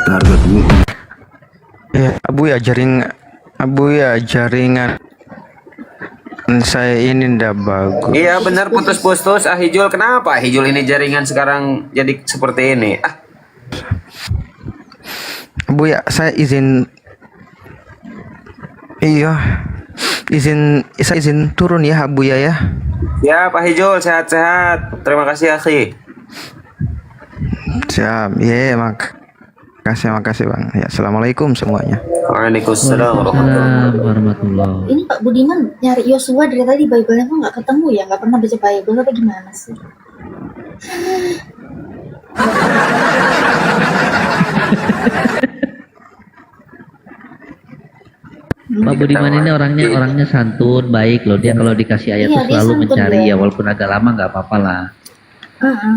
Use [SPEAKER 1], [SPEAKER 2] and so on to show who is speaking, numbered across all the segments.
[SPEAKER 1] harga dulu.
[SPEAKER 2] Ya, Abu ya jaringan saya ini ndak bagus.
[SPEAKER 3] Iya benar, putus-putus. Hijul, kenapa Hijul ini jaringan sekarang jadi seperti ini?
[SPEAKER 2] Abu ya, saya izin turun ya Abu ya.
[SPEAKER 3] Ya Pak Hijul, sehat-sehat. Terima kasih akhi.
[SPEAKER 2] Siap. Ya, makasih Bang. Ya, assalamualaikum semuanya.
[SPEAKER 3] Waalaikumsalam
[SPEAKER 4] warahmatullahi.
[SPEAKER 5] Ini Pak Budiman nyari Yosua dari tadi, Bible-nya kok nggak ketemu ya? Nggak pernah baca Bible apa gimana sih?
[SPEAKER 4] Pak Budiman ini orangnya santun, baik loh. Dia kalau dikasih ayat
[SPEAKER 5] Iya,
[SPEAKER 4] tuh
[SPEAKER 5] dia
[SPEAKER 4] selalu
[SPEAKER 5] santun,
[SPEAKER 4] mencari
[SPEAKER 5] ya.
[SPEAKER 4] ya, walaupun agak lama nggak apa-apa lah.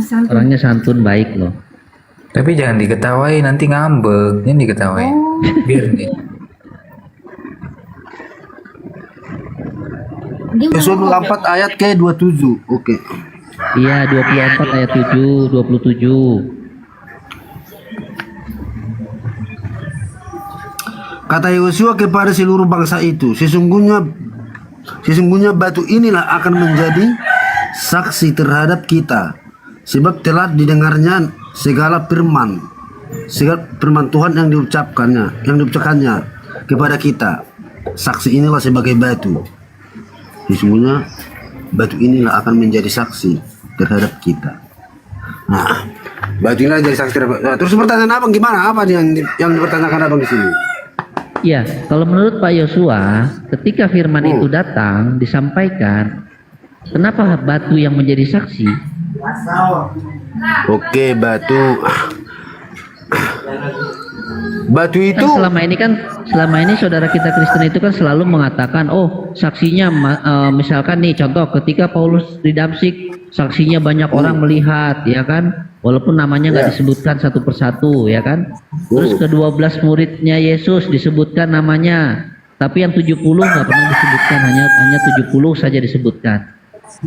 [SPEAKER 5] Santun.
[SPEAKER 4] Orangnya santun, baik loh.
[SPEAKER 6] Tapi jangan diketawain, nanti ngambek. Ini diketawain. Biar nih.
[SPEAKER 5] Dia
[SPEAKER 1] Yosua
[SPEAKER 5] ngomong
[SPEAKER 1] 24 ayat ke 27. Oke.
[SPEAKER 4] Iya, 24 ayat 7, 27.
[SPEAKER 1] Kata Yosua kepada seluruh bangsa itu, sesungguhnya batu inilah akan menjadi saksi terhadap kita, sebab telah didengarnya segala firman Tuhan yang diucapkannya kepada kita. Saksi inilah sebagai batu. Sesungguhnya batu inilah akan menjadi saksi terhadap kita. Nah, batu inilah jadi saksi terhadap. Nah, terus pertanyaan abang gimana? Apa yang dipertanyakan abang di sini?
[SPEAKER 4] Ya, kalau menurut Pak Yosua, ketika firman itu datang, disampaikan, kenapa batu yang menjadi saksi?
[SPEAKER 1] Oke, batu itu
[SPEAKER 4] Kan selama ini saudara kita Kristen itu kan selalu mengatakan, oh saksinya misalkan nih contoh ketika Paulus di Damsik, saksinya banyak orang melihat, ya kan, walaupun namanya nggak disebutkan satu persatu, ya kan. Terus ke-12 muridnya Yesus disebutkan namanya, tapi yang 70 nggak pernah disebutkan, hanya 70 saja disebutkan.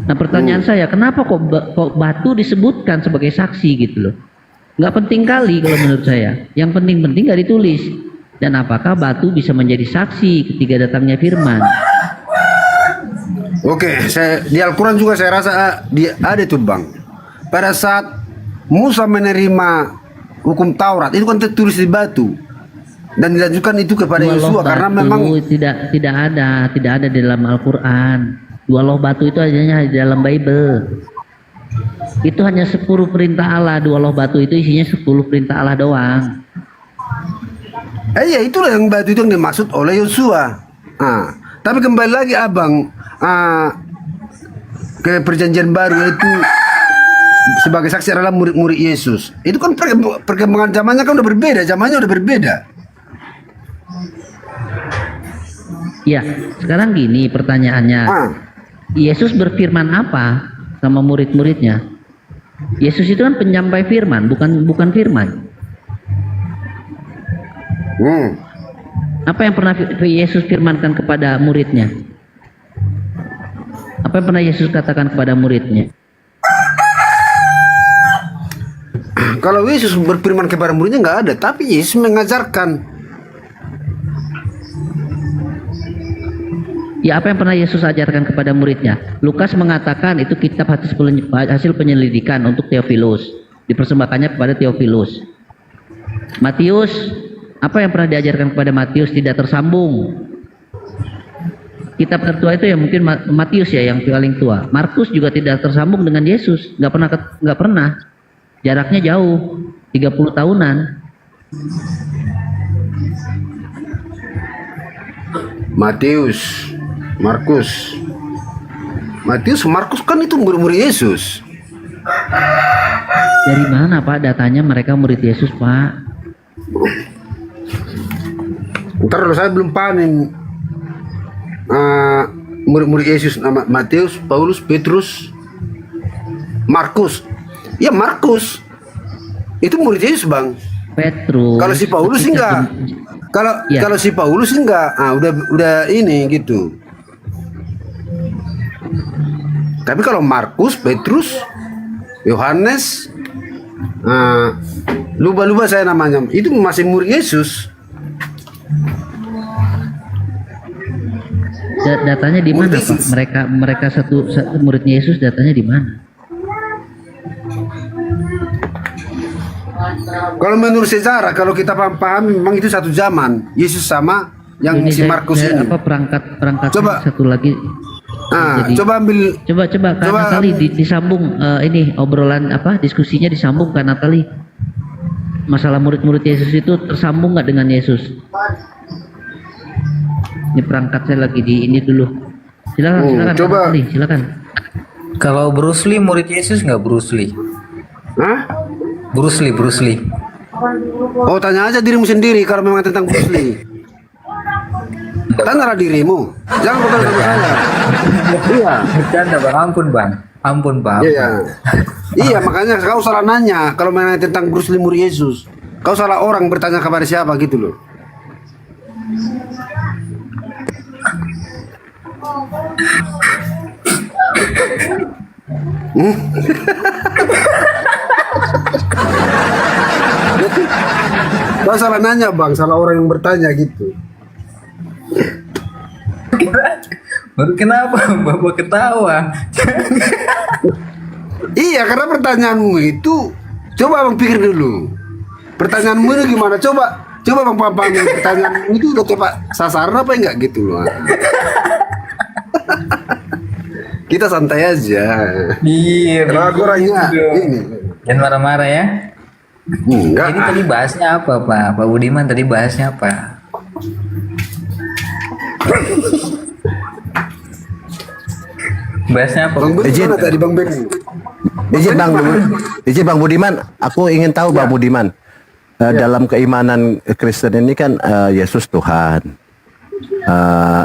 [SPEAKER 4] Nah pertanyaan saya, kenapa kok batu disebutkan sebagai saksi gitu loh? Nggak penting kali kalau menurut saya. Yang penting-penting nggak ditulis. Dan apakah batu bisa menjadi saksi ketika datangnya firman?
[SPEAKER 1] Oke, di Al-Quran juga saya rasa ada tuh bang. Pada saat Musa menerima hukum Taurat, itu kan tertulis di batu dan dilanjutkan itu kepada
[SPEAKER 4] Dua
[SPEAKER 1] Yosua
[SPEAKER 4] loh
[SPEAKER 1] karena
[SPEAKER 4] batu
[SPEAKER 1] memang
[SPEAKER 4] tidak ada di dalam Al-Quran. Dua loh batu itu hanya di dalam Bible. Itu hanya 10 perintah Allah. Dua loh batu itu isinya 10 perintah Allah doang.
[SPEAKER 1] iya itulah yang batu itu yang dimaksud oleh Yosua. Tapi kembali lagi abang ke perjanjian baru, yaitu sebagai saksi adalah murid-murid Yesus. Itu kan perkembangan zamannya kan udah berbeda.
[SPEAKER 4] Ya, sekarang gini pertanyaannya. Yesus berfirman apa sama murid-muridnya? Yesus itu kan penyampai firman, bukan firman. Apa yang pernah Yesus firmankan kepada muridnya? Apa yang pernah Yesus katakan kepada muridnya?
[SPEAKER 1] Kalau Yesus berfirman kepada muridnya nggak ada, tapi Yesus mengajarkan.
[SPEAKER 4] Ya, apa yang pernah Yesus ajarkan kepada muridnya? Lukas mengatakan itu kitab hasil penyelidikan untuk Theophilus, dipersembahkannya kepada Theophilus. Matius, apa yang pernah diajarkan kepada Matius tidak tersambung. Kitab tertua itu ya mungkin Matius ya yang paling tua. Markus juga tidak tersambung dengan Yesus, nggak pernah. Jaraknya jauh, 30 tahunan.
[SPEAKER 1] Matius, Markus kan itu murid-murid Yesus.
[SPEAKER 4] Dari mana Pak datanya mereka murid Yesus Pak?
[SPEAKER 1] Ntar kalau saya belum panen murid-murid Yesus nama Matius, Paulus, Petrus, Markus. Ya Markus itu murid Yesus bang.
[SPEAKER 4] Petrus.
[SPEAKER 1] Kalau si Paulus sih enggak. Kalau si Paulus sih enggak. Udah ini gitu. Tapi kalau Markus, Petrus, Yohanes, Lupa-lupa saya namanya. Itu masih murid Yesus.
[SPEAKER 4] Datanya di mana, Pak? Mereka satu muridnya Yesus, datanya di mana?
[SPEAKER 1] Kalau menurut sejarah, kalau kita pahami memang itu satu zaman. Yesus sama yang
[SPEAKER 4] Ini
[SPEAKER 1] si Markus ini.
[SPEAKER 4] apa perangkat
[SPEAKER 1] Coba.
[SPEAKER 4] satu lagi. Jadi,
[SPEAKER 1] Coba ambil.
[SPEAKER 4] coba Kak Natali disambung ini obrolan diskusinya disambung Kak Natali. Masalah murid-murid Yesus itu tersambung nggak dengan Yesus? Ini perangkat saya lagi di ini dulu. Silakan
[SPEAKER 1] coba.
[SPEAKER 4] Kak Natali, silakan.
[SPEAKER 6] Kalau Bruce Lee murid Yesus nggak Bruce Lee?
[SPEAKER 1] Hah?
[SPEAKER 6] Bruce Lee.
[SPEAKER 1] Oh, tanya aja dirimu sendiri kalau memang tentang Bruce Lee. Tanyalah dirimu. Jangan bertanya sama saya. Iya.
[SPEAKER 6] Bercanda bang, ampun bang.
[SPEAKER 1] Iya. Iya, makanya kau salah nanya kalau menanya tentang Bruce Lee murid Yesus. Kau salah orang bertanya kepada siapa gitu loh. Kau salah nanya bang, salah orang yang bertanya gitu.
[SPEAKER 6] Baru kenapa bapak ketawa?
[SPEAKER 1] Iya, karena pertanyaanmu itu, coba bang pikir dulu. Pertanyaanmu itu gimana? Coba bang paham pertanyaanmu itu udah tepat sasaran apa enggak gitu loh. Kita santai aja.
[SPEAKER 6] Iya.
[SPEAKER 1] Kalau aku orangnya ini.
[SPEAKER 6] Jangan marah-marah ya.
[SPEAKER 1] Enggak.
[SPEAKER 6] Ini tadi bahasnya apa Pak Budiman tadi bahasnya apa? Bahasnya apa?
[SPEAKER 1] Bang Ben
[SPEAKER 7] Izin.
[SPEAKER 1] mana tadi Bang Ben?
[SPEAKER 7] Izin Bang Budiman, aku ingin tahu Bang Budiman, dalam keimanan Kristen ini kan Yesus Tuhan,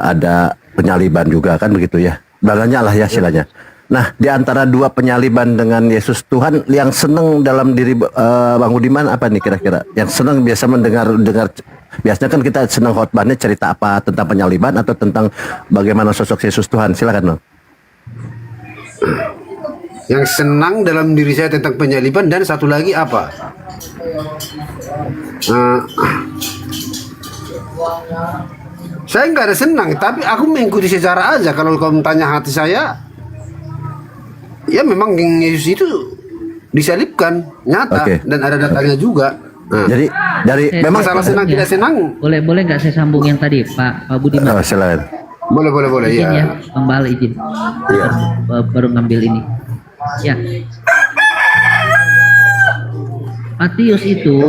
[SPEAKER 7] ada penyaliban juga kan begitu ya, banyak lah ya istilahnya. Nah, di antara dua penyaliban dengan Yesus Tuhan, yang seneng dalam diri Bang Budiman apa nih kira-kira? Yang seneng biasa mendengar biasanya kan kita senang khotbahnya cerita apa tentang penyaliban atau tentang bagaimana sosok Yesus Tuhan? Silakan Bang.
[SPEAKER 1] Yang senang dalam diri saya tentang penyaliban dan satu lagi apa? Saya nggak ada senang, tapi aku mengikuti sejarah aja. Kalau kau tanya hati saya, ya memang Yesus itu disalibkan nyata.
[SPEAKER 7] Oke.
[SPEAKER 1] Dan ada datanya juga.
[SPEAKER 7] Jadi dari memang
[SPEAKER 1] Masalah senang tidak senang,
[SPEAKER 4] Boleh nggak saya sambung yang tadi Pak Budiman?
[SPEAKER 7] silakan.
[SPEAKER 1] boleh
[SPEAKER 4] Izin
[SPEAKER 1] ya.
[SPEAKER 4] ya, Bang Bal izin. Baru ngambil ini. Ya. Matius itu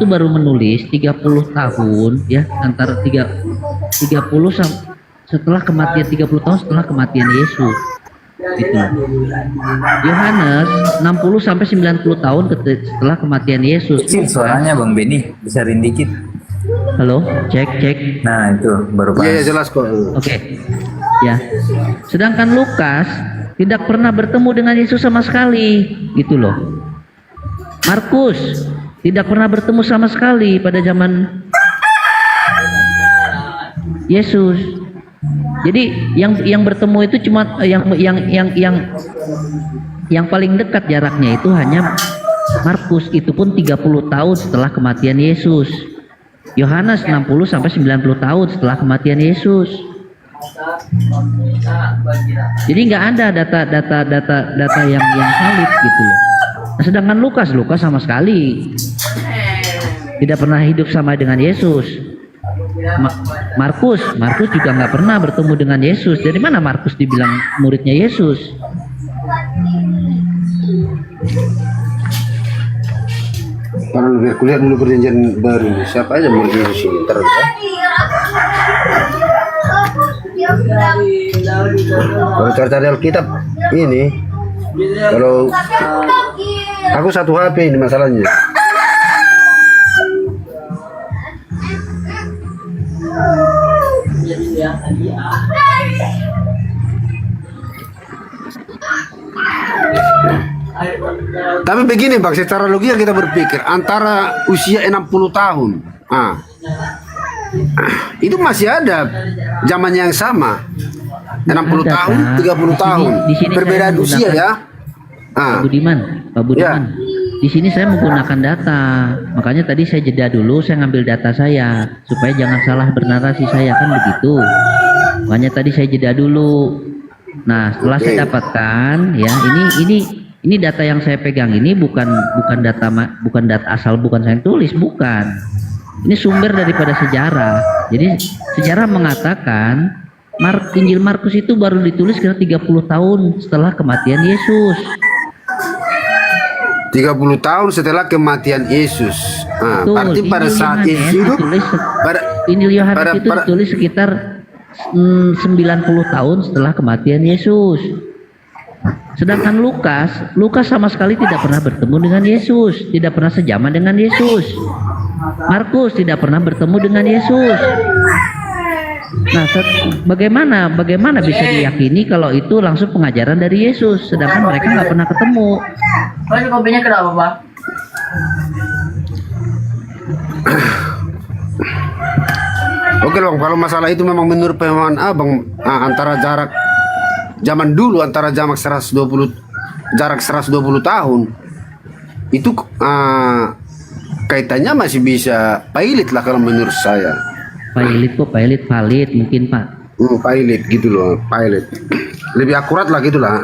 [SPEAKER 4] baru menulis 30 tahun ya, antara 30 setelah kematian 30 tahun setelah kematian Yesus. Gitu. Yohanes 60 sampai 90 tahun setelah kematian Yesus.
[SPEAKER 6] Kecil suaranya Bang Beni, besarin dikit.
[SPEAKER 4] Halo, cek.
[SPEAKER 6] Nah itu baru pas.
[SPEAKER 1] Iya, jelas kok.
[SPEAKER 4] Oke. Ya. Sedangkan Lukas tidak pernah bertemu dengan Yesus sama sekali, gitu loh. Markus tidak pernah bertemu sama sekali pada zaman Yesus. Jadi yang bertemu itu cuma yang paling dekat jaraknya itu hanya Markus, itu pun 30 tahun setelah kematian Yesus. Yohanes 60 sampai 90 tahun setelah kematian Yesus. Jadi nggak ada data yang valid gitu loh. Nah, sedangkan Lukas sama sekali tidak pernah hidup sama dengan Yesus. Markus juga nggak pernah bertemu dengan Yesus. Dari mana Markus dibilang muridnya Yesus?
[SPEAKER 1] Kalau lebih kulihat dulu perjanjian baru, siapa aja murid Yesus ini? Ntar ya. Kalau cari Alkitab ini, kalau aku satu HP ini masalahnya. Tapi begini Bang, secara logika kita berpikir antara usia 60 tahun, itu masih ada zamannya yang sama. 60
[SPEAKER 4] Ada,
[SPEAKER 1] tahun,
[SPEAKER 4] Pak.
[SPEAKER 1] 30 tahun.
[SPEAKER 4] Di sini
[SPEAKER 1] Perbedaan
[SPEAKER 4] saya
[SPEAKER 1] usia ya.
[SPEAKER 4] Pak Pak Budiman. Di sini saya menggunakan data, makanya tadi saya jeda dulu, saya ngambil data saya supaya jangan salah bernarasi saya kan begitu. Makanya tadi saya jeda dulu. Nah, setelah saya dapatkan, ya ini data yang saya pegang ini bukan data asal, bukan saya tulis, bukan. Ini sumber daripada sejarah. Jadi sejarah mengatakan Injil Markus itu baru ditulis kira 30 tahun setelah kematian Yesus.
[SPEAKER 1] 30 tahun setelah kematian Yesus. Nah,
[SPEAKER 4] Betul,
[SPEAKER 1] berarti pada
[SPEAKER 4] Injil
[SPEAKER 1] saat
[SPEAKER 4] Yohanes
[SPEAKER 1] Yesus hidup,
[SPEAKER 4] Injil Yohanes itu ditulis sekitar 90 tahun setelah kematian Yesus. Sedangkan Lukas sama sekali tidak pernah bertemu dengan Yesus, tidak pernah sejaman dengan Yesus. Markus tidak pernah bertemu dengan Yesus. Nah, bagaimana bisa diyakini kalau itu langsung pengajaran dari Yesus, sedangkan mereka nggak pernah ketemu?
[SPEAKER 8] Kopinya kenapa, Pak?
[SPEAKER 1] Oke Bang, kalau masalah itu memang menurut pemahaman Abang, antara jarak zaman dulu antara jarak 120 tahun itu kaitannya masih bisa pilot lah kalau menurut saya.
[SPEAKER 4] Pilot valid mungkin Pak.
[SPEAKER 1] Pilot gitu loh, pilot. Lebih akurat lah gitulah.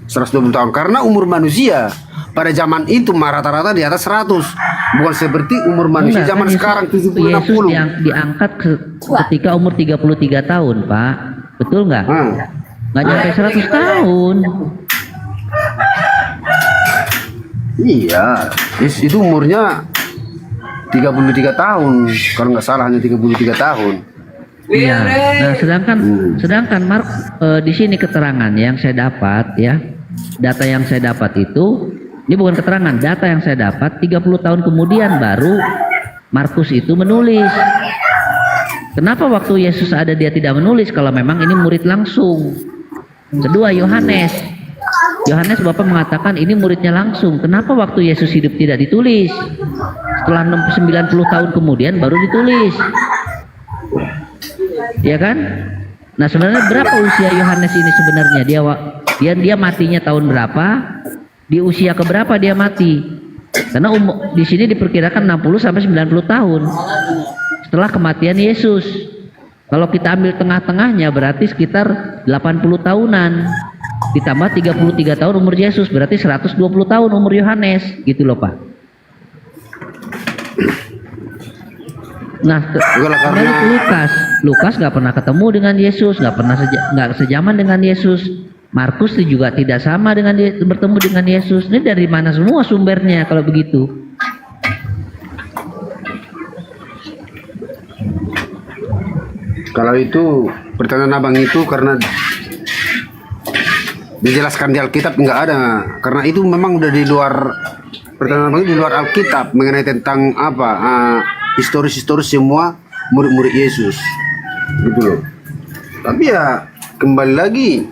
[SPEAKER 1] 120 tahun karena umur manusia pada zaman itu rata-rata di atas 100. Bukan seperti umur manusia
[SPEAKER 4] Enggak,
[SPEAKER 1] zaman
[SPEAKER 4] kan
[SPEAKER 1] sekarang 70
[SPEAKER 4] Yesus
[SPEAKER 1] 60.
[SPEAKER 4] diangkat ketika umur 33 tahun, Pak. Betul nggak? Nggak nyampe 100 tahun.
[SPEAKER 1] Iya, itu umurnya 33 tahun. Kalau nggak salah hanya 33 tahun.
[SPEAKER 4] Iya. Nah, sedangkan Mark di sini keterangan yang saya dapat ya, data yang saya dapat itu, ini bukan keterangan, data yang saya dapat 30 tahun kemudian baru Markus itu menulis. Kenapa waktu Yesus ada dia tidak menulis kalau memang ini murid langsung? Kedua, Yohanes Bapak mengatakan ini muridnya langsung. Kenapa waktu Yesus hidup tidak ditulis? Setelah 90 tahun kemudian baru ditulis. Ya kan? Nah, sebenarnya berapa usia Yohanes ini sebenarnya? Dia matinya tahun berapa? Di usia keberapa dia mati? Karena di sini diperkirakan 60 sampai 90 tahun setelah kematian Yesus. Kalau kita ambil tengah-tengahnya berarti sekitar 80 tahunan. Ditambah 33 tahun umur Yesus, berarti 120 tahun umur Yohanes, gitu loh Pak. Nah, kembali ke Lukas nggak pernah ketemu dengan Yesus, nggak sejaman dengan Yesus. Markus juga tidak sama dengan bertemu dengan Yesus. Ini dari mana semua sumbernya kalau begitu?
[SPEAKER 1] Kalau itu pertanyaan abang itu karena dijelaskan di Alkitab nggak ada, karena itu memang udah di luar, pertanyaan abang itu di luar Alkitab mengenai tentang apa historis semua murid-murid Yesus gitu loh. Tapi ya kembali lagi,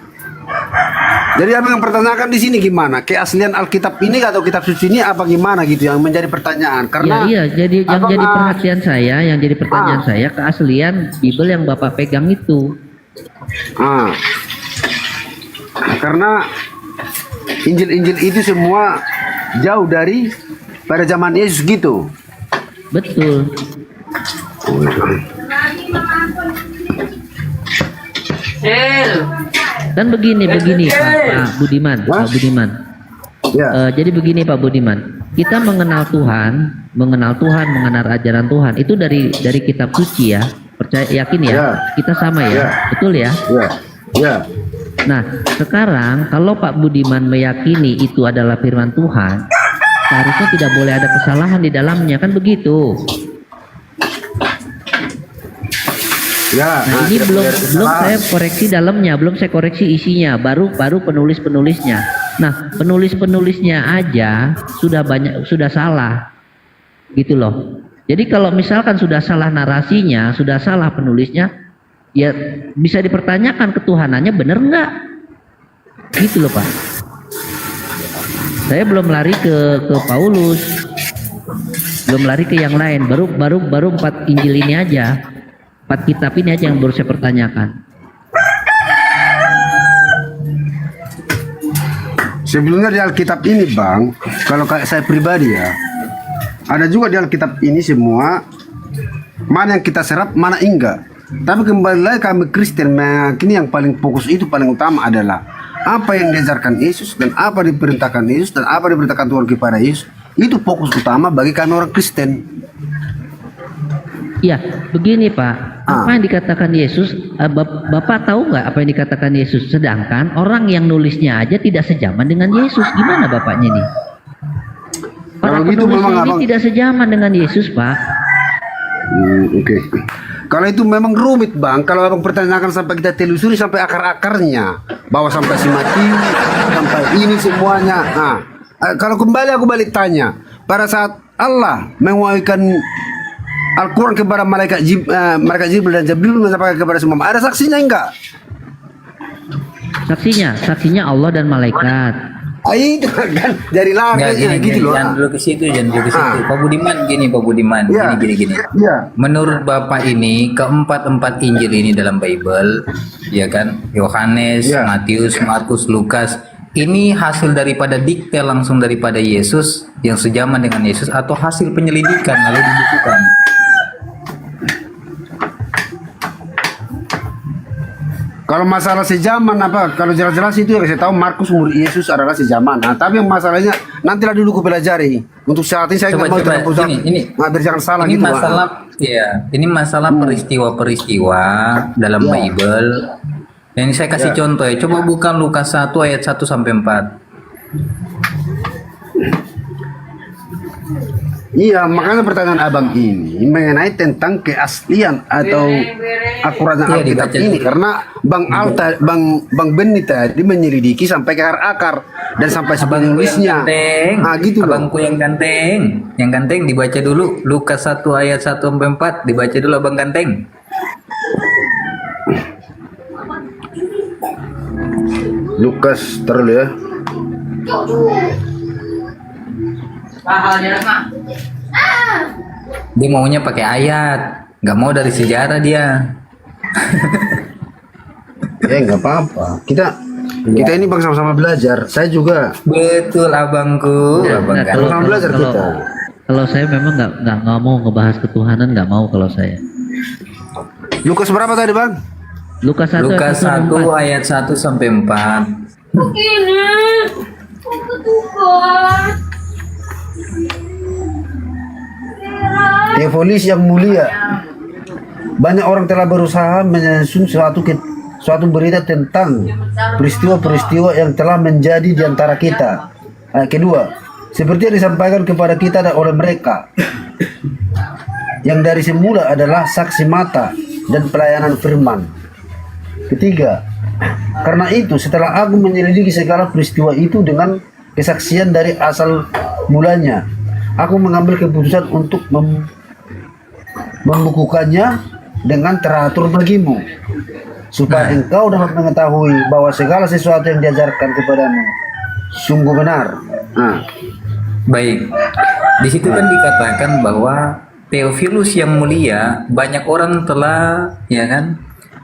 [SPEAKER 1] jadi abang yang pertanyakan di sini gimana keaslian Alkitab ini atau kitab suci ini apa gimana gitu yang menjadi pertanyaan, karena
[SPEAKER 4] iya jadi yang jadi perhatian saya, yang jadi pertanyaan saya keaslian Bible yang Bapak pegang itu.
[SPEAKER 1] Karena Injil itu semua jauh dari pada zaman Yesus gitu.
[SPEAKER 4] Betul. Dan begini Pak Budiman.
[SPEAKER 1] Ya.
[SPEAKER 4] Jadi begini Pak Budiman, kita mengenal Tuhan, mengenal ajaran Tuhan itu dari kitab suci ya. Percaya, yakin ya? Kita sama ya. Betul ya?
[SPEAKER 1] Ya.
[SPEAKER 4] Nah, sekarang kalau Pak Budiman meyakini itu adalah firman Tuhan, seharusnya tidak boleh ada kesalahan di dalamnya, kan begitu?
[SPEAKER 1] Ya.
[SPEAKER 4] Nah, ini belum saya koreksi dalamnya, belum saya koreksi isinya, baru penulisnya. Nah, penulisnya aja sudah salah, gitu loh. Jadi kalau misalkan sudah salah narasinya, sudah salah penulisnya, ya bisa dipertanyakan ketuhanannya benar nggak? Gitu loh Pak. Saya belum lari ke Paulus, belum lari ke yang lain, baru 4 Injil ini aja, 4 kitab ini aja yang baru saya pertanyakan.
[SPEAKER 1] Sebelumnya di Alkitab ini Bang, kalau kayak saya pribadi ya, ada juga di Alkitab ini semua, mana yang kita serap, mana enggak. Tapi kembali lagi kami Kristen meyakini yang paling fokus itu paling utama adalah apa yang diajarkan Yesus dan apa diperintahkan Yesus dan apa diperintahkan Tuhan kepada Yesus. Itu fokus utama bagi kami orang Kristen.
[SPEAKER 4] Ya, begini Pak, apa yang dikatakan Yesus, Bapak tahu nggak apa yang dikatakan Yesus? Sedangkan orang yang nulisnya aja tidak sejaman dengan Yesus. Gimana Bapaknya nih? Para
[SPEAKER 1] Kalau gitu
[SPEAKER 4] penulisnya
[SPEAKER 1] memang
[SPEAKER 4] ini
[SPEAKER 1] abang-
[SPEAKER 4] tidak sejaman dengan Yesus, Pak.
[SPEAKER 1] Oke. Kalau itu memang rumit Bang, kalau abang pertanyakan sampai kita telusuri sampai akar-akarnya, bahwa sampai si mati, sampai ini semuanya. Nah, kalau kembali aku balik tanya, pada saat Allah mewahyukan Al-Quran kepada malaikat Jibril dan Jibril menyampaikan kepada semua, ada saksinya enggak?
[SPEAKER 4] Saksinya Allah dan malaikat.
[SPEAKER 1] Itu kan dari
[SPEAKER 6] Enggak
[SPEAKER 1] langit
[SPEAKER 6] gini,
[SPEAKER 1] gitu
[SPEAKER 6] gini,
[SPEAKER 1] loh.
[SPEAKER 6] jangan dulu ke situ, jangan dulu ke situ. Pak Budiman,
[SPEAKER 1] Iya.
[SPEAKER 6] gini.
[SPEAKER 1] Iya.
[SPEAKER 6] Menurut Bapak ini keempat Injil ini dalam Bible, ya kan? Yohanes,
[SPEAKER 1] Iya.
[SPEAKER 6] Matius, Markus, Lukas, ini hasil daripada dikte langsung daripada Yesus yang sejaman dengan Yesus atau hasil penyelidikan lalu dibukukan?
[SPEAKER 1] Kalau masalah sejaman apa? Kalau jelas-jelas itu yang saya tahu Markus murid Yesus adalah sejaman. Nah, tapi yang masalahnya nantilah dulu aku pelajari. Untuk saat ini saya nggak mau terlalu biar jangan salah
[SPEAKER 6] ini
[SPEAKER 1] gitu.
[SPEAKER 6] masalah ya, ini masalah peristiwa-peristiwa dalam
[SPEAKER 1] Ya.
[SPEAKER 6] Bible. Dan ini saya kasih contoh ya. Coba buka Lukas 1 ayat 1 sampai 4.
[SPEAKER 1] Iya, makanya pertanyaan abang ini mengenai tentang keaslian atau akuratnya
[SPEAKER 6] Iya,
[SPEAKER 1] Alkitab
[SPEAKER 6] dibaca
[SPEAKER 1] ini
[SPEAKER 6] dulu.
[SPEAKER 1] karena Bang Beni tadi menyelidiki sampai ke akar dan sampai penulisnya. Ah gitu loh.
[SPEAKER 6] Abangku yang ganteng dibaca dulu Lukas 1 ayat 1 sampai 4, dibaca dulu Abang ganteng.
[SPEAKER 1] Lukas terus ya.
[SPEAKER 6] Dia maunya pakai ayat, nggak mau dari sejarah dia.
[SPEAKER 1] Ya nggak apa-apa. Kita ini bang sama-sama belajar. Saya juga.
[SPEAKER 6] Betul abangku, abang
[SPEAKER 4] Nah,
[SPEAKER 6] ganteng.
[SPEAKER 1] Sama belajar kita.
[SPEAKER 4] Kalau saya memang nggak mau ngebahas ketuhanan, nggak mau kalau saya.
[SPEAKER 1] Lukas berapa tadi bang?
[SPEAKER 4] Lukas 1
[SPEAKER 6] Lukas 1 ayat 1 sampai 4.
[SPEAKER 1] Evolusi yang mulia. Banyak orang telah berusaha menyusun suatu berita tentang peristiwa-peristiwa yang telah menjadi di antara kita. Kedua, seperti yang disampaikan kepada kita oleh mereka, yang dari semula adalah saksi mata dan pelayanan firman. Ketiga, karena itu setelah aku menyelidiki segala peristiwa itu dengan kesaksian dari asal mulanya, aku mengambil keputusan untuk membukukannya dengan teratur bagimu, supaya engkau dapat mengetahui bahwa segala sesuatu yang diajarkan kepadamu sungguh benar.
[SPEAKER 6] Baik, di situ kan dikatakan bahwa Theophilus yang mulia, banyak orang telah, ya kan,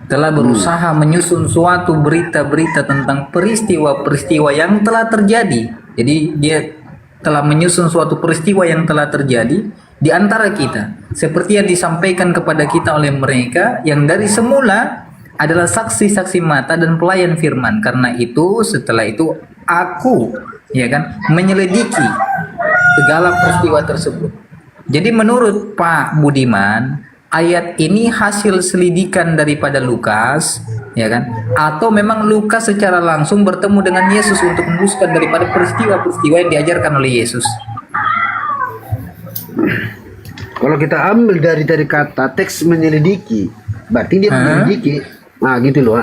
[SPEAKER 6] telah berusaha menyusun suatu berita-berita tentang peristiwa-peristiwa yang telah terjadi. Jadi dia telah menyusun suatu peristiwa yang telah terjadi di antara kita, seperti yang disampaikan kepada kita oleh mereka yang dari semula adalah saksi-saksi mata dan pelayan firman. Karena itu setelah itu aku, ya kan, menyelidiki segala peristiwa tersebut. Jadi menurut Pak Budiman, ayat ini hasil selidikan daripada Lukas, ya kan? Atau memang Lukas secara langsung bertemu dengan Yesus untuk meneruskan daripada peristiwa-peristiwa yang diajarkan oleh Yesus.
[SPEAKER 1] Kalau kita ambil dari kata teks menyelidiki, berarti dia menyelidiki. Nah, gitu loh.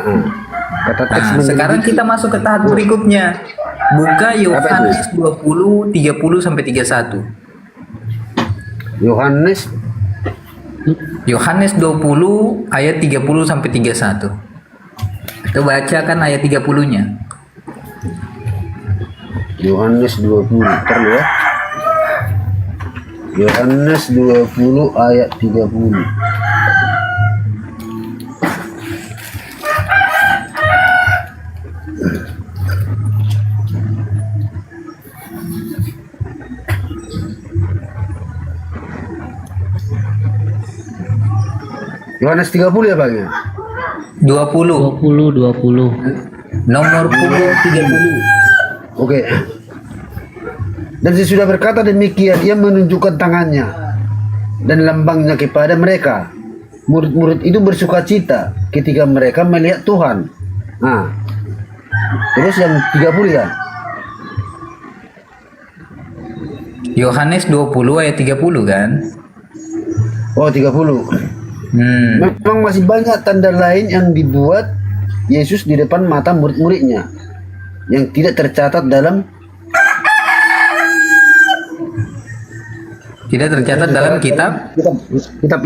[SPEAKER 1] Kata teks
[SPEAKER 6] Nah, sekarang kita masuk ke tahap berikutnya. Buka Yohanes 20 30 sampai 31. Yohanes 20 ayat 30 sampai 31. Kita bacakan ayat 30-nya.
[SPEAKER 1] Yohanes 20 terus ya. Yohanes 20 ayat 30. Yohanes 30 ya Bang ya?
[SPEAKER 6] 20.
[SPEAKER 4] 20.
[SPEAKER 6] Nomor punggung 30.
[SPEAKER 1] Oke. Dan sesudah berkata demikian, ia menunjukkan tangannya dan lambangnya kepada mereka. Murid-murid itu bersukacita ketika mereka melihat Tuhan. Nah, terus yang 30 ya?
[SPEAKER 6] Yohanes 20 ayat 30 kan?
[SPEAKER 1] Oh 30. Memang masih banyak tanda lain yang dibuat Yesus di depan mata murid-muridnya yang tidak tercatat dalam kitab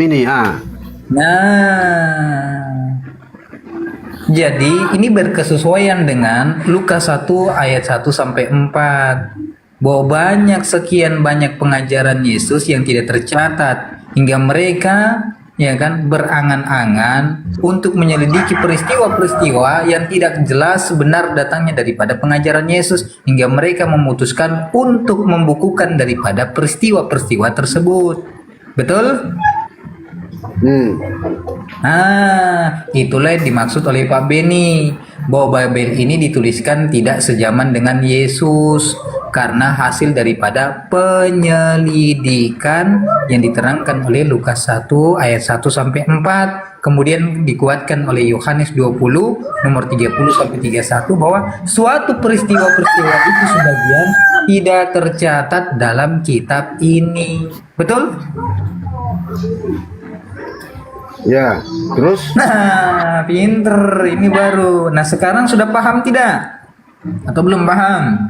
[SPEAKER 1] ini.
[SPEAKER 6] Nah, jadi ini berkesesuaian dengan Lukas 1 ayat 1 sampai 4. Bahwa banyak sekian banyak pengajaran Yesus yang tidak tercatat hingga mereka ya kan berangan-angan untuk menyelidiki peristiwa-peristiwa yang tidak jelas benar datangnya daripada pengajaran Yesus hingga mereka memutuskan untuk membukukan daripada peristiwa-peristiwa tersebut. Betul? Nah, itulah yang dimaksud oleh Pak Beni, bahwa Bible ini dituliskan tidak sejaman dengan Yesus karena hasil daripada penyelidikan yang diterangkan oleh Lukas 1 ayat 1 sampai 4, kemudian dikuatkan oleh Yohanes 20 nomor 30 sampai 31 bahwa suatu peristiwa-peristiwa itu sebagian tidak tercatat dalam kitab ini. Betul?
[SPEAKER 1] Ya, terus?
[SPEAKER 6] Nah, pinter, ini baru. Nah, sekarang sudah paham tidak? Atau belum paham?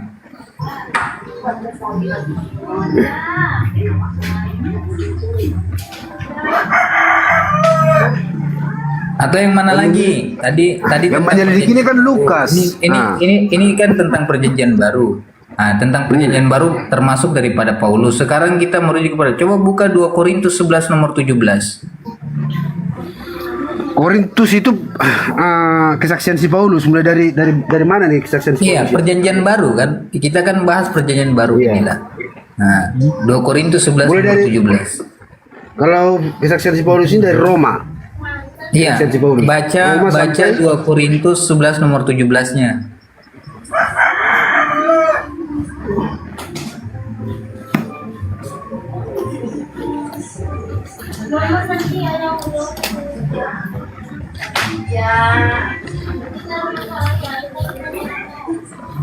[SPEAKER 6] Atau yang mana lagi? Tadi
[SPEAKER 1] Yang
[SPEAKER 6] tentang
[SPEAKER 1] menyelidiki ini kan Lukas.
[SPEAKER 6] Ini kan tentang perjanjian baru. Nah, tentang perjanjian baru termasuk daripada Paulus. Sekarang kita merujuk kepada, coba buka 2 Korintus 11 nomor 17.
[SPEAKER 1] Korintus itu kesaksian si Paulus, mulai dari mana nih kesaksian si
[SPEAKER 6] Iya,
[SPEAKER 1] Paulus?
[SPEAKER 6] perjanjian baru kan. Kita kan bahas perjanjian baru
[SPEAKER 1] Iya.
[SPEAKER 6] inilah. Nah, 2 Korintus 11
[SPEAKER 1] Mulai
[SPEAKER 6] nomor
[SPEAKER 1] dari-
[SPEAKER 6] 17.
[SPEAKER 1] Kalau kesaksian si Paulus ini dari Roma.
[SPEAKER 6] Iya.
[SPEAKER 1] Kesaksian si Paulus.
[SPEAKER 6] Baca
[SPEAKER 1] Roma
[SPEAKER 6] baca
[SPEAKER 1] sampai-
[SPEAKER 6] 2 Korintus 11 nomor 17-nya.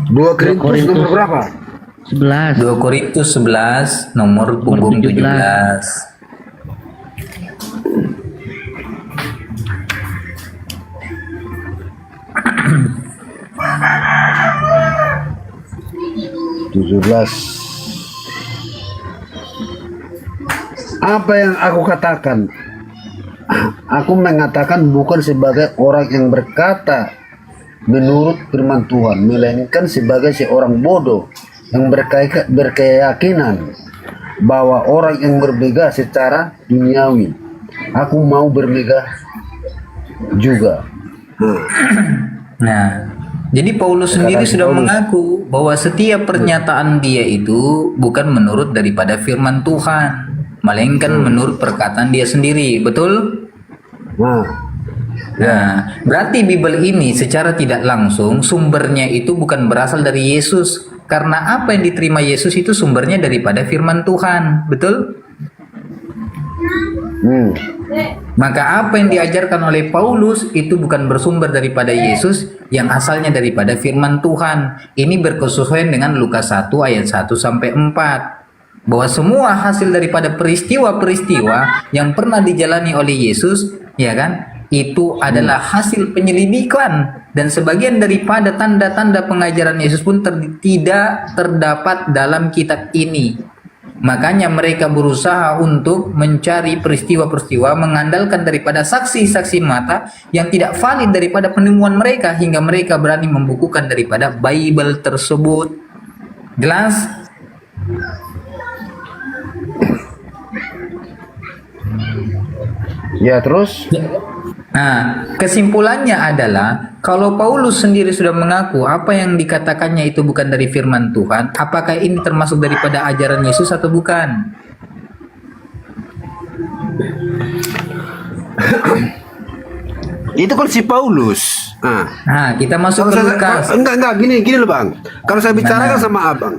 [SPEAKER 1] Dua Korintus nomor berapa?
[SPEAKER 4] 11.
[SPEAKER 6] 2 Korintus 11 nomor punggung 17.
[SPEAKER 1] Apa yang aku katakan? Aku mengatakan bukan sebagai orang yang berkata menurut firman Tuhan, melainkan sebagai seorang bodoh yang berkeyakinan bahwa orang yang bermegah secara duniawi. Aku mau bermegah juga.
[SPEAKER 6] Nah, jadi Paulus sendiri sudah mengaku bahwa setiap pernyataan dia itu bukan menurut daripada firman Tuhan, melainkan menurut perkataan dia sendiri. Betul? Nah, berarti Bible ini secara tidak langsung sumbernya itu bukan berasal dari Yesus, karena apa yang diterima Yesus itu sumbernya daripada firman Tuhan. Betul? Maka apa yang diajarkan oleh Paulus itu bukan bersumber daripada Yesus, yang asalnya daripada firman Tuhan. Ini berkesesuaian dengan Lukas 1 ayat 1 sampai 4. Bahwa semua hasil daripada peristiwa-peristiwa yang pernah dijalani oleh Yesus, ya kan, itu adalah hasil penyelidikan, dan sebagian daripada tanda-tanda pengajaran Yesus pun tidak terdapat dalam kitab ini. Makanya mereka berusaha untuk mencari peristiwa-peristiwa mengandalkan daripada saksi-saksi mata yang tidak valid daripada penemuan mereka, hingga mereka berani membukukan daripada Bible tersebut. Jelas?
[SPEAKER 1] Ya, terus?
[SPEAKER 6] Nah, kesimpulannya adalah kalau Paulus sendiri sudah mengaku apa yang dikatakannya itu bukan dari firman Tuhan, apakah ini termasuk daripada ajaran Yesus atau bukan?
[SPEAKER 1] Itu kan si Paulus.
[SPEAKER 6] Nah, kita masuk
[SPEAKER 1] Kalau
[SPEAKER 6] ke Lukas.
[SPEAKER 1] enggak gini loh bang. Kalau saya bicarakan sama abang,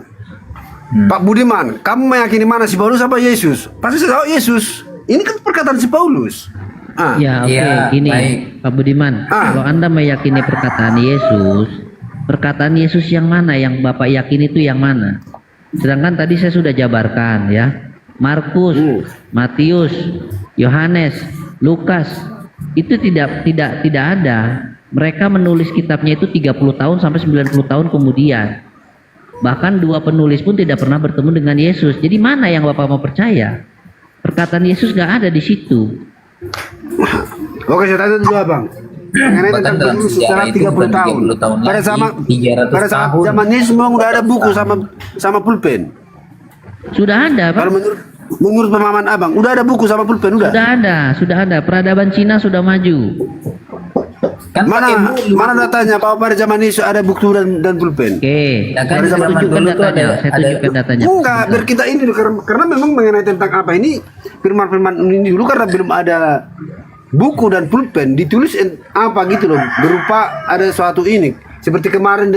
[SPEAKER 1] Pak Budiman, kamu meyakini mana si Paulus apa Yesus? Pasti saya tahu Yesus. Ini kan perkataan si Paulus.
[SPEAKER 4] Ya oke,
[SPEAKER 6] Iya,
[SPEAKER 4] gini
[SPEAKER 6] baik.
[SPEAKER 4] Pak Budiman, kalau Anda meyakini perkataan Yesus yang mana yang Bapak yakini itu yang mana? Sedangkan tadi saya sudah jabarkan ya, Markus, Matius, Yohanes, Lukas itu tidak ada. Mereka menulis kitabnya itu 30 tahun sampai 90 tahun kemudian. Bahkan dua penulis pun tidak pernah bertemu dengan Yesus. Jadi mana yang Bapak mau percaya? Perkataan Yesus nggak ada di situ.
[SPEAKER 1] Oke, saya tanya dulu abang. Mengenai
[SPEAKER 6] Bahkan
[SPEAKER 1] tentang
[SPEAKER 6] dalam
[SPEAKER 1] penulis
[SPEAKER 6] sejarah
[SPEAKER 1] secara
[SPEAKER 6] itu
[SPEAKER 1] 30
[SPEAKER 6] bukan
[SPEAKER 1] tahun.
[SPEAKER 6] 30 tahun
[SPEAKER 1] Pada
[SPEAKER 6] lagi,
[SPEAKER 1] saat
[SPEAKER 6] 300 tahun.
[SPEAKER 1] zaman Yesus memang udah ada buku sama pulpen.
[SPEAKER 4] Sudah ada, Pak.
[SPEAKER 1] Kalau menurut pemahaman abang, udah ada buku sama pulpen udah.
[SPEAKER 4] Sudah ada. Peradaban Cina sudah maju.
[SPEAKER 6] Kan pakai bulu.
[SPEAKER 1] Mana datanya bahwa pada zaman Yesus ada buku dan pulpen?
[SPEAKER 4] Oke,
[SPEAKER 6] Ya kan
[SPEAKER 4] saya
[SPEAKER 6] zaman
[SPEAKER 4] tunjukkan
[SPEAKER 6] dulu tuh
[SPEAKER 4] datanya.
[SPEAKER 6] ada-
[SPEAKER 4] Saya tunjukkan datanya.
[SPEAKER 1] Enggak, biar kita ini dulu, karena memang mengenai tentang apa ini firman-firman ini dulu karena belum ada buku dan pulpen ditulis apa gitu loh, berupa ada suatu ini seperti kemarin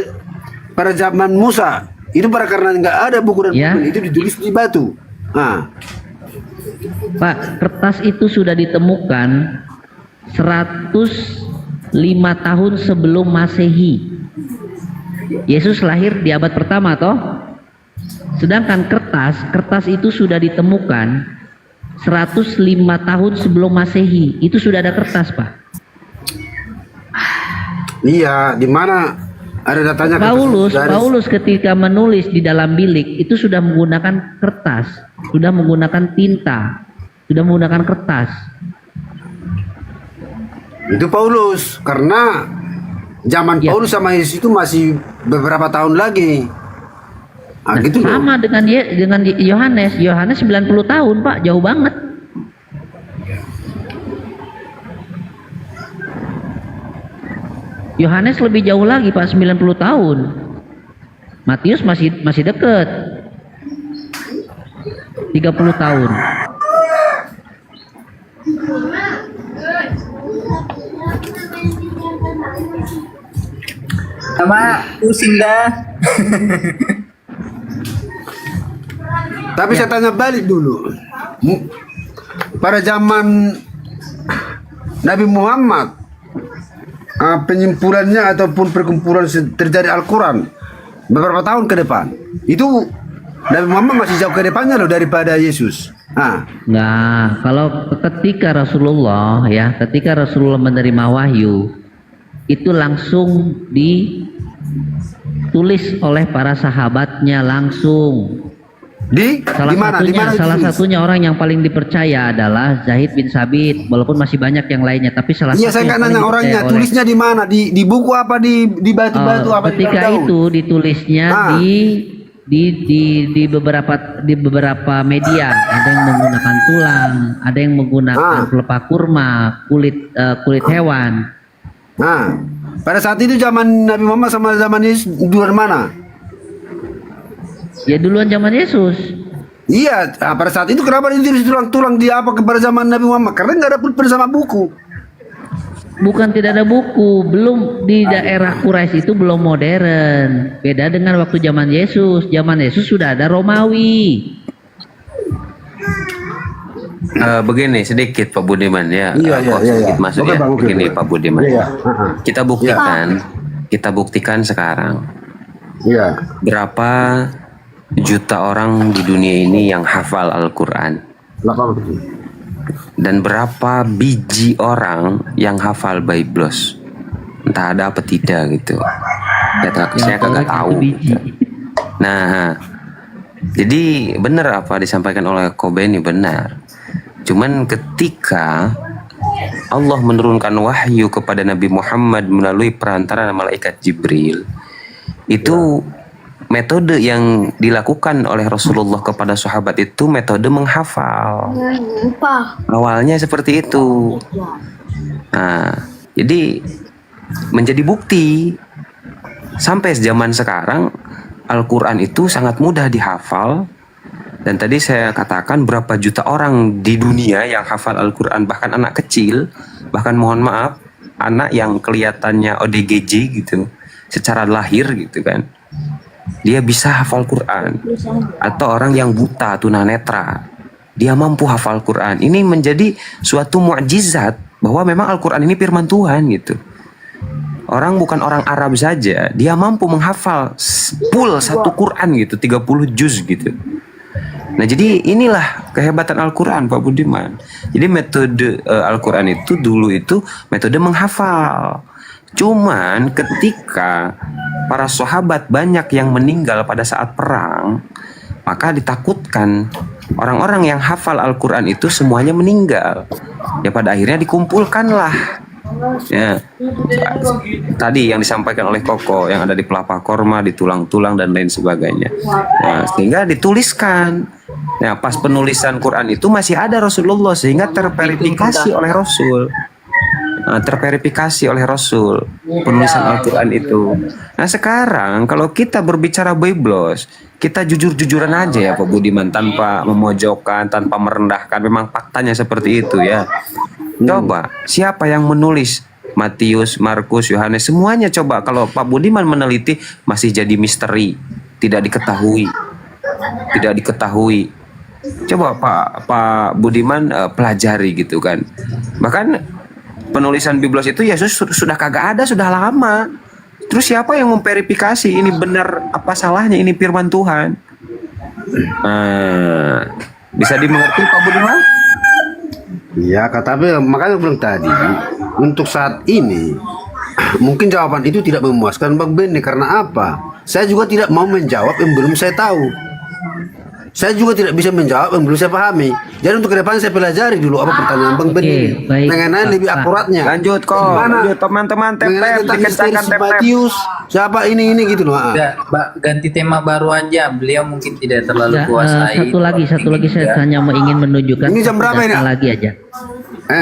[SPEAKER 1] pada zaman Musa itu pada karena nggak ada buku dan
[SPEAKER 4] Ya.
[SPEAKER 1] pulpen itu ditulis di batu.
[SPEAKER 4] Pak, kertas itu sudah ditemukan 105 tahun sebelum Masehi. Yesus lahir di abad pertama toh. Sedangkan kertas itu sudah ditemukan 105 tahun sebelum Masehi. Itu sudah ada kertas, Pak.
[SPEAKER 1] Iya, di mana ada datanya
[SPEAKER 4] Paulus ketika menulis di dalam bilik itu sudah menggunakan kertas, sudah menggunakan tinta, sudah menggunakan kertas.
[SPEAKER 1] itu Paulus karena zaman
[SPEAKER 4] Ya.
[SPEAKER 1] Paulus sama Yesus itu masih beberapa tahun lagi.
[SPEAKER 4] Nah,
[SPEAKER 1] Gitu loh.
[SPEAKER 4] sama dengan Yohanes. Yohanes 90 tahun, Pak, jauh banget. Yohanes lebih jauh lagi, Pak, 90 tahun. Matius masih deket. 30 tahun.
[SPEAKER 6] Sama pusing dah.
[SPEAKER 1] Tapi saya tanya balik dulu. Pada zaman Nabi Muhammad, penyimpulannya ataupun perkumpulan terjadi Al-Quran beberapa tahun ke depan, itu Nabi Muhammad masih jauh ke depannya loh daripada Yesus.
[SPEAKER 4] Nah, kalau ketika Rasulullah menerima wahyu, itu langsung ditulis oleh para sahabatnya langsung.
[SPEAKER 1] Di mana
[SPEAKER 4] Salah
[SPEAKER 1] ditulis?
[SPEAKER 4] satunya orang yang paling dipercaya adalah Zaid bin Sabit, walaupun masih banyak yang lainnya, tapi salah
[SPEAKER 1] Iya,
[SPEAKER 4] satu
[SPEAKER 1] saya
[SPEAKER 4] yang
[SPEAKER 1] nggak
[SPEAKER 4] paling
[SPEAKER 1] nanya orangnya.
[SPEAKER 4] dipercaya oleh-
[SPEAKER 1] Tulisnya di mana? Di buku apa? Di batu-batu apa? di
[SPEAKER 4] ketika
[SPEAKER 1] daun-daun?
[SPEAKER 4] itu ditulisnya di beberapa media. Ada yang menggunakan tulang, ada yang menggunakan pelepah kurma, kulit hewan.
[SPEAKER 1] Nah, pada saat itu zaman Nabi Muhammad sama zaman Yesus duluan mana?
[SPEAKER 4] Ya duluan zaman Yesus.
[SPEAKER 1] Iya, pada saat itu kenapa ditulis tulang-tulang di apa kepada zaman Nabi Muhammad? Karena nggak ada pulpen sama buku.
[SPEAKER 4] Bukan tidak ada buku, belum di daerah Quraisy itu belum modern. Beda dengan waktu zaman Yesus. Zaman Yesus sudah ada Romawi.
[SPEAKER 3] Begini sedikit Pak Budiman ya.
[SPEAKER 1] Iya,
[SPEAKER 3] Aku
[SPEAKER 1] iya,
[SPEAKER 3] sedikit
[SPEAKER 1] iya.
[SPEAKER 3] masuk
[SPEAKER 1] Oke,
[SPEAKER 3] ya.
[SPEAKER 1] Bang, oke,
[SPEAKER 3] Begini
[SPEAKER 1] oke.
[SPEAKER 3] Pak Budiman.
[SPEAKER 1] Iya,
[SPEAKER 3] Kita buktikan sekarang
[SPEAKER 1] Iya.
[SPEAKER 3] berapa juta orang di dunia ini yang hafal Al-Quran dan berapa biji orang yang hafal Biblos, entah ada apa tidak gitu. Saya kagak tahu.
[SPEAKER 4] Biji.
[SPEAKER 3] Nah, jadi benar apa disampaikan oleh Kobeni benar. Cuman ketika Allah menurunkan wahyu kepada Nabi Muhammad melalui perantara malaikat Jibril, itu metode yang dilakukan oleh Rasulullah kepada sahabat itu metode menghafal. Awalnya seperti itu. Nah, jadi menjadi bukti sampai zaman sekarang Al-Quran itu sangat mudah dihafal Dan tadi saya katakan berapa juta orang di dunia yang hafal Al-Quran, bahkan anak kecil, bahkan mohon maaf, anak yang kelihatannya ODGJ gitu, secara lahir gitu kan, dia bisa hafal Quran. Atau orang yang buta, tunanetra, dia mampu hafal Quran. Ini menjadi suatu mukjizat bahwa memang Al-Quran ini firman Tuhan gitu. Orang bukan orang Arab saja, dia mampu menghafal full satu Quran gitu, 30 juz gitu. Nah, jadi inilah kehebatan Al-Quran, Pak Budiman. Jadi metode Al-Quran itu dulu itu metode menghafal. Cuman ketika para sahabat banyak yang meninggal pada saat perang, maka ditakutkan orang-orang yang hafal Al-Quran itu semuanya meninggal. Ya pada akhirnya dikumpulkanlah. Ya, tadi yang disampaikan oleh Koko yang ada di pelapa korma, di tulang-tulang dan lain sebagainya. Nah, sehingga dituliskan. Nah, pas penulisan Quran itu masih ada Rasulullah sehingga terverifikasi oleh Rasul. Nah, terverifikasi oleh Rasul penulisan Al-Quran itu. Nah, sekarang kalau kita berbicara Biblos, kita jujur-jujuran aja ya Pak Budiman, tanpa memojokkan, tanpa merendahkan. Memang faktanya seperti itu ya. Coba, siapa yang menulis Matius, Markus, Yohanes, semuanya coba kalau Pak Budiman meneliti masih jadi misteri, tidak diketahui. Tidak diketahui. Coba Pak Budiman pelajari gitu kan. Bahkan penulisan Biblos itu ya sudah kagak ada, sudah lama. Terus siapa yang memverifikasi ini benar apa salahnya, ini firman Tuhan? Bisa dimengerti Pak Budiman?
[SPEAKER 1] Ya, tapi makanya bilang tadi, untuk saat ini mungkin jawaban itu tidak memuaskan Bang Benny. Karena apa? Saya juga tidak mau menjawab yang belum saya tahu. Saya juga tidak bisa menjawab yang belum saya pahami. Jadi untuk ke depan saya pelajari dulu apa pertanyaan Bang Benny,
[SPEAKER 4] baik.
[SPEAKER 1] mengenai lebih akuratnya.
[SPEAKER 3] Lanjut kok. Lanjut teman-teman,
[SPEAKER 1] Mengenai tentang
[SPEAKER 3] dikencangkan
[SPEAKER 1] misteri Matius, siapa ini gitu loh.
[SPEAKER 6] Udah, Mbak, ganti tema baru aja. Beliau mungkin tidak terlalu
[SPEAKER 4] Ya,
[SPEAKER 6] kuasai.
[SPEAKER 4] satu lagi saya hanya ingin menunjukkan
[SPEAKER 1] Ini jam berapa ini?
[SPEAKER 4] lagi aja.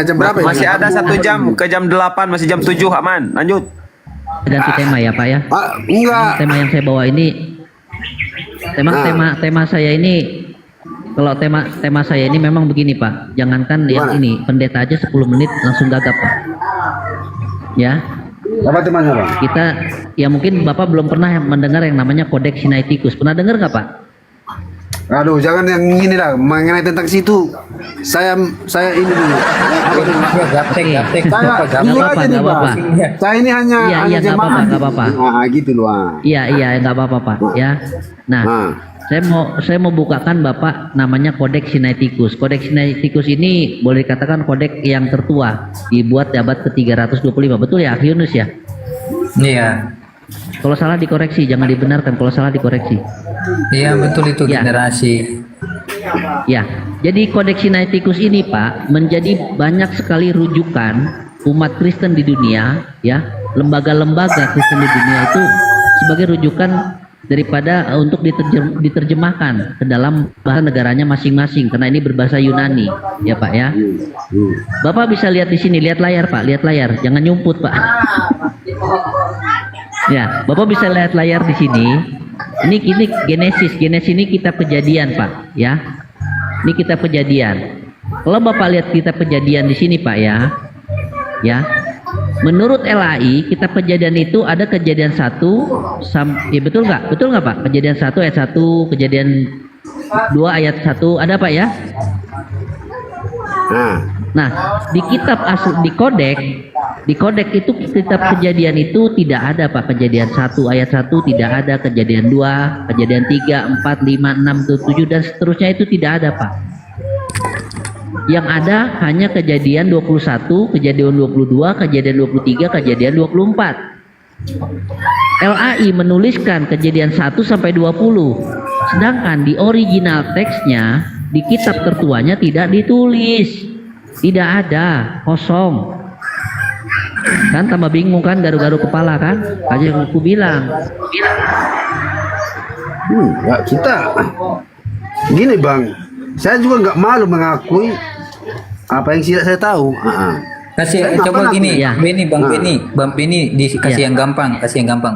[SPEAKER 1] Jam berapa ini?
[SPEAKER 3] Masih ada 1 jam ke jam 8, masih jam 7 aman. Lanjut.
[SPEAKER 4] Ganti tema ya Pak ya.
[SPEAKER 1] Enggak.
[SPEAKER 4] Tema yang saya bawa ini tema saya ini, kalau tema saya ini memang begini Pak. Jangankan yang ini, pendeta aja 10 menit langsung gagap Pak. Ya.
[SPEAKER 1] Apa temannya Bang?
[SPEAKER 4] Kita ya mungkin Bapak belum pernah mendengar yang namanya Kodeks Sinaiticus. Pernah dengar nggak Pak?
[SPEAKER 1] Aduh, jangan yang ini lah, mengenai tentang situ. Saya ini dulu.
[SPEAKER 6] Gaptek.
[SPEAKER 4] Nggak apa-apa, nggak apa-apa.
[SPEAKER 1] Saya ini hanya
[SPEAKER 4] Iya, nggak
[SPEAKER 1] jemaah.
[SPEAKER 4] apa-apa, nggak apa-apa.
[SPEAKER 1] Nah, gitu loh.
[SPEAKER 4] Iya, nggak apa-apa Pak. Ya. Nah, saya mau bukakan Bapak namanya Kodeks Sinaiticus. Kodeks Sinaiticus ini boleh dikatakan kodeks yang tertua, dibuat di abad ke-325. Betul ya, Yunus ya?
[SPEAKER 6] Iya.
[SPEAKER 4] Kalau salah dikoreksi, jangan dibenarkan. Kalau salah dikoreksi.
[SPEAKER 6] Iya, betul itu
[SPEAKER 4] Ya.
[SPEAKER 6] generasi.
[SPEAKER 4] Ya, jadi Kodeks Sinaiticus ini Pak menjadi banyak sekali rujukan umat Kristen di dunia, ya, lembaga-lembaga Kristen di dunia itu sebagai rujukan daripada untuk diterjemahkan ke dalam bahasa negaranya masing-masing, karena ini berbahasa Yunani, ya Pak ya. Bapak bisa lihat di sini, lihat layar Pak, lihat layar, jangan nyumput Pak. Ya, Bapak bisa lihat layar di sini. Ini Genesis ini kitab Kejadian Pak, ya. Ini kitab Kejadian. Kalau Bapak lihat kitab Kejadian di sini Pak ya. Ya. Menurut LAI, kitab Kejadian itu ada Kejadian 1 ya betul nggak? Betul nggak Pak? Kejadian 1 ayat 1, Kejadian 2 ayat 1, ada Pak ya? Nah, di kitab di kodek itu kitab Kejadian itu tidak ada Pak. Kejadian 1 ayat 1 tidak ada, Kejadian 2, Kejadian 3, 4, 5, 6, 7 dan seterusnya itu tidak ada Pak. Yang ada hanya Kejadian 21, Kejadian 22, Kejadian 23, Kejadian 24. LAI menuliskan Kejadian 1 sampai 20. Sedangkan di original teksnya di kitab tertuanya tidak ditulis. Tidak ada, kosong. Kan tambah bingung kan, garu-garu kepala kan? Aja yang aku bilang.
[SPEAKER 1] Ya kita gini Bang, saya juga nggak malu mengakui apa yang tidak saya tahu.
[SPEAKER 6] Kasih coba gini,
[SPEAKER 4] Ya.
[SPEAKER 6] Bang Beni dikasih yang gampang,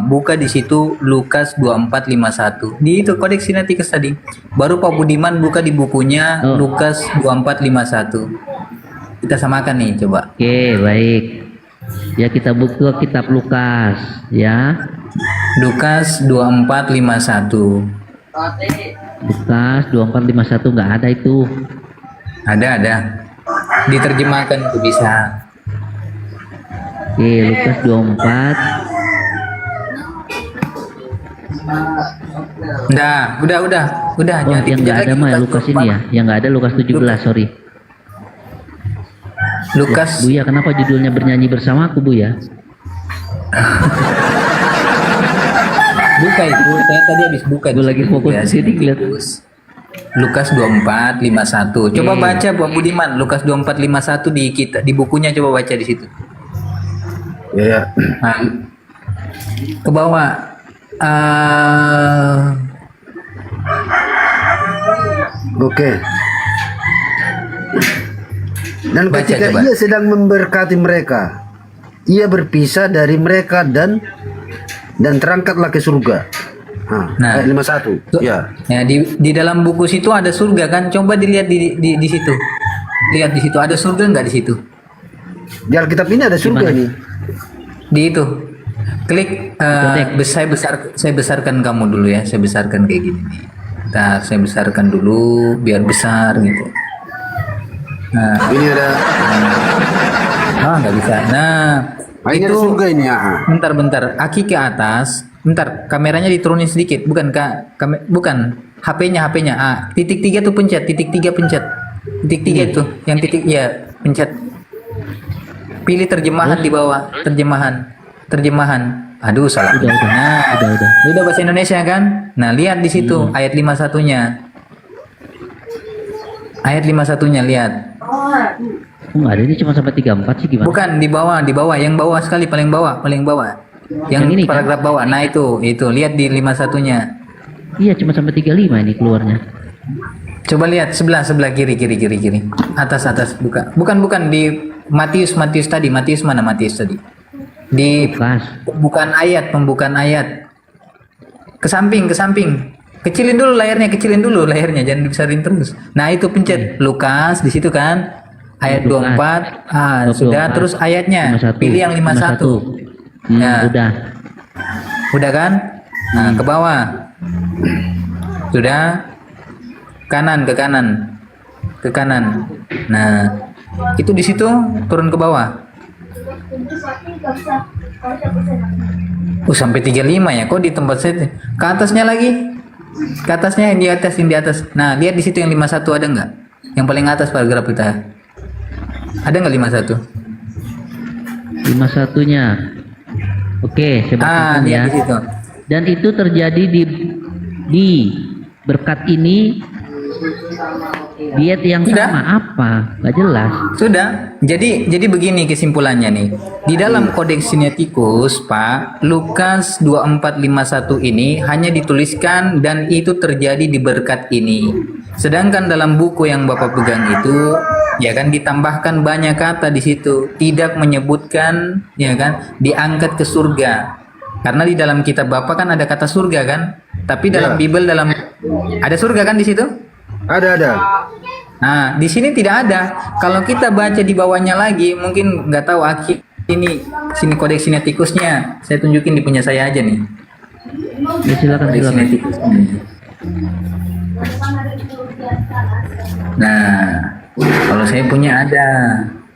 [SPEAKER 6] Buka di situ Lukas 2451. Di itu kodeks sinetikus tadi. Baru Pak Budiman buka di bukunya Lukas 2451. Kita samakan nih, coba.
[SPEAKER 4] Oke, baik. Ya, kita buka kitab Lukas, ya.
[SPEAKER 6] Lukas 2451.
[SPEAKER 4] Lukas 2451 nggak ada itu.
[SPEAKER 6] Ada. Diterjemahkan itu bisa.
[SPEAKER 4] Oke, Lukas 24.
[SPEAKER 6] Udah.
[SPEAKER 4] Oh,
[SPEAKER 6] Jangan
[SPEAKER 4] yang nggak
[SPEAKER 6] dikejar
[SPEAKER 4] ada
[SPEAKER 6] lagi,
[SPEAKER 4] mah ya Lukas ini ya. Yang nggak ada Lukas 17, sorry.
[SPEAKER 6] Lukas
[SPEAKER 4] Bu ya, kenapa judulnya bernyanyi bersamaku, Bu ya?
[SPEAKER 6] buka itu. Saya tadi habis buka.
[SPEAKER 4] Gue lagi fokus
[SPEAKER 6] Ya,
[SPEAKER 4] di sini kelihatan.
[SPEAKER 6] Lukas 2451. Coba baca Pak Budiman Lukas 2451 di kita di bukunya, coba baca di situ.
[SPEAKER 1] Ya.
[SPEAKER 6] Nah, ke bawah.
[SPEAKER 1] Oke. Dan
[SPEAKER 6] Baca,
[SPEAKER 1] ketika
[SPEAKER 6] coba.
[SPEAKER 1] ia sedang memberkati mereka, ia berpisah dari mereka dan terangkatlah ke surga.
[SPEAKER 6] Nah.
[SPEAKER 1] Ayat 51. Ya.
[SPEAKER 6] Ya, di dalam buku situ ada surga kan? Coba dilihat di situ. Lihat di situ ada surga nggak di situ?
[SPEAKER 1] Di Alkitab ini ada surga
[SPEAKER 4] Gimana?
[SPEAKER 1] ini.
[SPEAKER 6] Di itu. Klik saya besarkan kamu dulu ya. Saya besarkan kayak gini nih. Ntar saya besarkan dulu biar besar gitu. Nah,
[SPEAKER 1] Ini ada.
[SPEAKER 6] nggak bisa. Nah,
[SPEAKER 1] Ini ada surga ini ya.
[SPEAKER 6] bentar. Aki ke atas. Bentar, kameranya diturunin sedikit. Bukan Kak, bukan. HP-nya. Titik 3 tuh pencet. Titik 3 pencet. Titik 3 itu. Yang titik ya, pencet. Pilih terjemahan di bawah. Terjemahan. Aduh, salah.
[SPEAKER 4] Udah.
[SPEAKER 6] Nah,
[SPEAKER 4] Udah.
[SPEAKER 6] udah bahasa Indonesia kan? Nah, lihat di situ ayat 51-nya. Ayat 51-nya lihat.
[SPEAKER 4] Oh, nggak ada, ini cuma sampai 34 sih gimana?
[SPEAKER 6] Bukan di bawah, yang bawah sekali, paling bawah. Yang
[SPEAKER 4] Yang ini, kan?
[SPEAKER 6] paragraf bawah. Nah, itu lihat di 51-nya.
[SPEAKER 4] Iya, cuma sampai 35 ini keluarnya.
[SPEAKER 6] Coba lihat sebelah kiri. Atas buka. Bukan di Matius tadi. Matius mana Matius tadi? Di
[SPEAKER 4] Lukas.
[SPEAKER 6] pembukaan ayat. Ke samping. Kecilin dulu layarnya, jangan dibesarin terus. Nah, itu pencet Lukas di situ kan. Ayat
[SPEAKER 4] Lukas.
[SPEAKER 6] 24. Sudah,
[SPEAKER 4] 24.
[SPEAKER 6] terus ayatnya.
[SPEAKER 4] 51.
[SPEAKER 6] Pilih yang 51. Ya.
[SPEAKER 4] Udah.
[SPEAKER 6] Udah kan? Nah, ke bawah. Sudah. Ke kanan. Nah, itu di situ turun ke bawah. Sampai 35 ya. Kok di tempat saya ke atasnya lagi? Ke atasnya yang di atas. Nah, lihat di situ yang 51 ada nggak? Yang paling atas paragraf kita. Ada nggak 51?
[SPEAKER 4] 51-nya. Oke, saya bacakan
[SPEAKER 6] lihat
[SPEAKER 4] ya.
[SPEAKER 6] di situ.
[SPEAKER 4] Dan itu terjadi di berkat ini diet yang
[SPEAKER 6] Tidak.
[SPEAKER 4] sama apa? Gak jelas.
[SPEAKER 6] Sudah. Jadi begini kesimpulannya nih. Di dalam kodeks sinetikus, Pak, Lukas 2451 ini hanya dituliskan dan itu terjadi di berkat ini. Sedangkan dalam buku yang Bapak pegang itu, ya kan, ditambahkan banyak kata di situ, tidak menyebutkan, ya kan, diangkat ke surga. Karena di dalam kitab Bapak kan ada kata surga kan? Tapi dalam Bible ada surga kan di situ?
[SPEAKER 1] Ada.
[SPEAKER 6] Nah, di sini tidak ada. Kalau kita baca di bawahnya lagi, mungkin nggak tahu Aki ini sini kodeks sinetikusnya. Saya tunjukin di punya saya aja nih.
[SPEAKER 4] Ya, silakan.
[SPEAKER 6] Sinetikusnya. Nah, kalau saya punya ada,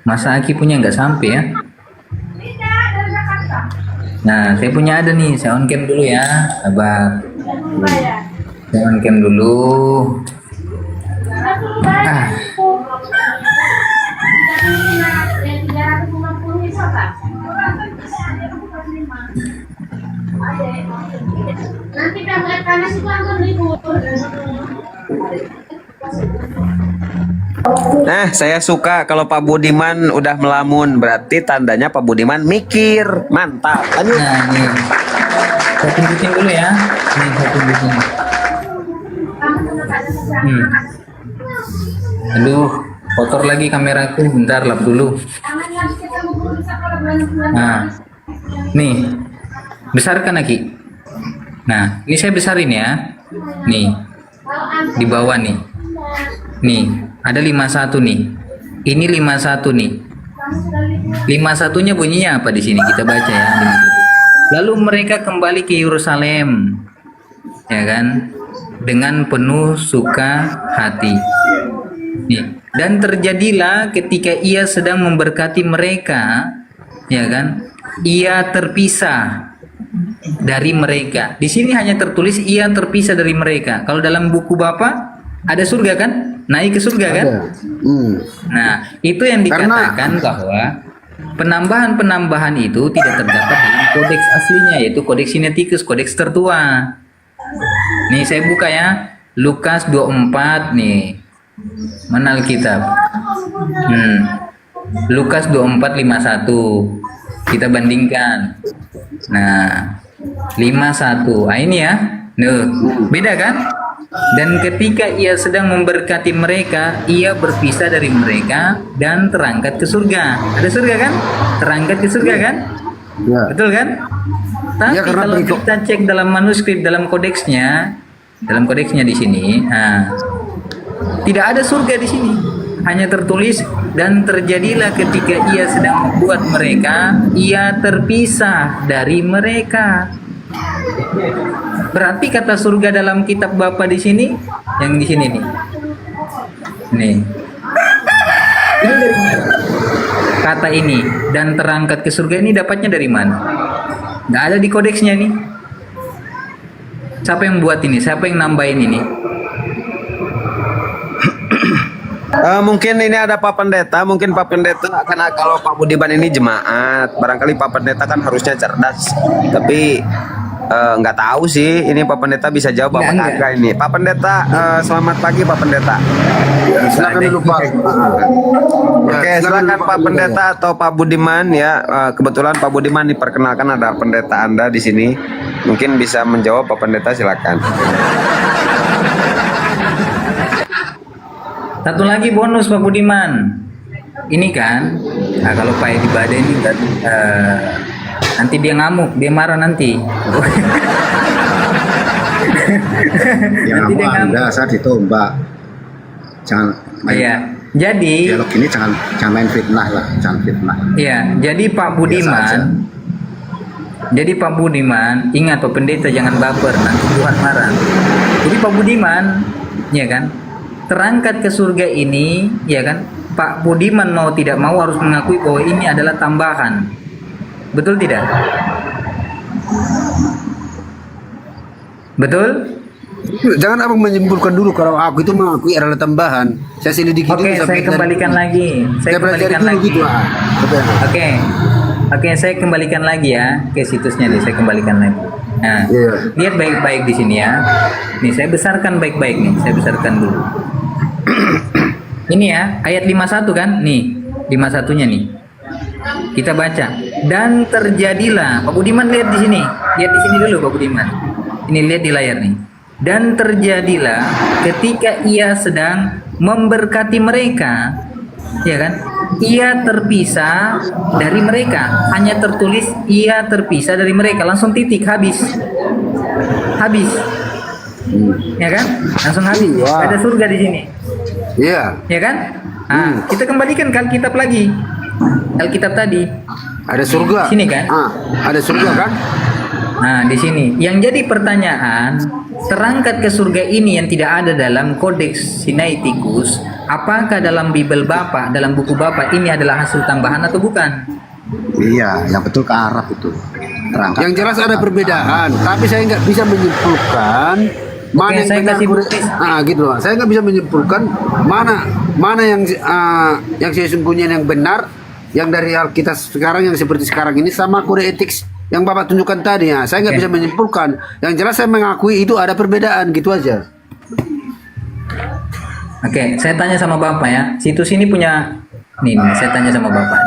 [SPEAKER 6] masa Aki punya nggak sampai ya? Nah, saya punya ada nih. Saya on cam dulu ya, sabar. Saya on cam dulu.
[SPEAKER 8] Nanti kan lihat panas itu langsung libur.
[SPEAKER 3] Nah, saya suka kalau Pak Budiman udah melamun, berarti tandanya Pak Budiman mikir. Mantap. Lanjut.
[SPEAKER 6] Nah, nih. Saya tunjukin dulu ya. Nih, saya tunjukin. Aduh, Kotor lagi kameraku, bentar lap dulu. Nah, nih, besarkan lagi. Nah, ini saya besarin ya. Nih, di bawah nih. Nih, ada 51 nih. Ini 51 nih. 51-nya bunyinya apa di sini? Kita baca ya. 51. Lalu mereka kembali ke Yerusalem, ya kan? Dengan penuh suka hati. Nih. Dan terjadilah ketika ia sedang memberkati mereka, ya kan? Ia terpisah dari mereka. Di sini hanya tertulis ia terpisah dari mereka. Kalau dalam buku Bapak ada surga kan? Naik ke surga kan? Nah, itu yang dikatakan bahwa penambahan-penambahan itu tidak terdapat dalam kodeks aslinya, yaitu kodeks Sinaiticus, kodeks tertua. Nih saya buka ya, Lukas 24 nih. Mana Alkitab? Lukas 24:51. Kita bandingkan. Nah, 51. Ah ini ya. Beda kan? Dan ketika ia sedang memberkati mereka, ia berpisah dari mereka dan terangkat ke surga. Ada surga kan? Terangkat ke surga kan?
[SPEAKER 1] Ya.
[SPEAKER 6] Betul kan? Tapi
[SPEAKER 1] Ya, karena
[SPEAKER 6] kalau
[SPEAKER 1] berikut-
[SPEAKER 6] kita cek dalam manuskrip, dalam kodeksnya di sini, nah, tidak ada surga di sini. Hanya tertulis dan terjadilah ketika ia sedang membuat mereka, ia terpisah dari mereka. Berarti kata surga dalam kitab Bapa di sini, yang di sini nih. Nih. Ini dari mana? Kata ini dan terangkat ke surga ini dapatnya dari mana? Nggak ada di kodeksnya nih. Siapa yang buat ini? Siapa yang nambahin ini?
[SPEAKER 3] Mungkin ini ada Pak Pendeta, mungkin Pak Pendeta karena kalau Pak Budiman ini jemaat, barangkali Pak Pendeta kan harusnya cerdas, tapi nggak tahu sih. Ini Pak Pendeta bisa jawab apa
[SPEAKER 6] Enggak.
[SPEAKER 3] enggak ini. Pak Pendeta, selamat pagi Pak Pendeta.
[SPEAKER 1] Silakan dulu Pak.
[SPEAKER 3] Oke, silakan Pak Pendeta atau Pak Budiman ya. Kebetulan Pak Budiman diperkenalkan ada pendeta Anda di sini. Mungkin bisa menjawab Pak Pendeta, silakan.
[SPEAKER 6] Satu lagi bonus Pak Budiman. Ini kan, nah kalau Pak Edi Bade ini nanti dia ngamuk, dia marah nanti. Nanti dia ngamuk.
[SPEAKER 9] Saya ditombak. Jangan main
[SPEAKER 6] Iya. Jadi,
[SPEAKER 9] dialog ini, jangan main fitnah lah, jangan fitnah.
[SPEAKER 6] iya. Jadi Pak Budiman, ingat Pak Pendeta jangan baper, nanti Tuhan marah. Jadi Pak Budiman, ya kan, terangkat ke surga ini, ya kan, Pak Budiman mau tidak mau harus mengakui bahwa ini adalah tambahan. Betul tidak? Betul?
[SPEAKER 1] Jangan abang menyimpulkan dulu kalau aku itu mengakui adalah tambahan. Saya selidiki dulu.
[SPEAKER 6] Oke, saya kembalikan lagi. Saya kembalikan
[SPEAKER 1] dulu
[SPEAKER 6] lagi.
[SPEAKER 1] gitu.
[SPEAKER 6] Oke, saya kembalikan lagi ya ke situsnya nih. Saya kembalikan lagi. Nah,
[SPEAKER 1] Iya.
[SPEAKER 6] lihat baik-baik di sini ya. Nih, saya besarkan baik-baik nih. Saya besarkan dulu. Ini ya, ayat 51 kan? Nih, 51-nya nih. Kita baca. Dan terjadilah, Pak Budiman lihat di sini. Lihat di sini dulu Pak Budiman. Ini lihat di layar nih. Dan terjadilah ketika ia sedang memberkati mereka, ya kan? Ia terpisah dari mereka. Hanya tertulis ia terpisah dari mereka. Langsung titik, habis. Habis. Ya kan? Langsung habis.
[SPEAKER 1] Wah.
[SPEAKER 6] Ada surga di sini.
[SPEAKER 1] Iya.
[SPEAKER 6] Ya kan? Nah, kita kembalikan ke Alkitab lagi. Alkitab tadi.
[SPEAKER 1] Ada surga.
[SPEAKER 6] Sini kan?
[SPEAKER 1] Ada surga kan?
[SPEAKER 6] Nah, di sini. Yang jadi pertanyaan, terangkat ke surga ini yang tidak ada dalam kodeks Sinaiticus, apakah dalam Bible Bapak, dalam buku Bapak ini adalah hasil tambahan atau bukan?
[SPEAKER 9] Iya, yang betul ke Arab itu. Terangkat.
[SPEAKER 1] Yang jelas ada perbedaan, tapi saya nggak bisa menyimpulkan mana
[SPEAKER 6] Oke,
[SPEAKER 1] yang
[SPEAKER 6] saya
[SPEAKER 1] benar.
[SPEAKER 6] kasih bukti.
[SPEAKER 1] Gitu loh. Saya nggak bisa menyimpulkan mana yang sesungguhnya yang benar, yang dari Alkitab sekarang yang seperti sekarang ini sama kode etik yang Bapak tunjukkan tadi ya. Saya nggak bisa menyimpulkan. Yang jelas saya mengakui itu ada perbedaan gitu aja.
[SPEAKER 6] Oke, saya tanya sama Bapak ya. Situs ini punya nih, saya tanya sama Bapak.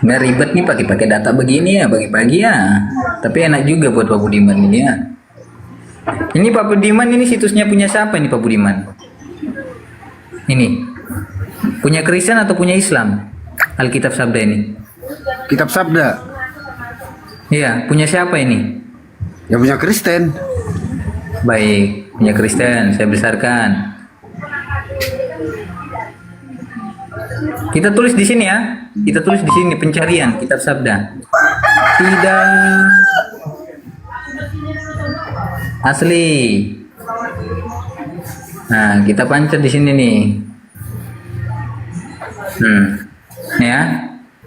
[SPEAKER 6] Nggak ribet nih pakai data begini ya pagi-pagi ya. Tapi enak juga buat Pak Budiman ini ya. Ini Pak Budiman ini situsnya punya siapa ini Pak Budiman? Ini punya Kristen atau punya Islam? Alkitab Sabda ini.
[SPEAKER 1] Kitab Sabda.
[SPEAKER 6] Iya, punya siapa ini?
[SPEAKER 1] Ya punya Kristen.
[SPEAKER 6] Baik, punya Kristen. Saya besarkan. Kita tulis di sini ya. Kita tulis di sini pencarian Kitab Sabda. Tidak asli. Nah, kita pancet di sini nih. Ya.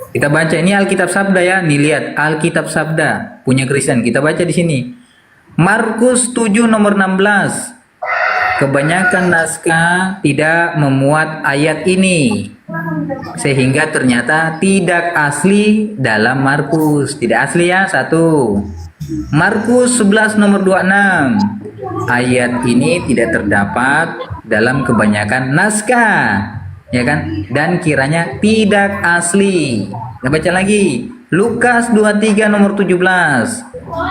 [SPEAKER 6] Kita baca ini Alkitab Sabda ya. Nih lihat Alkitab Sabda punya Kristen. Kita baca di sini. Markus 7 nomor 16. Kebanyakan naskah tidak memuat ayat ini. Sehingga ternyata tidak asli dalam Markus. Tidak asli ya, satu. Markus 11 nomor 26. Ayat ini tidak terdapat dalam kebanyakan naskah. Ya kan? Dan kiranya tidak asli. Kita baca lagi. Lukas 23 nomor 17.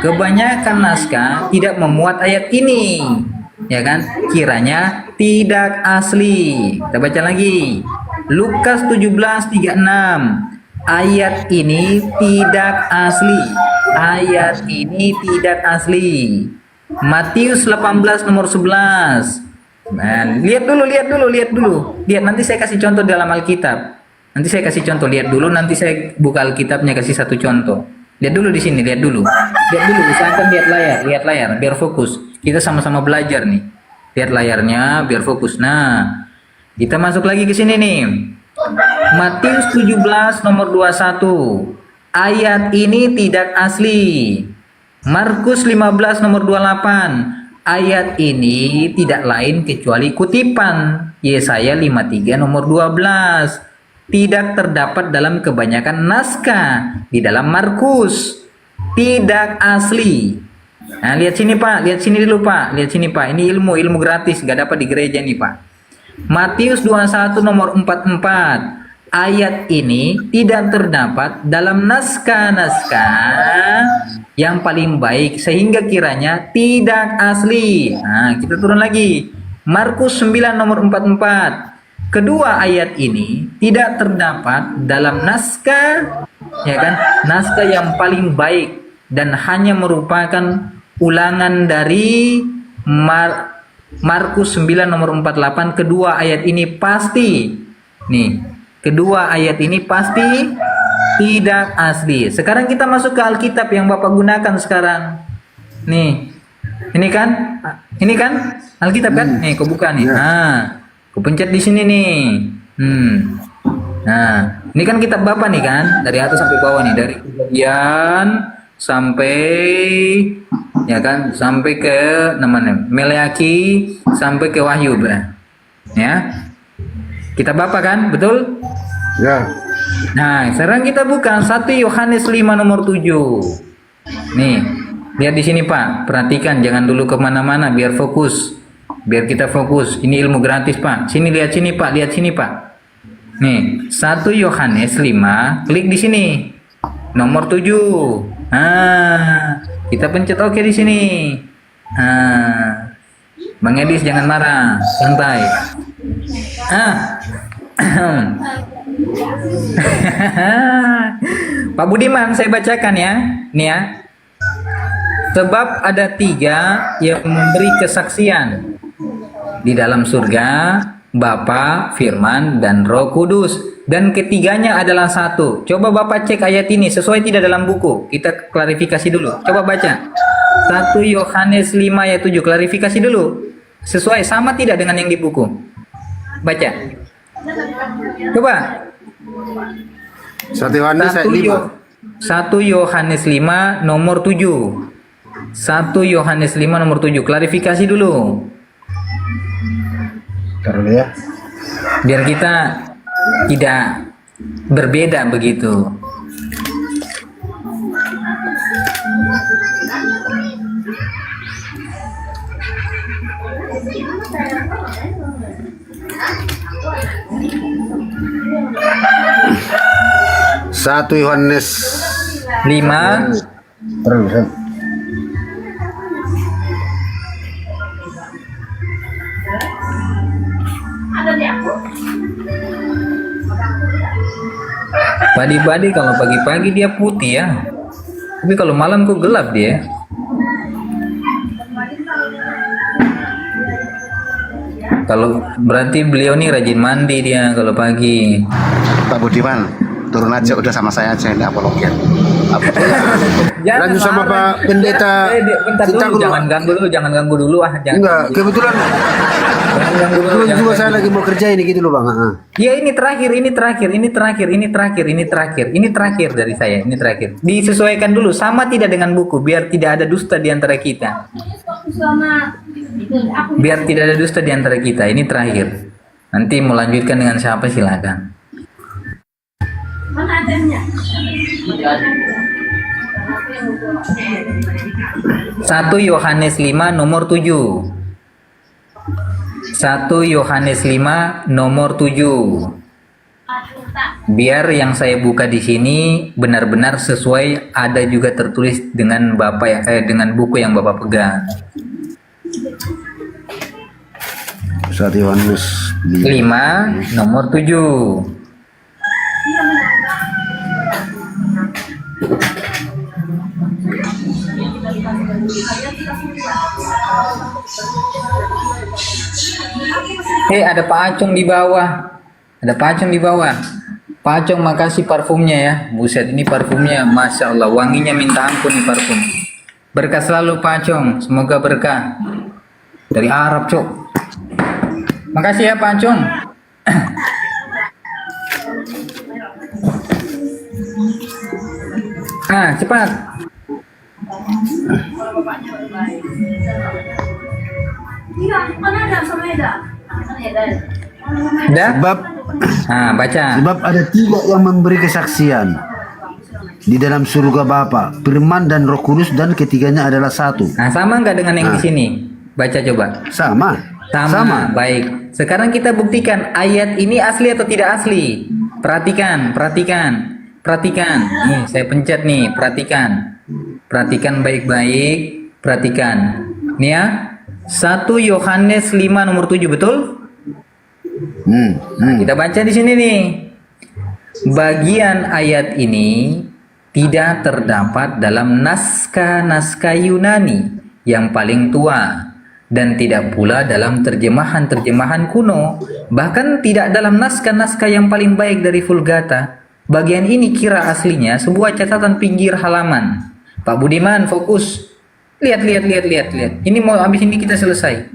[SPEAKER 6] Kebanyakan naskah tidak memuat ayat ini. Ya kan? Kiranya tidak asli. Kita baca lagi. Lukas 17:36. Ayat ini tidak asli. Ayat ini tidak asli. Matius 18 nomor 11. Man, lihat dulu. Lihat, nanti saya kasih contoh dalam Alkitab. Nanti saya kasih contoh, lihat dulu, nanti saya buka Alkitabnya kasih satu contoh. Lihat dulu di sini, lihat dulu, usahakan lihat layar, biar fokus. Kita sama-sama belajar nih. Lihat layarnya, biar fokus. Nah, kita masuk lagi ke sini nih. Matius 17 nomor 21. Ayat ini tidak asli. Markus 15 nomor 28. Ayat ini tidak lain kecuali kutipan. Yesaya 53 nomor 12. Tidak terdapat dalam kebanyakan naskah di dalam Markus. Tidak asli. Nah, lihat sini Pak, lihat sini dulu Pak. Lihat sini Pak, ini ilmu gratis, gak dapat di gereja nih Pak. Matius 21 nomor 44. Ayat ini tidak terdapat dalam naskah-naskah yang paling baik sehingga kiranya tidak asli. Nah, kita turun lagi. Markus 9 nomor 44. Kedua ayat ini tidak terdapat dalam naskah, ya kan? Naskah yang paling baik dan hanya merupakan ulangan dari Markus 9 nomor 48. Kedua ayat ini pasti kedua ayat ini pasti tidak asli. Sekarang kita masuk ke Alkitab yang Bapak gunakan sekarang. Nih. Ini kan Alkitab kan? Nih, kau buka nih. Nah, kau pencet di sini nih. Nah, ini kan kitab Bapak nih kan? Dari atas sampai bawah nih, dari Kejadian sampai sampai ke namanya Meleaki sampai ke Wahyu, ya. Kita Bapak kan, betul?
[SPEAKER 1] Ya.
[SPEAKER 6] Nah, sekarang kita buka 1 Yohanes 5 nomor 7. Nih, lihat di sini Pak, perhatikan, jangan dulu kemana-mana, biar fokus. Biar kita fokus, ini ilmu gratis Pak. Sini, lihat sini Pak, Nih, 1 Yohanes 5, klik di sini. Nomor 7. Nah, kita pencet oke di sini. Nah, Bang Edis jangan marah, santai. Pak Budiman, saya bacakan ya. Nih ya. Sebab ada 3 yang memberi kesaksian di dalam surga, Bapa, Firman, dan Roh Kudus. Dan ketiganya adalah satu. Coba Bapak cek ayat ini sesuai tidak dalam buku. Kita klarifikasi dulu. Coba baca. 1 Yohanes 5 ayat 7. Klarifikasi dulu. Sesuai sama tidak dengan yang di buku? Baca. Coba.
[SPEAKER 1] 1 Yohanes 5.
[SPEAKER 6] 1 Yohanes 5 nomor 7. 1 Yohanes 5 nomor 7. Klarifikasi dulu.
[SPEAKER 1] Taruh ya.
[SPEAKER 6] Biar kita tidak berbeda begitu.
[SPEAKER 1] 1 Yohanes
[SPEAKER 6] 5
[SPEAKER 1] terus.
[SPEAKER 6] Padi-padi kalau pagi-pagi dia putih ya. Tapi kalau malam kok gelap dia. Kalau berarti beliau nih rajin mandi dia kalau pagi.
[SPEAKER 9] Pak Budiman, turun aja udah sama saya aja ini apologian.
[SPEAKER 1] Lanjut sama Pak Pendeta.
[SPEAKER 6] Bentar
[SPEAKER 1] Kita
[SPEAKER 6] dulu,
[SPEAKER 1] dulu.
[SPEAKER 6] jangan ganggu dulu ah. Jangan
[SPEAKER 1] Enggak, kebetulan
[SPEAKER 6] jangan ganggu dulu.
[SPEAKER 1] kebetulan
[SPEAKER 6] jangan
[SPEAKER 1] juga
[SPEAKER 6] ganggu.
[SPEAKER 1] saya lagi mau kerja ini gitu loh Bang.
[SPEAKER 6] Ya ini terakhir dari saya, ini terakhir. Disesuaikan dulu sama tidak dengan buku, biar tidak ada dusta di antara kita. Biar tidak ada dusta di antara kita, ini terakhir. Nanti mau lanjutkan dengan siapa silakan.
[SPEAKER 8] Mana adanya?
[SPEAKER 6] 1 Yohanes 5 nomor 7. 1 Yohanes 5 nomor 7. Biar yang saya buka di sini benar-benar sesuai, ada juga tertulis dengan Bapak dengan buku yang Bapak pegang.
[SPEAKER 1] 1 Yohanes
[SPEAKER 6] 5 nomor 7. Ada Pak Acung di bawah. Ada Pak Acung di bawah. Pak Acung makasih parfumnya ya. Buset, ini parfumnya Masya Allah, wanginya minta ampun nih parfum. Berkah selalu Pak Acung, semoga berkah. Dari Arab, Cok. Makasih ya Pak Acung. Cepat.
[SPEAKER 8] Iya, mana ada sama ada?
[SPEAKER 6] Udah? Baca.
[SPEAKER 1] Sebab ada 3 yang memberi kesaksian di dalam surga Bapa, Firman dan Roh Kudus, dan ketiganya adalah satu.
[SPEAKER 6] Sama nggak dengan yang di sini? Baca coba.
[SPEAKER 1] Sama.
[SPEAKER 6] Baik. Sekarang kita buktikan ayat ini asli atau tidak asli. Perhatikan. Nih, saya pencet nih, perhatikan. Perhatikan baik-baik, perhatikan. Nih ya. 1 Yohanes 5 nomor 7, betul? Kita baca di sini nih. Bagian ayat ini tidak terdapat dalam naskah-naskah Yunani yang paling tua, dan tidak pula dalam terjemahan-terjemahan kuno, bahkan tidak dalam naskah-naskah yang paling baik dari Vulgata. Bagian ini kira aslinya sebuah catatan pinggir halaman. Pak Budiman, fokus. Lihat. Ini mau habis ini kita selesai.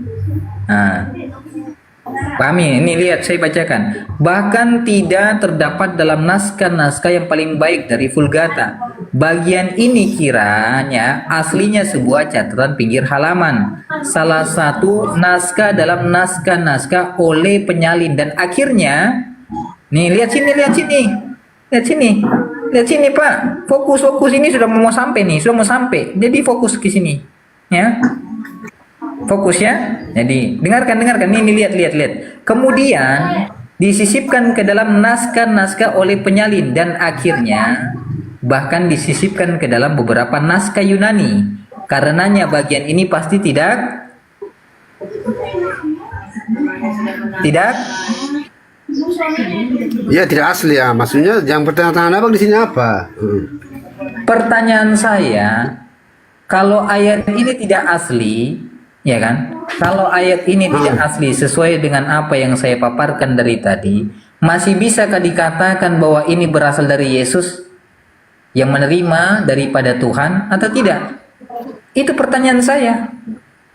[SPEAKER 6] Pahami? Ini lihat, saya bacakan. Bahkan tidak terdapat dalam naskah-naskah yang paling baik dari Vulgata. Bagian ini kiranya aslinya sebuah catatan pinggir halaman, salah satu naskah dalam naskah-naskah oleh penyalin, dan akhirnya nih lihat sini Pak, fokus ini sudah mau sampai, jadi fokus ke sini ya, fokus ya. Jadi dengarkan ini, lihat. Kemudian disisipkan ke dalam naskah-naskah oleh penyalin, dan akhirnya bahkan disisipkan ke dalam beberapa naskah Yunani. Karenanya bagian ini pasti tidak
[SPEAKER 1] Ya tidak asli ya. Maksudnya yang pertanyaan Abang di sini apa?
[SPEAKER 6] Pertanyaan saya, kalau ayat ini tidak asli, ya kan? Kalau ayat ini tidak asli sesuai dengan apa yang saya paparkan dari tadi, masih bisakah dikatakan bahwa ini berasal dari Yesus yang menerima daripada Tuhan atau tidak? Itu pertanyaan saya.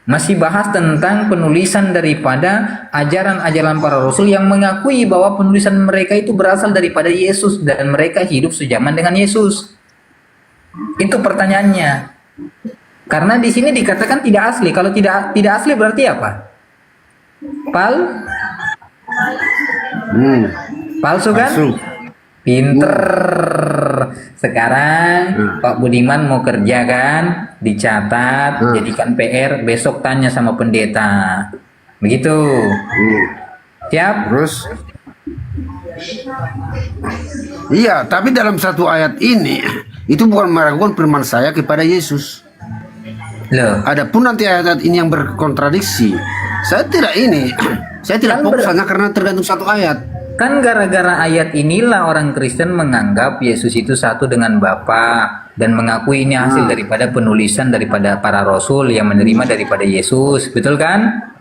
[SPEAKER 6] Masih bahas tentang penulisan daripada ajaran-ajaran para rasul yang mengakui bahwa penulisan mereka itu berasal daripada Yesus dan mereka hidup sejaman dengan Yesus. Itu pertanyaannya. Karena di sini dikatakan tidak asli. Kalau tidak asli berarti apa? Palsu kan? Pinter. Sekarang Pak Budiman mau kerja kan? Dicatat, jadikan PR, besok tanya sama pendeta. Begitu. Siap?
[SPEAKER 1] Terus Iya, tapi dalam satu ayat ini itu bukan meragukan firman saya kepada Yesus.
[SPEAKER 6] Loh,
[SPEAKER 1] Adapun nanti ayat-ayat ini yang berkontradiksi, saya tidak fokus hanya karena tergantung satu ayat.
[SPEAKER 6] kan gara-gara ayat inilah orang Kristen menganggap Yesus itu satu dengan Bapa dan mengakui ini hasil daripada penulisan daripada para rasul yang menerima daripada Yesus, betul kan?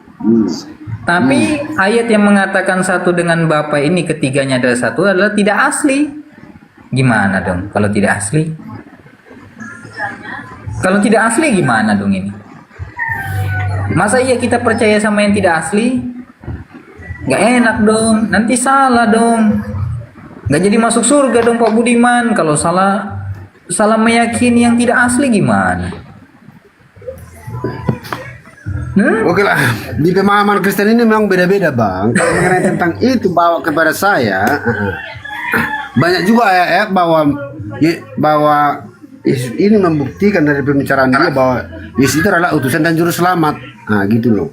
[SPEAKER 6] Tapi ayat yang mengatakan satu dengan Bapa ini ketiganya adalah satu adalah tidak asli. Gimana dong kalau tidak asli? Kalau tidak asli gimana dong ini? Masa iya kita percaya sama yang tidak asli? Nggak enak dong, nanti salah dong. Nggak jadi masuk surga dong Pak Budiman. Kalau salah meyakini yang tidak asli gimana?
[SPEAKER 1] Oke lah, di pemahaman Kristen ini memang beda-beda bang. Kalau mengenai tentang itu bawa kepada saya, banyak juga ayat bahwa Yesus ini membuktikan dari pembicaraan dia bahwa Yesus itu adalah utusan dan juru selamat. Nah gitu loh.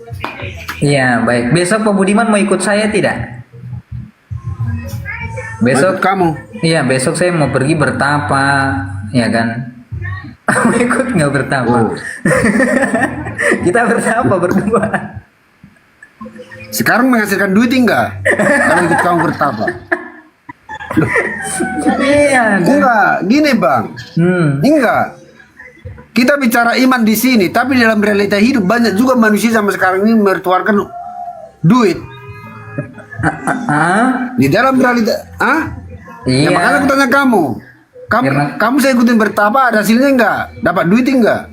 [SPEAKER 6] Iya baik. Besok Pak Budiman mau ikut saya tidak? Besok
[SPEAKER 1] Ikut kamu.
[SPEAKER 6] Iya besok saya mau pergi bertapa, ya kan? Mau ikut nggak bertapa?
[SPEAKER 1] Oh.
[SPEAKER 6] Kita bertapa berdua.
[SPEAKER 1] Sekarang menghasilkan duit enggak? Kalau ikut kamu bertapa.
[SPEAKER 6] Iya.
[SPEAKER 1] Enggak, gini bang. Enggak. Kita bicara iman di sini, tapi dalam realita hidup banyak juga manusia sama sekarang ini mertuarkan duit. Di dalam realita,
[SPEAKER 6] Iya.
[SPEAKER 1] Ya makanya aku tanya kamu. Kamu saya ikutin bertapa, ada hasilnya enggak? Dapat duit enggak?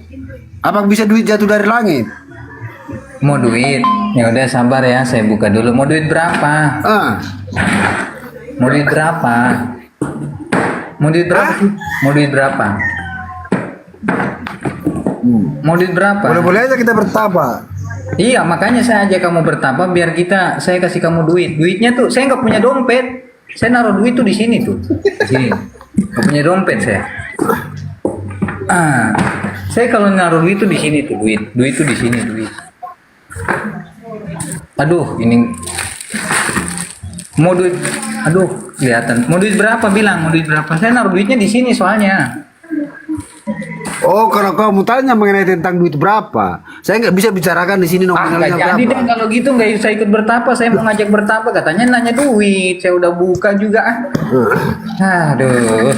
[SPEAKER 1] Apa bisa duit jatuh dari langit?
[SPEAKER 6] Mau duit? Ya udah sabar ya, saya buka dulu. Mau duit berapa? Mau duit berapa? Mau duit berapa? Mau duit berapa? Mau duit berapa?
[SPEAKER 1] Boleh-boleh aja kita bertapa.
[SPEAKER 6] Iya, makanya saya ajak kamu bertapa biar saya kasih kamu duit. Duitnya tuh saya nggak punya dompet. Saya naruh duit tuh di sini tuh. Di sini. Nggak punya dompet saya. Saya kalau naruh duit tuh di sini tuh duit. Duit tuh di sini duit. Aduh, ini mau duit. Aduh, kelihatan. Mau duit berapa bilang? Mau duit berapa? Saya naruh duitnya di sini soalnya.
[SPEAKER 1] Oh, kalau kamu tanya mengenai tentang duit berapa, saya nggak bisa bicarakan di sini nominalnya
[SPEAKER 6] Nggak
[SPEAKER 1] berapa.
[SPEAKER 6] jadi deh kalau gitu nggak usah ikut bertapa. Saya mau ngajak bertapa katanya nanya duit. Saya udah buka juga. Aduh.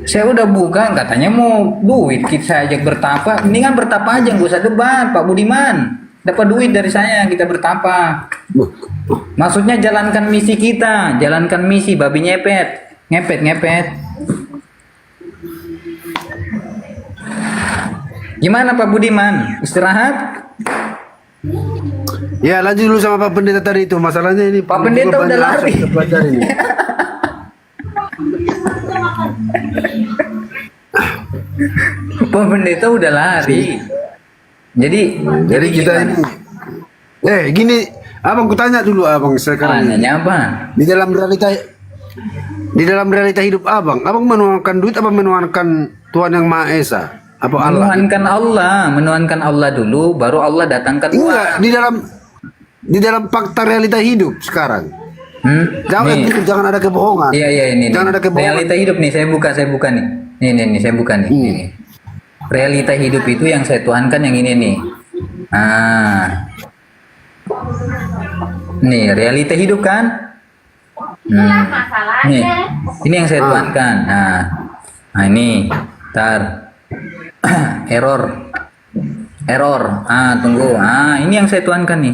[SPEAKER 6] Saya udah buka katanya mau duit. Kita ajak bertapa. Mendingan bertapa aja nggak usah debat Pak Budiman. Dapat duit dari saya kita bertapa. Maksudnya jalankan misi kita, jalankan misi babi ngepet. Ngepet. Gimana Pak Budiman? Istirahat?
[SPEAKER 1] Ya lanjut dulu sama Pak Pendeta tadi itu. Masalahnya ini
[SPEAKER 6] Pak Pendeta
[SPEAKER 1] juga
[SPEAKER 6] udah
[SPEAKER 1] banyak
[SPEAKER 6] lari.
[SPEAKER 1] kita pelajari ini.
[SPEAKER 6] Pak Pendeta udah lari. Jadi
[SPEAKER 1] kita ini gini, abang kutanya dulu abang sekarang.
[SPEAKER 6] nanya apa?
[SPEAKER 1] Di dalam realita hidup abang menuangkan duit apa menuangkan Tuhan yang Maha Esa? Apa Allah?
[SPEAKER 6] Menuhankan Allah dulu, baru Allah datangkan
[SPEAKER 1] Enggak,
[SPEAKER 6] uang.
[SPEAKER 1] di dalam fakta realita hidup sekarang.
[SPEAKER 6] Nih.
[SPEAKER 1] Jangan ada kebohongan.
[SPEAKER 6] Iya ini.
[SPEAKER 1] Jangan ada kebohongan.
[SPEAKER 6] Realita hidup nih, saya buka nih. Nih, saya buka nih. Ini. Realita hidup itu yang saya tuhankan yang ini nih. Nih, realita hidup kan? Nih, ini yang saya tuhankan. Nah ini, tar. error. Tunggu. Ini yang saya tuhankan nih.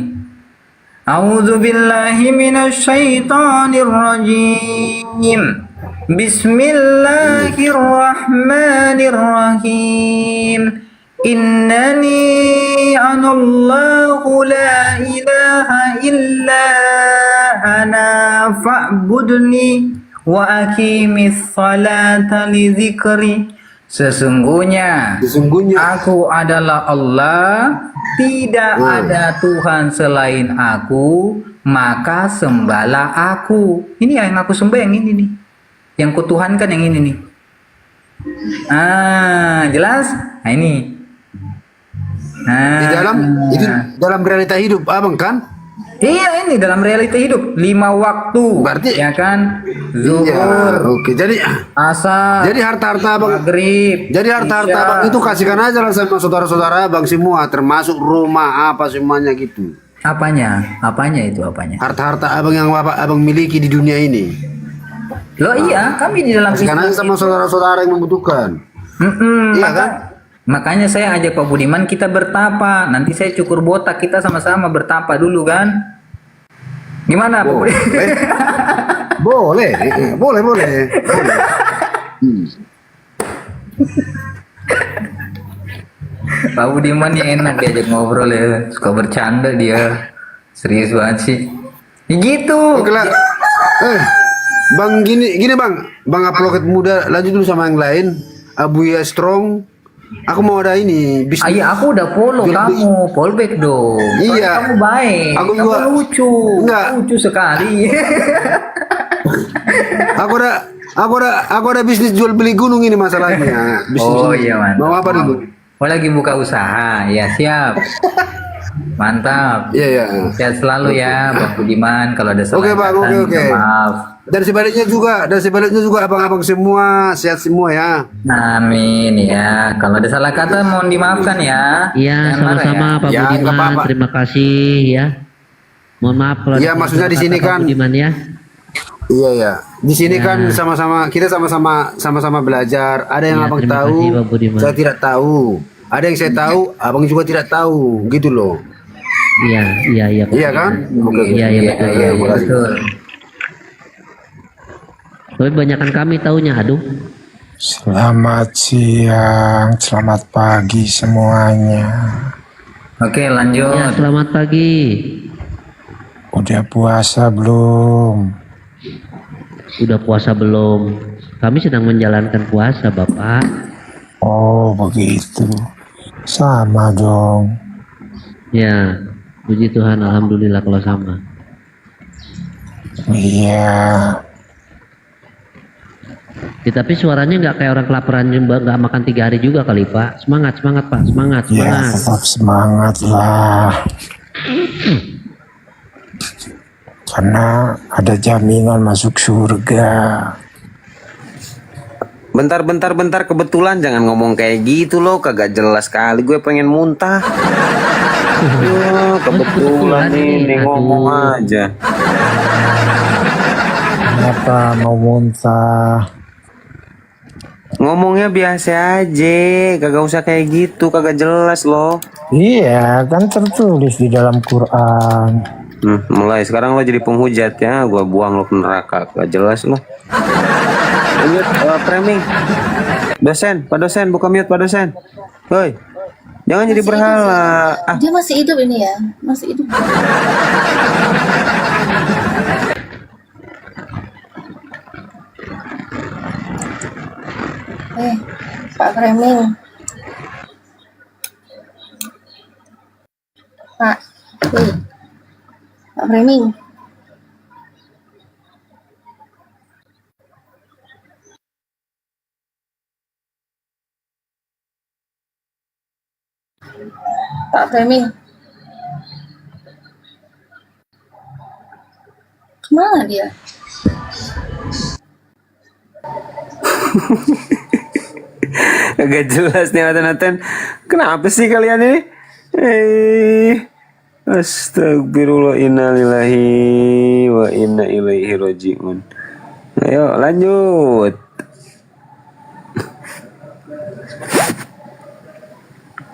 [SPEAKER 6] A'udzu billahi minasyaitonir rajim. Bismillahirrahmanirrahim. Innani anallahu la ilaha illa ana fa'budni wa aqimis salata li dzikri. Sesungguhnya aku adalah Allah, tidak ada Tuhan selain aku, maka sembahlah aku. Ini yang aku sembah yang ini nih. Yang kutuhankan yang ini nih. Jelas? Nah ini.
[SPEAKER 1] Di dalam realita hidup abang kan?
[SPEAKER 6] Iya, ini dalam realita hidup 5 waktu.
[SPEAKER 1] Berarti-
[SPEAKER 6] ya kan?
[SPEAKER 1] Iya,
[SPEAKER 6] Zuhur,
[SPEAKER 1] oke.
[SPEAKER 6] asar,
[SPEAKER 1] Jadi harta-harta abang,
[SPEAKER 6] maghrib.
[SPEAKER 1] jadi harta-harta
[SPEAKER 6] isya.
[SPEAKER 1] abang itu kasihkan aja lah sama saudara-saudara abang semua, termasuk rumah apa semuanya gitu.
[SPEAKER 6] Apanya? Apanya itu apanya?
[SPEAKER 1] Harta-harta abang yang abang miliki di dunia ini,
[SPEAKER 6] Loh iya, kami di dalam
[SPEAKER 1] kasihkan aja sama saudara-saudara yang membutuhkan.
[SPEAKER 6] Mm-mm,
[SPEAKER 1] Iya kan?
[SPEAKER 6] Makanya saya ajak Pak Budiman kita bertapa. Nanti saya cukur botak, kita sama-sama bertapa dulu kan? Gimana Pak Budiman?
[SPEAKER 1] Boleh, boleh, boleh.
[SPEAKER 6] Pak Budiman yang enak diajak ngobrol ya, suka bercanda dia, serius banget sih. Ya gitu.
[SPEAKER 1] Oke lah. Bang gini bang upload muda lanjut dulu sama yang lain. Abuya Strong. Aku mau ada ini bisnis.
[SPEAKER 6] Ayah aku udah follow kamu, fallback dong. Soalnya
[SPEAKER 1] Iya.
[SPEAKER 6] kamu baik,
[SPEAKER 1] Aku
[SPEAKER 6] kamu
[SPEAKER 1] juga-
[SPEAKER 6] lucu,
[SPEAKER 1] Enggak.
[SPEAKER 6] lucu sekali.
[SPEAKER 1] Aku ada bisnis jual beli gunung ini masalahnya. Bisnis
[SPEAKER 6] Oh
[SPEAKER 1] ini.
[SPEAKER 6] iya mantap.
[SPEAKER 1] Mau apa dulu?
[SPEAKER 6] Oh lagi buka usaha, ya siap. Mantap.
[SPEAKER 1] Iya iya.
[SPEAKER 6] Sehat selalu ya, Bang Budiman. Kalau ada salah
[SPEAKER 1] Oke, Bang,
[SPEAKER 6] kata,
[SPEAKER 1] oke.
[SPEAKER 6] minta maaf.
[SPEAKER 1] Dan sebaliknya juga abang-abang semua sehat semua ya.
[SPEAKER 6] Amin ya. Kalau ada salah kata mohon dimaafkan ya.
[SPEAKER 4] Iya,
[SPEAKER 6] Jangan marah
[SPEAKER 4] sama-sama
[SPEAKER 6] ya.
[SPEAKER 4] Pak
[SPEAKER 1] Ya, nggak
[SPEAKER 4] Budiman.
[SPEAKER 1] apa-apa.
[SPEAKER 4] Terima kasih ya. Mohon maaf kalau
[SPEAKER 1] Ya,
[SPEAKER 4] ada
[SPEAKER 1] maksudnya di
[SPEAKER 4] kata-kata
[SPEAKER 1] sini
[SPEAKER 4] Pak
[SPEAKER 1] kan-
[SPEAKER 4] Budiman ya.
[SPEAKER 1] Iya ya. Di sini
[SPEAKER 4] Ya.
[SPEAKER 1] kan kita sama-sama belajar. Ada yang
[SPEAKER 4] Ya,
[SPEAKER 1] abang
[SPEAKER 4] terima
[SPEAKER 1] tahu,
[SPEAKER 4] kasih, Pak Budiman.
[SPEAKER 1] saya tidak tahu. Ada yang saya tahu, abang juga tidak tahu, gitu loh.
[SPEAKER 4] Iya, Pak
[SPEAKER 1] Iya kan? Oke.
[SPEAKER 4] Iya, betul.
[SPEAKER 6] Iya, betul.
[SPEAKER 4] Tapi banyakkan kami taunya, aduh.
[SPEAKER 10] Selamat siang, selamat pagi semuanya.
[SPEAKER 6] Oke, lanjut.
[SPEAKER 4] Ya, selamat pagi.
[SPEAKER 10] Udah puasa belum?
[SPEAKER 4] Udah puasa belum? Kami sedang menjalankan puasa, Bapak.
[SPEAKER 10] Oh begitu. Sama dong.
[SPEAKER 4] Ya, puji Tuhan, alhamdulillah kalau sama.
[SPEAKER 10] Iya.
[SPEAKER 4] Ya, tapi suaranya nggak kayak orang kelaparan nggak makan 3 hari juga kali Pak. Semangat Pak, semangat.
[SPEAKER 10] Ya tetap semangat lah. Karena ada jaminan masuk surga.
[SPEAKER 3] Bentar, kebetulan jangan ngomong kayak gitu loh, kagak jelas kali, gue pengen muntah. Kebetulan ini ngomong aja.
[SPEAKER 10] Kenapa mau muntah?
[SPEAKER 3] Ngomongnya biasa aja, kagak usah kayak gitu, kagak jelas loh.
[SPEAKER 10] Iya, kan tertulis di dalam Quran.
[SPEAKER 3] Mulai sekarang lo jadi penghujat ya, gue buang lo ke neraka, gak jelas lo. Lanjut, framing. Dosen, Pak dosen, buka mute Pak dosen. Hoi, jangan jadi berhala. Ah,
[SPEAKER 5] Dia masih hidup ini ya, masih hidup. Pak Framing. Pak, Pak Framing. Pak Framing. Kemana dia?
[SPEAKER 3] agak jelas nih Nathan. Kenapa sih kalian ini? Astagfirullah, innalillahi wa inna ilaihi rajiun. Ayo lanjut.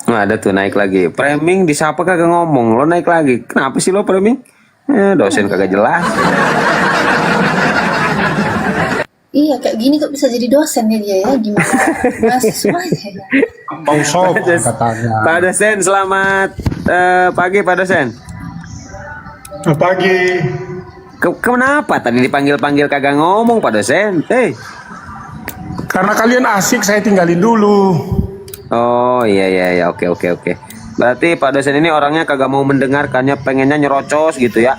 [SPEAKER 3] Nah, ada tuh naik lagi. Framing disapa kagak ngomong, lo naik lagi. Kenapa sih lo framing? Dosen kagak jelas.
[SPEAKER 5] Iya, kayak gini kok bisa jadi dosen ya dia ya? Gimana? Mahasiswa aja ya.
[SPEAKER 3] Pak dosen, selamat pagi Pak dosen.
[SPEAKER 10] Pagi.
[SPEAKER 3] Kenapa tadi dipanggil-panggil kagak ngomong Pak dosen?
[SPEAKER 10] Karena kalian asik, saya tinggalin dulu.
[SPEAKER 3] Oh iya, oke. Berarti Pak dosen ini orangnya kagak mau mendengarkannya, pengennya nyerocos gitu ya?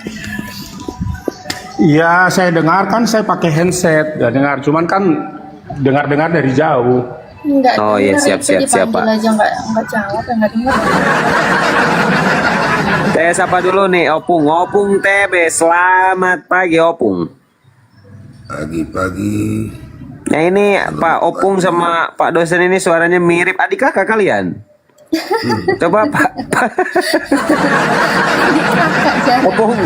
[SPEAKER 10] Iya, saya dengar kan saya pakai handset, gak dengar. Cuman kan dengar dari jauh.
[SPEAKER 5] Enggak
[SPEAKER 3] Oh iya,
[SPEAKER 5] denger,
[SPEAKER 3] siap,
[SPEAKER 5] itu
[SPEAKER 3] siap, siap,
[SPEAKER 5] dipanggil
[SPEAKER 3] Pak.
[SPEAKER 5] aja enggak jawab, enggak dengar.
[SPEAKER 3] Saya sapa dulu nih Opung. Opung TB, selamat pagi Opung.
[SPEAKER 1] Pagi-pagi.
[SPEAKER 3] Nah ini Pak Opung sama Pak dosen ini suaranya mirip adik kakak kalian. Coba Pak.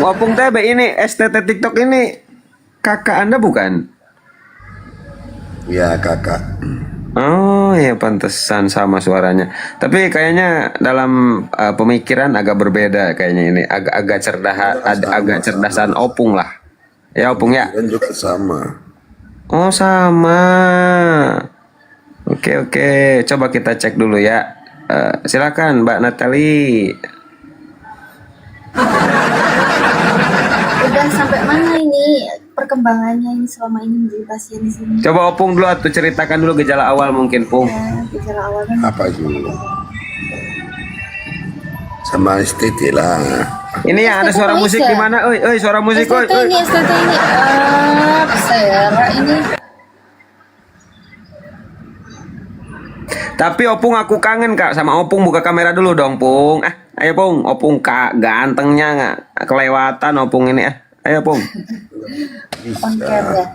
[SPEAKER 3] Opung TB ini STT TikTok ini kakak Anda bukan?
[SPEAKER 1] Ya kakak.
[SPEAKER 3] Oh ya pantesan sama suaranya. Tapi kayaknya dalam pemikiran agak berbeda kayaknya ini. Agak cerdasan Opung lah. Ya Opung ya.
[SPEAKER 1] Dan juga sama.
[SPEAKER 3] Oh sama. Oke. Coba kita cek dulu ya. Silakan Mbak Natali.
[SPEAKER 5] Udah sampai mana ini perkembangannya ini selama ini menjadi pasien di sini?
[SPEAKER 3] Coba Opung dulu tuh ceritakan dulu gejala awal mungkin Pung.
[SPEAKER 5] Ya, gejala awalnya
[SPEAKER 1] Apa itu? Sama STT lah.
[SPEAKER 3] Ini yang ada suara musik di mana? Oi, suara musik oi.
[SPEAKER 5] STT ini Sera ini.
[SPEAKER 3] Tapi Opung aku kangen Kak sama Opung, buka kamera dulu dong Pung. Ayo Pung, Opung Kak gantengnya nggak kelewatan Opung ini Ayo Pung.
[SPEAKER 5] On camera.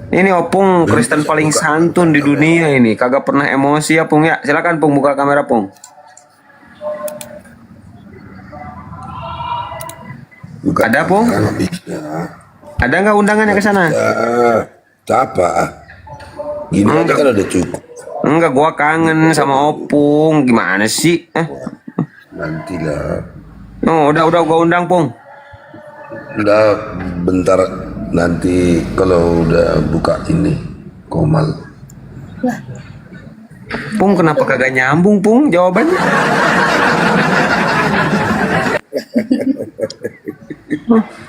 [SPEAKER 3] Ini Opung Kristen paling santun di dunia ini, kagak pernah emosi ya Pung ya. Silakan Pung buka kamera Pung. Ada Pung? Ada nggak undangannya ke sana?
[SPEAKER 1] Apa? Gini aja kan udah cukup.
[SPEAKER 3] Enggak, gua kangen sama Opung. Gimana sih?
[SPEAKER 1] Nantilah.
[SPEAKER 3] Oh, udah gua undang Pung.
[SPEAKER 1] Udah bentar nanti kalau udah buka ini Komal.
[SPEAKER 3] Pung kenapa kagak nyambung Pung jawabannya?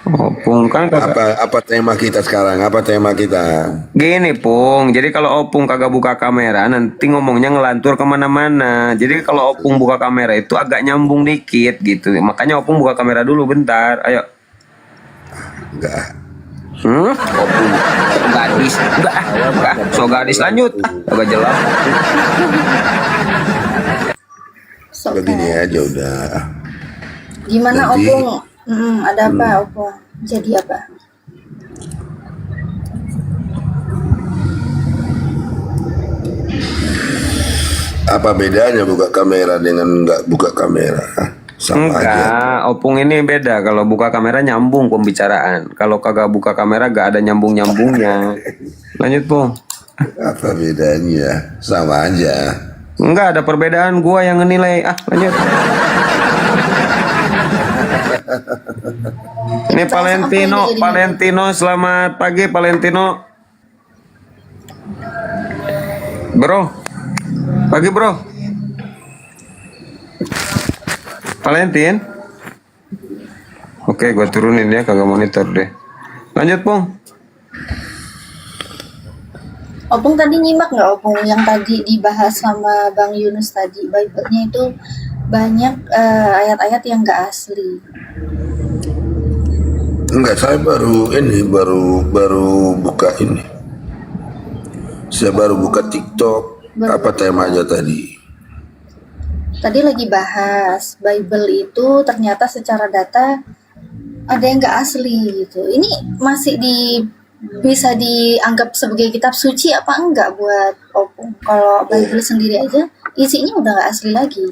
[SPEAKER 3] Opung kan kagak.
[SPEAKER 1] Apa tema kita sekarang? Apa tema kita?
[SPEAKER 3] Gini Pung, jadi kalau Opung kagak buka kamera nanti ngomongnya ngelantur kemana-mana. Jadi kalau Opung buka kamera itu agak nyambung dikit gitu. Makanya Opung buka kamera dulu bentar. Ayo.
[SPEAKER 1] Enggak.
[SPEAKER 3] Opung gadis. Enggak. So gadis lanjut. Agak jelas.
[SPEAKER 1] Begini aja udah.
[SPEAKER 5] Gimana
[SPEAKER 1] Nanti-
[SPEAKER 5] Opung? Ada apa Opung? Jadi apa?
[SPEAKER 1] Apa bedanya buka kamera dengan nggak buka kamera? Sama aja.
[SPEAKER 3] Enggak, Opung ini beda. Kalau buka kamera nyambung pembicaraan. Kalau kagak buka kamera gak ada nyambung-nyambungnya. Lanjut Pung.
[SPEAKER 1] Apa bedanya? Sama aja.
[SPEAKER 3] Enggak ada perbedaan, gua yang ngenilai. Lanjut. Ini Valentino, selamat pagi Valentino. Bro. Pagi bro. Valentin. Oke, gua turunin ya, kagak monitor deh. Lanjut, Pung.
[SPEAKER 5] Opung tadi nyimak nggak Opung yang tadi dibahas sama Bang Yunus tadi, Bible-nya itu banyak ayat-ayat yang nggak asli.
[SPEAKER 1] Enggak, saya baru buka ini. Saya baru buka TikTok. Apa temanya tadi?
[SPEAKER 5] Tadi lagi bahas Bible itu ternyata secara data ada yang nggak asli gitu. Ini masih bisa dianggap sebagai kitab suci apa enggak buat Opung? Kalau Bible sendiri aja isinya udah nggak asli lagi.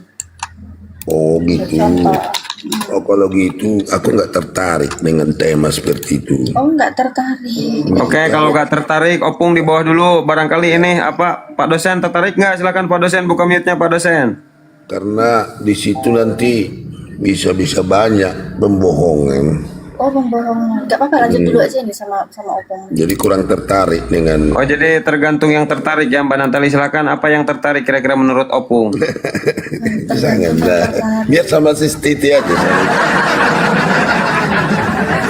[SPEAKER 1] Oh gitu. Oh kalau gitu, aku nggak tertarik dengan tema seperti itu.
[SPEAKER 5] Oh nggak tertarik.
[SPEAKER 3] Oke, kalau nggak tertarik, Opung di bawah dulu. Barangkali ini apa Pak dosen tertarik nggak? Silakan Pak dosen, buka mute-nya Pak dosen.
[SPEAKER 1] Karena di situ nanti bisa banyak pembohongan.
[SPEAKER 5] Oh pembohongan. Nggak apa-apa lanjut dulu aja nih sama Opung.
[SPEAKER 1] Jadi kurang tertarik dengan.
[SPEAKER 3] Oh jadi tergantung yang tertarik ya Mbak Natali. Silakan apa yang tertarik kira-kira menurut Opung?
[SPEAKER 1] Janganlah. Biar sama si Titi aja.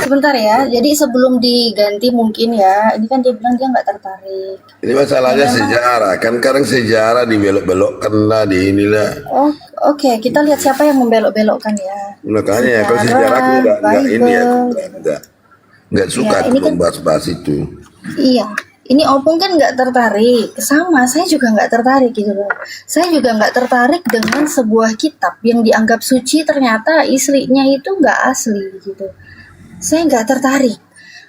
[SPEAKER 5] Sebentar ya, jadi sebelum diganti mungkin ya, ini kan dia bilang dia nggak tertarik.
[SPEAKER 1] Ini masalahnya sejarah, kan sekarang sejarah dibelok-belokkan lah, di inilah.
[SPEAKER 5] Oh, oke. Kita lihat siapa yang membelok-belokkan ya.
[SPEAKER 1] Makanya kalau sejarah aku nggak ini ya, nggak suka
[SPEAKER 5] Ya,
[SPEAKER 1] aku
[SPEAKER 5] ini kan-
[SPEAKER 1] membahas-bahas itu.
[SPEAKER 5] Iya, Ini Opung kan nggak tertarik, sama saya juga nggak tertarik gitu loh. Saya juga nggak tertarik dengan sebuah kitab yang dianggap suci ternyata istrinya itu nggak asli gitu. Saya nggak tertarik.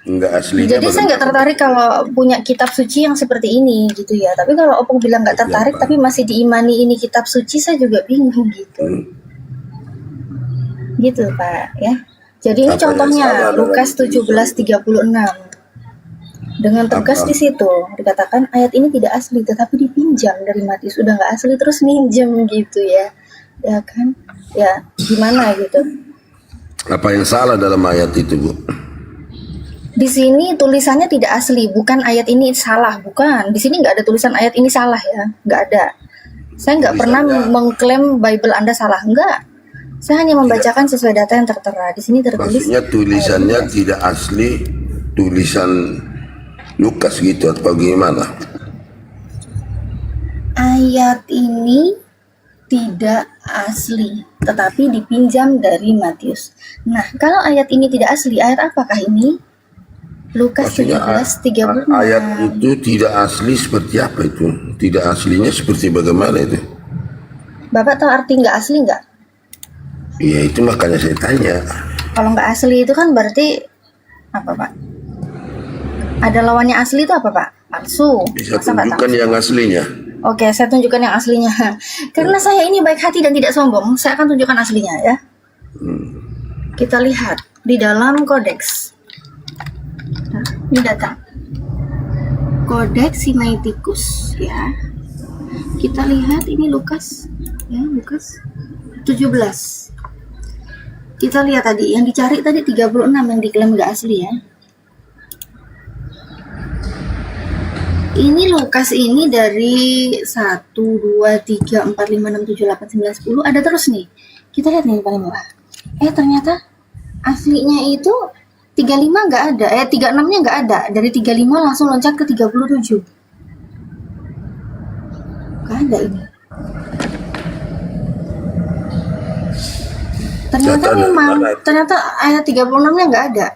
[SPEAKER 1] Enggak aslinya.
[SPEAKER 5] Jadi saya nggak tertarik kalau punya kitab suci yang seperti ini gitu ya. Tapi kalau Opung bilang nggak tertarik, tapi masih diimani ini kitab suci, saya juga bingung gitu. Gitu Pak ya. Jadi ini
[SPEAKER 1] Apa yang
[SPEAKER 5] contohnya
[SPEAKER 1] salah dalam
[SPEAKER 5] Lukas
[SPEAKER 1] tulisan
[SPEAKER 5] 17:36. Dengan tegas
[SPEAKER 1] Apa?
[SPEAKER 5] di situ dikatakan ayat ini tidak asli tetapi dipinjam dari Matius. Udah nggak asli terus minjem gitu ya. Ya kan? Ya, gimana gitu.
[SPEAKER 1] Apa yang salah dalam ayat itu, Bu?
[SPEAKER 5] Di sini tulisannya tidak asli, bukan ayat ini salah, bukan. Di sini nggak ada tulisan ayat ini salah ya, nggak ada. Saya nggak pernah mengklaim Bible Anda salah, enggak. Saya hanya membacakan sesuai data yang tertera. Di sini tertulis.
[SPEAKER 1] Maksudnya tulisannya tidak asli, tulisan Lukas gitu atau bagaimana?
[SPEAKER 5] Ayat ini tidak asli, tetapi dipinjam dari Matius. Nah, kalau ayat ini tidak asli, ayat apakah ini? Lukas
[SPEAKER 1] Maksudnya
[SPEAKER 5] 17:36.
[SPEAKER 1] ayat itu tidak asli seperti apa itu? Tidak aslinya seperti bagaimana itu?
[SPEAKER 5] Bapak tahu arti nggak asli nggak?
[SPEAKER 1] Ya itu makanya saya tanya.
[SPEAKER 5] Kalau nggak asli itu kan berarti apa Pak? Ada lawannya asli itu apa Pak? Palsu.
[SPEAKER 1] Bisa
[SPEAKER 5] Masa nggak tahu?
[SPEAKER 1] tunjukkan yang aslinya.
[SPEAKER 5] Oke, saya tunjukkan yang aslinya. Karena saya ini baik hati dan tidak sombong, saya akan tunjukkan aslinya ya. Kita lihat di dalam kodeks. Nah, ini data. Kodeks Sinaiticus ya. Kita lihat ini Lukas ya, Lukas 17. Kita lihat tadi yang dicari tadi 36 yang diklaim nggak asli ya. Ini Lukas ini dari 1, 2, 3, 4, 5, 6, 7, 8, 9, 10 ada terus nih. Kita lihat nih yang paling bawah. Ternyata aslinya itu 35 nggak ada. 36-nya nggak ada. Dari 35 langsung loncat ke 37. Nggak ada ini. Ternyata ayat 36-nya nggak ada.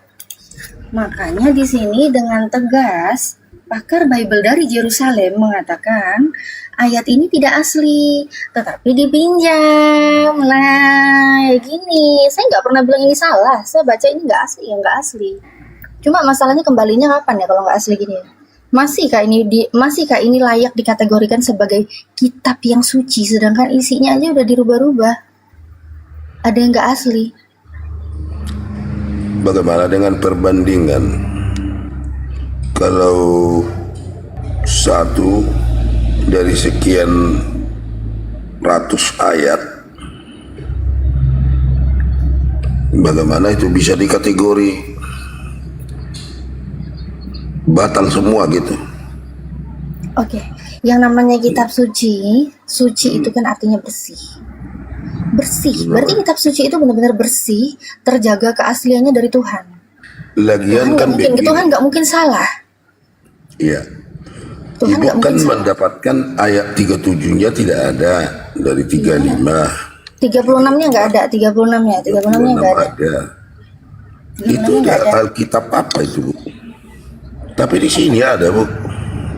[SPEAKER 5] Makanya di sini dengan tegas pakar Bible dari Yerusalem mengatakan ayat ini tidak asli, tetapi dipinjam. Lah, ya gini. Saya nggak pernah bilang ini salah. Saya baca ini nggak asli, ya nggak asli. Cuma masalahnya kembalinya kapan ya kalau nggak asli gini? Masihkah ini layak dikategorikan sebagai kitab yang suci, sedangkan isinya aja udah dirubah-rubah? Ada yang nggak asli.
[SPEAKER 1] Bagaimana dengan perbandingan? Kalau satu dari sekian ratus ayat, bagaimana itu bisa dikategori batal semua gitu?
[SPEAKER 5] Oke, yang namanya kitab suci itu kan artinya bersih. Bersih, berarti kitab suci itu benar-benar bersih, terjaga keasliannya dari Tuhan.
[SPEAKER 1] Lagian kan
[SPEAKER 5] Tuhan nggak mungkin salah.
[SPEAKER 1] Iya.
[SPEAKER 5] Tuhan
[SPEAKER 1] Ibu
[SPEAKER 5] nggak
[SPEAKER 1] kan
[SPEAKER 5] mungkin salah.
[SPEAKER 1] mendapatkan ayat 37-nya tidak ada dari 35.
[SPEAKER 5] 36-nya nggak ada, 36-nya nggak ada.
[SPEAKER 1] Itu di Alkitab apa itu, Bu? Tapi di sini ada, Bu.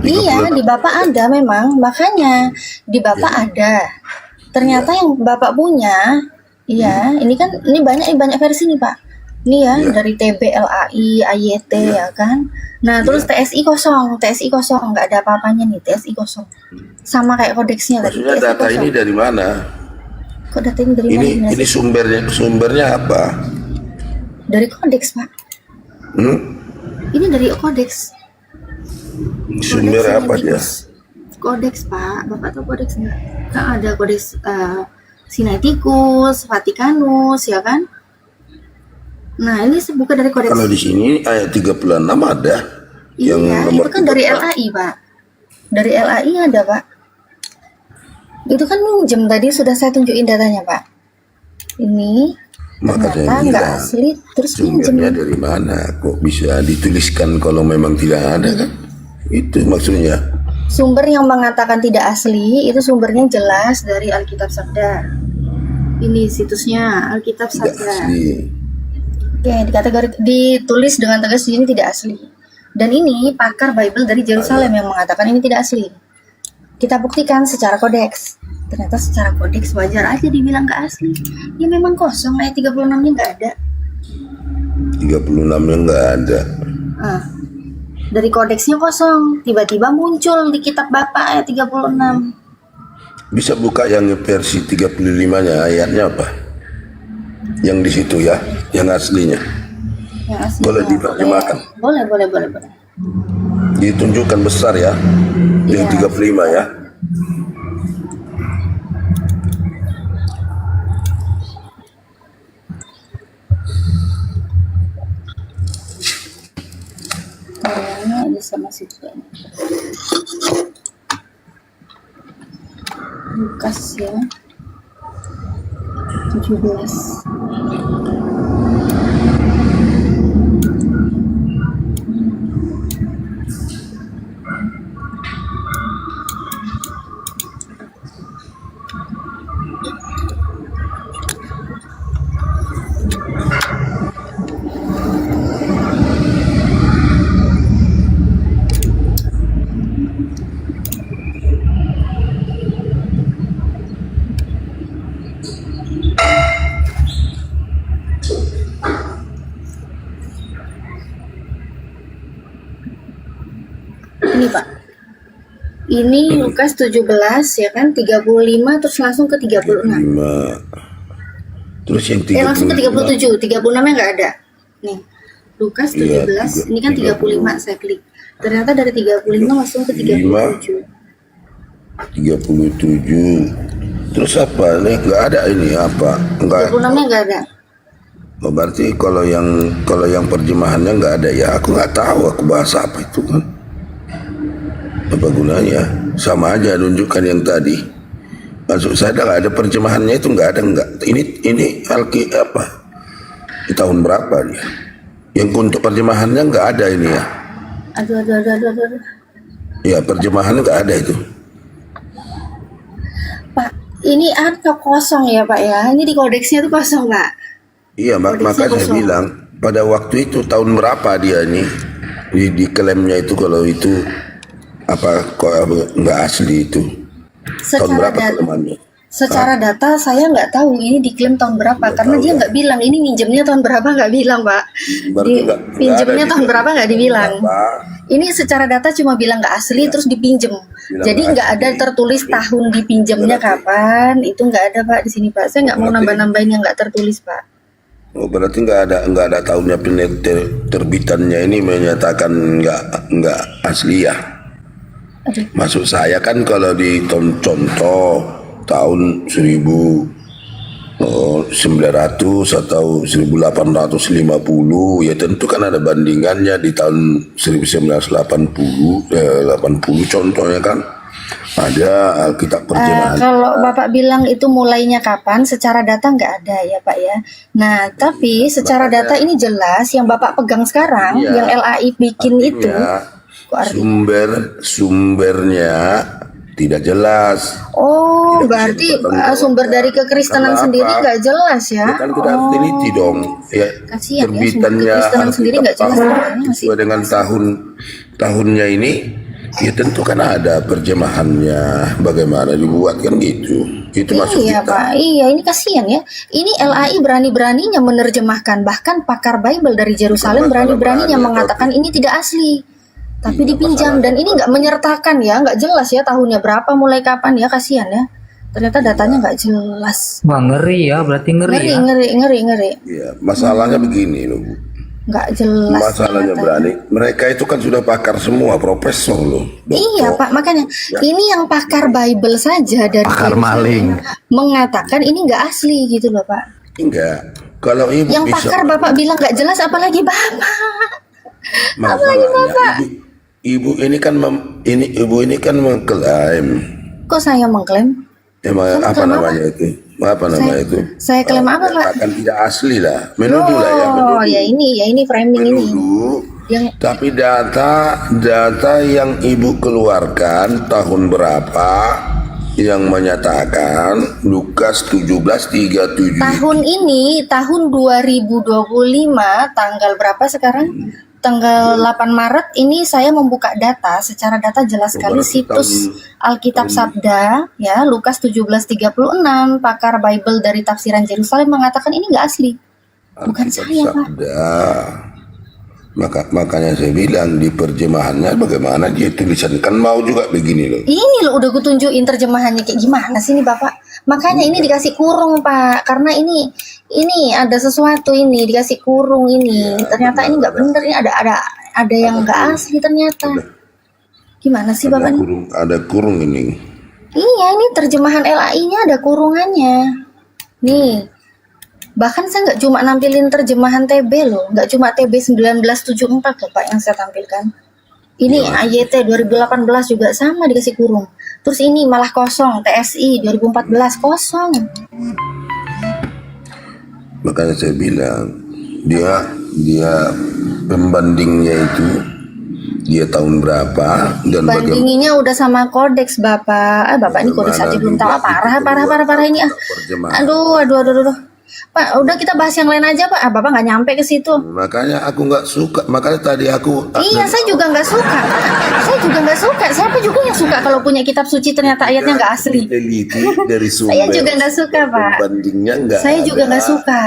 [SPEAKER 5] Iya, di Bapak ada memang, makanya di Bapak ada. Ternyata yang Bapak punya, iya, ini banyak versi nih Pak. Ini ya dari TB, LAI, AYT ya kan. Nah terus TSI kosong nggak ada apa-apanya nih, TSI kosong. Sama kayak kodeksnya tadi.
[SPEAKER 1] Maksudnya data ini dari mana?
[SPEAKER 5] Kok data ini dari mana?
[SPEAKER 1] Ini sumbernya apa?
[SPEAKER 5] Dari kodeks Pak. Ini dari kodeks.
[SPEAKER 1] Sumber apa dia?
[SPEAKER 5] Kodeks Pak, Bapak tahu kodeks nggak? Nah, ada kodeks Sinaiticus, Vatikanus ya kan? Nah ini bukan dari kodeks.
[SPEAKER 1] Kalau di sini ayat 36 ada.
[SPEAKER 5] Iya,
[SPEAKER 1] Yang
[SPEAKER 5] itu kan dari LAI Pak. Dari LAI ada Pak. Itu kan minjem tadi sudah saya tunjukin datanya Pak. Ini ternyata nggak asli terus minjem.
[SPEAKER 1] Sumbernya dari mana? Kok bisa dituliskan kalau memang tidak ada kan? Itu maksudnya.
[SPEAKER 5] Sumber yang mengatakan tidak asli itu sumbernya jelas dari Alkitab Sabda. Ini situsnya Alkitab
[SPEAKER 1] Tidak
[SPEAKER 5] Sabda.
[SPEAKER 1] asli.
[SPEAKER 5] Oke, ditulis dengan tegas di sini tidak asli. Dan ini pakar Bible dari Yerusalem yang mengatakan ini tidak asli. Kita buktikan secara kodeks. Ternyata secara kodeks wajar aja dibilang gak asli. Ya memang kosong, ayat 36-nya nggak ada.
[SPEAKER 11] 36-nya nggak ada.
[SPEAKER 5] Dari kodeksnya kosong, tiba-tiba muncul di kitab Bapak ayat 36.
[SPEAKER 11] Bisa buka yang versi 35-nya, ayatnya apa? Yang di situ ya, yang aslinya.
[SPEAKER 5] Yang asli.
[SPEAKER 11] Boleh diterjemahkan.
[SPEAKER 5] Boleh.
[SPEAKER 11] Ditunjukkan besar ya. Yang 35 ya.
[SPEAKER 5] Kayaknya ada sama situ. Lukas ya 17. Ini Pak, ini Lukas 17 ya kan, 35 terus langsung ke 36.
[SPEAKER 11] 5. Terus yang 35.
[SPEAKER 5] Langsung ke 37, 36-nya nggak ada. Nih, Lukas 17, ini kan 35 saya klik. Ternyata dari 35 langsung ke 37.
[SPEAKER 11] 37. Terus apa nih? Nggak ada ini apa? Enggak.
[SPEAKER 5] 36-nya nggak ada.
[SPEAKER 11] Oh, berarti kalau yang terjemahannya nggak ada ya, aku nggak tahu aku bahasa apa itu kan. Apa gunanya? Sama aja nunjukkan yang tadi. Maksud saya nggak ada terjemahannya itu nggak ada nggak. Ini apa? Di tahun berapa dia? Yang untuk terjemahannya nggak ada ini ya.
[SPEAKER 5] Aduh.
[SPEAKER 11] Ya terjemahannya nggak ada itu.
[SPEAKER 5] Pak, ini angka kosong ya Pak ya. Ini di kodeksnya tuh kosong Pak.
[SPEAKER 11] Iya, makanya saya bilang pada waktu itu tahun berapa dia ini di klaimnya itu kalau itu apa kok nggak asli itu. Tahun berapa kelemahannya?
[SPEAKER 5] Secara data saya nggak tahu ini diklaim tahun berapa karena dia nggak bilang ini minjemnya tahun berapa, nggak bilang Pak. Pinjemnya tahun berapa nggak dibilang. Ini secara data cuma bilang nggak asli terus dipinjem. Jadi nggak ada tertulis tahun dipinjemnya kapan, itu nggak ada Pak di sini Pak. Saya nggak mau nambah-nambahin yang nggak tertulis Pak.
[SPEAKER 11] Oh, berarti nggak ada tahunnya terbitannya ini menyatakan nggak asli ya. Maksud saya kan kalau di contoh tahun 1900 atau 1850 ya tentu kan ada bandingannya di tahun 1980 80 contohnya kan ada Alkitab terjemahan.
[SPEAKER 5] Kalau Bapak bilang itu mulainya kapan, secara data nggak ada ya Pak ya. Nah tapi secara data ini jelas yang Bapak pegang sekarang, yang LAI bikin itu
[SPEAKER 11] sumbernya tidak jelas.
[SPEAKER 5] Oh, berarti sumber dari kekristenan sendiri nggak jelas ya?
[SPEAKER 11] Ya kan kita harus teliti dong. Ya,
[SPEAKER 5] kasihan
[SPEAKER 11] terbitannya
[SPEAKER 5] ya, kekristenan sendiri nggak jelas.
[SPEAKER 11] Sesuai dengan tahunnya ini, ya tentu kan ada terjemahannya bagaimana dibuat kan gitu. Itu maksud
[SPEAKER 5] iya
[SPEAKER 11] kita.
[SPEAKER 5] Pak, iya ini kasihan ya. Ini LAI berani-beraninya menerjemahkan, bahkan pakar Bible dari Yerusalem berani-beraninya mengatakan ini tidak asli. Tapi dipinjam dan ini nggak menyertakan ya, nggak jelas ya tahunnya berapa, mulai kapan ya, kasihan ya. Ternyata datanya nggak jelas.
[SPEAKER 6] Wah ngeri ya, berarti ngeri.
[SPEAKER 11] Iya, masalahnya begini loh Bu.
[SPEAKER 5] Nggak jelas.
[SPEAKER 11] Masalahnya berani. Mereka itu kan sudah pakar semua, profesor loh.
[SPEAKER 5] Iya Pak, makanya ini yang pakar Bible saja dari
[SPEAKER 7] Pakar maling
[SPEAKER 5] mengatakan ini nggak asli gitu loh Pak.
[SPEAKER 11] Enggak. Kalau ibu
[SPEAKER 5] yang
[SPEAKER 11] bisa,
[SPEAKER 5] pakar Bapak bilang nggak jelas, apalagi Bapak.
[SPEAKER 11] Masalahnya ibu ini kan mengklaim.
[SPEAKER 5] Kok saya mengklaim?
[SPEAKER 11] Emang apa namanya itu? Apa namanya itu?
[SPEAKER 5] Saya klaim apa Pak?
[SPEAKER 11] Akan tidak asli lah, menuduh lah ya.
[SPEAKER 5] Oh ya ini framing
[SPEAKER 11] menuduh,
[SPEAKER 5] ini.
[SPEAKER 11] Tapi data yang ibu keluarkan tahun berapa yang menyatakan Lukas 17:37.
[SPEAKER 5] Tahun ini tahun 2025 tanggal berapa sekarang? tanggal 8 Maret ini saya membuka data, secara data jelas sekali situs Alkitab Sabda ya, Lukas 17:36, pakar Bible dari Tafsiran Yerusalem mengatakan ini nggak asli. Bukan
[SPEAKER 11] Alkitab
[SPEAKER 5] saya, Pak.
[SPEAKER 11] Sabda. Makanya saya bilang di terjemahannya bagaimana dia tulisan, kan mau juga begini loh.
[SPEAKER 5] Ini loh udah gue tunjukin terjemahannya kayak gimana sih ini Bapak. Makanya ini dikasih kurung Pak, karena ini ada sesuatu ini dikasih kurung ini. Ternyata ini nggak bener, ini ada yang nggak asli ternyata. Gimana sih Bapak ini?
[SPEAKER 11] Ada kurung ini.
[SPEAKER 5] Iya, ini terjemahan LAI-nya ada kurungannya. Nih. Bahkan saya nggak cuma nampilin terjemahan TB loh, nggak cuma TB 1974 loh Pak yang saya tampilkan. Ini AYT 2018 juga sama dikasih kurung. Terus ini malah kosong, TSI 2014 kosong.
[SPEAKER 11] Makanya saya bilang dia pembandingnya itu dia tahun berapa dan bagaimana.
[SPEAKER 5] Bandinginya udah sama kodeks Bapak. Bapak ini kodeks aja belum tahu. Parah ini ah. Aduh. Pak, udah kita bahas yang lain aja Pak. Bapak nggak nyampe ke situ.
[SPEAKER 11] Makanya aku nggak suka. Makanya tadi aku.
[SPEAKER 5] Iya, saya juga nggak suka. Siapa juga yang suka kalau punya kitab suci ternyata ayatnya nggak asli.
[SPEAKER 11] Teliti dari sumber.
[SPEAKER 5] Saya juga nggak suka Pak.
[SPEAKER 11] Bandingnya nggak.
[SPEAKER 5] Saya juga nggak suka.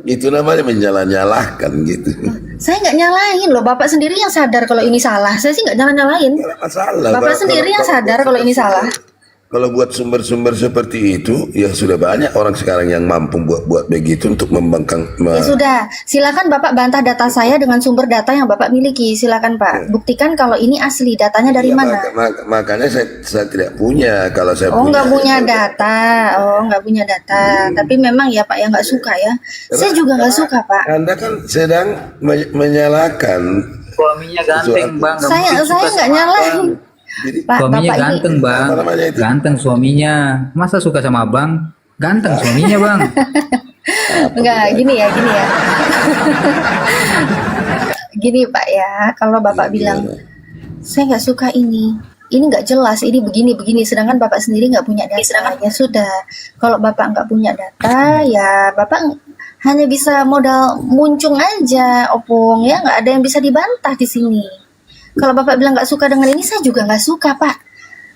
[SPEAKER 11] Itu namanya menyalah-nyalahkan gitu.
[SPEAKER 5] Saya nggak nyalahin loh. Bapak sendiri yang sadar kalau ini salah. Saya sih nggak nyalahin.
[SPEAKER 11] Masalah.
[SPEAKER 5] Bapak sendiri yang sadar kalau ini salah.
[SPEAKER 11] Kalau buat sumber-sumber seperti itu, ya sudah banyak orang sekarang yang mampu buat begitu untuk membangkang.
[SPEAKER 5] Ya sudah, silakan Bapak bantah data saya dengan sumber data yang Bapak miliki. Silakan Pak, buktikan kalau ini asli. Datanya dari mana?
[SPEAKER 11] Makanya saya tidak punya. Kalau saya
[SPEAKER 5] nggak punya data. Nggak punya data. Tapi memang ya Pak ya nggak suka ya. Saya juga nggak suka Pak.
[SPEAKER 11] Anda kan sedang menyalahkan.
[SPEAKER 6] Suaminya ganteng bang.
[SPEAKER 5] Saya nggak nyalahin.
[SPEAKER 6] Pak, suaminya Bapak ganteng ini. Bang, ganteng suaminya. Masa suka sama abang? Ganteng suaminya bang.
[SPEAKER 5] Enggak, gini ya. Gini Pak ya, kalau Bapak bilang saya nggak suka ini nggak jelas, ini begini. Sedangkan Bapak sendiri nggak punya data. Ya sudah, kalau Bapak nggak punya data, ya Bapak hanya bisa modal muncung aja, opung ya, nggak ada yang bisa dibantah di sini. Kalau Bapak bilang nggak suka dengan ini, saya juga nggak suka Pak.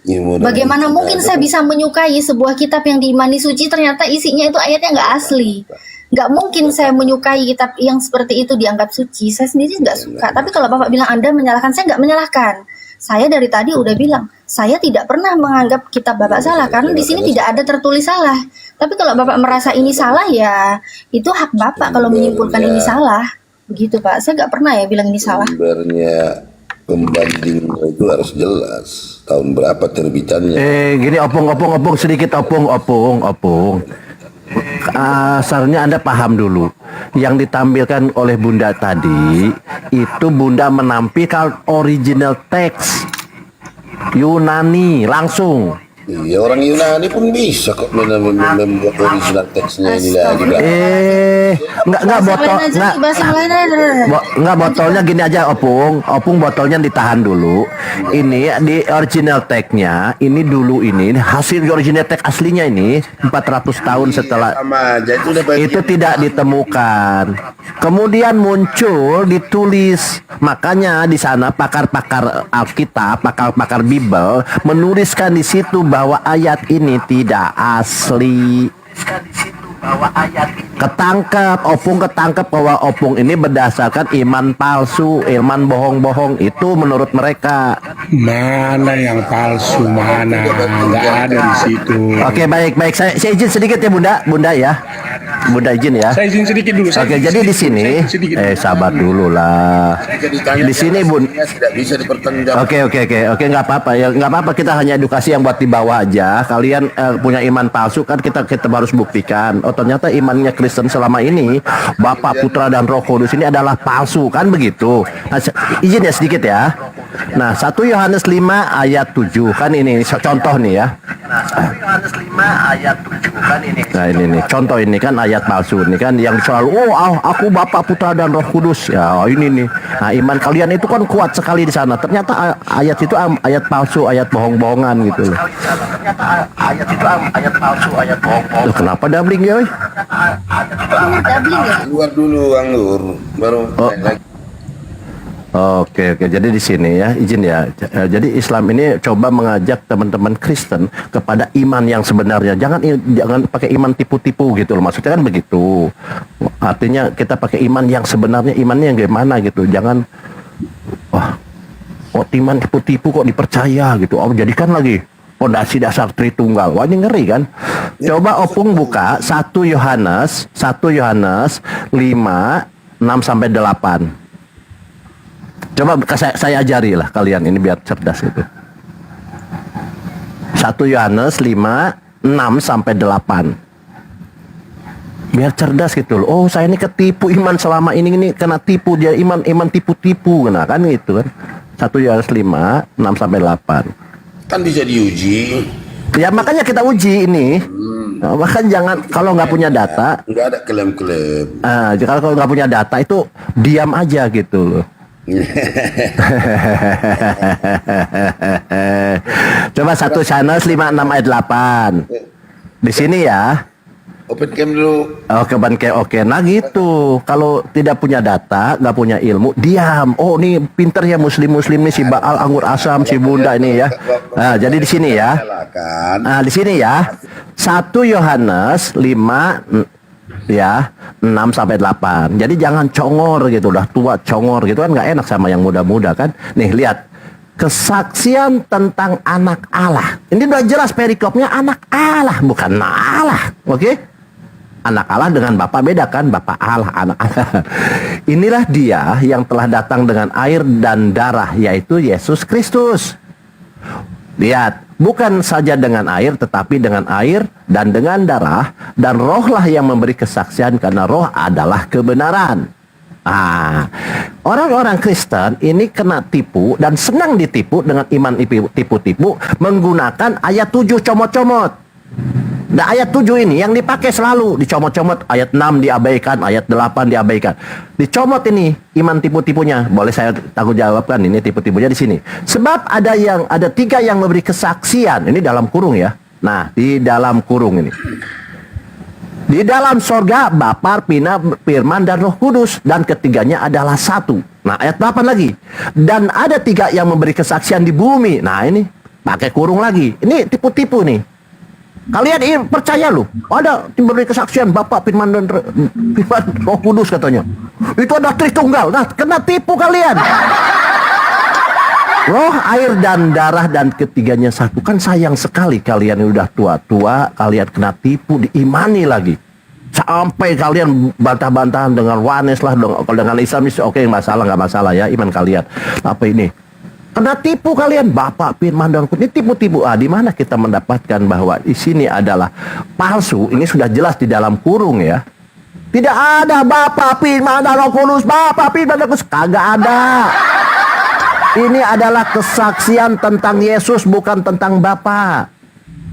[SPEAKER 11] Ya,
[SPEAKER 5] bagaimana mungkin saya bisa menyukai sebuah kitab yang diimani suci ternyata isinya itu ayatnya nggak asli? Nggak mungkin saya menyukai kitab yang seperti itu dianggap suci. Saya sendiri nggak suka. Tapi kalau Bapak bilang Anda menyalahkan, saya nggak menyalahkan. Saya dari tadi udah bilang, saya tidak pernah menganggap kitab Bapak salah karena di sini tidak ada tertulis salah. Tapi kalau Bapak merasa ini salah, ya itu hak Bapak kalau menyimpulkan ini salah. Begitu Pak. Saya nggak pernah ya bilang ini salah.
[SPEAKER 11] Sumbernya pembanding itu harus jelas. Tahun berapa terbitannya?
[SPEAKER 7] Gini opung sedikit opung. Asalnya Anda paham dulu. Yang ditampilkan oleh Bunda tadi itu Bunda menampilkan original teks Yunani langsung.
[SPEAKER 11] Iya, orang Yunani pun bisa kok membuat original teksnya ini lagi.
[SPEAKER 7] Enggak botolnya gini aja opung botolnya ditahan dulu. Ini di original teksnya ini dulu ini hasil original teks aslinya ini 400 tahun setelah itu tidak ditemukan. Kemudian muncul ditulis, makanya di sana pakar-pakar Alkitab, pakar-pakar Bible menuliskan di situ bahwa ayat ini tidak asli. Ketangkep bahwa opung ini berdasarkan iman palsu, iman bohong-bohong, itu menurut mereka.
[SPEAKER 10] Mana yang palsu, mana nggak ada di situ.
[SPEAKER 7] Oke, baik. Saya izin sedikit ya Bunda ya. Bunda izin ya.
[SPEAKER 10] Saya izin sedikit dulu.
[SPEAKER 7] Oke, jadi di sini sabar dulu lah. Di sini Bun.
[SPEAKER 11] Tidak bisa dipertanggungjawabkan.
[SPEAKER 7] Oke, nggak apa-apa ya, nggak apa-apa, kita hanya edukasi yang buat di bawah aja. Kalian punya iman palsu kan kita harus buktikan. Oh, ternyata imannya Kristen selama ini Bapa, Putra dan Roh Kudus ini adalah palsu kan begitu. Nah, izin ya sedikit ya. Nah, 1 Yohanes 5 ayat 7 kan ini contoh nih ya. Nah, ini nih contoh, ini kan ayat palsu ini kan yang selalu aku Bapa, Putra dan Roh Kudus. Ya, ini nih. Nah, iman kalian itu kan kuat sekali di sana. Ternyata ayat itu ayat palsu, ayat bohong-bohongan gitu loh. Loh, kenapa dabling ya?
[SPEAKER 11] Keluar dulu anggur baru naik lagi.
[SPEAKER 7] Oke, jadi di sini ya, izin ya. Jadi Islam ini coba mengajak teman-teman Kristen kepada iman yang sebenarnya. Jangan pakai iman tipu-tipu gitu loh. Maksudnya kan begitu. Artinya kita pakai iman yang sebenarnya, imannya yang gimana gitu. Jangan iman tipu-tipu kok dipercaya gitu. Jadikan lagi pondasi dasar Tritunggal. Wah, ini ngeri kan? Coba Opung buka 1 Yohanes 5 6 sampai 8. Coba saya ajari lah kalian ini biar cerdas itu. 1 Yohanes 5 6 sampai 8. Biar cerdas gitu loh. Oh, saya ini ketipu iman selama ini kena tipu, dia iman tipu-tipu kan gitu kan. 1 Yohanes 5 6 sampai 8.
[SPEAKER 11] Kan bisa diuji.
[SPEAKER 7] Ya makanya kita uji ini. Bahkan jangan, kalau nggak punya data,
[SPEAKER 11] nggak ada klaim-klaim.
[SPEAKER 7] Kalau nggak punya data itu diam aja gitu loh. Coba 1 Yohanes 5 6 ayat 8. Di sini ya.
[SPEAKER 11] Open cam dulu.
[SPEAKER 7] Oke. Nah gitu. Kalau tidak punya data, nggak punya ilmu, diam. Oh, ini pinter ya muslim nih, si Baal anggur asam, si Bunda ini ya. Nah, jadi di sini ya. Nah, di sini ya. 1 Yohanes 5 ya 6 sampai 8. Jadi jangan congor gitu, udah tua congor gitu kan nggak enak sama yang muda-muda kan. Nih lihat, kesaksian tentang anak Allah. Ini udah jelas perikopnya anak Allah, bukan Allah. Oke? Anak Allah dengan Bapa beda kan, Bapa Allah, anak Allah. Inilah dia yang telah datang dengan air dan darah, yaitu Yesus Kristus. Lihat, bukan saja dengan air, tetapi dengan air dan dengan darah, dan rohlah yang memberi kesaksian, karena roh adalah kebenaran. Orang-orang Kristen ini kena tipu dan senang ditipu dengan iman tipu-tipu menggunakan ayat 7 comot-comot. Nah, ayat 7 ini yang dipakai selalu dicomot-comot, ayat 6 diabaikan, ayat 8 diabaikan. Dicomot ini iman tipu-tipunya. Boleh saya tanggung jawabkan ini tipu-tipunya di sini. Sebab ada 3 yang memberi kesaksian. Ini dalam kurung ya. Nah, di dalam kurung ini. Di dalam sorga Bapa, Firman, dan Roh Kudus, dan ketiganya adalah satu. Nah, ayat 8 lagi. Dan ada 3 yang memberi kesaksian di bumi. Nah, ini pakai kurung lagi. Ini tipu-tipu nih. Kalian percaya loh, ada memberi kesaksian Bapa, Firman, dan Roh Kudus katanya. Itu ada Tritunggal. Nah, kena tipu kalian. Roh, air, dan darah, dan ketiganya satu. Kan sayang sekali kalian udah tua-tua, kalian kena tipu, diimani lagi. Sampai kalian bantah-bantahan dengan Wanes lah, dengan Islam, oke, nggak masalah ya, iman kalian. Apa ini? Kena tipu kalian, Bapak, Firman, dan Kudus. Ini tipu-tipu. Di mana kita mendapatkan bahwa di sini adalah palsu? Ini sudah jelas di dalam kurung ya. Tidak ada Bapak, Firman, dan Roh Kudus. Bapak, Firman, dan Kudus. Kagak ada. Ini adalah kesaksian tentang Yesus, bukan tentang Bapa.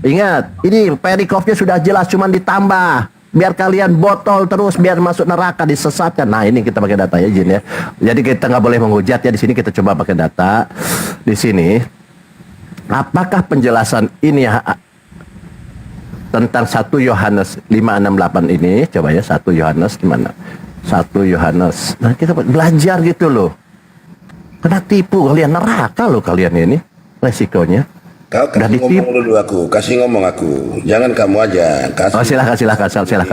[SPEAKER 7] Ingat, ini perikopnya sudah jelas, cuman ditambah. Biar kalian botol terus, biar masuk neraka, disesatkan. Nah, ini kita pakai data ya, Jin ya. Jadi kita nggak boleh menghujat ya. Di sini kita coba pakai data. Di sini, apakah penjelasan ini tentang 1 Yohanes 5:6-8 ini? Coba ya, 1 Yohanes gimana? 1 Yohanes. Nah, kita belajar gitu loh. Kena tipu kalian, neraka loh kalian ini. Resikonya.
[SPEAKER 11] Kau kasih ngomong dulu aku, kasih ngomong aku. Jangan kamu aja. Kasih.
[SPEAKER 7] Oh, silakan.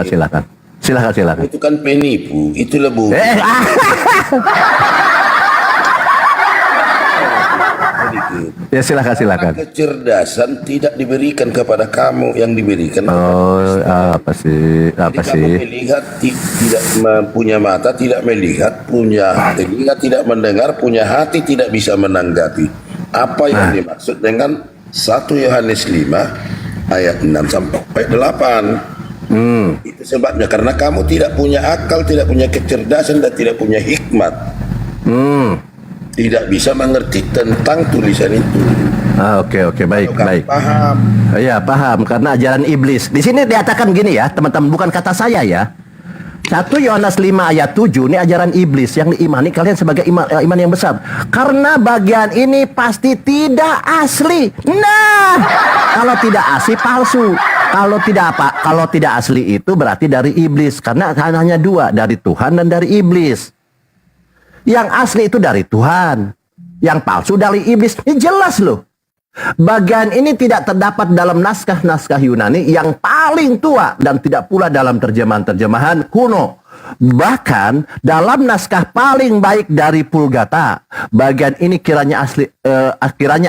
[SPEAKER 7] Silakan.
[SPEAKER 11] Itu kan penipu, itu lebu.
[SPEAKER 7] Ya silakan.
[SPEAKER 11] Kecerdasan tidak diberikan kepada kamu, yang diberikan.
[SPEAKER 7] Oh, apa sih?
[SPEAKER 11] Kamu melihat, tidak punya mata, tidak melihat, punya telinga, tidak mendengar, punya hati, tidak bisa menanggapi. Apa yang dimaksud dengan 1 Yohanes 5 ayat 6 sampai 8. Itu sebabnya, karena kamu tidak punya akal, tidak punya kecerdasan, dan tidak punya hikmat. Tidak bisa mengerti tentang tulisan itu.
[SPEAKER 7] Oke, baik.
[SPEAKER 11] Paham?
[SPEAKER 7] Iya, paham, karena ajaran iblis. Di sini dikatakan gini ya, teman-teman, bukan kata saya ya. 1 Yohanes 5 ayat 7 ini ajaran iblis yang diimani kalian sebagai iman yang besar. Karena bagian ini pasti tidak asli. Nah, kalau tidak asli palsu. Kalau tidak asli itu berarti dari iblis, karena hanya 2, dari Tuhan dan dari iblis. Yang asli itu dari Tuhan, yang palsu dari iblis. Ini jelas loh. Bagian ini tidak terdapat dalam naskah-naskah Yunani yang paling tua dan tidak pula dalam terjemahan-terjemahan kuno. Bahkan dalam naskah paling baik dari Vulgata, bagian ini kiranya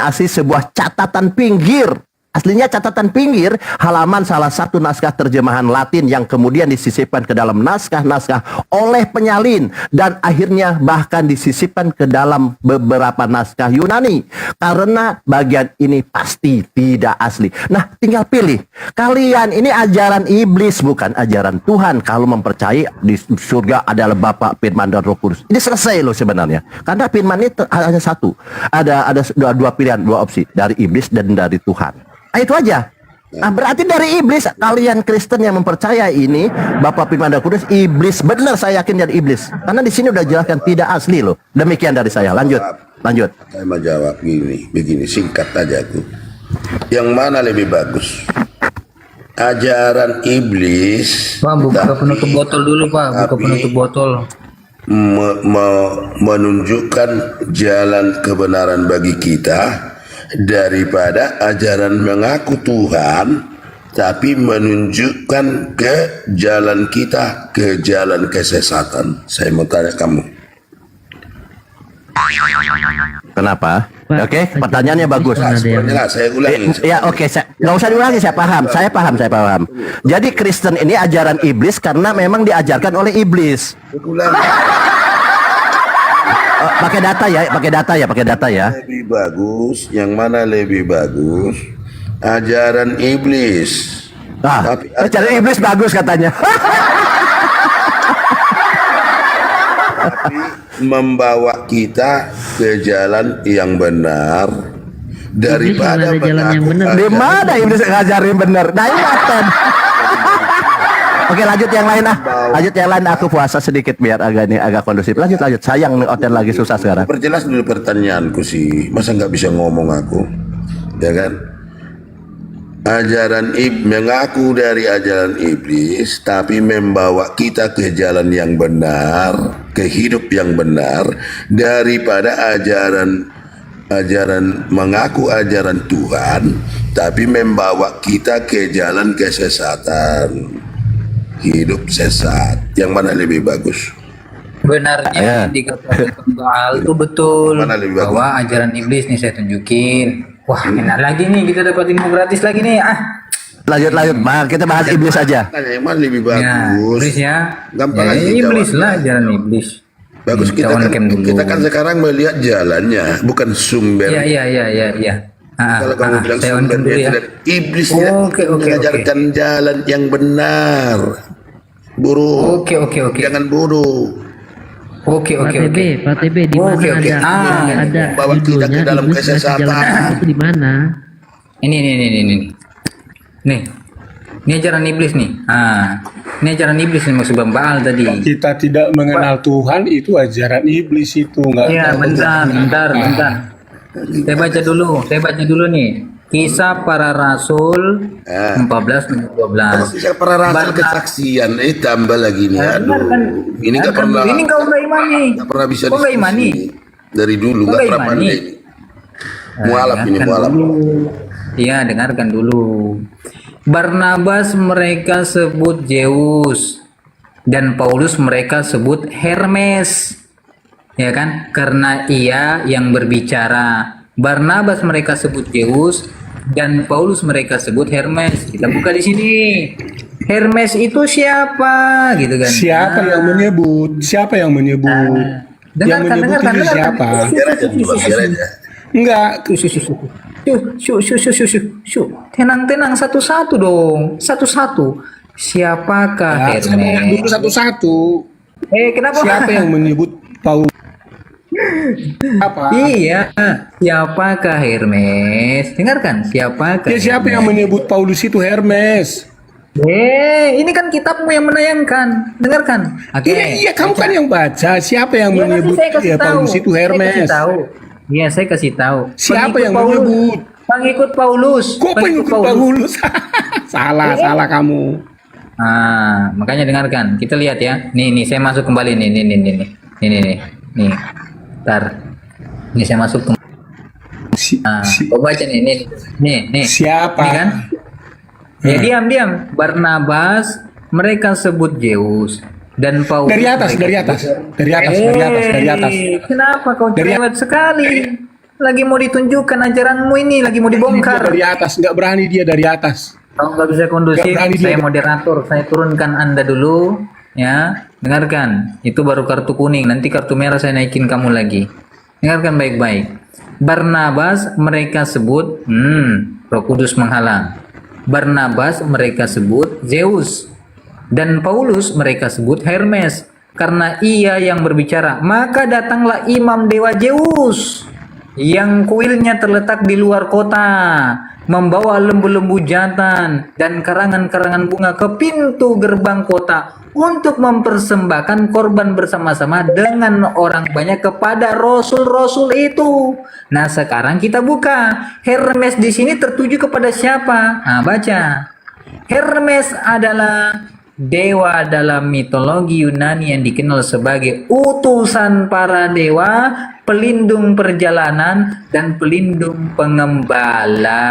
[SPEAKER 7] asli sebuah catatan pinggir. Aslinya catatan pinggir halaman salah satu naskah terjemahan Latin yang kemudian disisipkan ke dalam naskah-naskah oleh penyalin dan akhirnya bahkan disisipkan ke dalam beberapa naskah Yunani. Karena bagian ini pasti tidak asli. Nah, tinggal pilih. Kalian ini ajaran iblis bukan ajaran Tuhan. Kalau mempercayai di surga adalah Bapa, Firman dan Roh Kudus. Ini selesai loh sebenarnya. Karena firman itu hanya satu. Ada dua pilihan, dua opsi, dari iblis dan dari Tuhan. Nah, itu aja. Nah, berarti dari iblis. Kalian Kristen yang mempercayai ini Bapa, Firman dan Kudus, iblis. Benar, saya yakin dari iblis. Karena di sini udah jelaskan tidak asli loh. Demikian dari saya. Lanjut.
[SPEAKER 11] Saya mau jawab begini, singkat aja aku. Yang mana lebih bagus? Ajaran iblis.
[SPEAKER 6] Pak, buka penutup botol dulu, Pak. Buka penutup botol.
[SPEAKER 11] Menunjukkan jalan kebenaran bagi kita daripada ajaran mengaku Tuhan tapi menunjukkan ke jalan kita, ke jalan kesesatan. Saya mau tanya kamu,
[SPEAKER 7] kenapa? Oke, pertanyaannya bagus.
[SPEAKER 11] Saya ulangi.
[SPEAKER 7] Ya, oke, nggak usah diulangi, saya paham. Jadi Kristen ini ajaran iblis karena memang diajarkan oleh iblis. Pakai data ya.
[SPEAKER 11] Lebih bagus, yang mana lebih bagus? Ajaran iblis.
[SPEAKER 7] Tapi ajaran iblis bagus katanya.
[SPEAKER 11] Tapi membawa kita ke jalan yang benar daripada
[SPEAKER 4] jalan yang benar.
[SPEAKER 7] Di mana iblis ngajarin benar? Nah, ini Oten. Oke, lanjut yang lain aku puasa sedikit biar agak kondusif. Lanjut. Sayang Oten lagi susah sekarang.
[SPEAKER 11] Perjelas dulu pertanyaanku sih. Masa nggak bisa ngomong aku? Ya kan? Mengaku dari ajaran iblis tapi membawa kita ke jalan yang benar, ke hidup yang benar daripada ajaran mengaku ajaran Tuhan tapi membawa kita ke jalan kesesatan. Hidup sesat, yang mana lebih bagus?
[SPEAKER 6] Benarnya dikatakan Baal itu betul bahwa ajaran iblis nih saya tunjukin. Wah, enak lagi nih, kita dapat ilmu gratis lagi nih.
[SPEAKER 7] Lanjut, kita bahas iblis aja.
[SPEAKER 11] Yang mana lebih bagus?
[SPEAKER 6] Ya, iblis ya.
[SPEAKER 11] Gampang aja
[SPEAKER 6] iblis lah, ajaran iblis.
[SPEAKER 11] Bagus, kita kan sekarang melihat jalannya, bukan sumber.
[SPEAKER 6] Iya.
[SPEAKER 11] Kalau kamu bilang sumber dari iblis mengajarkan jalan yang benar. Buruk.
[SPEAKER 6] Oke.
[SPEAKER 11] Jangan buruk.
[SPEAKER 6] Oke.
[SPEAKER 4] Pak TB di mana ada
[SPEAKER 11] bawa kita ke dalam kesesatan.
[SPEAKER 4] Itu di mana?
[SPEAKER 6] Ini. Ini ajaran iblis nih. Ini ajaran iblis nih maksud Bang Baal tadi.
[SPEAKER 10] Kita tidak mengenal Tuhan, itu ajaran iblis itu enggak.
[SPEAKER 6] Iya, bentar. Saya baca dulu nih. Kisah Para Rasul 14-12.
[SPEAKER 11] Kisah Para Rasul kesaksian, tambah lagi nih. Ini nggak pernah.
[SPEAKER 6] Ini kau nggak imani.
[SPEAKER 11] Nggak pernah bisa
[SPEAKER 6] imani.
[SPEAKER 11] Dari dulu nggak pernah pandai. Mualaf.
[SPEAKER 6] Iya, dengarkan dulu. Barnabas mereka sebut Zeus dan Paulus mereka sebut Hermes. Ya kan? Karena ia yang berbicara. Barnabas mereka sebut Zeus dan Paulus mereka sebut Hermes. Kita buka di sini. Hermes itu siapa? Gitu kan.
[SPEAKER 10] Siapa yang menyebut? Yang menyebut itu siapa? Enggak.
[SPEAKER 6] Tenang satu-satu dong. Satu-satu. Siapakah Hermes?
[SPEAKER 10] Dulu satu-satu.
[SPEAKER 6] Kenapa?
[SPEAKER 10] Siapa yang menyebut Paulus? Apa?
[SPEAKER 6] Iya, siapakah Hermes? Dengarkan, siapakah?
[SPEAKER 10] Siapa yang menyebut Paulus itu Hermes?
[SPEAKER 6] Ini kan kitabmu yang menayangkan. Dengarkan.
[SPEAKER 10] Iya, kamu kan yang baca. Siapa yang menyebut Paulus itu Hermes?
[SPEAKER 6] Iya, saya kasih tahu.
[SPEAKER 10] Siapa yang menyebut?
[SPEAKER 6] Pengikut Paulus.
[SPEAKER 10] Kok pengikut Paulus? Salah kamu.
[SPEAKER 6] Makanya dengarkan. Kita lihat ya. Nih, saya masuk kembali nih. Nih, ntar. Ini saya masuk ke kau baca nih.
[SPEAKER 10] Siapa?
[SPEAKER 6] Nih kan? Ya diam. Barnabas mereka sebut Zeus dan Paulus.
[SPEAKER 10] Dari atas.
[SPEAKER 6] Kenapa kau cerewet sekali? Lagi mau ditunjukkan ajaranmu ini, lagi mau dibongkar.
[SPEAKER 10] Dari atas, nggak berani dia dari atas.
[SPEAKER 6] Kalau nggak bisa kondusif,
[SPEAKER 10] Nggak berani
[SPEAKER 6] saya
[SPEAKER 10] dia.
[SPEAKER 6] moderator, saya turunkan Anda dulu, ya. Dengarkan, itu baru kartu kuning, nanti kartu merah saya naikin kamu lagi. Dengarkan baik-baik. Barnabas mereka sebut, Roh Kudus menghalang. Barnabas mereka sebut Zeus. Dan Paulus mereka sebut Hermes. Karena ia yang berbicara, maka datanglah imam dewa Zeus yang kuilnya terletak di luar kota, membawa lembu-lembu jantan dan karangan-karangan bunga ke pintu gerbang kota untuk mempersembahkan korban bersama-sama dengan orang banyak kepada rasul-rasul itu. Nah, sekarang kita buka. Hermes di sini tertuju kepada siapa? Nah, baca. Hermes adalah dewa dalam mitologi Yunani yang dikenal sebagai utusan para dewa, pelindung perjalanan, dan pelindung pengembala.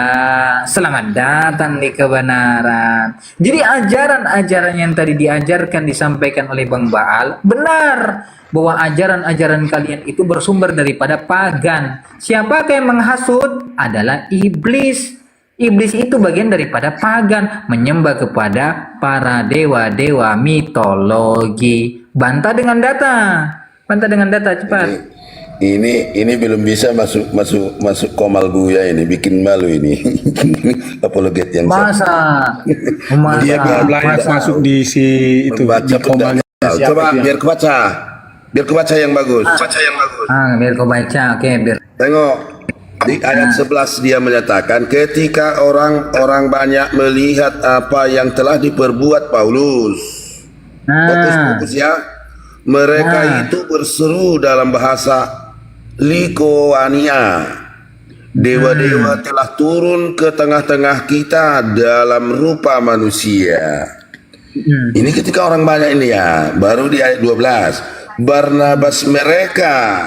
[SPEAKER 6] Selamat datang di kebenaran. Jadi ajaran-ajaran yang tadi diajarkan, disampaikan oleh Bang Baal, benar bahwa ajaran-ajaran kalian itu bersumber daripada pagan. Siapakah yang menghasut? Adalah iblis. Iblis itu bagian daripada pagan, menyembah kepada para dewa-dewa mitologi. Bantah dengan data, cepat.
[SPEAKER 11] Ini belum bisa masuk Komal Buya ini, bikin malu ini. Apologet yang
[SPEAKER 6] Masa
[SPEAKER 10] Dia masuk di itu
[SPEAKER 11] Baca
[SPEAKER 10] di komalnya.
[SPEAKER 11] Coba biar kebaca yang bagus.
[SPEAKER 6] biar kau baca. Oke, biar.
[SPEAKER 11] Tengok di ayat 11 dia menyatakan ketika orang-orang banyak melihat apa yang telah diperbuat Paulus. Fokus ya. Mereka itu berseru dalam bahasa Likoania. Dewa-dewa telah turun ke tengah-tengah kita dalam rupa manusia. Ini ketika orang banyak ini ya. Baru di ayat 12. Barnabas mereka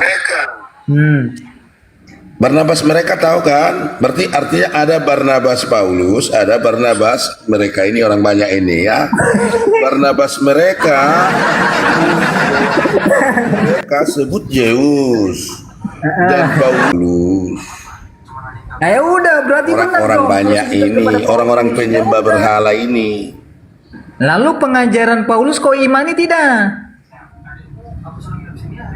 [SPEAKER 11] tahu kan? Berarti artinya ada Barnabas Paulus, ada Barnabas mereka ini orang banyak ini ya. Barnabas mereka sebut Zeus dan Paulus.
[SPEAKER 6] Ya udah, berarti
[SPEAKER 11] Orang-orang banyak ini, orang-orang penyembah berhala ini.
[SPEAKER 6] Lalu pengajaran Paulus kau imani tidak?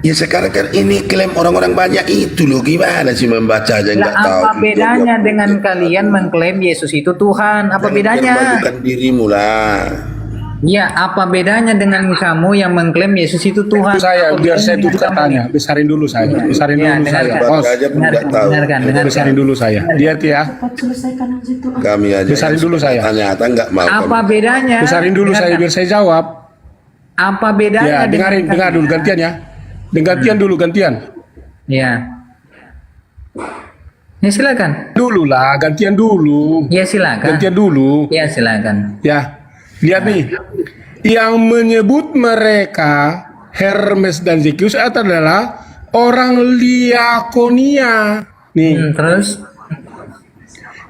[SPEAKER 11] Ya sekarang kan ini klaim orang-orang banyak itu loh, gimana sih membaca aja nggak tahu.
[SPEAKER 6] Apa bedanya dengan kalian mengklaim Yesus itu Tuhan? Apa bedanya?
[SPEAKER 11] Bukan dirimu lah.
[SPEAKER 6] Ya, apa bedanya dengan kamu yang mengklaim Yesus itu Tuhan?
[SPEAKER 10] Biar saya tutup katanya. Besarin dulu saya.
[SPEAKER 6] Dengarkan.
[SPEAKER 10] Besarin dulu saya. Lihat ya.
[SPEAKER 11] Kami aja.
[SPEAKER 10] Besarin dulu saya.
[SPEAKER 11] Ternyata nggak mau.
[SPEAKER 6] Apa bedanya?
[SPEAKER 10] Besarin dulu saya biar saya jawab.
[SPEAKER 6] Apa bedanya?
[SPEAKER 10] Ya, dengar dulu gantian ya. Gantian.
[SPEAKER 6] Ya. Ya silakan.
[SPEAKER 10] Dulu lah, gantian dulu.
[SPEAKER 6] Ya silakan.
[SPEAKER 10] Gantian dulu.
[SPEAKER 6] Ya silakan.
[SPEAKER 10] Ya. Lihat nih. Yang menyebut mereka Hermes dan Zeus adalah orang Liakonia. Nih.
[SPEAKER 6] Terus?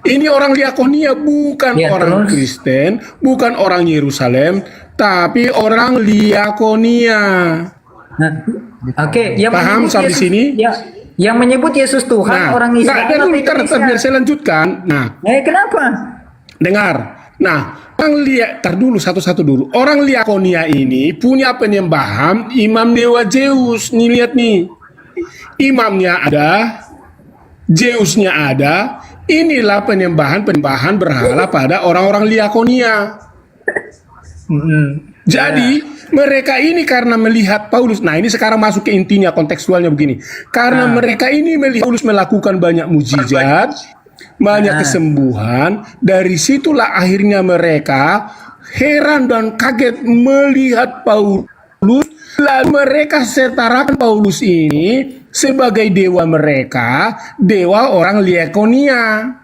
[SPEAKER 10] Ini orang Liakonia, bukan orang Kristen, bukan orang Yerusalem, tapi orang Liakonia.
[SPEAKER 6] Oke, yang
[SPEAKER 10] paham sampai sini?
[SPEAKER 6] Yang menyebut Yesus Tuhan orang Israel.
[SPEAKER 10] Biar saya lanjutkan.
[SPEAKER 6] Kenapa?
[SPEAKER 10] Dengar. Tar dulu satu-satu dulu. Orang Liakonia ini punya penyembahan imam dewa Zeus. Nih lihat nih. Imamnya ada, Zeusnya ada. Inilah penyembahan berhala pada orang-orang Liakonia. Jadi mereka ini karena melihat Paulus, nah ini sekarang masuk ke intinya, kontekstualnya begini. Karena mereka ini melihat Paulus melakukan banyak mujizat, banyak kesembuhan, dari situlah akhirnya mereka heran dan kaget melihat Paulus. Lalu mereka setarakan Paulus ini sebagai dewa mereka, dewa orang Liakonia.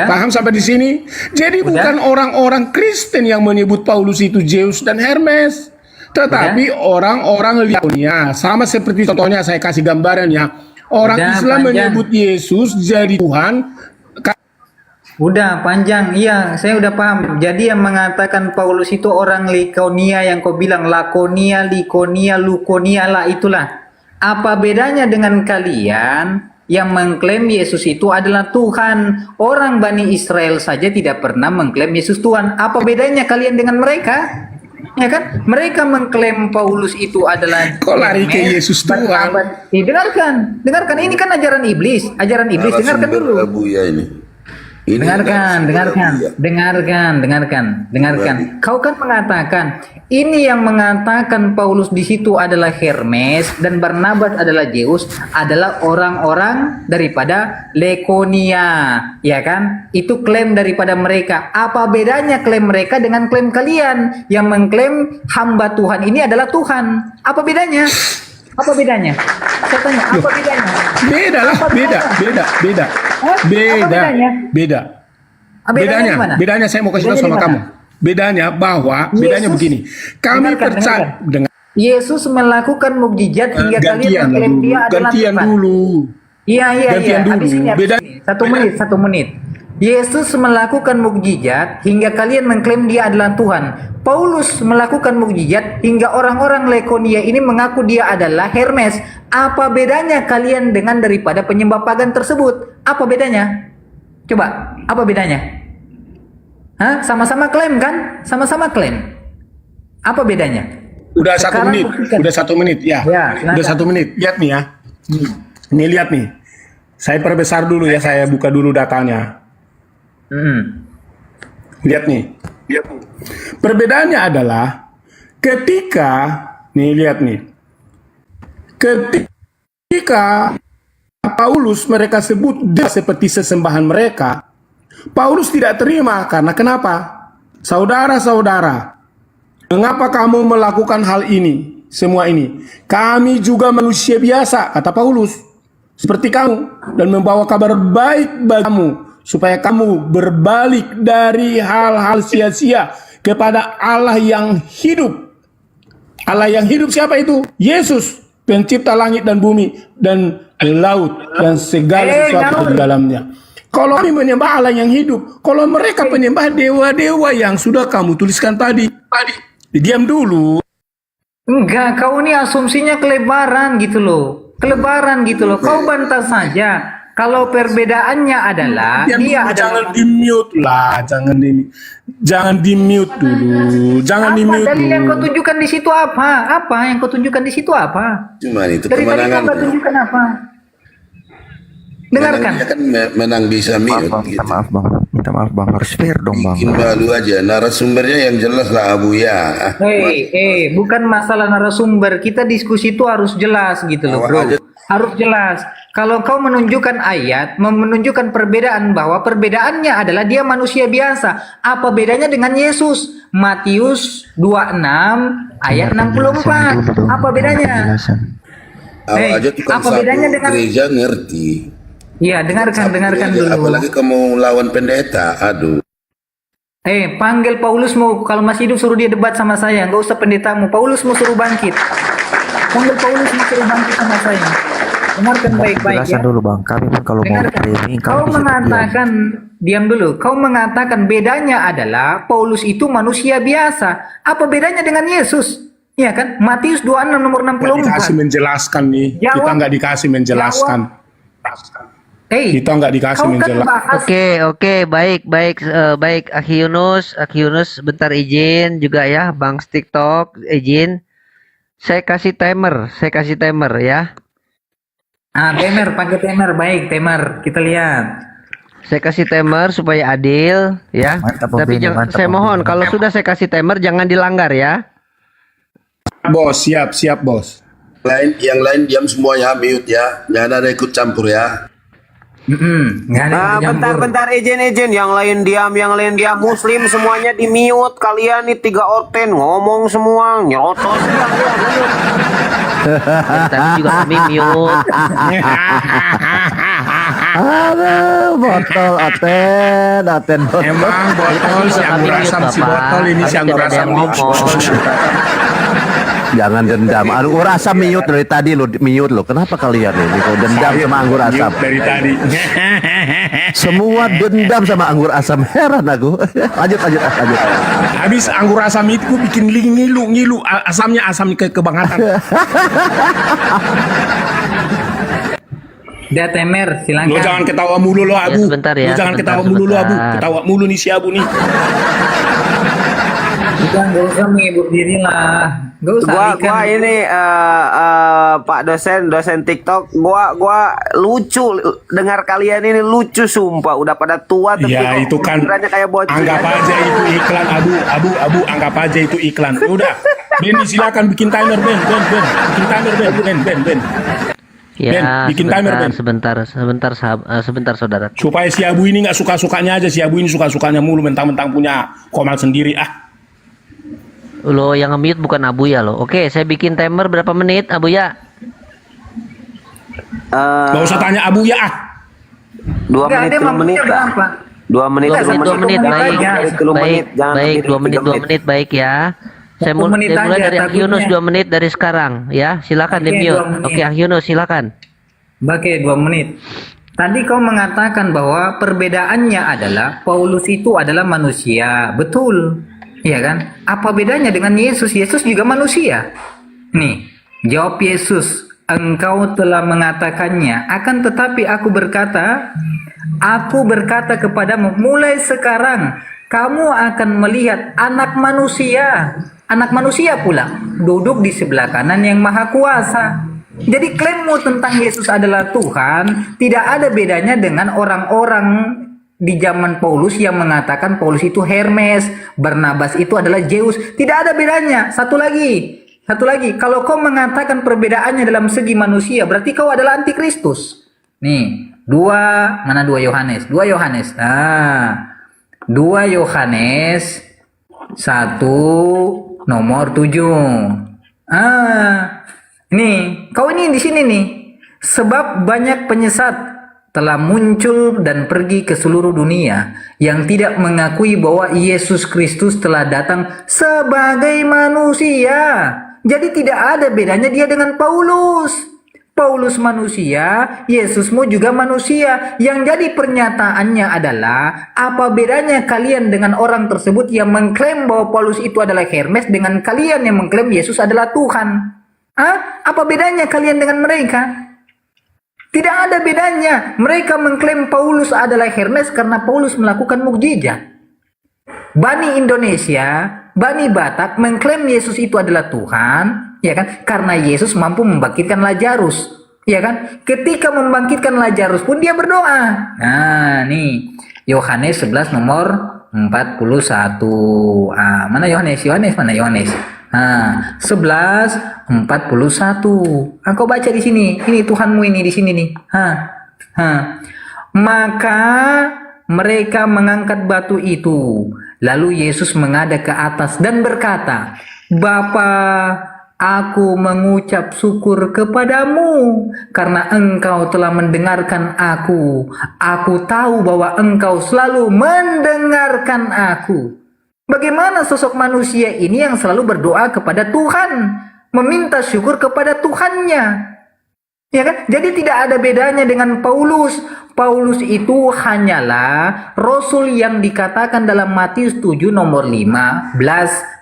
[SPEAKER 10] Paham sampai di sini? Jadi bukan orang-orang Kristen yang menyebut Paulus itu Zeus dan Hermes. Tetapi orang-orang Likonia, sama seperti contohnya saya kasih gambaran ya, orang
[SPEAKER 6] Udah,
[SPEAKER 10] Islam
[SPEAKER 6] panjang.
[SPEAKER 10] menyebut Yesus jadi Tuhan.
[SPEAKER 6] Udah panjang, iya saya udah paham. Jadi yang mengatakan Paulus itu orang Likonia yang kau bilang Lakonia, Likonia, Lukonia lah itulah. Apa bedanya dengan kalian yang mengklaim Yesus itu adalah Tuhan? Orang Bani Israel saja tidak pernah mengklaim Yesus Tuhan. Apa bedanya kalian dengan mereka? Ya kan? Mereka mengklaim Paulus itu adalah
[SPEAKER 10] Kok lari ke Yesus Tuhan?
[SPEAKER 6] Dengarkan, dengarkan. Ini kan ajaran iblis, dengarkan dulu.
[SPEAKER 11] Buya ini. Ini
[SPEAKER 6] Dengarkan. Kau kan mengatakan ini yang mengatakan Paulus di situ adalah Hermes dan Barnabas adalah Zeus adalah orang-orang daripada Lakonia, ya kan? Itu klaim daripada mereka. Apa bedanya klaim mereka dengan klaim kalian yang mengklaim hamba Tuhan ini adalah Tuhan? Apa bedanya? Apa bedanya? Saya tanya, apa bedanya?
[SPEAKER 10] Beda lah, beda.
[SPEAKER 6] Hah? Apa bedanya?
[SPEAKER 10] Beda.
[SPEAKER 6] Bedanya gimana?
[SPEAKER 10] Bedanya saya mau kasih tahu
[SPEAKER 6] Bedanya
[SPEAKER 10] sama
[SPEAKER 6] di
[SPEAKER 10] kamu.
[SPEAKER 6] mana?
[SPEAKER 10] Bedanya bahwa bedanya
[SPEAKER 6] Yesus-
[SPEAKER 10] begini. Kami
[SPEAKER 6] Dengarkan,
[SPEAKER 10] percaya dengan
[SPEAKER 6] Yesus melakukan mukjizat hingga kalian
[SPEAKER 10] gantian
[SPEAKER 6] mengklaim
[SPEAKER 10] dulu.
[SPEAKER 6] dia adalah
[SPEAKER 10] Gantian
[SPEAKER 6] Tuhan.
[SPEAKER 10] dulu.
[SPEAKER 6] Iya.
[SPEAKER 10] Gantian dulu.
[SPEAKER 6] Habis ini.
[SPEAKER 10] Beda-
[SPEAKER 6] 1 menit. Yesus melakukan mukjizat hingga kalian mengklaim dia adalah Tuhan. Paulus melakukan mukjizat hingga orang-orang Lakonia ini mengaku dia adalah Hermes. Apa bedanya kalian dengan daripada penyembah pagan tersebut? Apa bedanya? Coba, apa bedanya? Hah? Sama-sama klaim kan? Sama-sama klaim. Apa bedanya?
[SPEAKER 10] Udah satu
[SPEAKER 6] Sekarang
[SPEAKER 10] menit.
[SPEAKER 6] buktikan.
[SPEAKER 10] Udah 1 menit. Ya.
[SPEAKER 6] Ya, silakan.
[SPEAKER 10] Udah 1 menit. Lihat nih ya. Nih lihat nih. Saya perbesar dulu ya. Saya buka dulu datanya. Lihat nih. Perbedaannya adalah ketika nih lihat nih. Ketika Paulus mereka sebut dia seperti sesembahan mereka, Paulus tidak terima karena kenapa? Saudara-saudara, mengapa kamu melakukan hal ini? Semua ini. Kami juga manusia biasa, kata Paulus. Seperti kamu. Dan membawa kabar baik bagimu. Supaya kamu berbalik dari hal-hal sia-sia kepada Allah yang hidup. Allah yang hidup siapa itu? Yesus. Pencipta langit dan bumi. Dan laut. Dan segala sesuatu di dalamnya. Kalau kami menyembah Allah yang hidup. Kalau mereka penyembah dewa-dewa yang sudah kamu tuliskan tadi. Diam dulu.
[SPEAKER 6] Enggak, kau ini asumsinya kelebaran gitu loh. Kau bantah saja. Kalau perbedaannya adalah dia
[SPEAKER 10] Jangan
[SPEAKER 6] adalah
[SPEAKER 10] di-mute lah, jangan di-mute dulu. Jangan di-mute
[SPEAKER 6] dalil yang kau
[SPEAKER 10] dulu.
[SPEAKER 6] tunjukkan di situ apa? Apa yang kau tunjukkan di situ apa?
[SPEAKER 11] Cuma itu
[SPEAKER 6] Dari tadi
[SPEAKER 11] kemenangan.
[SPEAKER 6] kau tunjukkan apa? Dengarkan.
[SPEAKER 11] Dia kan menang bisa mute.
[SPEAKER 2] Minta maaf bang, minta maaf bang, harus fair dong bang.
[SPEAKER 11] Bikin malu aja. Narasumbernya yang jelas lah Abu ya.
[SPEAKER 6] Bukan masalah narasumber. Kita diskusi itu harus jelas gitu loh, bro. Harus jelas. Kalau kau menunjukkan ayat, menunjukkan perbedaan bahwa perbedaannya adalah dia manusia biasa. Apa bedanya dengan Yesus? Matius 26 ayat 64. Apa bedanya?
[SPEAKER 11] Awak aja tukang
[SPEAKER 6] apa
[SPEAKER 11] sapu
[SPEAKER 6] bedanya dengan
[SPEAKER 11] gereja ngerti.
[SPEAKER 6] Iya, dengarkan
[SPEAKER 11] Gereja,
[SPEAKER 6] dulu.
[SPEAKER 11] apalagi kamu lawan pendeta. Aduh.
[SPEAKER 6] Panggil Paulus mau kalau masih hidup suruh dia debat sama saya, nggak usah pendetamu. Paulus mau suruh bangkit. Panggil Paulus mau suruh bangkit sama saya. Dengarkan baik-baik ya.
[SPEAKER 2] Jelasan dulu bang, kami pun kalau mau
[SPEAKER 6] Dengarkan.
[SPEAKER 2] framing
[SPEAKER 6] Kau
[SPEAKER 2] kami bisa
[SPEAKER 6] mengatakan diam dulu. Kau mengatakan bedanya adalah Paulus itu manusia biasa. Apa bedanya dengan Yesus? Iya kan? Matius 26 nomor
[SPEAKER 10] Nggak dikasih
[SPEAKER 6] 64.
[SPEAKER 10] menjelaskan nih.
[SPEAKER 6] Jawab.
[SPEAKER 10] Kita nggak dikasih menjelaskan. Kita nggak dikasih
[SPEAKER 6] kau kan
[SPEAKER 10] menjelaskan.
[SPEAKER 6] bahas
[SPEAKER 4] Oke, baik Akhi Yunus, bentar izin juga ya, Bang TikTok izin. Saya kasih timer ya.
[SPEAKER 6] Temer, pakai temer, baik temer, kita lihat.
[SPEAKER 4] Saya kasih timer supaya adil ya.
[SPEAKER 2] Mantap,
[SPEAKER 4] Tapi
[SPEAKER 2] Bang Benny, mantap,
[SPEAKER 4] saya
[SPEAKER 2] Bang
[SPEAKER 4] mohon
[SPEAKER 2] Benny.
[SPEAKER 4] kalau sudah saya kasih timer jangan dilanggar ya.
[SPEAKER 10] Bos, siap bos.
[SPEAKER 11] Yang lain diam semuanya, mute ya. Jangan ada ikut campur ya.
[SPEAKER 6] Nggak ada yang campur.
[SPEAKER 12] Bentar izin yang lain diam Muslim semuanya di mute. Kalian nih 3 orten ngomong semua nyotos.
[SPEAKER 4] Tadi juga kami mute.
[SPEAKER 7] Aduh, botol Aten botol.
[SPEAKER 10] Emang botol si Anggur Asam si botol ini si Anggur Asam.
[SPEAKER 7] Jangan dendam. Anggur asam mute dari tadi lo, mute lo. Kenapa kalian ini kok dendam sama anggur asam?
[SPEAKER 10] Dari tadi.
[SPEAKER 7] Semua dendam sama anggur asam. Heran aku. Lanjut.
[SPEAKER 10] Habis anggur asam itu bikin ngilu. Asamnya asam kebangetan.
[SPEAKER 6] Dia Temer, silakan.
[SPEAKER 10] Lo jangan ketawa mulu lo, Abu.
[SPEAKER 4] Ya, sebentar ya,
[SPEAKER 10] Lo jangan
[SPEAKER 4] sebentar,
[SPEAKER 10] ketawa mulu lo, Abu.
[SPEAKER 4] sebentar.
[SPEAKER 10] Ketawa mulu nih si Abu nih.
[SPEAKER 6] Udah nggak usah menghibur diri lah. Nggak usah.
[SPEAKER 12] Gua ini Pak dosen TikTok, gua lucu dengar kalian ini lucu sumpah, udah pada tua tapi
[SPEAKER 10] Ya
[SPEAKER 12] kok
[SPEAKER 10] itu kan
[SPEAKER 12] pikirannya kayak bocil.
[SPEAKER 10] anggap aja itu iklan, Abu anggap aja itu iklan. Udah, Benny silakan bikin timer, Ben. Bikin timer, Ben.
[SPEAKER 4] Ya,
[SPEAKER 10] Ben, bikin timer, Ben.
[SPEAKER 4] sebentar saudara.
[SPEAKER 10] Supaya si Abu ini nggak suka-sukanya aja, si Abu ini suka-sukanya mulu mentang-mentang punya komal sendiri.
[SPEAKER 4] Lo yang nge-mute bukan Abu ya lo. Oke, saya bikin timer berapa menit Abu ya?
[SPEAKER 10] Gak usah tanya Abu ya.
[SPEAKER 12] 2 menit, 3 menit. 2 menit,
[SPEAKER 4] 2 menit, baik.
[SPEAKER 12] Jangan
[SPEAKER 4] Baik,
[SPEAKER 12] lebih dari
[SPEAKER 4] 2 menit baik ya. Saya mulai
[SPEAKER 6] menit aja,
[SPEAKER 4] dari Ahyunus
[SPEAKER 6] takutnya.
[SPEAKER 4] 2 menit dari sekarang ya. Silakan
[SPEAKER 6] Oke,
[SPEAKER 4] di mute.
[SPEAKER 6] 2 menit.
[SPEAKER 4] Oke, Ahyunus silakan.
[SPEAKER 6] Oke, 2 menit. Tadi kau mengatakan bahwa perbedaannya adalah Paulus itu adalah manusia. Betul. Iya kan? Apa bedanya dengan Yesus? Yesus juga manusia. Nih, jawab Yesus. Engkau telah mengatakannya. Akan tetapi aku berkata kepadamu, mulai sekarang kamu akan melihat anak manusia pula duduk di sebelah kanan yang maha kuasa. Jadi klaimmu tentang Yesus adalah Tuhan tidak ada bedanya dengan orang-orang di zaman Paulus yang mengatakan Paulus itu Hermes, Barnabas itu adalah Zeus. Tidak ada bedanya. Satu lagi, kalau kau mengatakan perbedaannya dalam segi manusia, berarti kau adalah antikristus. Nih, 2 Yohanes? 2 Yohanes. Nah, 2 Yohanes 1 nomor 7. Nih, kau ini di sini nih. Sebab banyak penyesat telah muncul dan pergi ke seluruh dunia yang tidak mengakui bahwa Yesus Kristus telah datang sebagai manusia. Jadi tidak ada bedanya dia dengan Paulus. Paulus manusia, Yesusmu juga manusia. Yang jadi pernyataannya adalah apa bedanya kalian dengan orang tersebut yang mengklaim bahwa Paulus itu adalah Hermes dengan kalian yang mengklaim Yesus adalah Tuhan? Apa bedanya kalian dengan mereka? Tidak ada bedanya. Mereka mengklaim Paulus adalah Hermes karena Paulus melakukan mukjizat. Bani Indonesia, Bani Batak mengklaim Yesus itu adalah Tuhan, ya kan? Karena Yesus mampu membangkitkan Lazarus, ya kan? Ketika membangkitkan Lazarus pun dia berdoa. Nah, nih Yohanes 11 nomor 41. Mana Yohanes? Mana Yohanes? 11:41. Kau baca di sini. Ini Tuhanmu ini di sini nih. Maka mereka mengangkat batu itu. Lalu Yesus menghadap ke atas dan berkata, Bapa, aku mengucap syukur kepadamu karena engkau telah mendengarkan aku. Aku tahu bahwa engkau selalu mendengarkan aku. Bagaimana sosok manusia ini yang selalu berdoa kepada Tuhan, meminta syukur kepada Tuhannya, ya kan? Jadi tidak ada bedanya dengan Paulus. Paulus itu hanyalah Rasul yang dikatakan dalam Matius 7 nomor 15.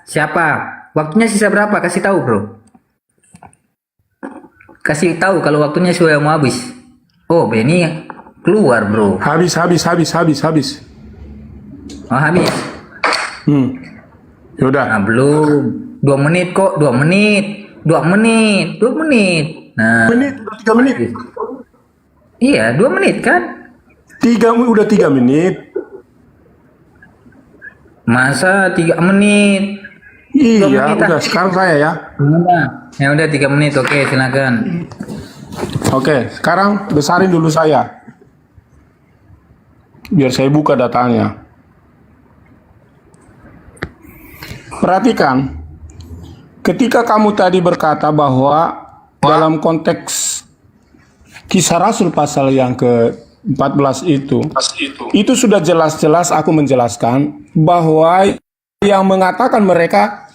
[SPEAKER 6] Siapa? Waktunya sisa berapa? Kasih tahu bro. Kasih tahu kalau waktunya sudah mau habis. Oh Benny keluar bro.
[SPEAKER 10] Habis.
[SPEAKER 6] Oh habis.
[SPEAKER 10] Yaudah.
[SPEAKER 6] Nah, belum 2 menit kok. 2 menit. Nah,
[SPEAKER 10] 3 menit.
[SPEAKER 6] iya 2 menit kan?
[SPEAKER 10] 3 menit.
[SPEAKER 6] Masa 3 menit?
[SPEAKER 10] Iya, udah sekarang saya ya.
[SPEAKER 6] Ya udah 3 menit. Oke, silakan.
[SPEAKER 10] Oke, sekarang besarin dulu saya. Biar saya buka datanya. Perhatikan, ketika kamu tadi berkata bahwa dalam konteks Kisah Rasul pasal yang ke-14 itu sudah jelas-jelas aku menjelaskan bahwa yang mengatakan mereka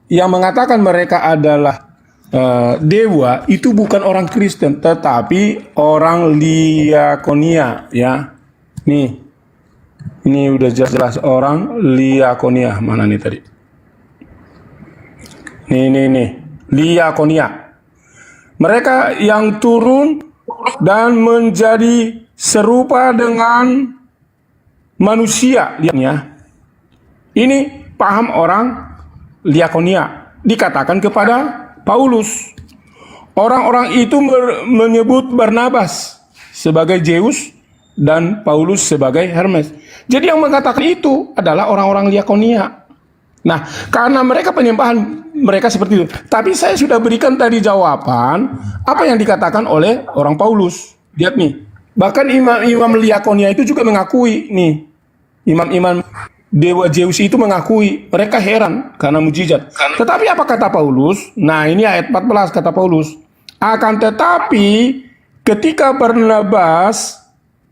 [SPEAKER 10] yang mengatakan mereka adalah dewa itu bukan orang Kristen, tetapi orang Liakonia, ya. Nih, ini udah jelas orang Liakonia. Mana nih tadi? Nih, Liakonia. Mereka yang turun dan menjadi serupa dengan manusia, lihat ya. Ini paham orang Liakonia. Dikatakan kepada Paulus. Orang-orang itu menyebut Barnabas sebagai Zeus dan Paulus sebagai Hermes. Jadi yang mengatakan itu adalah orang-orang Liakonia. Nah, karena mereka penyembahan mereka seperti itu. Tapi saya sudah berikan tadi jawaban apa yang dikatakan oleh orang Paulus. Lihat nih. Bahkan imam-imam Liakonia itu juga mengakui nih. Imam-imam dewa Zeus itu mengakui. Mereka heran karena mujizat. Tetapi apa kata Paulus? Nah, ini ayat 14 kata Paulus. Akan tetapi ketika Barnabas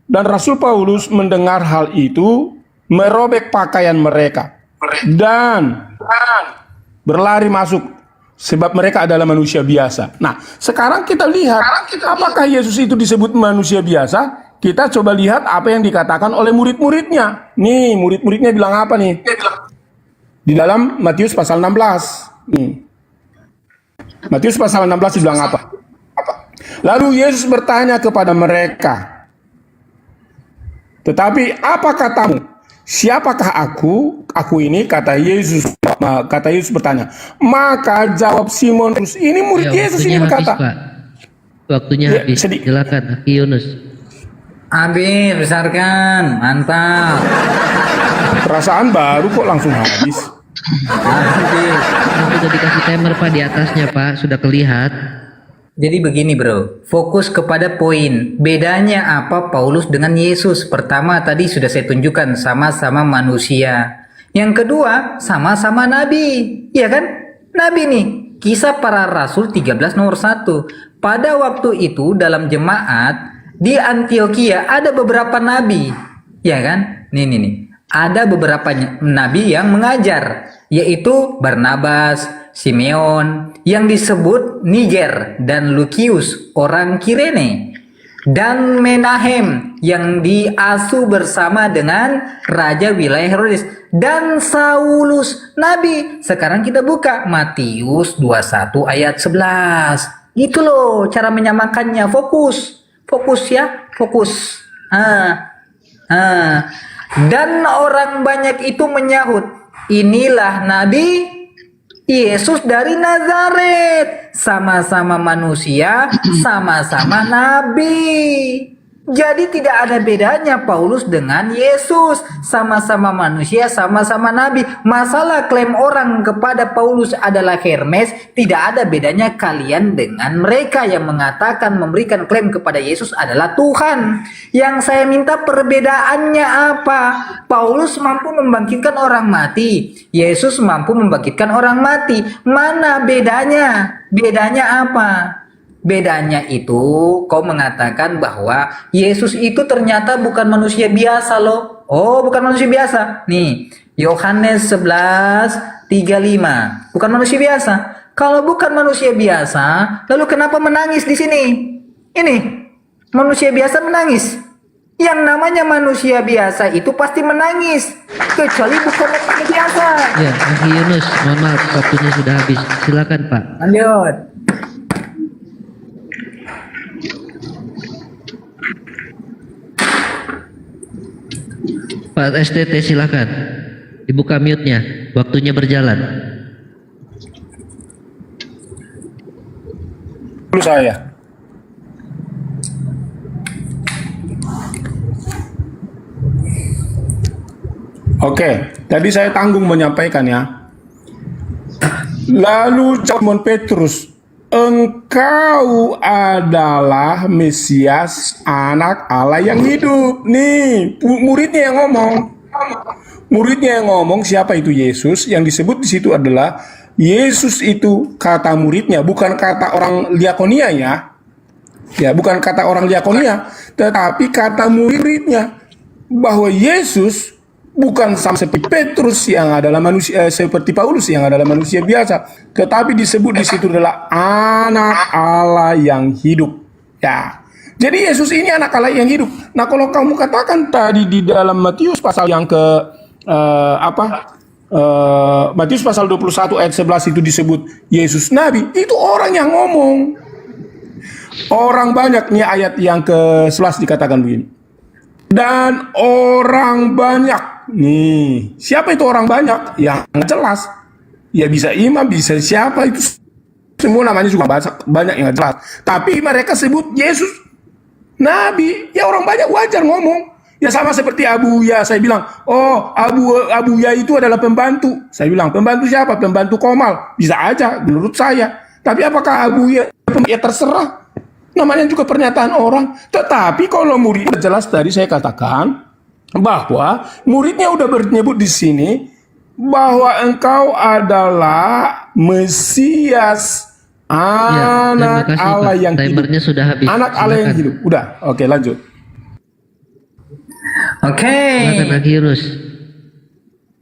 [SPEAKER 10] dan Rasul Paulus mendengar hal itu, merobek pakaian mereka dan berlari masuk, sebab mereka adalah manusia biasa. Nah, sekarang kita lihat apakah Yesus itu disebut manusia biasa? Kita coba lihat apa yang dikatakan oleh murid-muridnya. Nih, murid-muridnya bilang apa nih? Di dalam Matius pasal 16. Nih. Matius pasal 16 bilang apa? Lalu Yesus bertanya kepada mereka, tetapi apa katamu? Siapakah aku? Aku ini, kata Yesus. Kata Yesus bertanya. Maka jawab Simon, ini murid Yesus ini berkata.
[SPEAKER 4] Waktunya habis. Silakan, Aki Yunus.
[SPEAKER 6] Habis, besarkan, mantap.
[SPEAKER 10] Perasaan baru kok langsung habis.
[SPEAKER 4] Sudah dikasih timer Pak di atasnya Pak, sudah kelihatan.
[SPEAKER 6] Jadi begini bro, fokus kepada poin. Bedanya apa Paulus dengan Yesus? Pertama tadi sudah saya tunjukkan, sama-sama manusia. Yang kedua, sama-sama nabi. Ya kan? Nabi nih. Kisah para Rasul 13 nomor 1. Pada waktu itu dalam jemaat di Antioquia ada beberapa nabi. Ya kan? Nih. Ada beberapa nabi yang mengajar, yaitu Barnabas, Simeon, yang disebut Niger, dan Lukius, orang Kirene, dan Menahem, yang diasuh bersama dengan Raja wilayah Herodes, dan Saulus, Nabi. Sekarang kita buka Matius 21 ayat 11. Gitu loh cara menyamakannya. Fokus ya, fokus. Dan orang banyak itu menyahut, inilah Nabi Yesus dari Nazaret, sama-sama manusia, sama-sama nabi. Jadi tidak ada bedanya Paulus dengan Yesus, sama-sama manusia, sama-sama nabi. Masalah klaim orang kepada Paulus adalah Hermes, tidak ada bedanya kalian dengan mereka yang mengatakan memberikan klaim kepada Yesus adalah Tuhan. Yang saya minta perbedaannya apa? Paulus mampu membangkitkan orang mati, Yesus mampu membangkitkan orang mati. Mana bedanya? Bedanya apa? Bedanya itu kau mengatakan bahwa Yesus itu ternyata bukan manusia biasa loh. Oh, bukan manusia biasa. Nih, Yohanes 11:35. Bukan manusia biasa. Kalau bukan manusia biasa, lalu kenapa menangis di sini? Ini, manusia biasa menangis. Yang namanya manusia biasa itu pasti menangis, kecuali bukan manusia biasa.
[SPEAKER 4] Ya, Aki Yunus, mohon maaf waktunya sudah habis. Silakan Pak.
[SPEAKER 6] Lanjut.
[SPEAKER 4] Pak STT silakan. Dibuka mute-nya. Waktunya berjalan.
[SPEAKER 10] Dulu saya. Oke, tadi saya tanggung menyampaikan ya. Lalu Simon Petrus, engkau adalah Mesias, anak Allah yang hidup. Nih, muridnya yang ngomong. Muridnya yang ngomong, siapa itu Yesus? Yang disebut di situ adalah Yesus itu kata muridnya, bukan kata orang Liakonia ya. Ya, bukan kata orang Liakonia, tetapi kata muridnya bahwa Yesus bukan sama seperti Petrus yang adalah manusia, seperti Paulus yang adalah manusia biasa, tetapi disebut di situ adalah anak Allah yang hidup. Ya. Jadi Yesus ini anak Allah yang hidup. Nah, kalau kamu katakan tadi di dalam Matius pasal yang ke Matius pasal 21 ayat 11 itu disebut Yesus Nabi, itu orang yang ngomong. Orang banyak, nih ayat yang ke-11 dikatakan begini. Dan orang banyak. Nih, siapa itu orang banyak? Yang jelas. Ya bisa imam, bisa siapa itu. Semua namanya juga banyak yang jelas. Tapi mereka sebut Yesus Nabi. Ya orang banyak wajar ngomong. Ya sama seperti Abuya. Saya bilang, oh Abuya itu adalah pembantu. Saya bilang, pembantu siapa? Pembantu Komal. Bisa aja menurut saya. Tapi apakah Abuya? Ya terserah. Namanya juga pernyataan orang. Tetapi kalau murid jelas tadi saya katakan bahwa muridnya udah menyebut di sini bahwa engkau adalah Mesias, anak Allah yang hidup.
[SPEAKER 4] Sudah habis.
[SPEAKER 10] Anak Allah yang hidup. Udah, oke lanjut.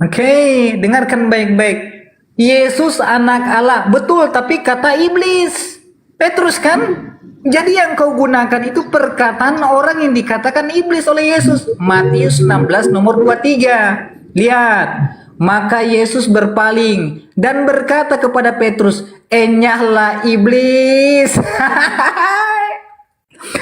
[SPEAKER 6] Oke, dengarkan baik-baik. Yesus anak Allah, betul, tapi kata iblis. Petrus kan? Jadi yang kau gunakan itu perkataan orang yang dikatakan iblis oleh Yesus. Matius 16 nomor 23. Lihat. Maka Yesus berpaling dan berkata kepada Petrus, enyahlah iblis.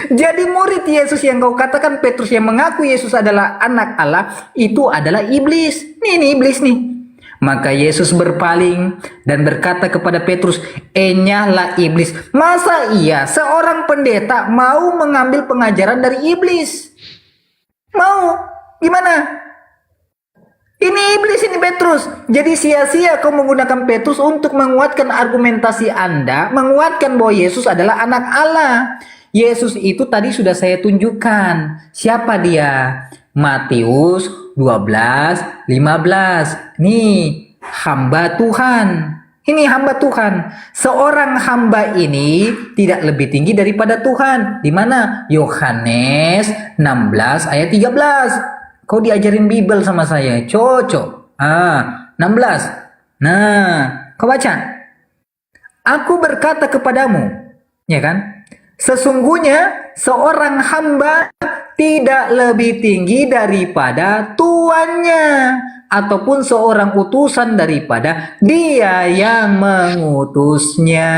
[SPEAKER 6] Jadi murid Yesus yang kau katakan Petrus yang mengaku Yesus adalah anak Allah, itu adalah iblis. Nih iblis nih. Maka Yesus berpaling dan berkata kepada Petrus, enyahlah iblis. Masa iya seorang pendeta mau mengambil pengajaran dari iblis? Mau? Gimana? Ini iblis ini Petrus. Jadi sia-sia kau menggunakan Petrus untuk menguatkan argumentasi Anda, menguatkan bahwa Yesus adalah anak Allah. Yesus itu tadi sudah saya tunjukkan. Siapa dia? Matius 12:15. Nih, hamba Tuhan. Ini hamba Tuhan. Seorang hamba ini tidak lebih tinggi daripada Tuhan. Di mana? Yohanes 16 ayat 13. Kau diajarin Bible sama saya. Cocok. 16. Nah, kau baca. Aku berkata kepadamu, ya kan? Sesungguhnya seorang hamba tidak lebih tinggi daripada tuannya, ataupun seorang utusan daripada dia yang mengutusnya.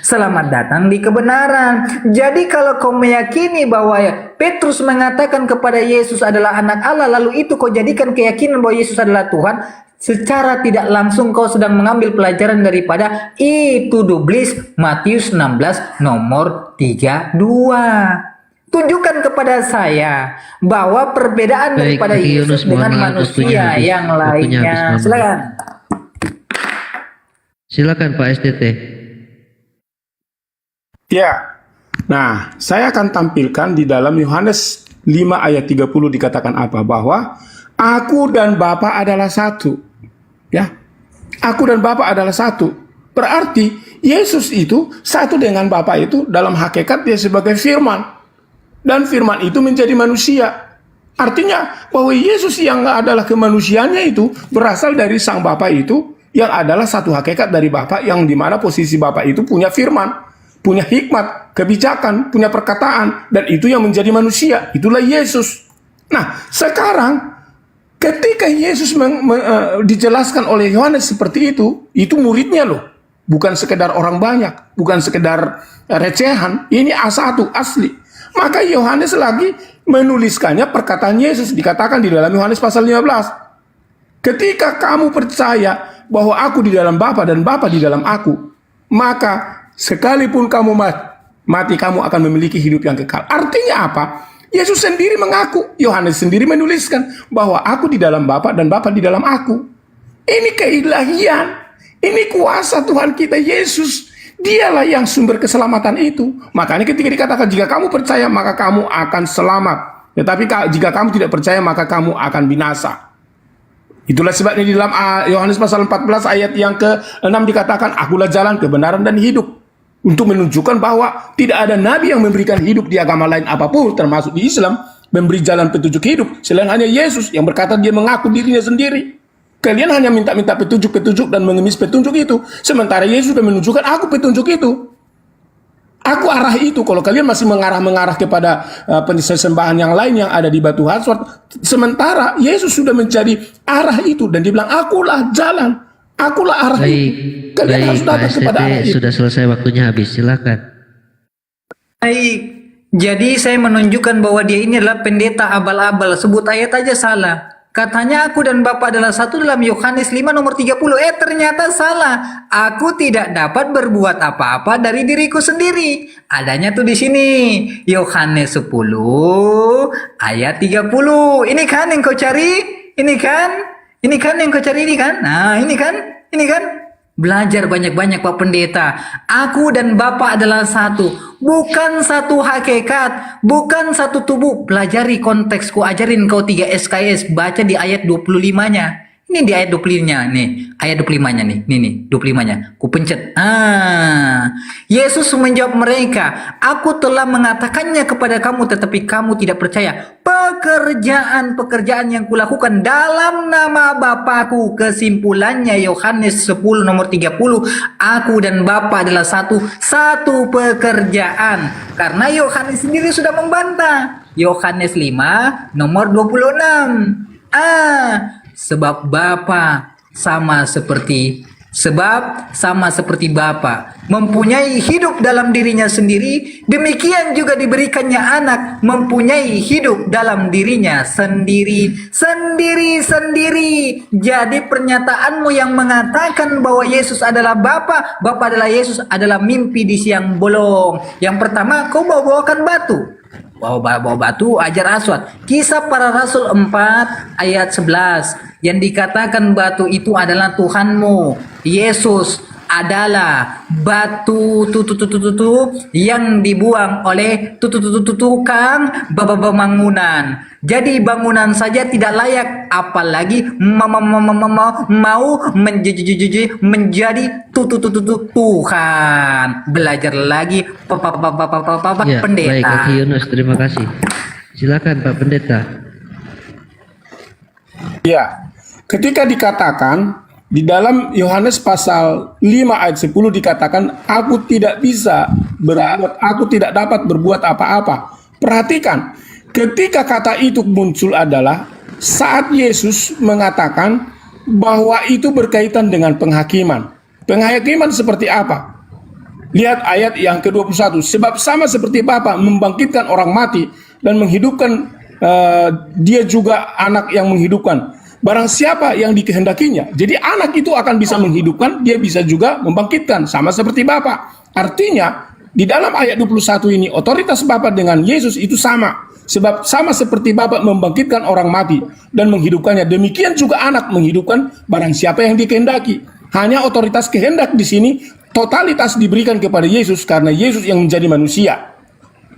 [SPEAKER 6] Selamat datang di kebenaran. Jadi kalau kau meyakini bahwa Petrus mengatakan kepada Yesus adalah anak Allah, lalu itu kau jadikan keyakinan bahwa Yesus adalah Tuhan, secara tidak langsung kau sedang mengambil pelajaran daripada itu dublis Matius 16 nomor 32. Tunjukkan kepada saya bahwa perbedaan daripada Yesus dengan manusia yang lainnya. Silakan.
[SPEAKER 4] Silakan Pak STT.
[SPEAKER 10] Ya. Nah, saya akan tampilkan di dalam Yohanes 5 ayat 30 dikatakan apa? Bahwa aku dan Bapa adalah satu. Ya, aku dan Bapa adalah satu. Berarti Yesus itu satu dengan Bapa itu dalam hakikat dia sebagai firman. Dan firman itu menjadi manusia. Artinya bahwa Yesus yang adalah kemanusiaannya itu berasal dari sang Bapa itu yang adalah satu hakikat dari Bapa, yang dimana posisi Bapa itu punya firman, punya hikmat, kebijakan, punya perkataan, dan itu yang menjadi manusia. Itulah Yesus. Nah, sekarang ketika Yesus dijelaskan oleh Yohanes seperti itu muridnya loh. Bukan sekedar orang banyak, bukan sekedar recehan. Ini A1, asli. Maka Yohanes lagi menuliskannya perkataan Yesus. Dikatakan di dalam Yohanes pasal 15. Ketika kamu percaya bahwa aku di dalam Bapa dan Bapa di dalam aku, maka sekalipun kamu mati, kamu akan memiliki hidup yang kekal. Artinya apa? Yesus sendiri mengaku, Yohanes sendiri menuliskan bahwa aku di dalam Bapa dan Bapa di dalam aku. Ini keilahian, ini kuasa Tuhan kita Yesus. Dialah yang sumber keselamatan itu. Makanya ketika dikatakan jika kamu percaya maka kamu akan selamat. Tetapi jika kamu tidak percaya maka kamu akan binasa. Itulah sebabnya di dalam Yohanes pasal 14 ayat yang ke-6 dikatakan, akulah jalan, kebenaran dan hidup. Untuk menunjukkan bahwa tidak ada nabi yang memberikan hidup di agama lain apapun, termasuk di Islam, memberi jalan petunjuk hidup selain hanya Yesus yang berkata dia mengaku dirinya sendiri. Kalian hanya minta-minta petunjuk-petunjuk dan mengemis petunjuk itu, sementara Yesus sudah menunjukkan aku petunjuk itu. Aku arah itu. Kalau kalian masih mengarah kepada sembahan yang lain yang ada di batu Hatswart, sementara Yesus sudah menjadi arah itu dan dia bilang akulah jalan, akulah arah itu. Kalian harus datang kepada arah itu.
[SPEAKER 4] Sudah selesai, waktunya habis, silakan.
[SPEAKER 6] Baik, jadi saya menunjukkan bahwa dia ini adalah pendeta abal-abal. Sebut ayat aja salah. Katanya aku dan Bapa adalah satu dalam Yohanes 5 nomor 30. Ternyata salah. Aku tidak dapat berbuat apa-apa dari diriku sendiri. Adanya tuh di sini. Yohanes 10 ayat 30. Ini kan yang kau cari? Ini kan? Ini kan yang kau cari ini kan? Nah, ini kan? Ini kan? Belajar banyak-banyak Pak Pendeta. Aku dan Bapa adalah satu. Bukan satu hakikat. Bukan satu tubuh. Pelajari konteks. Ku ajarin kau 3 SKS. Baca di ayat 25-nya. Ini di ayat 25-nya nih. Ayat 25-nya nih. Nih 25-nya. Ku pencet. Yesus menjawab mereka, aku telah mengatakannya kepada kamu tetapi kamu tidak percaya. Pekerjaan-pekerjaan yang kulakukan dalam nama Bapakku. Kesimpulannya Yohanes 10 nomor 30. Aku dan Bapa adalah satu pekerjaan. Karena Yohanes sendiri sudah membantah. Yohanes 5 nomor 26. Sebab Bapa sama seperti Bapa mempunyai hidup dalam dirinya sendiri, demikian juga diberikannya anak mempunyai hidup dalam dirinya sendiri. Jadi pernyataanmu yang mengatakan bahwa Yesus adalah Bapa adalah Yesus adalah mimpi di siang bolong. Yang pertama, kau bawa-bawakan batu. Bawa batu ajar Aswad. Kisah Para Rasul 4 ayat 11 yang dikatakan batu itu adalah Tuhanmu. Yesus adalah batu yang dibuang oleh tukang bangunan. Jadi bangunan saja tidak layak, apalagi mau menjadi Tuhan. Belajar lagi Pendeta.
[SPEAKER 4] Baik, Kaki Yunus, terima kasih. Silakan Pak Pendeta.
[SPEAKER 10] Ya, ketika dikatakan di dalam Yohanes pasal 5 ayat 10 dikatakan aku tidak dapat berbuat apa-apa. Perhatikan, ketika kata itu muncul adalah saat Yesus mengatakan bahwa itu berkaitan dengan penghakiman. Penghakiman seperti apa? Lihat ayat yang ke-21. Sebab sama seperti Bapa membangkitkan orang mati dan menghidupkan, dia juga anak yang menghidupkan. Barang siapa yang dikehendakinya. Jadi anak itu akan bisa menghidupkan, dia bisa juga membangkitkan, sama seperti Bapa. Artinya, di dalam ayat 21 ini, otoritas Bapa dengan Yesus itu sama. Sebab sama seperti Bapa membangkitkan orang mati dan menghidupkannya. Demikian juga anak menghidupkan barang siapa yang dikehendaki. Hanya otoritas kehendak di sini, totalitas diberikan kepada Yesus karena Yesus yang menjadi manusia.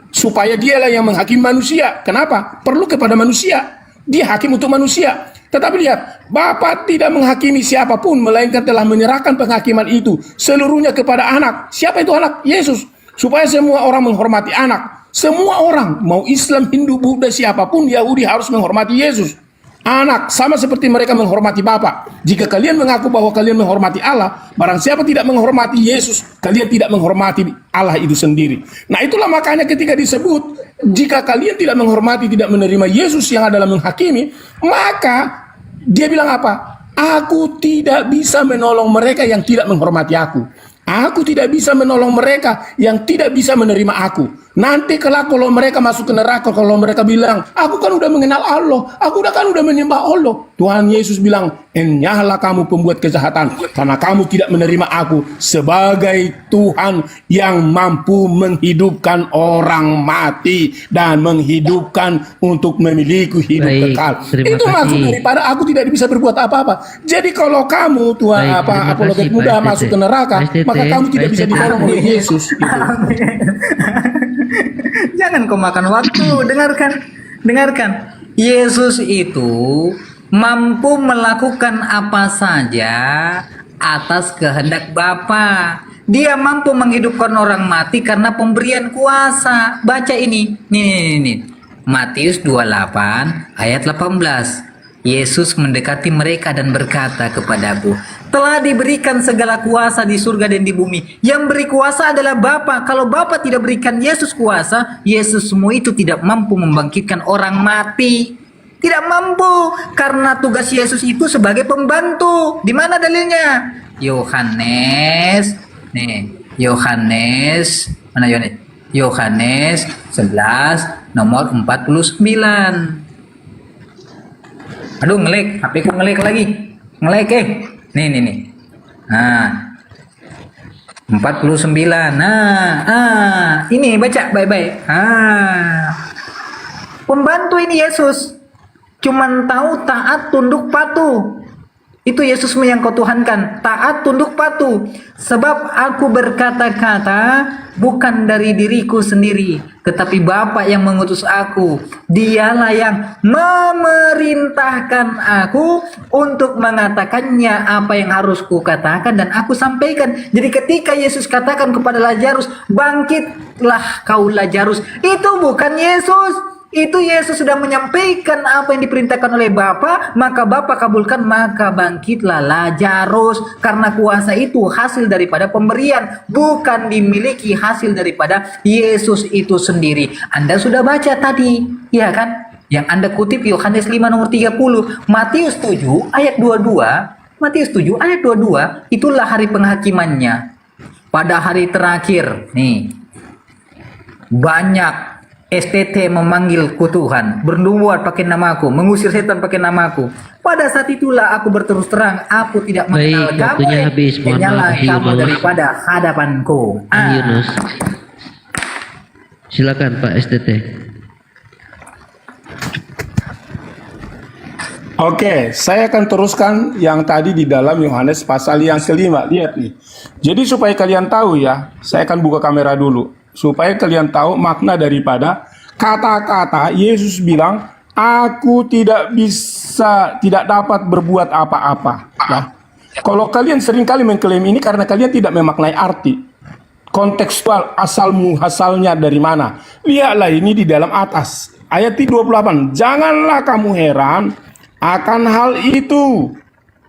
[SPEAKER 10] Supaya dialah yang menghakimi manusia. Kenapa? Perlu kepada manusia. Dia hakim untuk manusia. Tetapi lihat, Bapa tidak menghakimi siapapun, melainkan telah menyerahkan penghakiman itu seluruhnya kepada anak. Siapa itu anak? Yesus. Supaya semua orang menghormati anak. Semua orang, mau Islam, Hindu, Buddha, siapapun, Yahudi harus menghormati Yesus. Anak, sama seperti mereka menghormati Bapa. Jika kalian mengaku bahwa kalian menghormati Allah, barang siapa tidak menghormati Yesus, kalian tidak menghormati Allah itu sendiri. Nah itulah makanya ketika disebut, jika kalian tidak menghormati, tidak menerima Yesus yang adalah menghakimi, maka dia bilang apa? Aku tidak bisa menolong mereka yang tidak menghormati aku. Aku tidak bisa menolong mereka yang tidak bisa menerima aku. Nanti kelak kalau mereka masuk ke neraka, kalau mereka bilang, aku kan udah mengenal Allah, aku kan udah menyembah Allah. Tuhan Yesus bilang, enyahlah kamu pembuat kejahatan, karena kamu tidak menerima aku sebagai Tuhan yang mampu menghidupkan orang mati dan menghidupkan untuk memiliki hidup kekal. Itu maksud daripada aku tidak bisa berbuat apa-apa. Jadi kalau kamu Tuhan apologet muda masuk ke neraka, maka kamu tidak bisa ditolong oleh Yesus.
[SPEAKER 6] Jangan kau makan waktu. Dengarkan. Yesus itu mampu melakukan apa saja atas kehendak Bapa. Dia mampu menghidupkan orang mati karena pemberian kuasa. Baca ini. Nih. Matius 28 ayat 18. Yesus mendekati mereka dan berkata kepadaku, telah diberikan segala kuasa di surga dan di bumi. Yang beri kuasa adalah Bapa. Kalau Bapa tidak berikan Yesus kuasa, Yesus semua itu tidak mampu membangkitkan orang mati. Tidak mampu, karena tugas Yesus itu sebagai pembantu. Di mana dalilnya? Yohanes, mana Yohanes? Yohanes 11 nomor 49. Aduh, ngelek, HP ku ngelek lagi. Ngelek Nih. Nah. 49. Nah, ini baca baik-baik. Pembantu ini Yesus. Cuman tahu taat, tunduk, patuh. Itu Yesusmu yang kau tuhankan. Taat, tunduk, patuh. Sebab aku berkata-kata bukan dari diriku sendiri, tetapi Bapa yang mengutus aku. Dialah yang memerintahkan aku untuk mengatakannya apa yang harus kukatakan dan aku sampaikan. Jadi ketika Yesus katakan kepada Lazarus, bangkitlah kau Lazarus, itu bukan Yesus. Itu Yesus sudah menyampaikan apa yang diperintahkan oleh Bapa, maka Bapa kabulkan, maka bangkitlah Lazarus. Karena kuasa itu hasil daripada pemberian, bukan dimiliki hasil daripada Yesus itu sendiri. Anda sudah baca tadi, ya kan? Yang Anda kutip Yohanes 5 nomor 30, Matius 7 ayat 22, Matius 7 ayat 22, itulah hari penghakimannya. Pada hari terakhir, nih, banyak STT memanggilku Tuhan, bernubuat pakai namaku, mengusir setan pakai namaku. Pada saat itulah aku berterus terang, aku tidak mengenal
[SPEAKER 4] Baik,
[SPEAKER 6] kamu.
[SPEAKER 4] waktunya habis. Mohon
[SPEAKER 6] Janganlah
[SPEAKER 4] maaf,
[SPEAKER 6] kamu
[SPEAKER 4] Yunus.
[SPEAKER 6] daripada hadapanku.
[SPEAKER 4] Yunus. Silakan Pak STT.
[SPEAKER 10] Oke, saya akan teruskan yang tadi di dalam Yohanes pasal yang kelima. Lihat nih. Jadi supaya kalian tahu ya, saya akan buka kamera dulu. Supaya kalian tahu makna daripada kata-kata Yesus bilang, aku tidak dapat berbuat apa-apa. Ya. Kalau kalian seringkali mengklaim ini karena kalian tidak memaknai arti. Kontekstual, asal muhasalnya dari mana. Lihatlah ini di dalam atas. Ayat 28. Janganlah kamu heran akan hal itu.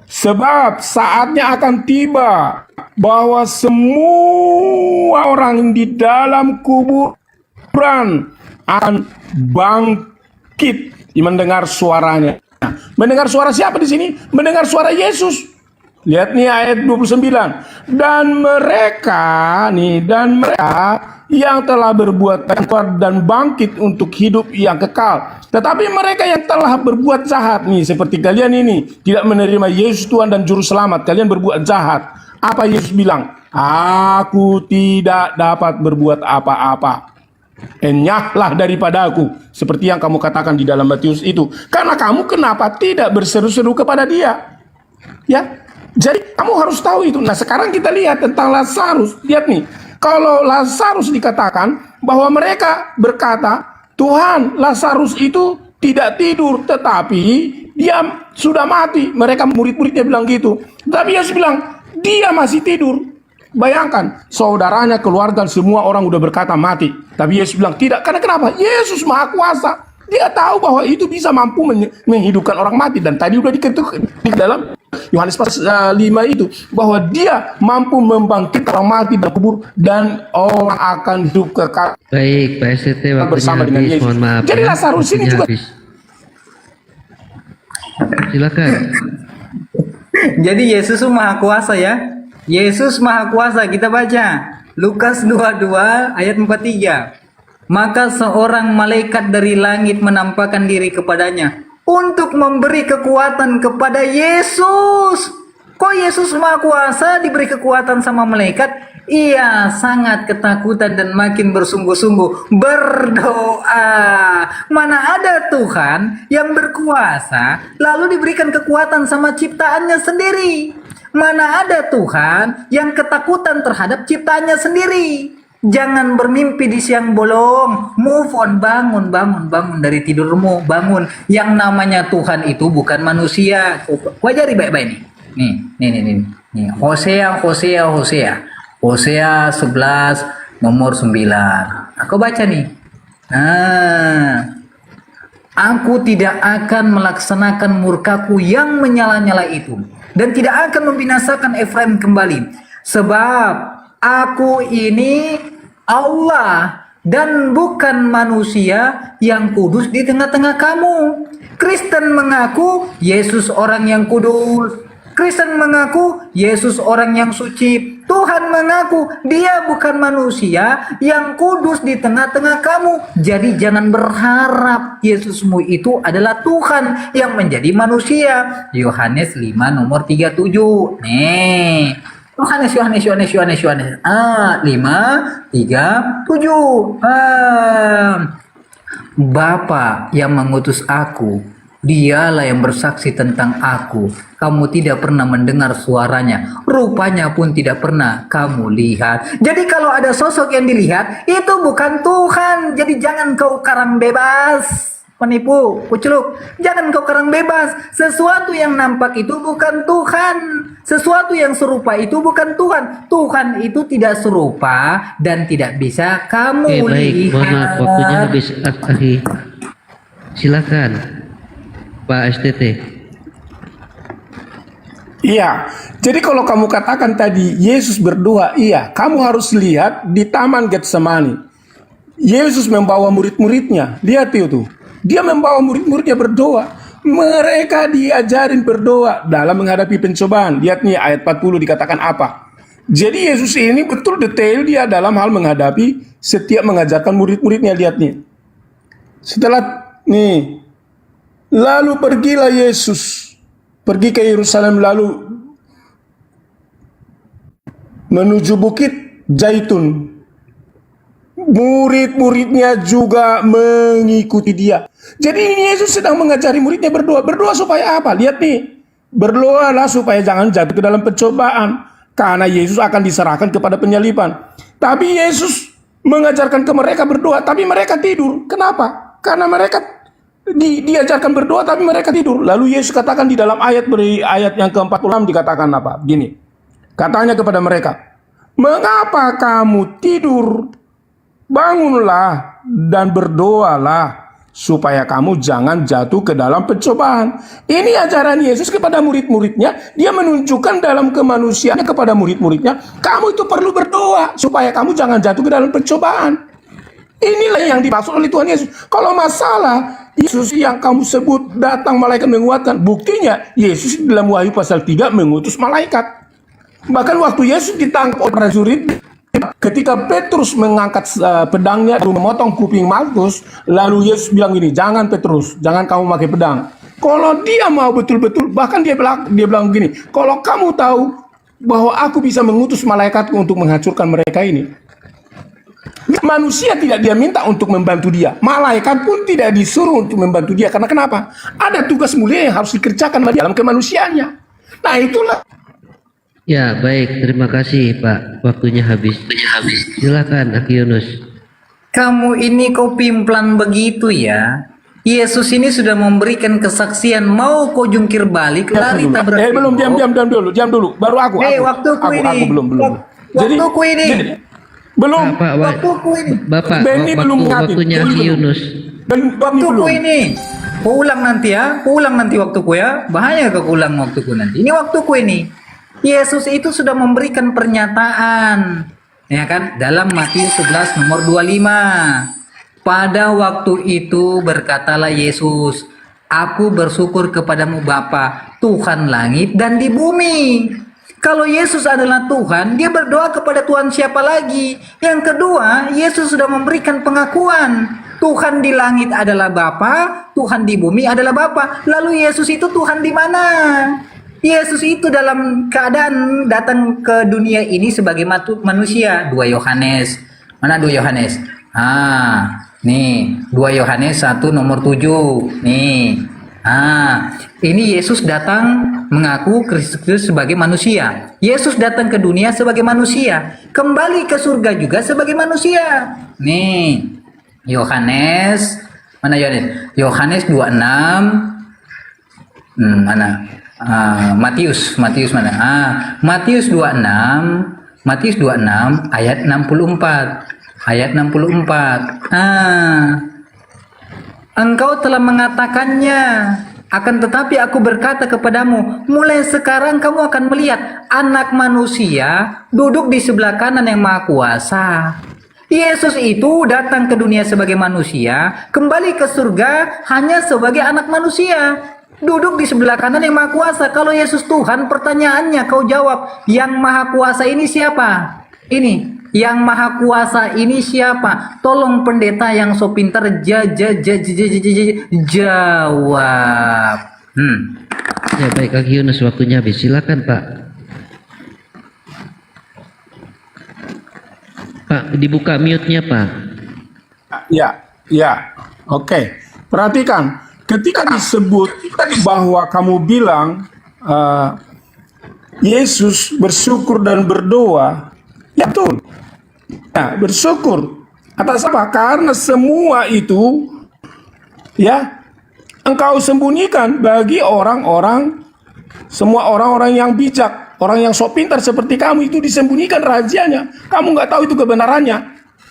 [SPEAKER 10] Sebab saatnya akan tiba bahwa semua orang di dalam kuburan akan bangkit mendengar suaranya. Mendengar suara siapa di sini? Mendengar suara Yesus. Lihat nih ayat 29. Dan mereka yang telah berbuat kuat dan bangkit untuk hidup yang kekal. Tetapi mereka yang telah berbuat jahat nih, seperti kalian ini, tidak menerima Yesus Tuhan dan Juru Selamat, kalian berbuat jahat. Apa Yesus bilang? Aku tidak dapat berbuat apa-apa. Enyahlah daripada aku, seperti yang kamu katakan di dalam Matius itu. Karena kamu kenapa tidak berseru-seru kepada dia? Ya, jadi kamu harus tahu itu. Nah, sekarang kita lihat tentang Lazarus. Lihat nih, kalau Lazarus dikatakan bahwa mereka berkata, Tuhan, Lazarus itu tidak tidur, tetapi dia sudah mati. Mereka murid-muridnya bilang gitu. Tapi Yesus bilang, dia masih tidur. Bayangkan, saudaranya, keluarga, semua orang udah berkata mati. Tapi Yesus bilang tidak. Karena kenapa? Yesus Maha Kuasa. Dia tahu bahwa itu bisa mampu menghidupkan orang mati. Dan tadi udah diketuk di dalam Yohanes pasal 5 itu, bahwa dia mampu membangkitkan orang mati dan kubur, dan orang akan hidup kekal.
[SPEAKER 4] Baik, Pak STT, waktunya
[SPEAKER 10] bersama dengan
[SPEAKER 4] habis.
[SPEAKER 10] Yesus.
[SPEAKER 4] Mohon maaf.
[SPEAKER 10] Jadi
[SPEAKER 4] ya.
[SPEAKER 10] Lazarus ini
[SPEAKER 4] Waktunya
[SPEAKER 10] juga
[SPEAKER 4] habis. Silakan.
[SPEAKER 6] Jadi Yesus Maha Kuasa ya. Yesus Maha Kuasa, kita baca Lukas 22 ayat 43. Maka seorang malaikat dari langit menampakkan diri kepadanya untuk memberi kekuatan kepada Yesus. Kok Yesus Maha Kuasa diberi kekuatan sama malaikat? Ia sangat ketakutan dan makin bersungguh-sungguh berdoa. Mana ada Tuhan yang berkuasa lalu diberikan kekuatan sama ciptaannya sendiri? Mana ada Tuhan yang ketakutan terhadap ciptaannya sendiri? Jangan bermimpi di siang bolong. Move on, bangun dari tidurmu, bangun. Yang namanya Tuhan itu bukan manusia. Wajari baik-baik nih. Nih. Hosea 11 nomor 9. Aku baca nih. Aku tidak akan melaksanakan murkaku yang menyala-nyala itu, dan tidak akan membinasakan Efraim kembali. Sebab aku ini Allah dan bukan manusia yang kudus di tengah-tengah kamu. Kristen mengaku Yesus orang yang kudus. Kristen mengaku Yesus orang yang suci. Tuhan mengaku dia bukan manusia yang kudus di tengah-tengah kamu. Jadi jangan berharap Yesusmu itu adalah Tuhan yang menjadi manusia. Yohanes 5 nomor 37. Nih. Yohanes. 5:37. Bapa yang mengutus aku, dialah yang bersaksi tentang aku. Kamu tidak pernah mendengar suaranya, rupanya pun tidak pernah kamu lihat. Jadi kalau ada sosok yang dilihat, itu bukan Tuhan. Jadi jangan kau karang bebas penipu, kuculuk. Jangan kau karang bebas. Sesuatu yang nampak itu bukan Tuhan. Sesuatu yang serupa itu bukan Tuhan. Tuhan itu tidak serupa dan tidak bisa kamu
[SPEAKER 4] Oke, baik.
[SPEAKER 6] lihat.
[SPEAKER 4] Mohon maaf, waktunya habis, Akhi. Silakan, Pak STT.
[SPEAKER 10] Iya, jadi kalau kamu katakan tadi Yesus berdoa, iya, kamu harus lihat di Taman Getsemani. Yesus membawa murid-muridnya, lihat itu. Dia membawa murid-muridnya berdoa. Mereka diajarin berdoa dalam menghadapi pencobaan. Lihat nih ayat 40 dikatakan apa. Jadi Yesus ini betul detail dia dalam hal menghadapi setiap mengajarkan murid-muridnya. Lihat nih. Setelah nih, lalu pergilah Yesus. Pergi ke Yerusalem lalu menuju Bukit Zaitun. Murid-muridnya juga mengikuti dia. Jadi ini Yesus sedang mengajari muridnya berdoa. Berdoa supaya apa? Lihat nih. Berdoalah supaya jangan jatuh ke dalam pencobaan. Karena Yesus akan diserahkan kepada penyaliban. Tapi Yesus mengajarkan ke mereka berdoa. Tapi mereka tidur. Kenapa? Karena mereka diajarkan berdoa tapi mereka tidur. Lalu Yesus katakan di dalam ayat yang ke-46 dikatakan apa? Gini. Katanya kepada mereka. Mengapa kamu tidur? Bangunlah dan berdoalah supaya kamu jangan jatuh ke dalam pencobaan. Ini ajaran Yesus kepada murid-muridnya. Dia menunjukkan dalam kemanusiaannya kepada murid-muridnya, kamu itu perlu berdoa supaya kamu jangan jatuh ke dalam pencobaan. Inilah yang dimaksud oleh Tuhan Yesus. Kalau masalah Yesus yang kamu sebut datang malaikat menguatkan, buktinya Yesus dalam Wahyu pasal 3 mengutus malaikat. Bahkan waktu Yesus ditangkap oleh prajurit, ketika Petrus mengangkat pedangnya lalu memotong kuping Malkus, lalu Yesus bilang gini, jangan Petrus, jangan kamu pakai pedang. Kalau dia mau betul-betul, bahkan dia bilang gini, kalau kamu tahu bahwa aku bisa mengutus malaikatku untuk menghancurkan mereka ini. Manusia tidak dia minta untuk membantu dia, malaikat pun tidak disuruh untuk membantu dia. Karena kenapa? Ada tugas mulia yang harus dikerjakan dalam kemanusiaannya. Nah itulah.
[SPEAKER 4] Ya, baik. Terima kasih, Pak. Waktunya habis. Silakan, Akhi Yunus.
[SPEAKER 6] Kamu ini kok pimplan begitu ya? Yesus ini sudah memberikan kesaksian, mau kau jungkir balik, lari tabrak.
[SPEAKER 10] Belum, diam dulu. Baru aku.
[SPEAKER 6] Waktuku ini.
[SPEAKER 10] Aku belum.
[SPEAKER 6] Waktuku ini.
[SPEAKER 10] Belum.
[SPEAKER 6] Waktuku ini.
[SPEAKER 4] Bapak, waktunya Akhi Yunus.
[SPEAKER 6] Waktuku ini. Kau ulang nanti ya. Kau ulang nanti waktuku ya. Bahaya kau ulang waktuku nanti. Ini waktuku ini. Yesus itu sudah memberikan pernyataan, ya kan, dalam Matius 11 nomor 25. Pada waktu itu berkatalah Yesus, aku bersyukur kepadamu Bapa, Tuhan langit dan di bumi. Kalau Yesus adalah Tuhan, dia berdoa kepada Tuhan siapa lagi? Yang kedua, Yesus sudah memberikan pengakuan. Tuhan di langit adalah Bapa, Tuhan di bumi adalah Bapa. Lalu Yesus itu Tuhan di mana? Yesus itu dalam keadaan datang ke dunia ini sebagai manusia. 2 Yohanes. Mana 2 Yohanes? Nih, 2 Yohanes 1 nomor 7. Nih. Ini Yesus datang mengaku Kristus sebagai manusia. Yesus datang ke dunia sebagai manusia. Kembali ke surga juga sebagai manusia. Nih. Yohanes. Mana Yohanes? Yohanes 26. Mana? Matius mana? Matius 26 ayat 64. engkau telah mengatakannya. Akan tetapi aku berkata kepadamu, mulai sekarang kamu akan melihat Anak Manusia duduk di sebelah kanan yang Maha Kuasa. Yesus itu datang ke dunia sebagai manusia, kembali ke surga hanya sebagai anak manusia. Duduk di sebelah kanan yang Maha Kuasa. Kalau Yesus Tuhan, pertanyaannya kau jawab, yang Maha Kuasa ini siapa? Ini yang Maha Kuasa ini siapa? Tolong pendeta yang so pintar jawab.
[SPEAKER 4] Ya baik, Kak Yunus, waktunya habis. Silakan Pak. Pak, dibuka mute-nya Pak.
[SPEAKER 10] Ya, oke. Perhatikan, ketika disebut bahwa kamu bilang Yesus bersyukur dan berdoa, ya betul. Ya, bersyukur atas apa? Karena semua itu ya engkau sembunyikan bagi orang-orang, semua orang-orang yang bijak, orang yang sok pintar seperti kamu itu disembunyikan rahasianya. Kamu nggak tahu itu kebenarannya.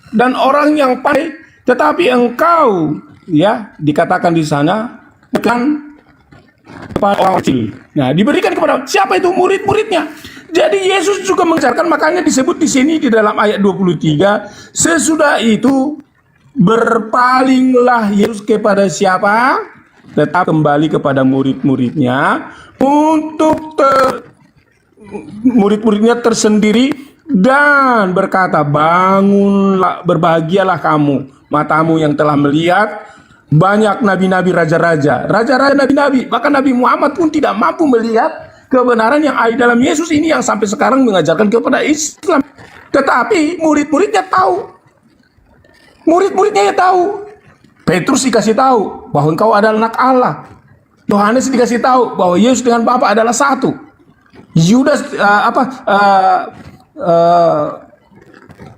[SPEAKER 10] Dan orang yang pandai, tetapi engkau ya dikatakan di sana bukan kepada orang kecil. Nah, diberikan kepada siapa itu? Murid-muridnya. Jadi Yesus juga mengajarkan, makanya disebut di sini di dalam ayat 23, sesudah itu berpalinglah Yesus kepada siapa? Tetap kembali kepada murid-muridnya untuk murid-muridnya tersendiri dan berkata, bangunlah, berbahagialah kamu, matamu yang telah melihat banyak nabi-nabi, raja-raja, nabi-nabi, bahkan Nabi Muhammad pun tidak mampu melihat kebenaran yang ada dalam Yesus ini yang sampai sekarang mengajarkan kepada Islam. Tetapi murid-muridnya tahu. Murid-muridnya ya tahu. Petrus dikasih tahu bahwa engkau adalah anak Allah. Yohanes dikasih tahu bahwa Yesus dengan Bapa adalah satu. Yudas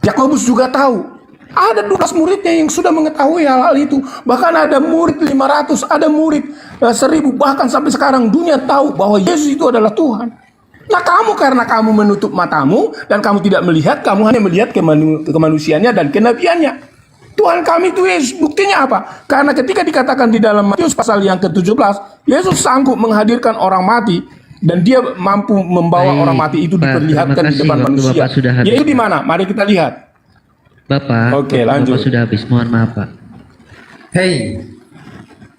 [SPEAKER 10] Yakobus juga tahu. Ada 12 muridnya yang sudah mengetahui hal-hal itu. Bahkan ada murid 500, ada murid 1000, bahkan sampai sekarang dunia tahu bahwa Yesus itu adalah Tuhan. Nah, kamu karena kamu menutup matamu dan kamu tidak melihat, kamu hanya melihat kemanusiaannya dan kenabiannya. Tuhan kami itu Yesus. Buktinya apa? Karena ketika dikatakan di dalam Matius pasal yang ke-17, Yesus sanggup menghadirkan orang mati dan dia mampu membawa orang mati itu diperlihatkan di depan manusia. Yaitu di mana? Mari kita lihat.
[SPEAKER 4] Bapak,
[SPEAKER 10] oke, lanjut.
[SPEAKER 4] Bapak sudah habis, mohon maaf Pak.
[SPEAKER 6] Hei,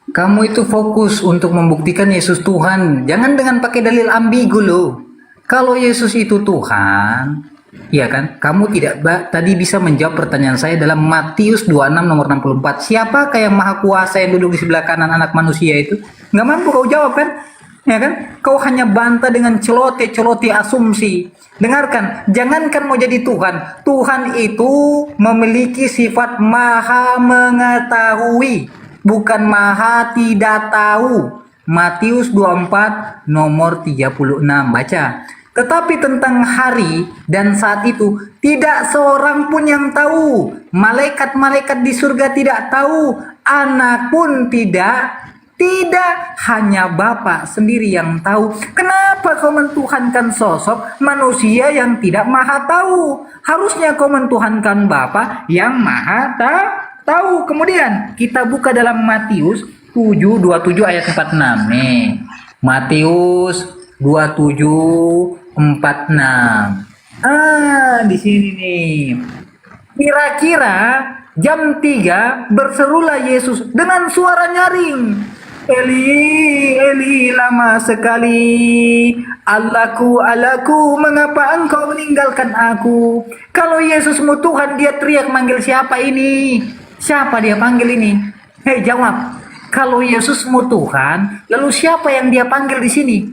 [SPEAKER 6] kamu itu fokus untuk membuktikan Yesus Tuhan. Jangan dengan pakai dalil ambigu loh. Kalau Yesus itu Tuhan, ya kan? Kamu tidak tadi bisa menjawab pertanyaan saya dalam Matius 26 nomor 64. Siapakah yang Maha Kuasa yang duduk di sebelah kanan anak manusia itu? Nggak mampu kau jawab kan? Ya kan? Kau hanya bantah dengan celote-celote asumsi. Dengarkan, jangankan mau jadi Tuhan. Tuhan itu memiliki sifat maha mengetahui, bukan maha tidak tahu. Matius 24 nomor 36, baca. Tetapi tentang hari dan saat itu tidak seorang pun yang tahu. Malaikat-malaikat di surga tidak tahu, anak pun tidak, hanya Bapa sendiri yang tahu. Kenapa kau mentuhankan sosok manusia yang tidak maha tahu? Harusnya kau mentuhankan Bapa yang maha tahu. Kemudian kita buka dalam Matius 7:27 ayat 46 nih. Matius 27:46. Di sini nih. Kira-kira jam 3 berserulah Yesus dengan suara nyaring. Eli, Eli, lama sekali. Allahku, Allahku, mengapa engkau meninggalkan aku? Kalau Yesusmu Tuhan, dia teriak manggil siapa ini? Siapa dia panggil ini? Hei, jawab. Kalau Yesusmu Tuhan, lalu siapa yang dia panggil di sini?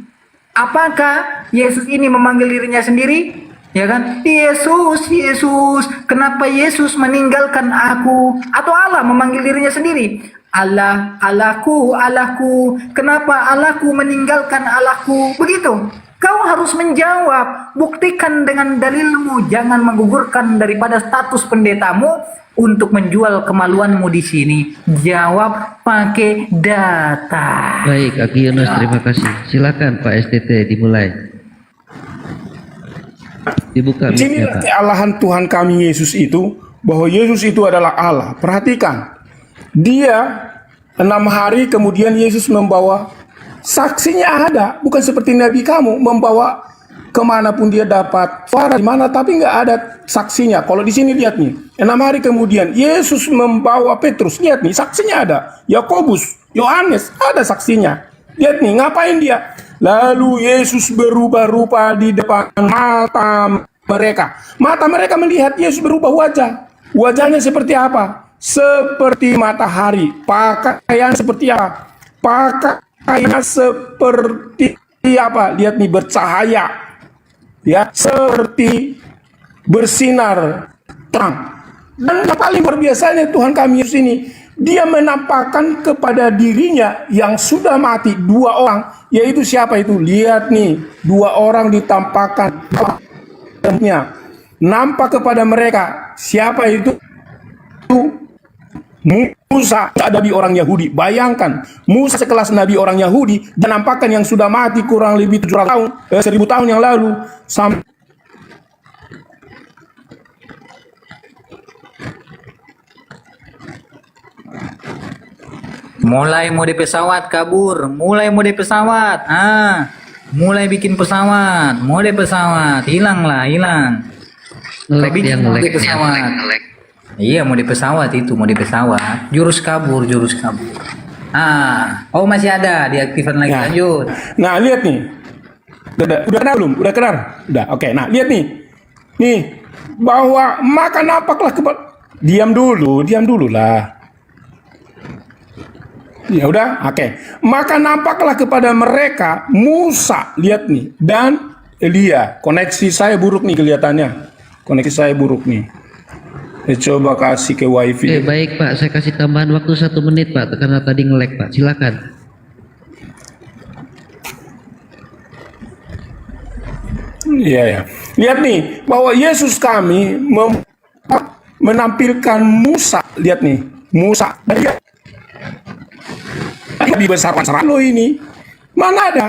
[SPEAKER 6] Apakah Yesus ini memanggil dirinya sendiri? Ya kan? Yesus, Yesus, kenapa Yesus meninggalkan aku? Atau Allah memanggil dirinya sendiri? Allah, Allahku, Allahku, kenapa Allahku meninggalkan Allahku? Begitu. Kau harus menjawab, buktikan dengan dalilmu, jangan menggugurkan daripada status pendetamu untuk menjual kemaluanmu di sini. Jawab pakai data.
[SPEAKER 4] Baik, Kak Yunus, terima kasih. Silakan Pak STT dimulai. Dibuka
[SPEAKER 10] Inilah kealahan Tuhan kami Yesus itu, bahwa Yesus itu adalah Allah. Perhatikan, dia 6 hari kemudian Yesus membawa, saksinya ada, bukan seperti Nabi kamu membawa kemanapun dia dapat suara di mana, tapi nggak ada saksinya. Kalau di sini lihat nih, 6 hari kemudian Yesus membawa Petrus, lihat nih saksinya ada, Yakobus, Yohanes ada saksinya. Lihat nih, ngapain dia? Lalu Yesus berubah rupa di depan mata mereka. Mata mereka melihat Yesus berubah wajah. Wajahnya seperti apa? Seperti matahari. Pakaian seperti apa? Pakaian seperti apa? Lihat nih, bercahaya. Ya, seperti bersinar terang. Dan yang paling luar biasanya Tuhan kami Yesus ini, dia menampakkan kepada dirinya yang sudah mati 2 orang, yaitu siapa itu? Lihat nih, 2 orang ditampakkan, nampak kepada mereka. Siapa itu? Musa, nabi orang Yahudi. Bayangkan, Musa sekelas nabi orang Yahudi dan nampakkan yang sudah mati kurang lebih 700 tahun, 1000 tahun yang lalu.
[SPEAKER 6] Mulai mode pesawat kabur, mulai mode pesawat. Mulai bikin pesawat, mode pesawat, hilang.
[SPEAKER 4] Ngelek dia,
[SPEAKER 6] Bikin mode
[SPEAKER 4] ngelek.
[SPEAKER 6] pesawat. Iya, mode pesawat itu, mode pesawat. Jurus kabur. Masih ada, diaktifkan lagi, lanjut.
[SPEAKER 10] Nah, lihat nih. Udah kenal belum? Udah kenal? Udah, oke. Nah, lihat nih. Nih, bahwa maka nampaklah diam dulu lah. Ya udah, oke. Maka nampaklah kepada mereka Musa, lihat nih, dan Elia. Koneksi saya buruk nih kelihatannya. Koneksi saya buruk nih. Coba kasih ke wifi.
[SPEAKER 4] Baik Pak, saya kasih tambahan waktu 1 menit Pak, karena tadi nge-lag Pak, silakan.
[SPEAKER 10] Iya ya. Lihat nih, bahwa Yesus kami menampilkan Musa. Lihat nih, Musa. Dia dibesarkan lo ini. Mana ada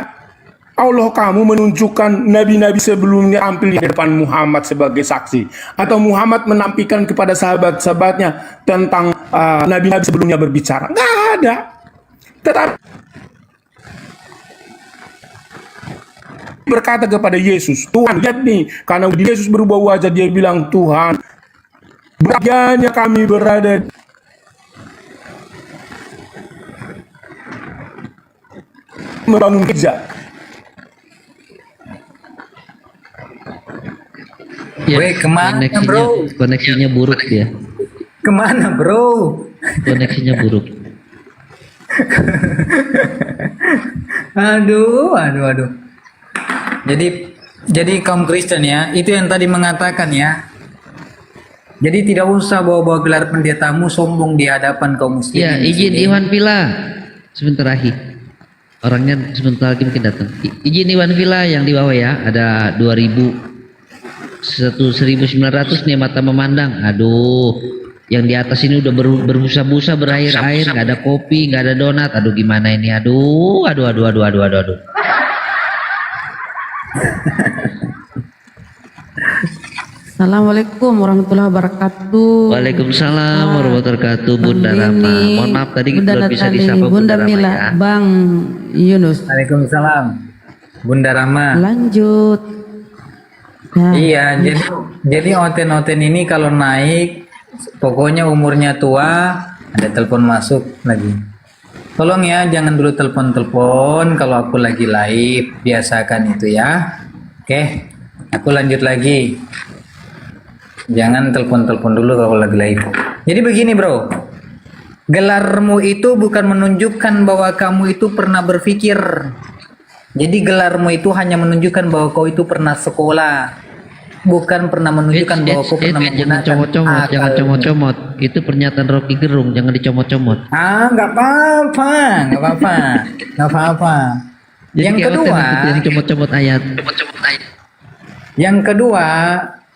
[SPEAKER 10] Allah kamu menunjukkan nabi-nabi sebelumnya tampil di depan Muhammad sebagai saksi, atau Muhammad menampilkan kepada sahabat-sahabatnya tentang nabi-nabi sebelumnya berbicara? Nggak ada. Tetapi berkata kepada Yesus, Tuhan, lihat nih, karena Yesus berubah wajah, dia bilang, Tuhan, bahagianya kami berada membangun gereja.
[SPEAKER 4] Ya,
[SPEAKER 6] Kemana bro?
[SPEAKER 4] Koneksinya buruk dia.
[SPEAKER 6] Kemana bro?
[SPEAKER 4] Koneksinya buruk.
[SPEAKER 6] Aduh. Jadi kaum Kristen ya, itu yang tadi mengatakan ya. Jadi tidak usah bawa-bawa gelar pendetamu sombong di hadapan kaum muslimin.
[SPEAKER 4] Ya, izin Iwan Villa. Sebentar lagi. Orangnya sebentar lagi mungkin datang. Izin Iwan Villa yang di bawah ya, ada 1900 nih mata memandang. Aduh, yang di atas ini udah berbusa-busa, berair-air, nggak ada kopi, nggak ada donat. Aduh, gimana ini? Aduh.
[SPEAKER 13] Assalamualaikum warahmatullahi wabarakatuh.
[SPEAKER 4] Waalaikumsalam warahmatullahi wabarakatuh. Bunda Rama, mohon maaf tadi belum bisa disapa
[SPEAKER 13] Bunda
[SPEAKER 4] Rama
[SPEAKER 13] Mila,
[SPEAKER 4] ya.
[SPEAKER 13] Bang Yunus.
[SPEAKER 6] Waalaikumsalam. Bunda Rama.
[SPEAKER 13] Lanjut. Ya.
[SPEAKER 6] Iya, jadi oten-oten ini kalau naik, pokoknya umurnya tua, ada telepon masuk lagi. Tolong ya, jangan dulu telepon-telepon kalau aku lagi live, biasakan itu ya. Oke, aku lanjut lagi. Jangan telepon-telepon dulu kalau lagi live. Jadi begini bro, gelarmu itu bukan menunjukkan bahwa kamu itu pernah berpikir. Jadi gelarmu itu hanya menunjukkan bahwa kau itu pernah sekolah, bukan pernah menunjukkan bahwa kau pernah menggunakan
[SPEAKER 4] comot-comot, jangan comot-comot. Itu pernyataan Rocky Gerung, jangan dicomot-comot.
[SPEAKER 6] Nggak apa-apa. Yang kedua,
[SPEAKER 4] yang comot-comot ayat.
[SPEAKER 6] Yang kedua,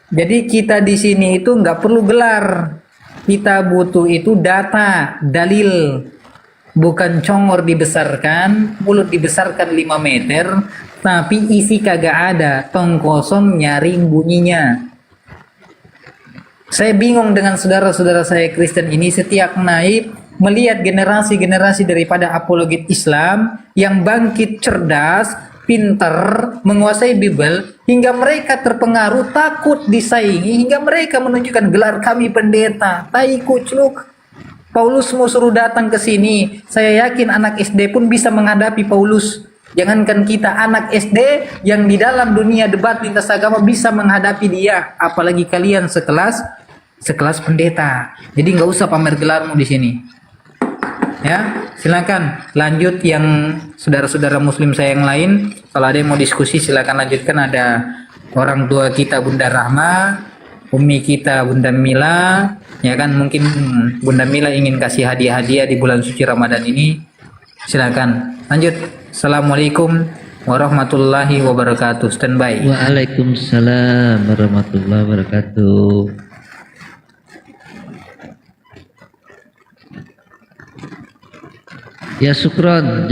[SPEAKER 6] jadi kita di sini itu nggak perlu gelar. Kita butuh itu data, dalil. Bukan congor dibesarkan, mulut dibesarkan 5 meter, tapi isi kagak ada, tong kosong nyaring bunyinya. Saya bingung dengan saudara-saudara saya Kristen ini, setiap naik melihat generasi-generasi daripada apologet Islam yang bangkit cerdas, pintar, menguasai Bible, hingga mereka terpengaruh, takut disaingi, hingga mereka menunjukkan gelar kami pendeta. Tai kucluk. Paulus mau suruh datang ke sini. Saya yakin anak SD pun bisa menghadapi Paulus. Jangankan kita, anak SD yang di dalam dunia debat lintas agama bisa menghadapi dia. Apalagi kalian sekelas pendeta. Jadi nggak usah pamer gelarmu di sini. Ya, silakan lanjut yang saudara-saudara muslim saya yang lain. Kalau ada yang mau diskusi silakan lanjutkan. Ada orang tua kita Bunda Rahma, Umi kita Bunda Mila, ya kan, mungkin Bunda Mila ingin kasih hadiah-hadiah di bulan suci Ramadan ini. Silakan lanjut. Assalamualaikum warahmatullahi wabarakatuh. Standby.
[SPEAKER 4] Waalaikumsalam warahmatullahi wabarakatuh. Ya syukron,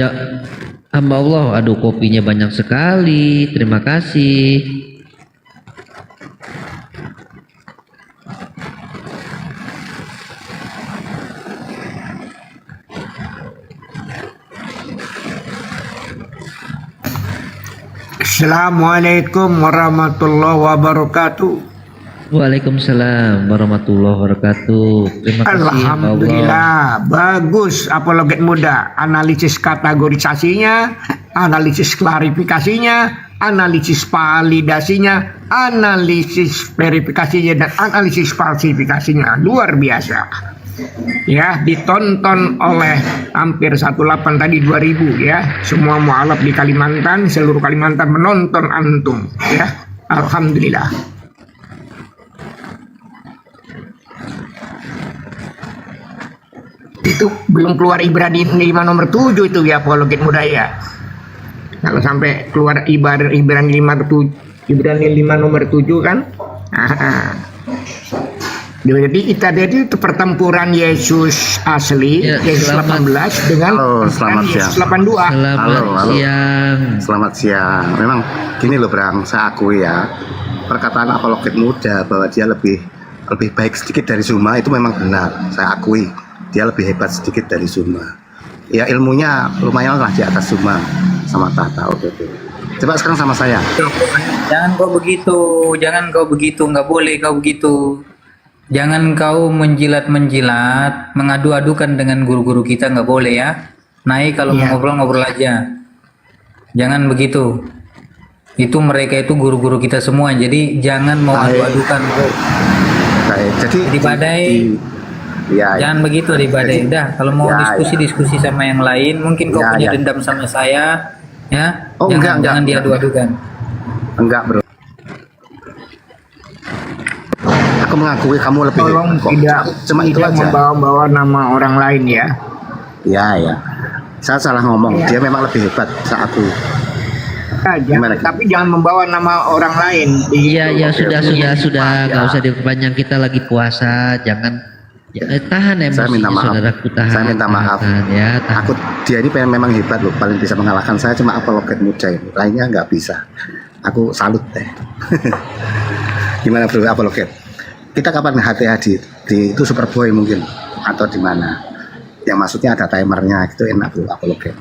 [SPEAKER 4] hamba Allah. Aduh, kopinya banyak sekali. Terima kasih.
[SPEAKER 14] Assalamualaikum warahmatullahi wabarakatuh.
[SPEAKER 4] Waalaikumsalam warahmatullahi wabarakatuh. Terima kasih.
[SPEAKER 14] Alhamdulillah, bagus apologet muda. Analisis kategorisasinya, analisis klarifikasinya, analisis validasinya, analisis verifikasinya, dan analisis falsifikasinya. Luar biasa. Ya, ditonton oleh hampir 18 tadi 2000 ya. Semua mualaf di Kalimantan, seluruh Kalimantan menonton antum ya. Alhamdulillah. Itu belum keluar Ibrani 5 nomor 7 itu ya apologet muda ya. Kalau sampai keluar Ibrani 5 nomor 7 kan. Jadi kita itu pertempuran Yesus asli, ya, Yesus 18 dengan Yesus 82.
[SPEAKER 7] Selamat siang. Memang gini loh Brang, saya akui ya, perkataan apologet muda bahwa dia lebih baik sedikit dari Zuma itu memang benar. Saya akui dia lebih hebat sedikit dari Zuma. Ya ilmunya lumayan lah di atas Zuma sama Tata. Oke. Coba sekarang sama saya.
[SPEAKER 6] Jangan kau begitu, nggak boleh kau begitu. Jangan kau menjilat-menjilat, mengadu-adukan dengan guru-guru kita, nggak boleh ya. Naik kalau mau ngobrol-ngobrol aja. Jangan begitu. Itu mereka itu guru-guru kita semua, jadi jangan mau adu-adukan.
[SPEAKER 7] Jadi
[SPEAKER 6] di badai, jangan begitu di badai. Udah, kalau mau diskusi sama yang lain, mungkin kau punya dendam sama saya, ya. Jangan diadu-adukan.
[SPEAKER 7] Enggak bro. Aku mengakui kamu lebih
[SPEAKER 14] tolong tidak membawa-bawa nama orang lain ya.
[SPEAKER 7] Ya. Saya salah ngomong. Dia memang lebih hebat saat aku.
[SPEAKER 14] Tapi jangan membawa nama orang lain.
[SPEAKER 4] Iya, sudah. Nggak usah diperpanjang, kita lagi puasa. Jangan tahan emosi.
[SPEAKER 7] Saya minta maaf.
[SPEAKER 4] Saudaraku, tahan.
[SPEAKER 7] Saya minta maaf.
[SPEAKER 4] Ya, tahan.
[SPEAKER 7] Dia ini memang hebat loh. Paling bisa mengalahkan saya cuma apologet muda ini. Lainnya nggak bisa. Aku salut deh. Gimana bro apologet? Kita kapan hati-hati di itu Superboy mungkin atau di mana? Yang maksudnya ada timernya itu enak bro apologet.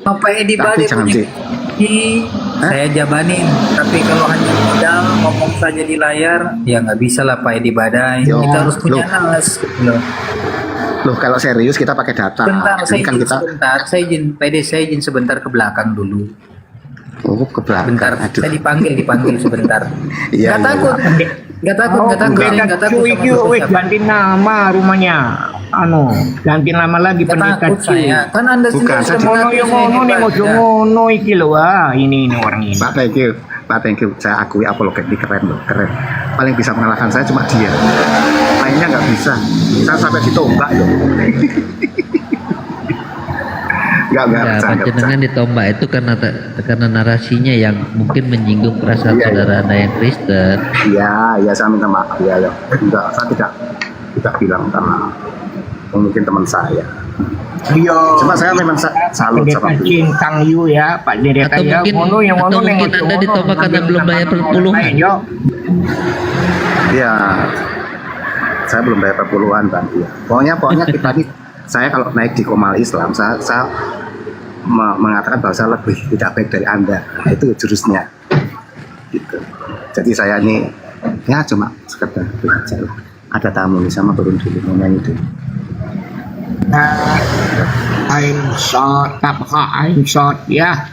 [SPEAKER 6] Pak Edi Bade punya saya jabanin, tapi kalau hanya modal ngomong saja di layar ya nggak bisa lah Pak Edi Badai. Kita harus punya nas
[SPEAKER 7] loh kalau serius kita pakai data.
[SPEAKER 6] Sebentar, saya izin sebentar ke belakang dulu.
[SPEAKER 7] Oh, ke belakang.
[SPEAKER 6] Bentar, saya dipanggil sebentar. Nggak takut.
[SPEAKER 14] Ganti nama rumahnya. Ganti nama lagi pendeta
[SPEAKER 6] saya. Kan Anda sendiri
[SPEAKER 14] ngono iki lho. Ini orang ini.
[SPEAKER 7] Pak, thank you. Saya akui apologet ini keren loh, keren. Paling bisa mengalahkan saya cuma dia. Lainnya nggak bisa. Saya sampai ditombak loh.
[SPEAKER 4] Panjenengan ditombak itu karena narasinya yang mungkin menyinggung perasaan saudara Anda yang Kristen.
[SPEAKER 7] Iya, saya minta maaf ya. Enggak, saya tidak bilang karena mungkin teman saya. Cuma saya memang salut sama
[SPEAKER 14] Cintang Yu ya, Pak Direka ya.
[SPEAKER 4] Atau mungkin Anda ditombak karena belum bayar perpuluhan.
[SPEAKER 7] Ya,
[SPEAKER 9] saya belum bayar perpuluhan bang. Iya. Pokoknya kita nih, saya kalau naik di Komal Islam, saya mengatakan bahwa saya lebih tidak baik dari Anda. Nah, itu jurusnya. Gitu. Jadi saya ini ya cuma sekedar belajar. Ada tamu nih, sama turun dulu mau nyanyi dulu.
[SPEAKER 14] I'm short ya.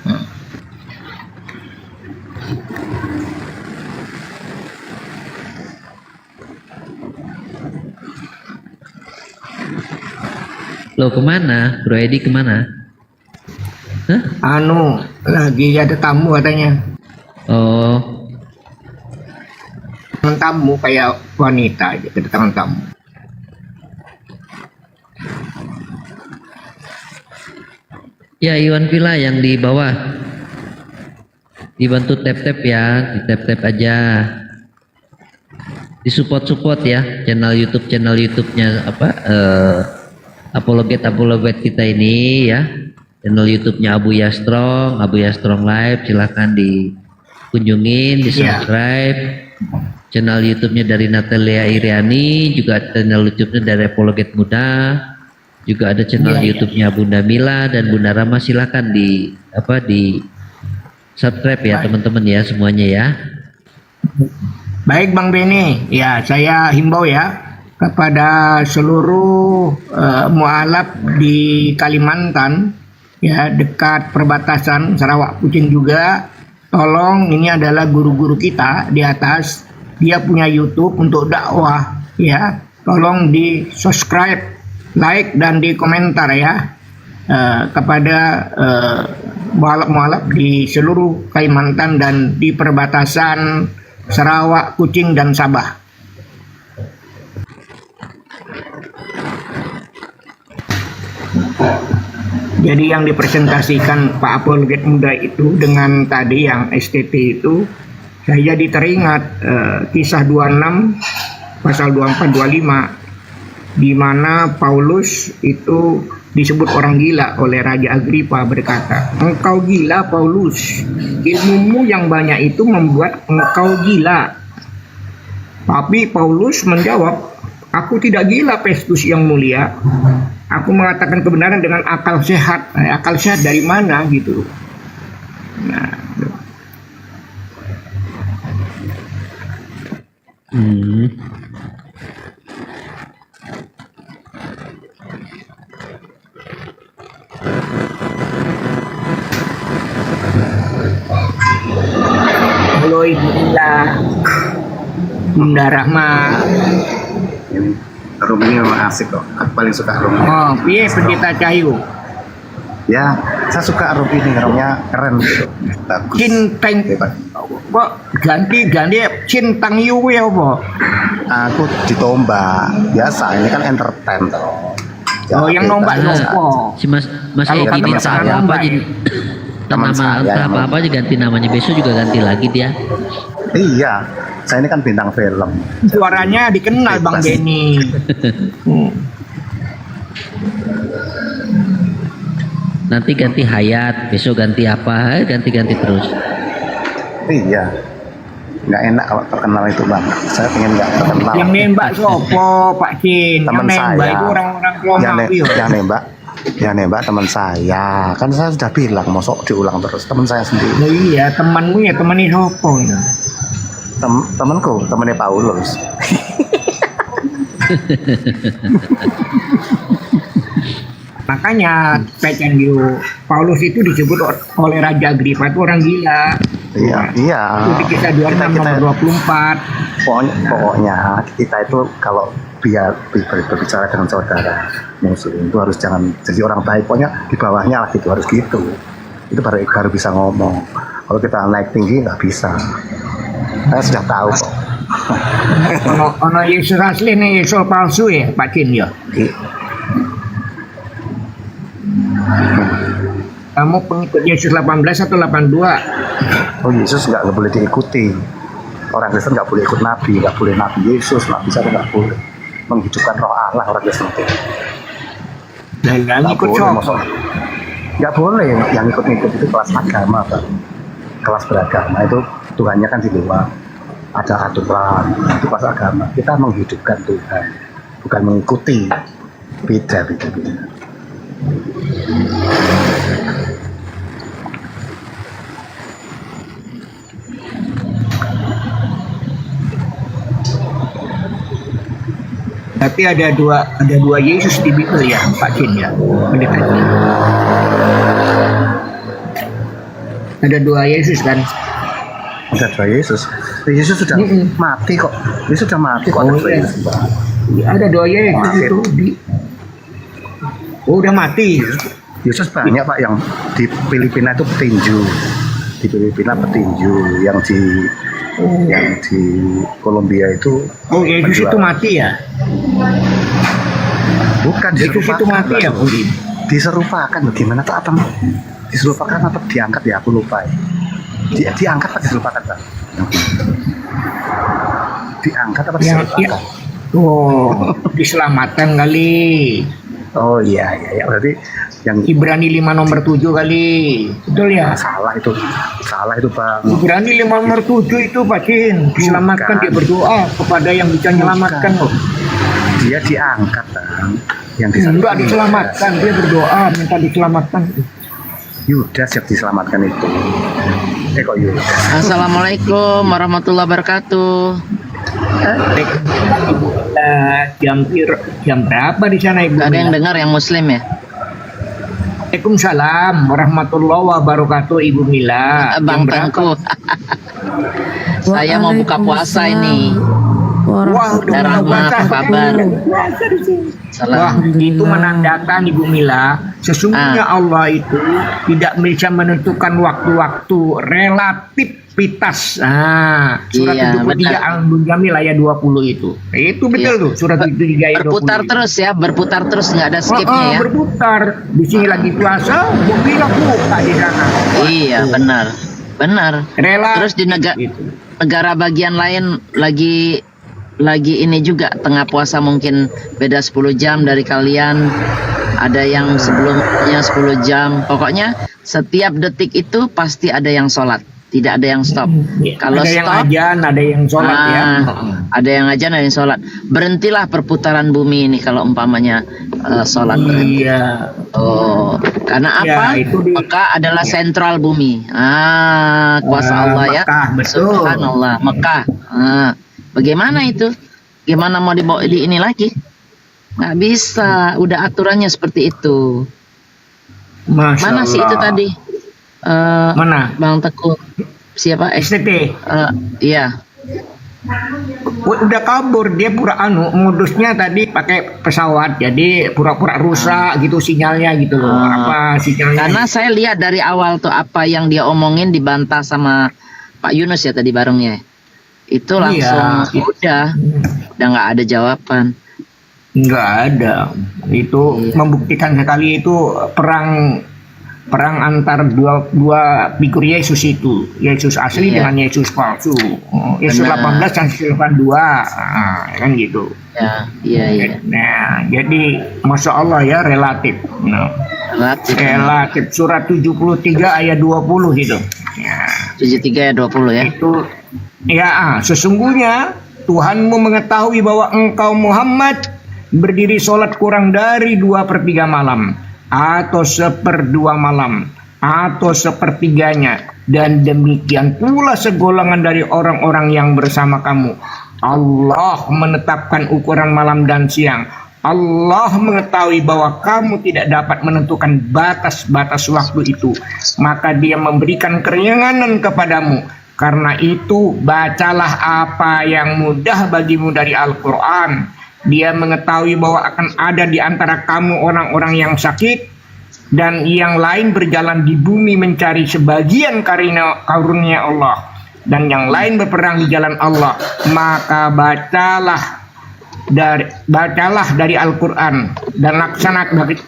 [SPEAKER 4] Lo kemana? Bro Edi kemana? Hah?
[SPEAKER 14] Anu, lagi ada tamu katanya.
[SPEAKER 4] Oh,
[SPEAKER 14] Tamu kayak wanita aja, kedatangan tamu.
[SPEAKER 4] ya Iwan Villa yang di bawah. Dibantu tap-tap ya, di tap-tap aja. Di support ya channel YouTube-nya apa apologet kita ini ya. Channel YouTube-nya Abu Yastrong Live, silahkan dikunjungin, di subscribe. Channel YouTube-nya dari Natalia Iriani, juga channel YouTube-nya dari Apologet Muda, juga ada channel YouTube-nya Bunda Mila dan Bunda Rama. Silakan di subscribe ya teman-teman ya semuanya ya.
[SPEAKER 14] Baik Bang Beni, ya saya himbau ya kepada seluruh mualaf di Kalimantan ya, dekat perbatasan Sarawak Kucing juga. Tolong, ini adalah guru-guru kita di atas, dia punya YouTube untuk dakwah ya. Tolong di subscribe, like dan di komentar ya, kepada mualaf-mualaf di seluruh Kalimantan dan di perbatasan Sarawak, Kucing dan Sabah. Jadi yang dipresentasikan Pak Apologet Muda itu dengan tadi yang STT itu, saya jadi teringat kisah 26 pasal 24 25 di mana Paulus itu disebut orang gila oleh Raja Agripa, berkata, "Engkau gila Paulus, ilmumu yang banyak itu membuat engkau gila." Tapi Paulus menjawab, "Aku tidak gila Festus yang mulia. Aku mengatakan kebenaran dengan akal sehat." Akal sehat dari mana gitu? Nah, halo Ibu Ila, Bunda Rahma.
[SPEAKER 9] Room ini memang asik kok. Aku paling suka room ini.
[SPEAKER 14] Oh, piye Pendeta Cahyo?
[SPEAKER 9] Ya, saya suka room ini. Roomnya keren gitu. Bagus.
[SPEAKER 14] Cintang kok ganti Cintang Yu ya apa?
[SPEAKER 9] Aku ditombak. Biasa, ini kan entertain toh. Ya,
[SPEAKER 14] Oh, yang nombak sopo?
[SPEAKER 4] Si Mas
[SPEAKER 14] Kalau
[SPEAKER 4] Edi
[SPEAKER 14] teman
[SPEAKER 4] minta
[SPEAKER 14] saya
[SPEAKER 4] apa
[SPEAKER 14] nombak
[SPEAKER 4] jadi
[SPEAKER 9] Teman
[SPEAKER 4] nama
[SPEAKER 9] saya
[SPEAKER 4] entah
[SPEAKER 9] yang
[SPEAKER 4] apa aja ganti namanya, besok juga ganti lagi dia.
[SPEAKER 9] Iya, saya ini kan bintang film.
[SPEAKER 14] Suaranya dikenal Bang
[SPEAKER 9] Bebas.
[SPEAKER 14] Benny.
[SPEAKER 4] Nanti ganti Hayat, besok ganti apa, ganti-ganti terus.
[SPEAKER 9] Iya, nggak enak kalau terkenal itu bang. Saya pengen nggak terkenal.
[SPEAKER 14] Yang nembak sopo Pak Cin? Yang
[SPEAKER 9] Teman
[SPEAKER 14] nembak
[SPEAKER 9] saya.
[SPEAKER 14] itu orang-orang
[SPEAKER 9] yang,
[SPEAKER 14] Romawi.
[SPEAKER 9] yang nembak teman saya. Kan saya sudah bilang, mosok diulang terus. Teman saya sendiri.
[SPEAKER 14] Nah, iya, temanmu ya temannya sopo ya.
[SPEAKER 9] Temanku, temannya Paulus.
[SPEAKER 14] Makanya Pecenju Paulus itu disebut oleh Raja Agripa itu orang gila.
[SPEAKER 9] Iya.
[SPEAKER 14] Itu di kisah 26 nomor 24.
[SPEAKER 9] Pokoknya kita itu kalau berbicara dengan saudara muslim itu harus jangan jadi orang baik. Pokoknya di bawahnya lah gitu, harus gitu. Itu baru bisa ngomong. Kalau kita naik tinggi nggak bisa. Saya sudah tahu kok.
[SPEAKER 14] Ono Yesus asli nih, Yesus palsu ya Pak Cin ya. Kamu pengikut Yesus 18 atau 82?
[SPEAKER 9] Oh, Yesus nggak boleh diikuti. Orang Kristen nggak boleh ikut Nabi, nggak boleh Nabi Yesus, Nabi saya nggak boleh menghidupkan Roh Allah orang Kristen itu.
[SPEAKER 14] Dan nggak ikut siapa?
[SPEAKER 9] Nggak boleh. Yang ikut-ikut itu kelas agama, Pak. Kelas beragama itu Tuhannya kan di luar. Ada aturan, itu kelas agama. Kita menghidupkan Tuhan. bukan mengikuti. Beda.
[SPEAKER 14] Tapi ada dua Yesus di Bible ya, Pak Jin ya, pendeta. Ada dua Yesus kan?
[SPEAKER 9] Ada dua Yesus. Yesus sudah mati kok. Yesus sudah mati kok. Ada dua Yesus.
[SPEAKER 14] Ada dua Yesus itu udah mati.
[SPEAKER 9] Yesus banyak Pak, yang di Filipina itu petinju. Di Filipina petinju, yang di Kolombia itu.
[SPEAKER 14] Oh, Yesus itu mati ya?
[SPEAKER 9] Bukan,
[SPEAKER 14] Yesus itu mati ya, Budi?
[SPEAKER 9] Diserupakan, gimana tuh apa? Diserupakan atau diangkat ya, aku lupa ya. Diangkat atau diserupakan Pak? Diangkat apa diserupakan?
[SPEAKER 14] Oh, diselamatkan kali.
[SPEAKER 9] Oh iya, berarti yang
[SPEAKER 14] Ibrani 5 nomor 7 kali. Betul ya?
[SPEAKER 9] Salah itu Bang.
[SPEAKER 14] Ibrani 5 nomor 7 itu Pak Jin. Diselamatkan, dia berdoa kepada yang bisa menyelamatkan loh.
[SPEAKER 9] Dia diangkat Bang. Yang
[SPEAKER 14] enggak diselamatkan, dia berdoa minta diselamatkan.
[SPEAKER 9] Yudas yang diselamatkan itu. Kok Yudas?
[SPEAKER 15] Assalamualaikum warahmatullahi wabarakatuh.
[SPEAKER 14] Jam berapa di sana Ibu?
[SPEAKER 15] Ada yang dengar yang Muslim ya?
[SPEAKER 14] Waalaikumsalam warahmatullahi wabarakatuh Ibu Mila.
[SPEAKER 15] Bang Tengku. Saya mau buka puasa ini.
[SPEAKER 14] Wah,
[SPEAKER 15] Rahmat, apa kabar?
[SPEAKER 14] Wah, itu menandakan Ibu Mila, sesungguhnya Allah itu tidak bisa menentukan waktu-waktu, relativitas. Surat 73 Al-Jamil ayat 20 itu. Itu betul tuh, surat 73 ayat 20.
[SPEAKER 15] Berputar terus ya, berputar terus, nggak ada skipnya ya.
[SPEAKER 14] Berputar. Di sini lagi puasa, Ibu Mila buka di sana.
[SPEAKER 15] Iya, benar. Terus di negara bagian lain lagi ini juga tengah puasa, mungkin beda 10 jam dari kalian, ada yang sebelumnya 10 jam. Pokoknya setiap detik itu pasti ada yang sholat, tidak ada yang stop. Kalau
[SPEAKER 14] ada
[SPEAKER 15] stop,
[SPEAKER 14] yang ajan, ada yang sholat ya.
[SPEAKER 15] Ada yang ajan, ada yang sholat. Berhentilah perputaran bumi ini kalau umpamanya sholat berhenti.
[SPEAKER 14] Iya.
[SPEAKER 15] Oh, karena apa? Mekah adalah sentral bumi. Kuasa Allah ya.
[SPEAKER 14] Mekah, betul.
[SPEAKER 15] Subhanallah, Mekah. Bagaimana itu? Gimana mau dibawa di ini lagi? Nggak bisa, udah aturannya seperti itu. Mana sih itu tadi?
[SPEAKER 14] Mana?
[SPEAKER 15] Bang Teguh. Siapa?
[SPEAKER 14] STT.
[SPEAKER 15] Iya.
[SPEAKER 14] Udah kabur, dia modusnya tadi pakai pesawat, jadi pura-pura rusak gitu sinyalnya gitu loh. Apa sinyalnya?
[SPEAKER 15] Karena saya lihat dari awal tuh apa yang dia omongin dibantah sama Pak Yunus ya tadi barengnya. Itu langsung udah nggak ada jawaban.
[SPEAKER 14] Nggak ada. Itu membuktikan sekali itu perang antar dua figur Yesus itu, Yesus asli dengan Yesus palsu. Yesus 18 dan Yesus 82, kan gitu.
[SPEAKER 15] Iya.
[SPEAKER 14] Nah, jadi masya Allah ya, relatif. Relatif surat 73 ayat 20 gitu.
[SPEAKER 15] 73 ayat 20 ya.
[SPEAKER 14] Itu ya, sesungguhnya Tuhanmu mengetahui bahwa engkau Muhammad berdiri sholat kurang dari 2/3 malam, atau 1/2 malam, atau 1/3-nya, dan demikian pula segolongan dari orang-orang yang bersama kamu. Allah menetapkan ukuran malam dan siang. Allah mengetahui bahwa kamu tidak dapat menentukan batas-batas waktu itu, maka Dia memberikan keringanan kepadamu. Karena itu bacalah apa yang mudah bagimu dari Al-Quran. Dia mengetahui bahwa akan ada di antara kamu orang-orang yang sakit, dan yang lain berjalan di bumi mencari sebagian karunia Allah, dan yang lain berperang di jalan Allah. Maka bacalah dari Al-Quran dan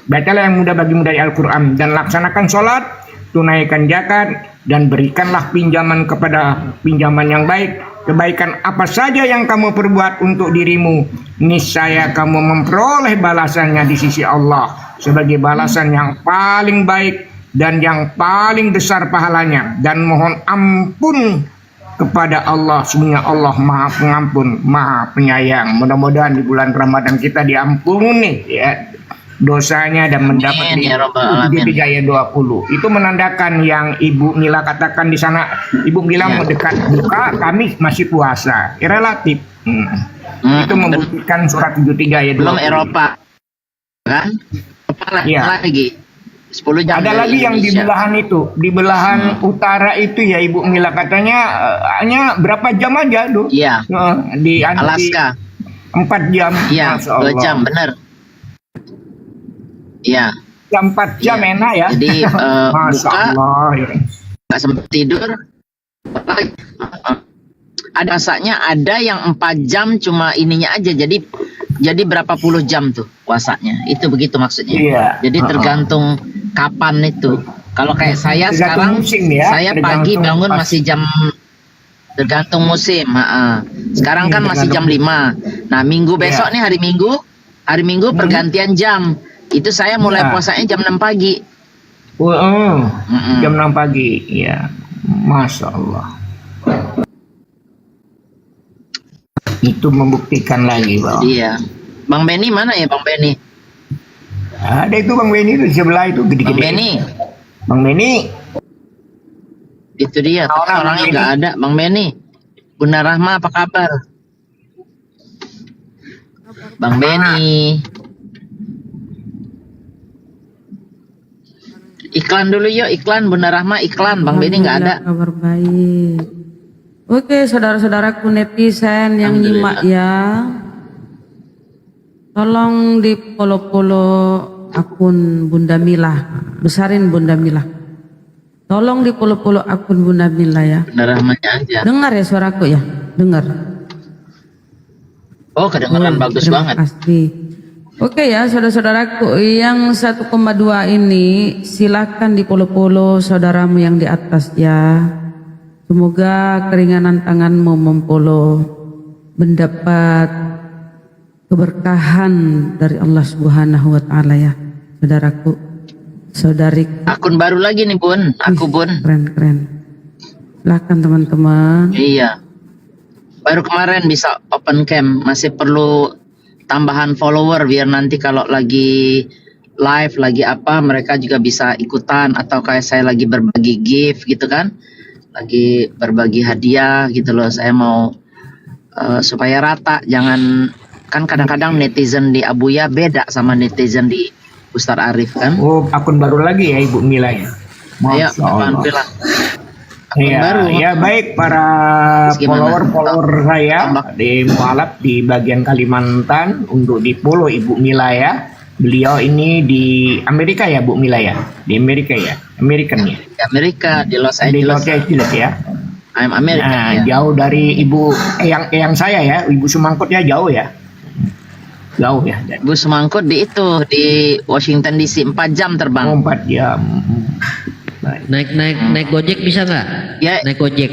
[SPEAKER 14] bacalah yang mudah bagimu dari Al-Quran, dan laksanakan sholat, tunaikan zakat, dan berikanlah pinjaman kepada pinjaman yang baik. Kebaikan apa saja yang kamu perbuat untuk dirimu, niscaya kamu memperoleh balasannya di sisi Allah sebagai balasan yang paling baik dan yang paling besar pahalanya. Dan mohon ampun kepada Allah. Sesungguhnya Allah Maha Pengampun, Maha Penyayang. Mudah-mudahan di bulan Ramadan kita diampuni ya dosanya dan mendapat
[SPEAKER 15] Amin, ya Rabbal Alamin.
[SPEAKER 14] 73 ayat 20. Itu menandakan yang Ibu Mila katakan di sana. Ibu Mila
[SPEAKER 15] Ya.
[SPEAKER 14] mau dekat buka, kami masih puasa. Relatif. Itu membuktikan surat 73 ayat 20.
[SPEAKER 15] Belum Eropa kan? Eropa
[SPEAKER 14] Iya.
[SPEAKER 15] lagi 10 jam
[SPEAKER 14] Ada
[SPEAKER 15] dari
[SPEAKER 14] lagi yang di
[SPEAKER 15] Indonesia.
[SPEAKER 14] belahan itu, di belahan utara itu ya Ibu Mila katanya hanya berapa jam aja tuh?
[SPEAKER 15] Iya.
[SPEAKER 14] Di
[SPEAKER 15] Alaska
[SPEAKER 14] 4 jam.
[SPEAKER 15] iya
[SPEAKER 14] Masya
[SPEAKER 15] 2 jam
[SPEAKER 14] Allah.
[SPEAKER 15] bener. Iya.
[SPEAKER 14] Jam 4 jam enak ya.
[SPEAKER 15] Jadi
[SPEAKER 14] Masya
[SPEAKER 15] buka
[SPEAKER 14] Allah. Ya.
[SPEAKER 15] nggak sempat tidur. Ada masaknya, ada yang 4 jam cuma ininya aja. Jadi berapa puluh jam tuh puasanya? Itu begitu maksudnya.
[SPEAKER 14] Iya.
[SPEAKER 15] Jadi tergantung kapan itu. Kalau kayak saya sekarang,
[SPEAKER 14] Tergantung musim ya,
[SPEAKER 15] saya pagi
[SPEAKER 14] tergantung
[SPEAKER 15] bangun
[SPEAKER 14] pas.
[SPEAKER 15] masih jam tergantung musim. Sekarang kan masih jam 5. Nah minggu besok nih hari Minggu pergantian jam. Itu saya mulai
[SPEAKER 14] Ya.
[SPEAKER 15] puasanya jam 6 pagi.
[SPEAKER 14] Jam 6 pagi. Ya. Masya Allah. Itu membuktikan lagi Bang.
[SPEAKER 15] Iya. Bang Benny mana ya Bang Benny?
[SPEAKER 14] Ada itu Bang Benny itu di sebelah itu gede-gede.
[SPEAKER 15] Bang Benny.
[SPEAKER 14] Bang Benny.
[SPEAKER 15] Itu dia, tapi
[SPEAKER 14] Bang
[SPEAKER 15] orangnya
[SPEAKER 14] Benny.
[SPEAKER 15] nggak ada. Bang Benny. Bunda Rahma apa kabar? Bang Benny. Iklan dulu yuk, iklan Bunda Rahma, iklan. Bang Benny nggak ada.
[SPEAKER 13] Kabar baik. Oke, saudara-saudaraku netizen yang nyimak ya, tolong di follow akun Bunda Mila, besarin Bunda Mila. Tolong di follow akun Bunda Mila ya.
[SPEAKER 15] Bunda Rahmanya aja.
[SPEAKER 13] Dengar ya suaraku ya, dengar.
[SPEAKER 15] Oh, kedengaran bagus
[SPEAKER 13] Terima
[SPEAKER 15] banget.
[SPEAKER 13] kasih. Oke ya saudara-saudaraku yang 1,2 ini silakan di follow saudaramu yang di atas ya. Semoga keringanan tanganmu memfollow mendapat keberkahan dari Allah Subhanahu wa taala ya, saudaraku. Saudari.
[SPEAKER 15] Akun baru lagi nih Bun, aku Bun.
[SPEAKER 13] Keren. Silakan teman-teman.
[SPEAKER 15] Iya. Baru kemarin bisa open cam, masih perlu tambahan follower biar nanti kalau lagi live lagi apa mereka juga bisa ikutan, atau kayak saya lagi berbagi gift gitu kan. Lagi berbagi hadiah gitu loh. Saya mau supaya rata, jangan kan kadang-kadang netizen di Abuya beda sama netizen di Ustaz Arif kan.
[SPEAKER 14] Oh, akun baru lagi ya Ibu Mila ya.
[SPEAKER 15] Ayo,
[SPEAKER 14] Masya Allah.
[SPEAKER 15] alhamdulillah. Akun
[SPEAKER 14] Iya,
[SPEAKER 15] baru.
[SPEAKER 14] ya baik para
[SPEAKER 15] Terus gimana?
[SPEAKER 14] follower saya di Mualaf di bagian Kalimantan untuk di follow Ibu Mila ya. Beliau ini di Amerika ya Bu Mila ya, di Amerika ya, American ya.
[SPEAKER 15] Di Amerika, di Los
[SPEAKER 14] Di
[SPEAKER 15] Angeles.
[SPEAKER 14] Los Angeles ya.
[SPEAKER 15] I'm American
[SPEAKER 14] Nah,
[SPEAKER 15] ya.
[SPEAKER 14] jauh dari Ibu eyang saya ya, Ibu Sumangkut ya jauh ya. Jauh ya.
[SPEAKER 15] Bu Semangkut di itu di Washington DC 4 jam terbang.
[SPEAKER 14] 4 jam.
[SPEAKER 4] Naik Gojek bisa nggak?
[SPEAKER 15] Ya.
[SPEAKER 4] Naik Gojek.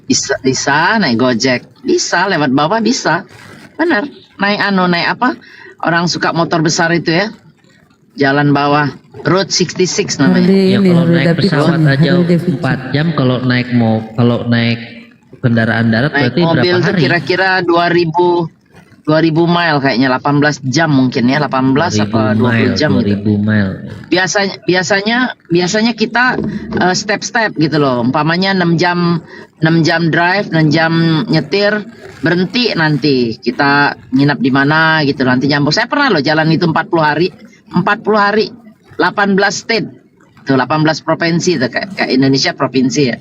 [SPEAKER 15] Bisa naik Gojek, bisa lewat bawah bisa. Benar. Naik apa? Orang suka motor besar itu ya. Jalan bawah, Route 66 namanya.
[SPEAKER 4] Ya kalau naik pesawat aja 4 jam, kalau naik kendaraan darat
[SPEAKER 15] Naik
[SPEAKER 4] berarti
[SPEAKER 15] mobil
[SPEAKER 4] berapa
[SPEAKER 15] tuh
[SPEAKER 4] hari?
[SPEAKER 15] kira-kira 2000 mile kayaknya, 18 jam mungkin ya, 18 apa 20 jam gitu.
[SPEAKER 4] 2000 mile.
[SPEAKER 15] Biasanya kita step-step gitu loh. Umpamanya 6 jam drive, 6 jam nyetir, berhenti nanti kita nginap di mana gitu, nanti nyambung. Saya pernah loh jalan itu 40 hari, 18 state. Tuh 18 provinsi tuh kayak Indonesia provinsi ya.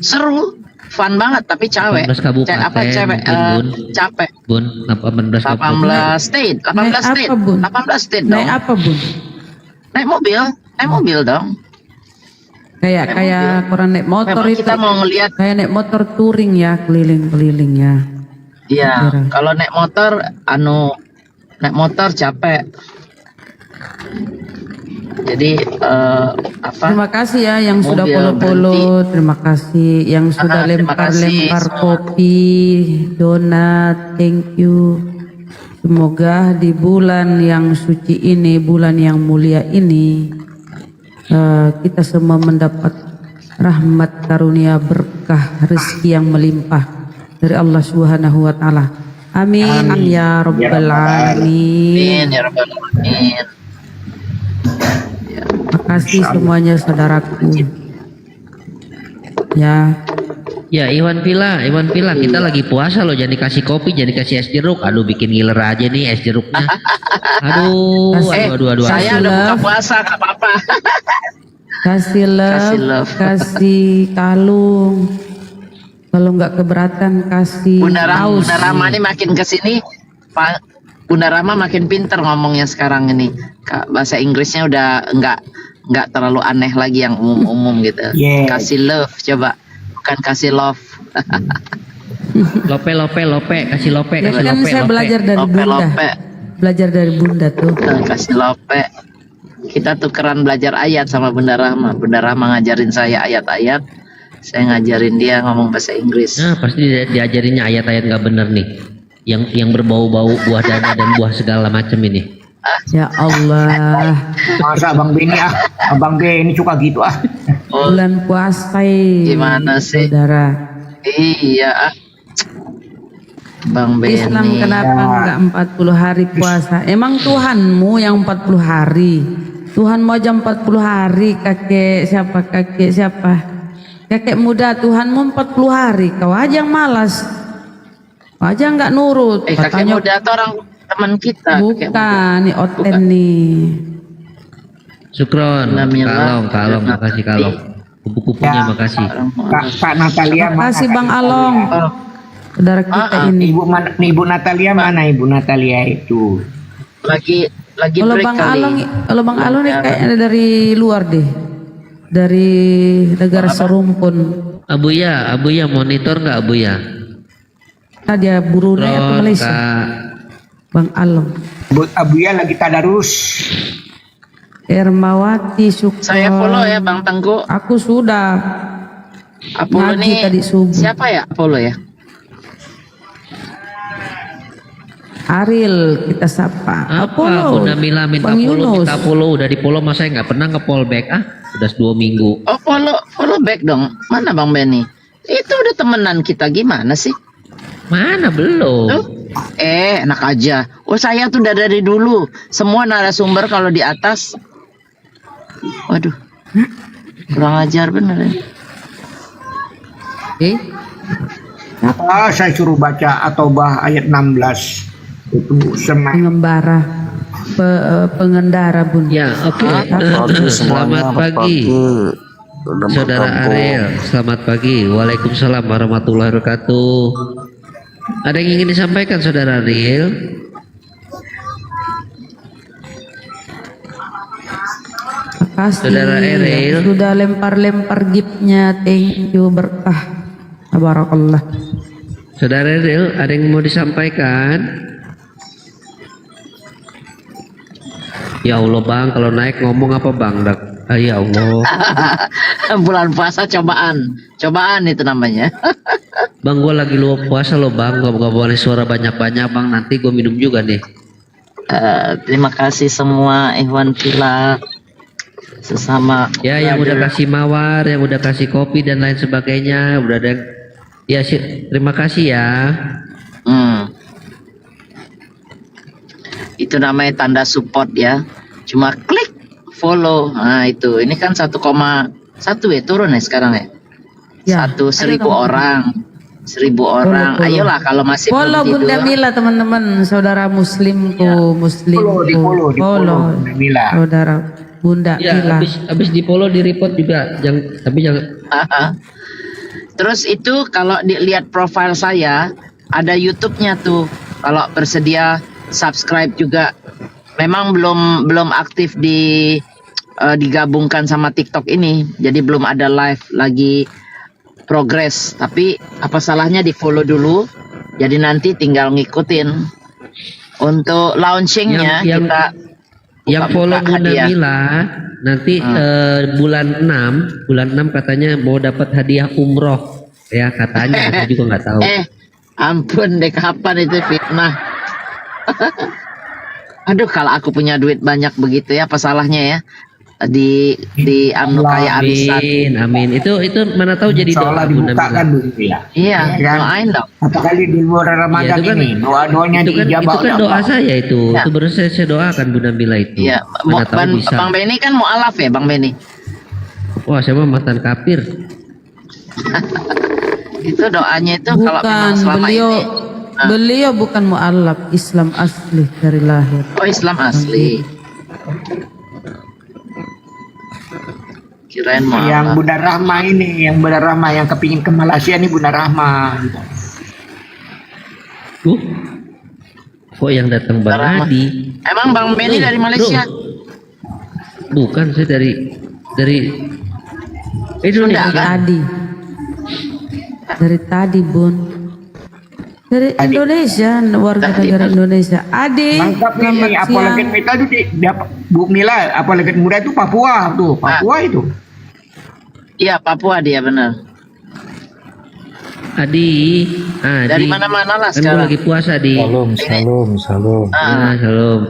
[SPEAKER 15] Seru, fun banget tapi capek.
[SPEAKER 4] 18 kabupaten
[SPEAKER 15] Capek.
[SPEAKER 4] Bun, 18 kabupaten.
[SPEAKER 15] 18 state, 18 state dong.
[SPEAKER 13] Naik apa Bun?
[SPEAKER 15] Naik mobil dong.
[SPEAKER 13] Kayak orang naik motor
[SPEAKER 15] Memang
[SPEAKER 13] itu.
[SPEAKER 15] kita mau ngelihat.
[SPEAKER 13] Kayak naik motor touring ya, keliling-keliling ya.
[SPEAKER 15] Iya, kalau naik motor capek. Jadi
[SPEAKER 13] Terima kasih ya yang sudah follow. Terima kasih yang sudah lempar kopi, donat. Thank you. Semoga di bulan yang suci ini, bulan yang mulia ini, kita semua mendapat rahmat karunia berkah berkah, rezeki yang melimpah dari Allah Subhanahu wa taala. Amin ya rabbal alamin.
[SPEAKER 15] Amin ya rabbal alamin.
[SPEAKER 13] Makasih semuanya saudaraku. Ya.
[SPEAKER 4] Ya Iwan Villa, kita lagi puasa loh, jangan dikasih kopi, jangan dikasih es jeruk. Aduh, bikin ngiler aja nih es jeruknya. Aduh.
[SPEAKER 15] Saya udah buka puasa, gak apa-apa.
[SPEAKER 13] Kasih love, kasih kalung. Kalau nggak keberatan kasih
[SPEAKER 15] Bunda
[SPEAKER 13] paus.
[SPEAKER 15] Rama ini makin kesini, Pak Bunda Rama makin pinter ngomongnya sekarang ini. Bahasa Inggrisnya udah nggak terlalu aneh lagi yang umum-umum gitu.
[SPEAKER 14] Yeah.
[SPEAKER 15] Kasih love coba, bukan kasih love.
[SPEAKER 4] Lope, kasih lope,
[SPEAKER 13] Ya
[SPEAKER 4] kasih
[SPEAKER 13] kan
[SPEAKER 4] lope,
[SPEAKER 13] saya belajar dari Bunda.
[SPEAKER 15] Lope.
[SPEAKER 13] Belajar dari Bunda tuh.
[SPEAKER 15] Kasih lope. Kita tukeran belajar ayat sama Bunda Rama. Bunda Rama ngajarin saya ayat-ayat, saya ngajarin dia ngomong bahasa Inggris.
[SPEAKER 4] Nah, pasti diajarinnya ayat-ayat nggak bener nih, yang berbau-bau buah dana dan buah segala macam ini.
[SPEAKER 13] Ya Allah.
[SPEAKER 14] Masa Abang Beni suka gitu ah.
[SPEAKER 13] Bulan puasa.
[SPEAKER 15] Gimana sih?
[SPEAKER 13] Saudara.
[SPEAKER 15] Iya. Bang Beni.
[SPEAKER 13] Islam kenapa enggak 40 hari puasa? Emang Tuhanmu yang 40 hari. Tuhan mau jam 40 hari. Kakek siapa? Kakek muda Tuhanmu 40 hari. Kau aja yang malas. Kau aja enggak nurut.
[SPEAKER 15] Kakek muda atau orang teman kita?
[SPEAKER 13] Bukan, nih Oten nih.
[SPEAKER 4] Syukron, kalong, makasih kalong. Kupu-kupunya makasih.
[SPEAKER 14] Kak Natalia,
[SPEAKER 13] makasih Bang Along. Saudara kita ini.
[SPEAKER 14] Ibu Natalia mana Ibu Natalia itu?
[SPEAKER 15] Lagi
[SPEAKER 13] kalau
[SPEAKER 15] break
[SPEAKER 13] Bang
[SPEAKER 15] kali.
[SPEAKER 13] Bang Along nih kayaknya dari luar deh. Dari negara serumpun.
[SPEAKER 4] Abuya monitor nggak Abuya?
[SPEAKER 13] Dia Brunei atau Malaysia? Bang Along.
[SPEAKER 14] Abuya lagi tadarus.
[SPEAKER 13] Ermawati Syukron.
[SPEAKER 15] Saya follow ya Bang Tengku.
[SPEAKER 13] Aku sudah.
[SPEAKER 15] Apollo nih
[SPEAKER 13] tadi subuh.
[SPEAKER 15] Siapa ya Apollo ya?
[SPEAKER 13] Ariel kita sapa.
[SPEAKER 4] Apollo. Bunda Mila minta follow, udah di follow, masa saya nggak pernah nge-follow back udah 2 minggu.
[SPEAKER 15] Oh follow back dong. Mana Bang Benny? Itu udah temenan kita gimana sih?
[SPEAKER 4] Mana belum?
[SPEAKER 15] Tuh. Enak aja. Oh saya tuh dari dulu. Semua narasumber kalau di atas. Waduh. Kurang ajar bener ya.
[SPEAKER 14] Saya suruh baca At-Taubah ayat 16. Itu
[SPEAKER 13] pengembara pengendara Bun.
[SPEAKER 4] Ya, oke. Selamat pagi. Saudara Ariel, selamat pagi. Waalaikumsalam warahmatullahi wabarakatuh. Ada yang ingin disampaikan Saudara Ariel?
[SPEAKER 13] Makasih.
[SPEAKER 4] Saudara Ariel
[SPEAKER 13] sudah lempar giftnya, thank you, berkah. Barakallah.
[SPEAKER 4] Saudara Ariel, ada yang mau disampaikan? Ya Allah Bang, kalau naik ngomong apa Bang? Ya Allah.
[SPEAKER 15] Bulan puasa cobaan itu namanya.
[SPEAKER 4] Bang, gue lagi luar puasa loh Bang, gak boleh suara banyak-banyak Bang, nanti gue minum juga nih.
[SPEAKER 15] Terima kasih semua Iwan Villa sesama.
[SPEAKER 4] Ya, yang udah kasih mawar, yang udah kasih kopi dan lain sebagainya, udah ada yang. Ya, terima kasih ya.
[SPEAKER 15] Itu namanya tanda support ya. Cuma klik follow. Nah itu. Ini kan 1,1 ya turun ya sekarang ya. 1.000 orang. 1.000 orang.
[SPEAKER 13] Follow.
[SPEAKER 15] Ayolah kalau masih
[SPEAKER 13] follow
[SPEAKER 15] belum
[SPEAKER 13] Bunda
[SPEAKER 15] tidur.
[SPEAKER 13] Mila teman-teman, saudara muslimku,
[SPEAKER 14] follow Bunda Mila.
[SPEAKER 13] Saudara Bunda Mila.
[SPEAKER 4] Habis di follow di report juga, jangan.
[SPEAKER 15] Terus itu kalau dilihat profil saya ada YouTube-nya tuh. Kalau bersedia subscribe juga. Memang belum aktif digabungkan sama TikTok ini. Jadi belum ada live lagi progress. Tapi apa salahnya di follow dulu. Jadi nanti tinggal ngikutin. Untuk launchingnya kita
[SPEAKER 4] yang follow Bunda Mila nanti bulan 6 katanya mau dapat hadiah umroh ya katanya. Saya juga nggak tahu.
[SPEAKER 15] Ampun deh, kapan itu fitnah. Aduh, kalau aku punya duit banyak begitu ya, apa salahnya ya? di kayak arisan.
[SPEAKER 4] Amin. Itu mana tahu jadi doa
[SPEAKER 14] Seolah
[SPEAKER 4] Bunda
[SPEAKER 14] dibukakan
[SPEAKER 4] Mila.
[SPEAKER 14] begitu ya.
[SPEAKER 15] Iya,
[SPEAKER 14] kan?
[SPEAKER 15] doain dong.
[SPEAKER 14] Apalagi di luar Ramadan
[SPEAKER 4] itu kan-
[SPEAKER 14] ini, doa-doanya
[SPEAKER 4] Itu kan
[SPEAKER 14] diijabah oleh
[SPEAKER 4] doa
[SPEAKER 14] Allah.
[SPEAKER 4] saya itu.
[SPEAKER 15] Ya.
[SPEAKER 4] Itu baru saya doakan Bunda Mila itu.
[SPEAKER 15] Iya,
[SPEAKER 4] Mana tahu bisa.
[SPEAKER 15] Bang Benny kan mualaf ya, Bang Benny.
[SPEAKER 4] Wah, saya mah mantan kafir.
[SPEAKER 15] Itu doanya itu kalau memang
[SPEAKER 13] Bukan,
[SPEAKER 15] selama
[SPEAKER 13] beliau
[SPEAKER 15] ini.
[SPEAKER 13] beliau bukan mu'alaf, Islam asli dari lahir.
[SPEAKER 15] Oh, Islam asli. Kirain mualaf.
[SPEAKER 14] Yang Bunda Rahma ini, yang Bunda Rahma yang kepingin ke Malaysia ini Bunda Rahma. Gitu.
[SPEAKER 4] Kok yang datang Bang
[SPEAKER 15] Rahma.
[SPEAKER 4] Adi?
[SPEAKER 15] Emang Bang Benny dari Malaysia?
[SPEAKER 4] Bukan, saya dari Indonesia.
[SPEAKER 13] Dari tadi. Dari tadi, Bun. Dari Indonesia, warga negara Indonesia. Adi,
[SPEAKER 14] Mantap
[SPEAKER 13] selamat
[SPEAKER 14] ini,
[SPEAKER 13] siang.
[SPEAKER 14] apalagi Mita itu Bu Mila, apalagi muda itu Papua tuh, Papua itu.
[SPEAKER 15] Iya, Papua dia benar.
[SPEAKER 4] Adi.
[SPEAKER 15] Dari mana-mana lah
[SPEAKER 4] Kan gua
[SPEAKER 15] sekarang.
[SPEAKER 4] lagi puasa di.
[SPEAKER 16] Salam.
[SPEAKER 4] Shalom.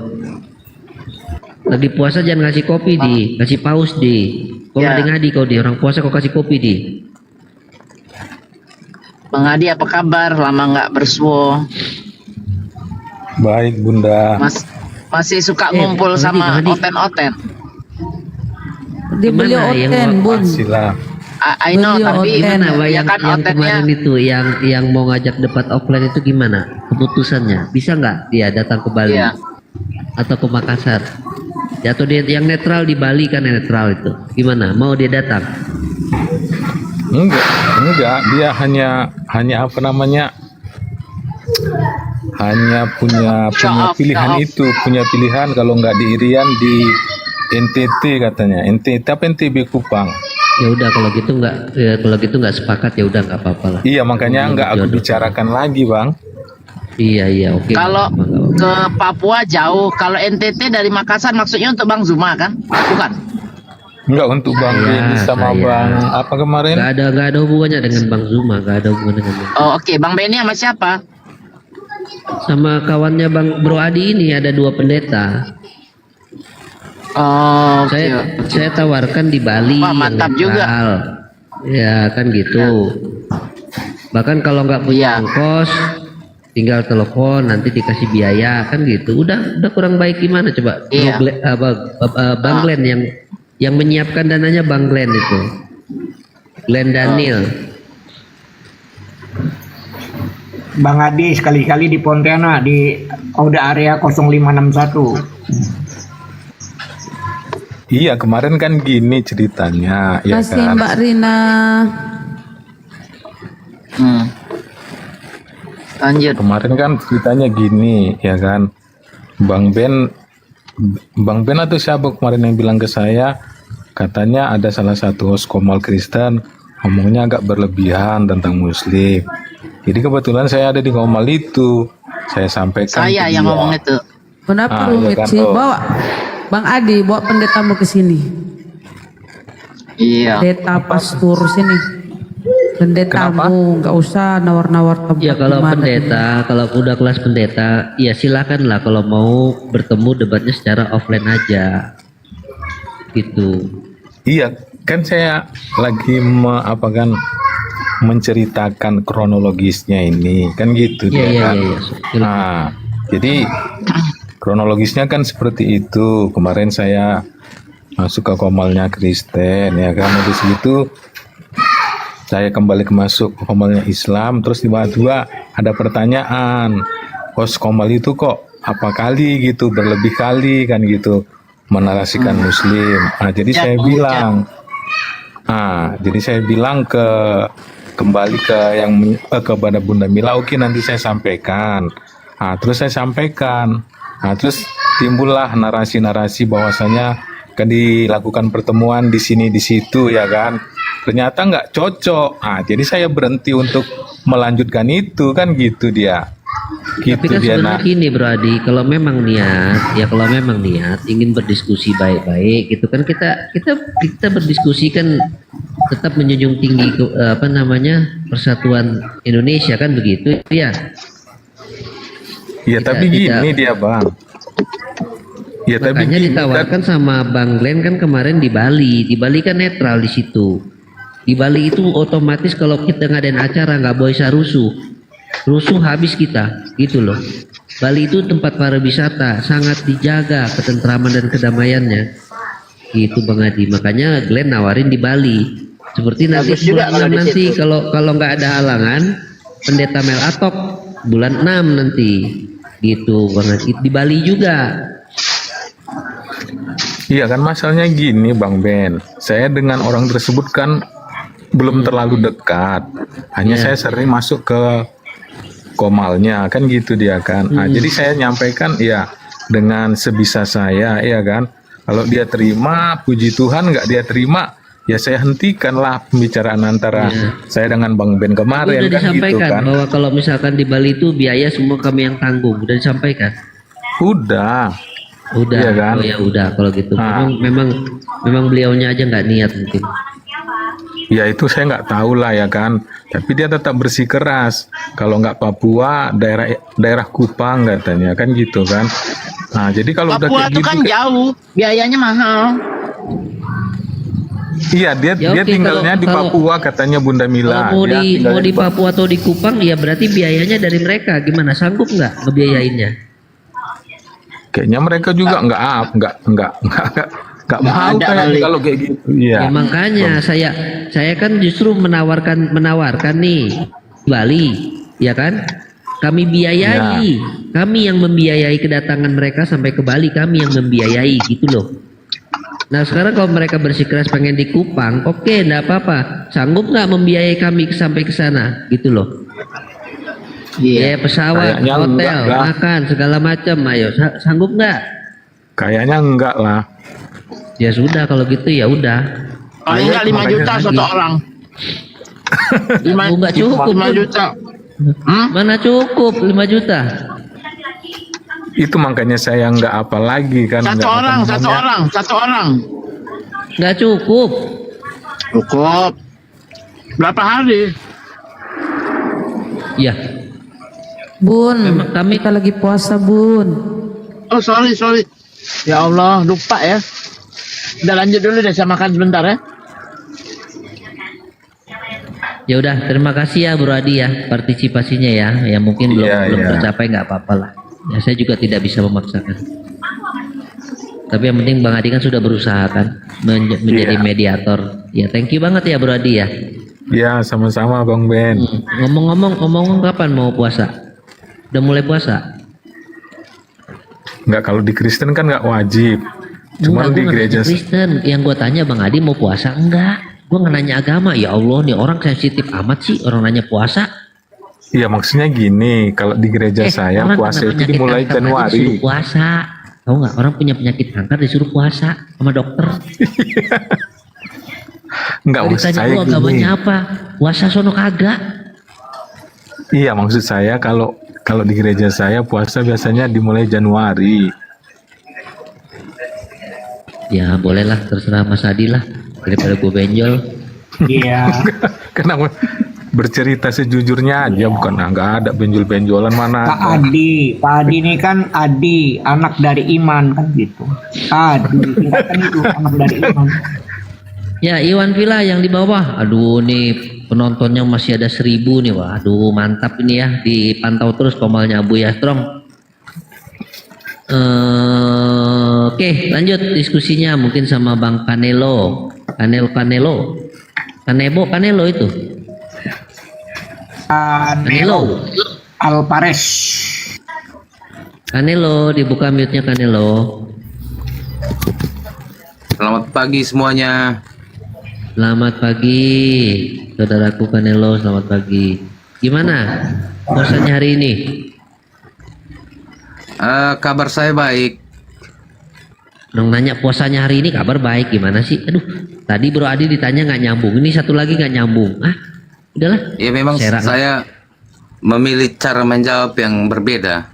[SPEAKER 4] Lagi puasa jangan ngasih kopi di, kasih paus di. Kok
[SPEAKER 15] Ya.
[SPEAKER 4] ada ngadi kau di orang puasa kau kasih kopi di.
[SPEAKER 15] Bang Adi apa kabar? Lama nggak bersuo.
[SPEAKER 16] Baik Bunda.
[SPEAKER 15] Masih suka ngumpul sama oten-oten.
[SPEAKER 13] Dia beli
[SPEAKER 4] Gimana yang
[SPEAKER 13] oten, Bun.
[SPEAKER 16] Sila.
[SPEAKER 15] I know,
[SPEAKER 13] Beli
[SPEAKER 15] tapi
[SPEAKER 4] Gimana Wak,
[SPEAKER 15] ya
[SPEAKER 4] yang,
[SPEAKER 15] kan
[SPEAKER 4] yang
[SPEAKER 15] otennya.
[SPEAKER 4] kemarin itu yang mau ngajak debat offline itu gimana keputusannya? Bisa nggak dia datang ke Bali
[SPEAKER 15] Iya.
[SPEAKER 4] atau ke Makassar? Ya, atau dia yang netral di Bali kan yang netral itu gimana? Mau dia datang?
[SPEAKER 16] Enggak, dia hanya apa namanya? Hanya punya pilihan itu, punya pilihan kalau nggak di Irian di NTT katanya. NTT apa NTB Kupang.
[SPEAKER 4] Ya udah kalau gitu nggak sepakat ya udah nggak apa-apa lah.
[SPEAKER 16] Iya, makanya nggak aku bicarakan lagi, Bang.
[SPEAKER 4] Iya, oke.
[SPEAKER 15] Kalau ke Papua jauh, kalau NTT dari Makassar maksudnya untuk Bang Zuma kan? Bukan?
[SPEAKER 16] Enggak, untuk Bang Benny sama Bang apa kemarin?
[SPEAKER 4] Nggak ada hubungannya dengan Bang Zuma, nggak ada hubungan dengan Bang.
[SPEAKER 15] Oh, oke. Bang Benny sama siapa?
[SPEAKER 4] Sama kawannya Bang Bro Adi ini ada 2 pendeta.
[SPEAKER 15] Oh,
[SPEAKER 4] saya tawarkan di Bali.
[SPEAKER 15] Wah, mantap juga.
[SPEAKER 4] Ya kan gitu. Bahkan kalau nggak punya ongkos, tinggal telepon nanti dikasih biaya kan gitu. Udah kurang baik gimana coba?
[SPEAKER 15] Iya.
[SPEAKER 4] Bang Glenn yang menyiapkan dananya Bang Glenn itu. Glenn Daniel.
[SPEAKER 14] Bang Adi sekali-kali di Pontianak di Oda area 0561.
[SPEAKER 16] Iya, kemarin kan gini ceritanya, ya
[SPEAKER 13] Kasih
[SPEAKER 16] kan?
[SPEAKER 13] Mbak Rina.
[SPEAKER 15] Lanjut.
[SPEAKER 16] Kemarin kan ceritanya gini, ya kan? Bang Ben atau siapa kemarin yang bilang ke saya, katanya ada salah satu host Komal Kristen ngomongnya agak berlebihan tentang Muslim. Jadi kebetulan saya ada di Komal itu, saya sampaikan.
[SPEAKER 15] Saya
[SPEAKER 16] ke
[SPEAKER 15] yang
[SPEAKER 16] dia.
[SPEAKER 15] ngomong itu.
[SPEAKER 13] Kenapa
[SPEAKER 16] Iya
[SPEAKER 13] rumit
[SPEAKER 16] kan,
[SPEAKER 13] sih?
[SPEAKER 16] oh.
[SPEAKER 13] Bawa Bang Adi, bawa pendetamu ke sini.
[SPEAKER 15] Iya.
[SPEAKER 13] Pendeta pastor sini. Pendetamu, nggak usah nawar-nawar tempat.
[SPEAKER 4] Ya kalau
[SPEAKER 13] gimana
[SPEAKER 4] pendeta, kalau udah kelas pendeta, ya silakan lah kalau mau bertemu debatnya secara offline aja. Gitu.
[SPEAKER 16] Iya, kan saya lagi menceritakan kronologisnya ini, kan gitu dia kan.
[SPEAKER 4] Iya.
[SPEAKER 16] Nah, jadi kronologisnya kan seperti itu. Kemarin saya masuk ke Komalnya Kristen, ya kan. Habis itu saya kembali masuk ke Komalnya Islam, terus tiba-tiba ada pertanyaan, host Komal itu kok apa kali gitu, berlebih kali kan gitu menarasikan Muslim. Nah, jadi saya bilang, kembali ke kepada Bunda Mila, oke nanti saya sampaikan. Nah, terus saya sampaikan. Nah, terus timbullah narasi-narasi bahwasanya kan dilakukan pertemuan di sini di situ, ya kan. Ternyata nggak cocok. Nah, jadi saya berhenti untuk melanjutkan itu kan gitu dia. Gitu.
[SPEAKER 4] Tapi kan
[SPEAKER 16] dia,
[SPEAKER 4] sebenarnya gini Bro Adi, kalau memang niat ingin berdiskusi baik-baik gitu kan, kita berdiskusi kan tetap menjunjung tinggi persatuan Indonesia kan begitu ya.
[SPEAKER 16] Iya, tapi gini dia Bang. Ya, tapi
[SPEAKER 4] Makanya ditawarkan sama Bang Glenn kan kemarin di Bali. Di Bali kan netral di situ. Di Bali itu otomatis kalau kita ngadain acara nggak bisa rusuh. Rusuh habis kita, gitu loh. Bali itu tempat pariwisata, sangat dijaga ketentraman dan kedamaiannya. Gitu Bang Adi. Makanya Glenn nawarin di Bali. Seperti nanti
[SPEAKER 15] Bagus juga
[SPEAKER 4] bulan 6
[SPEAKER 15] kalau di
[SPEAKER 4] nanti
[SPEAKER 15] situ.
[SPEAKER 4] kalau nggak ada halangan, Pendeta Mel Atok bulan 6 nanti. Gitu Bang Adi. Di Bali juga.
[SPEAKER 16] Iya kan, masalahnya gini Bang Ben, saya dengan orang tersebut kan belum terlalu dekat, hanya saya sering masuk ke komalnya kan gitu dia kan. Nah, jadi saya nyampaikan ya dengan sebisa saya ya kan. Kalau dia terima, puji Tuhan, nggak dia terima, ya saya hentikanlah pembicaraan antara saya dengan Bang Ben kemarin
[SPEAKER 4] Udah
[SPEAKER 16] kan gitu
[SPEAKER 4] disampaikan
[SPEAKER 16] kan.
[SPEAKER 4] bahwa kalau misalkan di Bali itu biaya semua kami yang tanggung. Udah disampaikan.
[SPEAKER 16] Udah.
[SPEAKER 4] Udah,
[SPEAKER 16] Iya kan?
[SPEAKER 4] oh ya udah kalau gitu. Memang beliaunya aja nggak niat mungkin.
[SPEAKER 16] Ya itu saya nggak tahu lah ya kan. Tapi dia tetap bersikeras. Kalau nggak Papua, daerah Kupang katanya kan gitu kan. Nah jadi kalau udah
[SPEAKER 15] Papua
[SPEAKER 16] kayak
[SPEAKER 15] itu
[SPEAKER 16] gitu,
[SPEAKER 15] kan jauh, biayanya mahal.
[SPEAKER 16] iya dia
[SPEAKER 4] Ya,
[SPEAKER 16] dia
[SPEAKER 4] oke,
[SPEAKER 16] tinggalnya di
[SPEAKER 4] kalau-
[SPEAKER 16] Papua katanya Bunda Mila.
[SPEAKER 4] Kalau
[SPEAKER 16] Dia tinggal
[SPEAKER 4] mau di Papua atau di Kupang, ya berarti biayanya dari mereka. Gimana, sanggup nggak ngebiayainnya?
[SPEAKER 16] Kayaknya mereka juga nggak mau
[SPEAKER 15] ada
[SPEAKER 16] kayaknya
[SPEAKER 15] kali.
[SPEAKER 16] kalau kayak gitu. Iya.
[SPEAKER 4] Ya makanya saya kan justru menawarkan nih Bali, ya kan? Kami biayai, kami yang membiayai kedatangan mereka sampai ke Bali, kami yang membiayai gitu loh. Nah sekarang kalau mereka bersikeras pengen di Kupang, oke, enggak apa-apa. Sanggup nggak membiayai kami sampai ke sana, gitu loh. Iya, pesawat,
[SPEAKER 16] Kayaknya
[SPEAKER 4] hotel,
[SPEAKER 16] enggak lah.
[SPEAKER 4] makan, segala macam. Ayo, sanggup nggak?
[SPEAKER 16] Kayaknya enggak lah.
[SPEAKER 4] Ya sudah kalau gitu ya udah.
[SPEAKER 15] Paling nggak 5 juta satu orang. 5
[SPEAKER 4] Nggak cukup.
[SPEAKER 15] 5 juta.
[SPEAKER 4] Mana cukup 5 juta?
[SPEAKER 16] Itu makanya saya nggak apa lagi kan.
[SPEAKER 15] Satu
[SPEAKER 16] nggak
[SPEAKER 15] orang,
[SPEAKER 16] apa
[SPEAKER 15] satu
[SPEAKER 16] namanya.
[SPEAKER 15] orang, satu orang.
[SPEAKER 4] Nggak cukup.
[SPEAKER 15] Cukup. Berapa hari?
[SPEAKER 4] Ya.
[SPEAKER 13] Bun, kita lagi puasa Bun.
[SPEAKER 15] Oh sorry. Ya Allah, lupa ya. Udah lanjut dulu deh, saya makan sebentar ya.
[SPEAKER 4] Ya udah, terima kasih ya Bro Adi ya partisipasinya ya. Ya mungkin belum tercapai, nggak apa-apa lah. Ya saya juga tidak bisa memaksakan. Tapi yang penting Bang Adi kan sudah berusaha kan menjadi mediator. Ya thank you banget ya Bro Adi ya.
[SPEAKER 16] Ya sama-sama Bang Ben.
[SPEAKER 4] Ngomong-ngomong kapan mau puasa? Udah mulai puasa?
[SPEAKER 16] Nggak, kalau di Kristen kan nggak wajib. Cuman di gereja
[SPEAKER 4] Kristen. Yang gue tanya Bang Adi mau puasa enggak? Gue nggak nanya agama. Ya Allah nih orang sensitif amat sih orang nanya puasa.
[SPEAKER 16] Iya maksudnya gini, kalau di gereja saya
[SPEAKER 4] orang
[SPEAKER 16] puasa
[SPEAKER 4] kena
[SPEAKER 16] itu
[SPEAKER 4] penyakit
[SPEAKER 16] dimulai
[SPEAKER 4] kanker aja
[SPEAKER 16] Januari.
[SPEAKER 4] disuruh puasa. Tahu nggak, orang punya penyakit kanker disuruh puasa sama dokter.
[SPEAKER 16] Enggak, maksud
[SPEAKER 4] Ditanya
[SPEAKER 16] saya
[SPEAKER 4] lu agamanya
[SPEAKER 16] gini.
[SPEAKER 4] apa? Puasa sono kagak.
[SPEAKER 16] Iya maksud saya kalau di gereja saya puasa biasanya dimulai Januari.
[SPEAKER 4] Ya bolehlah, terserah Mas Adi lah, daripada gue benjol.
[SPEAKER 14] Iya.
[SPEAKER 16] Kenapa bercerita sejujurnya aja, bukan nggak ada benjol-benjolan mana.
[SPEAKER 14] Pak Adi ini kan Adi, anak dari Iman kan gitu. Adi, tingkatan itu anak dari Iman.
[SPEAKER 4] Ya Iwan Villa yang di bawah. Aduh nih penontonnya masih ada 1000 nih. Waduh mantap ini ya, dipantau terus komalnya Buya Strong. Oke, lanjut diskusinya mungkin sama Bang Canelo itu. Canelo
[SPEAKER 14] Alvarez.
[SPEAKER 4] Canelo, dibuka mute-nya Canelo.
[SPEAKER 17] Selamat pagi semuanya.
[SPEAKER 4] Selamat pagi, saudaraku Canelo. Selamat pagi. Gimana puasanya hari ini?
[SPEAKER 17] Kabar saya baik.
[SPEAKER 4] Nong nanya puasanya hari ini kabar baik gimana sih? Aduh, tadi Bro Adi ditanya nggak nyambung. Ini satu lagi nggak nyambung. Ah, udahlah.
[SPEAKER 17] Ya memang saya memilih cara menjawab yang berbeda.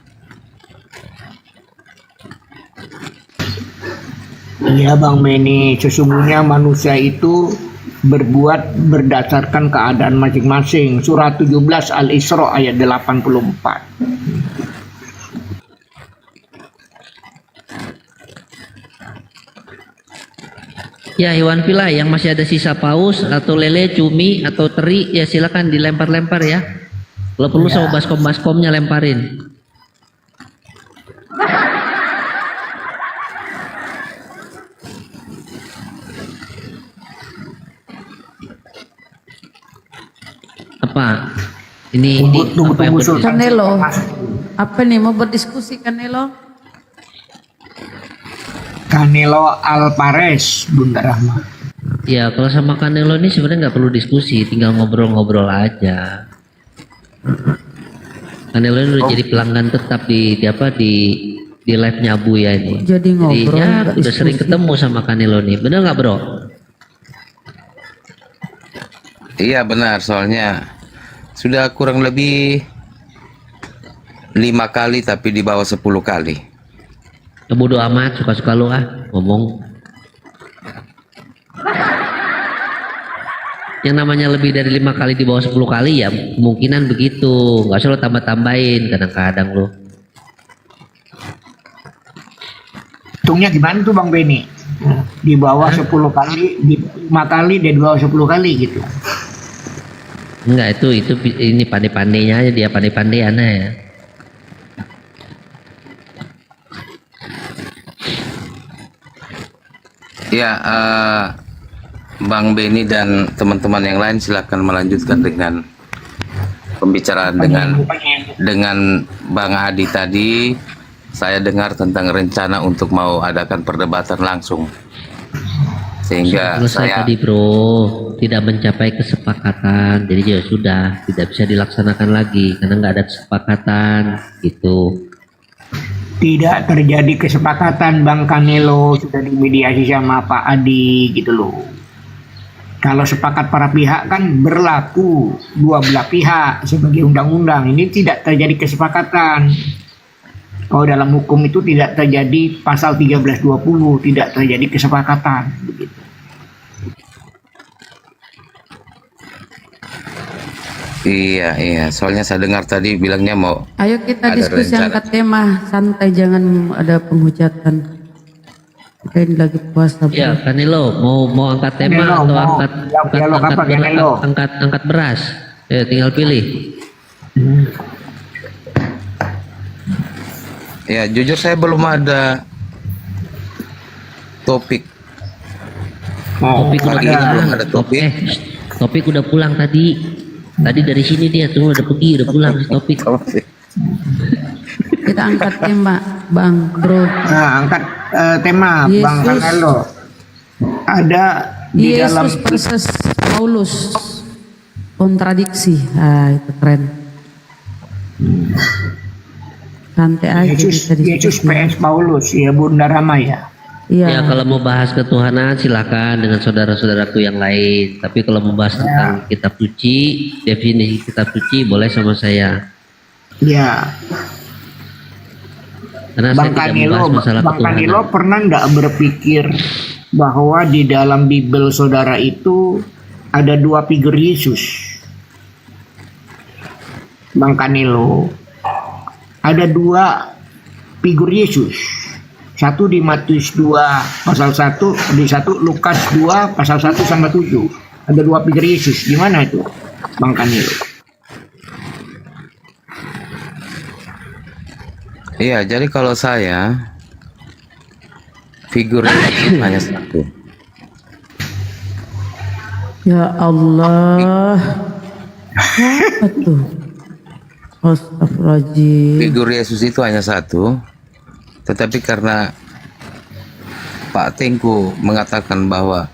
[SPEAKER 14] Iya Bang Beni, sesungguhnya manusia itu berbuat berdasarkan keadaan masing-masing. Surah 17 Al-Isra ayat 84.
[SPEAKER 4] Ya, hewan vila yang masih ada sisa paus atau lele, cumi atau teri, ya silakan dilempar-lempar ya. Kalau perlu sama baskom-baskomnya lemparin. Apa? Ini apa yang berdiskusi?
[SPEAKER 13] Kanelo. Apa nih mau berdiskusi Kanelo?
[SPEAKER 14] Canelo Alvarez, Bunda Rahma.
[SPEAKER 4] Ya, kalau sama Canelo ini sebenarnya nggak perlu diskusi, tinggal ngobrol-ngobrol aja. Canelo ini udah jadi pelanggan tetap di live-nya Buya ini.
[SPEAKER 13] Jadi ngobrol.
[SPEAKER 4] ya,
[SPEAKER 13] nggak
[SPEAKER 4] udah sering
[SPEAKER 13] diskusi.
[SPEAKER 4] ketemu sama Canelo nih, bener nggak bro?
[SPEAKER 17] Iya benar, soalnya sudah kurang lebih 5 kali tapi di bawah 10 kali.
[SPEAKER 4] Ya, bodo amat, suka-suka lu ngomong. Yang namanya lebih dari 5 kali di bawah 10 kali ya kemungkinan begitu. Nggak usah lo tambah-tambahin kadang-kadang lo.
[SPEAKER 14] Hitungnya gimana tuh Bang Beni? Di bawah 10 kali, di 5 kali, di bawah 10 kali gitu.
[SPEAKER 4] Enggak, itu ini pandai-pandainya aja, dia pandai-pandaiannya ya.
[SPEAKER 17] Ya, Bang Beni dan teman-teman yang lain silakan melanjutkan dengan pembicaraan dengan Bang Adi tadi. Saya dengar tentang rencana untuk mau adakan perdebatan langsung, sehingga
[SPEAKER 4] Selesai
[SPEAKER 17] saya
[SPEAKER 4] tadi bro, tidak mencapai kesepakatan, jadi ya sudah tidak bisa dilaksanakan lagi karena nggak ada kesepakatan gitu.
[SPEAKER 14] Tidak terjadi kesepakatan Bang Canelo, sudah dimediasi sama Pak Adi gitu loh. Kalau sepakat para pihak kan berlaku dua belah pihak sebagai undang-undang. Ini tidak terjadi kesepakatan. Kalau dalam hukum itu tidak terjadi pasal 1320, tidak terjadi kesepakatan begitu.
[SPEAKER 17] iya, soalnya saya dengar tadi bilangnya mau
[SPEAKER 13] Ayo kita
[SPEAKER 17] ada
[SPEAKER 13] diskusi
[SPEAKER 17] rencana.
[SPEAKER 13] angkat tema santai, jangan ada penghujatan. Kita ini lagi puasa.
[SPEAKER 4] Ya
[SPEAKER 13] Bro.
[SPEAKER 4] Canelo mau angkat tema
[SPEAKER 14] Canelo,
[SPEAKER 4] atau
[SPEAKER 14] mau.
[SPEAKER 4] angkat beras, ya tinggal pilih.
[SPEAKER 17] Ya, jujur saya belum ada topik.
[SPEAKER 4] Topik udah
[SPEAKER 17] Pagi ini belum
[SPEAKER 4] pulang.
[SPEAKER 17] ada topik.
[SPEAKER 4] Topik udah pulang tadi. Tadi dari sini dia tuh udah pergi, udah pulang Topik.
[SPEAKER 13] Kita angkat tema, Bang Bro.
[SPEAKER 14] Nah, angkat tema
[SPEAKER 13] Yesus.
[SPEAKER 14] Bang Canelo. Ada di dalam
[SPEAKER 13] Yesus versus Paulus, kontradiksi. Itu keren. Santai aja kita
[SPEAKER 14] Yesus
[SPEAKER 13] diskusi.
[SPEAKER 14] PS Paulus ya Bunda Rama ya.
[SPEAKER 4] Ya kalau mau bahas ketuhanan silakan dengan saudara-saudaraku yang lain. Tapi kalau mau bahas tentang kitab suci, definisi kitab suci boleh sama saya.
[SPEAKER 14] Ya.
[SPEAKER 4] Karena saya tidak membahas masalah
[SPEAKER 14] Bang
[SPEAKER 4] ketuhanan.
[SPEAKER 14] Canelo pernah nggak berpikir bahwa di dalam Bible saudara itu ada dua figur Yesus? Bang Canelo, ada dua figur Yesus. Satu di Matius 2 pasal 1, di satu Lukas 2 pasal 1 sampai 7. Ada dua figur Yesus. Gimana itu, Bang Canelo?
[SPEAKER 17] Iya, jadi kalau saya figur itu hanya satu.
[SPEAKER 13] Ya Allah. Apa tuh? Astagfirullahaladzim.
[SPEAKER 17] Figur Yesus itu hanya satu. Tetapi karena Pak Tengku mengatakan bahwa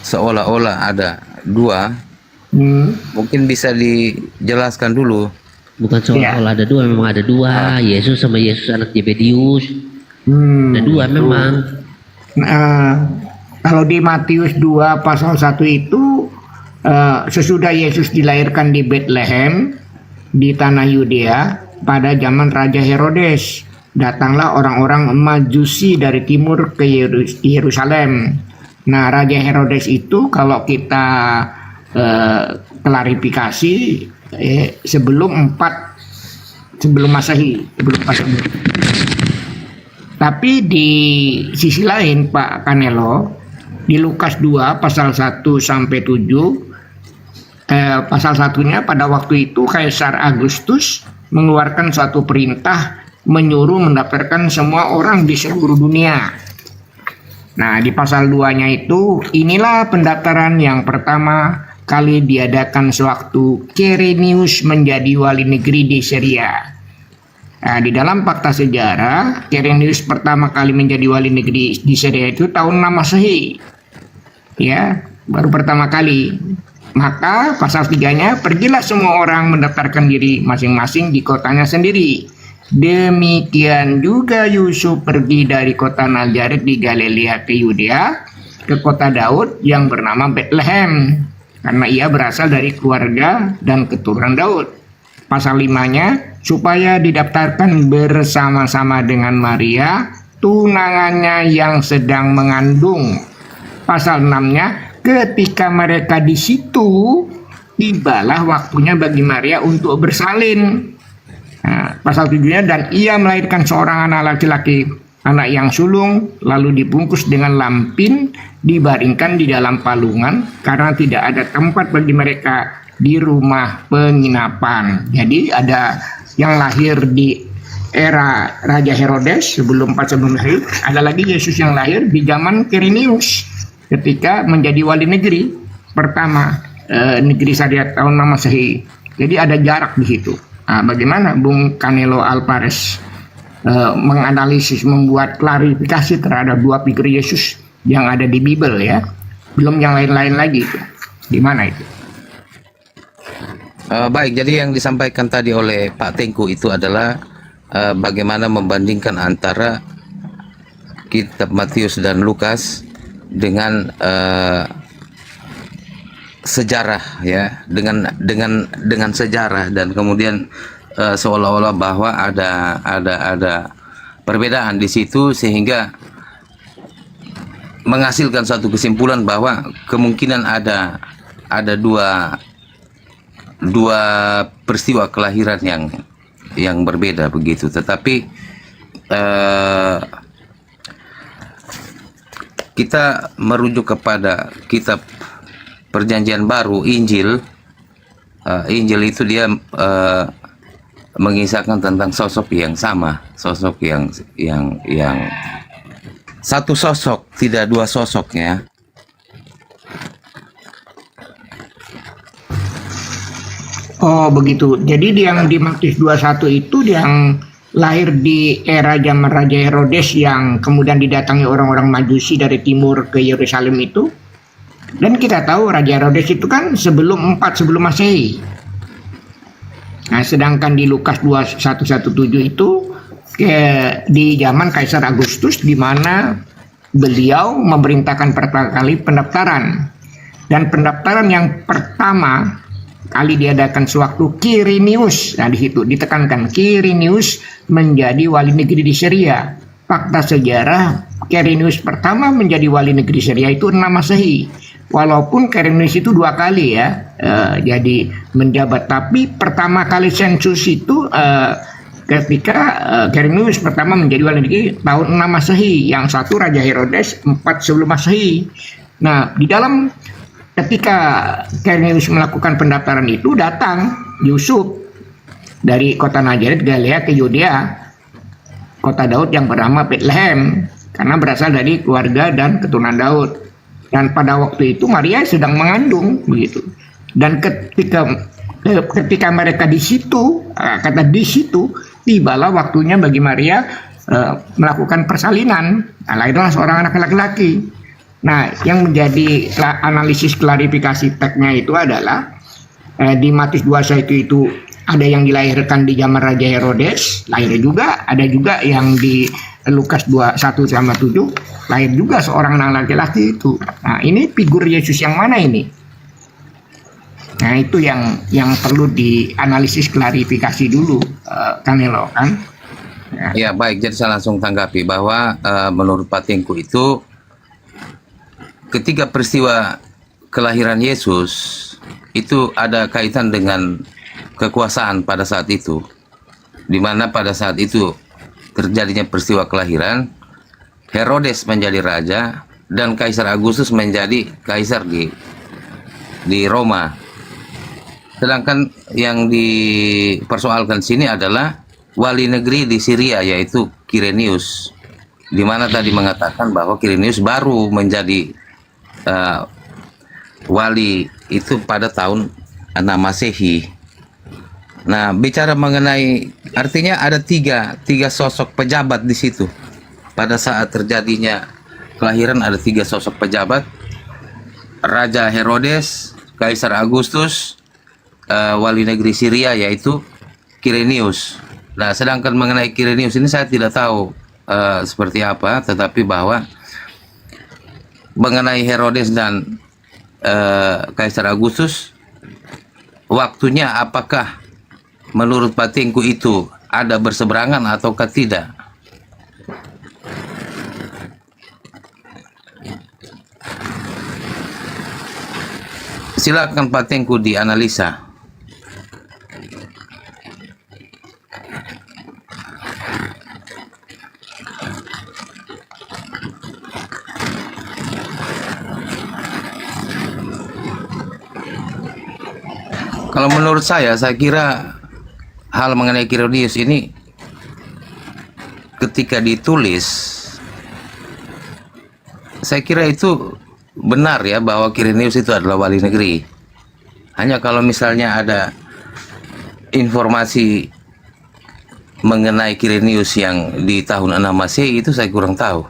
[SPEAKER 17] seolah-olah ada dua, mungkin bisa dijelaskan dulu.
[SPEAKER 4] Bukan seolah-olah ada dua, memang ada dua. Yesus sama Yesus anak Zebedius. Ada dua memang.
[SPEAKER 14] Kalau di Matius 2 pasal 1 itu sesudah Yesus dilahirkan di Bethlehem di tanah Yudea pada zaman Raja Herodes, datanglah orang-orang Majusi dari timur ke Yerusalem. Nah, Raja Herodes itu kalau kita klarifikasi sebelum Masehi. Tapi di sisi lain Pak Canelo, di Lukas 2 pasal 1 sampai 7. Pasal 1-nya, pada waktu itu Kaisar Agustus mengeluarkan suatu perintah menyuruh mendaftarkan semua orang di seluruh dunia. Nah, di pasal 2-nya itu, inilah pendaftaran yang pertama kali diadakan sewaktu Quirinius menjadi wali negeri di Syria. Nah, di dalam fakta sejarah, Quirinius pertama kali menjadi wali negeri di Syria itu tahun 6 Masehi. Ya, baru pertama kali. Maka pasal 3-nya, pergilah semua orang mendaftarkan diri masing-masing di kotanya sendiri. Demikian juga Yusuf pergi dari kota Nazaret di Galilea ke Yudea, ke kota Daud yang bernama Bethlehem, karena ia berasal dari keluarga dan keturunan Daud. Pasal 5-nya, supaya didaftarkan bersama-sama dengan Maria, tunangannya yang sedang mengandung. Pasal 6-nya, ketika mereka di situ, tibalah waktunya bagi Maria untuk bersalin. Nah, pasal 7-nya, dan ia melahirkan seorang anak laki-laki, anak yang sulung, lalu dibungkus dengan lampin, dibaringkan di dalam palungan, karena tidak ada tempat bagi mereka di rumah penginapan. Jadi ada yang lahir di era Raja Herodes sebelum Masehi, ada lagi Yesus yang lahir di zaman Quirinius ketika menjadi wali negeri pertama negeri Syria tahun 6 Masehi. Jadi ada jarak di situ. Nah, bagaimana Bung Canelo Alvarez menganalisis, membuat klarifikasi terhadap dua figur Yesus yang ada di Bible ya, belum yang lain-lain lagi itu. Di mana itu?
[SPEAKER 17] Baik, jadi yang disampaikan tadi oleh Pak Tengku itu adalah bagaimana membandingkan antara kitab Matius dan Lukas dengan sejarah ya, dengan sejarah, dan kemudian seolah-olah bahwa ada perbedaan di situ sehingga menghasilkan satu kesimpulan bahwa kemungkinan ada dua peristiwa kelahiran yang berbeda begitu. Tetapi kita merujuk kepada kitab Perjanjian Baru, Injil. Injil itu dia mengisahkan tentang sosok yang sama, sosok yang satu sosok, tidak dua sosok ya.
[SPEAKER 14] Oh begitu. Jadi yang di Matius 21 itu yang lahir di era zaman Raja Herodes yang kemudian didatangi orang-orang Majusi dari timur ke Yerusalem itu. Dan kita tahu Raja Herodes itu kan sebelum Masehi. Nah, sedangkan di Lukas 2117 itu di zaman Kaisar Agustus, di mana beliau memerintahkan pertama kali pendaftaran. Dan pendaftaran yang pertama kali diadakan sewaktu Quirinius. Nah, di situ ditekankan Quirinius menjadi wali negeri di Syria. Fakta sejarah, Quirinius pertama menjadi wali negeri Syria itu 6 Masehi. Walaupun Quirinius itu 2 kali ya jadi menjabat, tapi pertama kali sensus itu ketika Quirinius pertama menjadi wali negeri tahun 6 Masehi, yang satu Raja Herodes 4 sebelum Masehi. Nah, di dalam ketika Quirinius melakukan pendaftaran itu, datang Yusuf dari kota Nazaret Galilea ke Yudea, kota Daud yang bernama Bethlehem, karena berasal dari keluarga dan keturunan Daud. Dan pada waktu itu Maria sedang mengandung begitu. Dan ketika mereka di situ, kata di situ, tibalah waktunya bagi Maria melakukan persalinan. Nah, lahirlah seorang anak laki-laki. Nah, yang menjadi analisis klarifikasi teksnya itu adalah di Matius 21 itu ada yang dilahirkan di zaman Raja Herodes, lahir juga, ada juga yang di Lukas 21 sama 7 lahir juga seorang anak laki-laki itu. Nah, ini figur Yesus yang mana ini? Nah, itu yang perlu dianalisis klarifikasi dulu, Canelo kan?
[SPEAKER 17] Ya baik, jadi saya langsung tanggapi bahwa menurut Pak Tengku itu ketika peristiwa kelahiran Yesus itu ada kaitan dengan kekuasaan pada saat itu, di mana pada saat itu terjadinya peristiwa kelahiran, Herodes menjadi raja dan Kaisar Agustus menjadi kaisar di Roma. Sedangkan yang dipersoalkan sini adalah wali negeri di Syria, yaitu Quirinius, di mana tadi mengatakan bahwa Quirinius baru menjadi wali itu pada tahun 6 Masehi. Nah, bicara mengenai, artinya ada tiga sosok pejabat di situ. Pada saat terjadinya kelahiran ada 3 sosok pejabat: Raja Herodes, Kaisar Agustus, wali negeri Syria yaitu Quirinius. Nah, sedangkan mengenai Quirinius ini saya tidak tahu seperti apa, tetapi bahwa mengenai Herodes dan Kaisar Agustus, waktunya apakah menurut batinku itu ada berseberangan ataukah tidak? Silakan batinku dianalisa. Kalau menurut saya kira hal mengenai Quirinius ini ketika ditulis, saya kira itu benar ya, bahwa Quirinius itu adalah wali negeri. Hanya kalau misalnya ada informasi mengenai Quirinius yang di tahun 6 Masehi itu saya kurang tahu.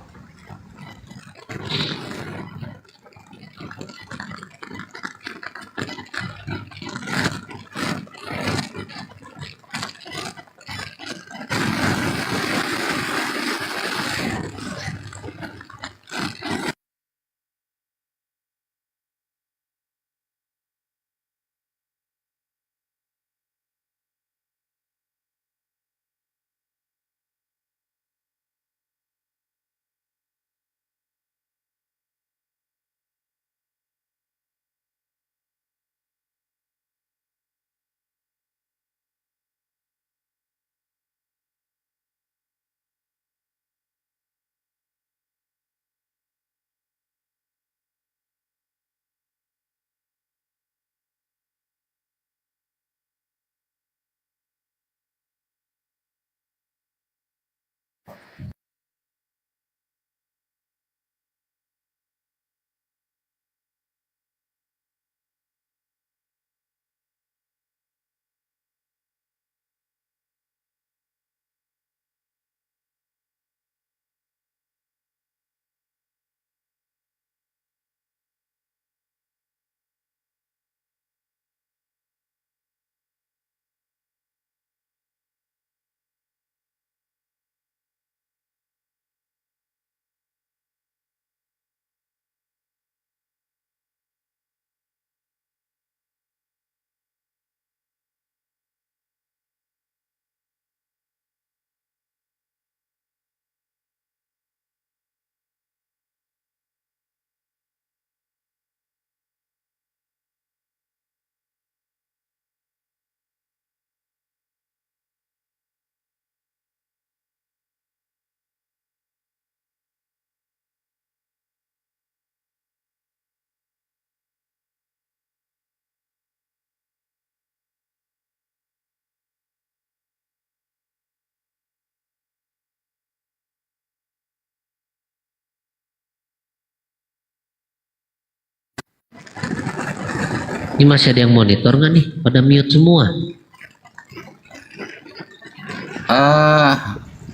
[SPEAKER 4] Ini masih ada yang monitor nggak nih? Pada mute semua.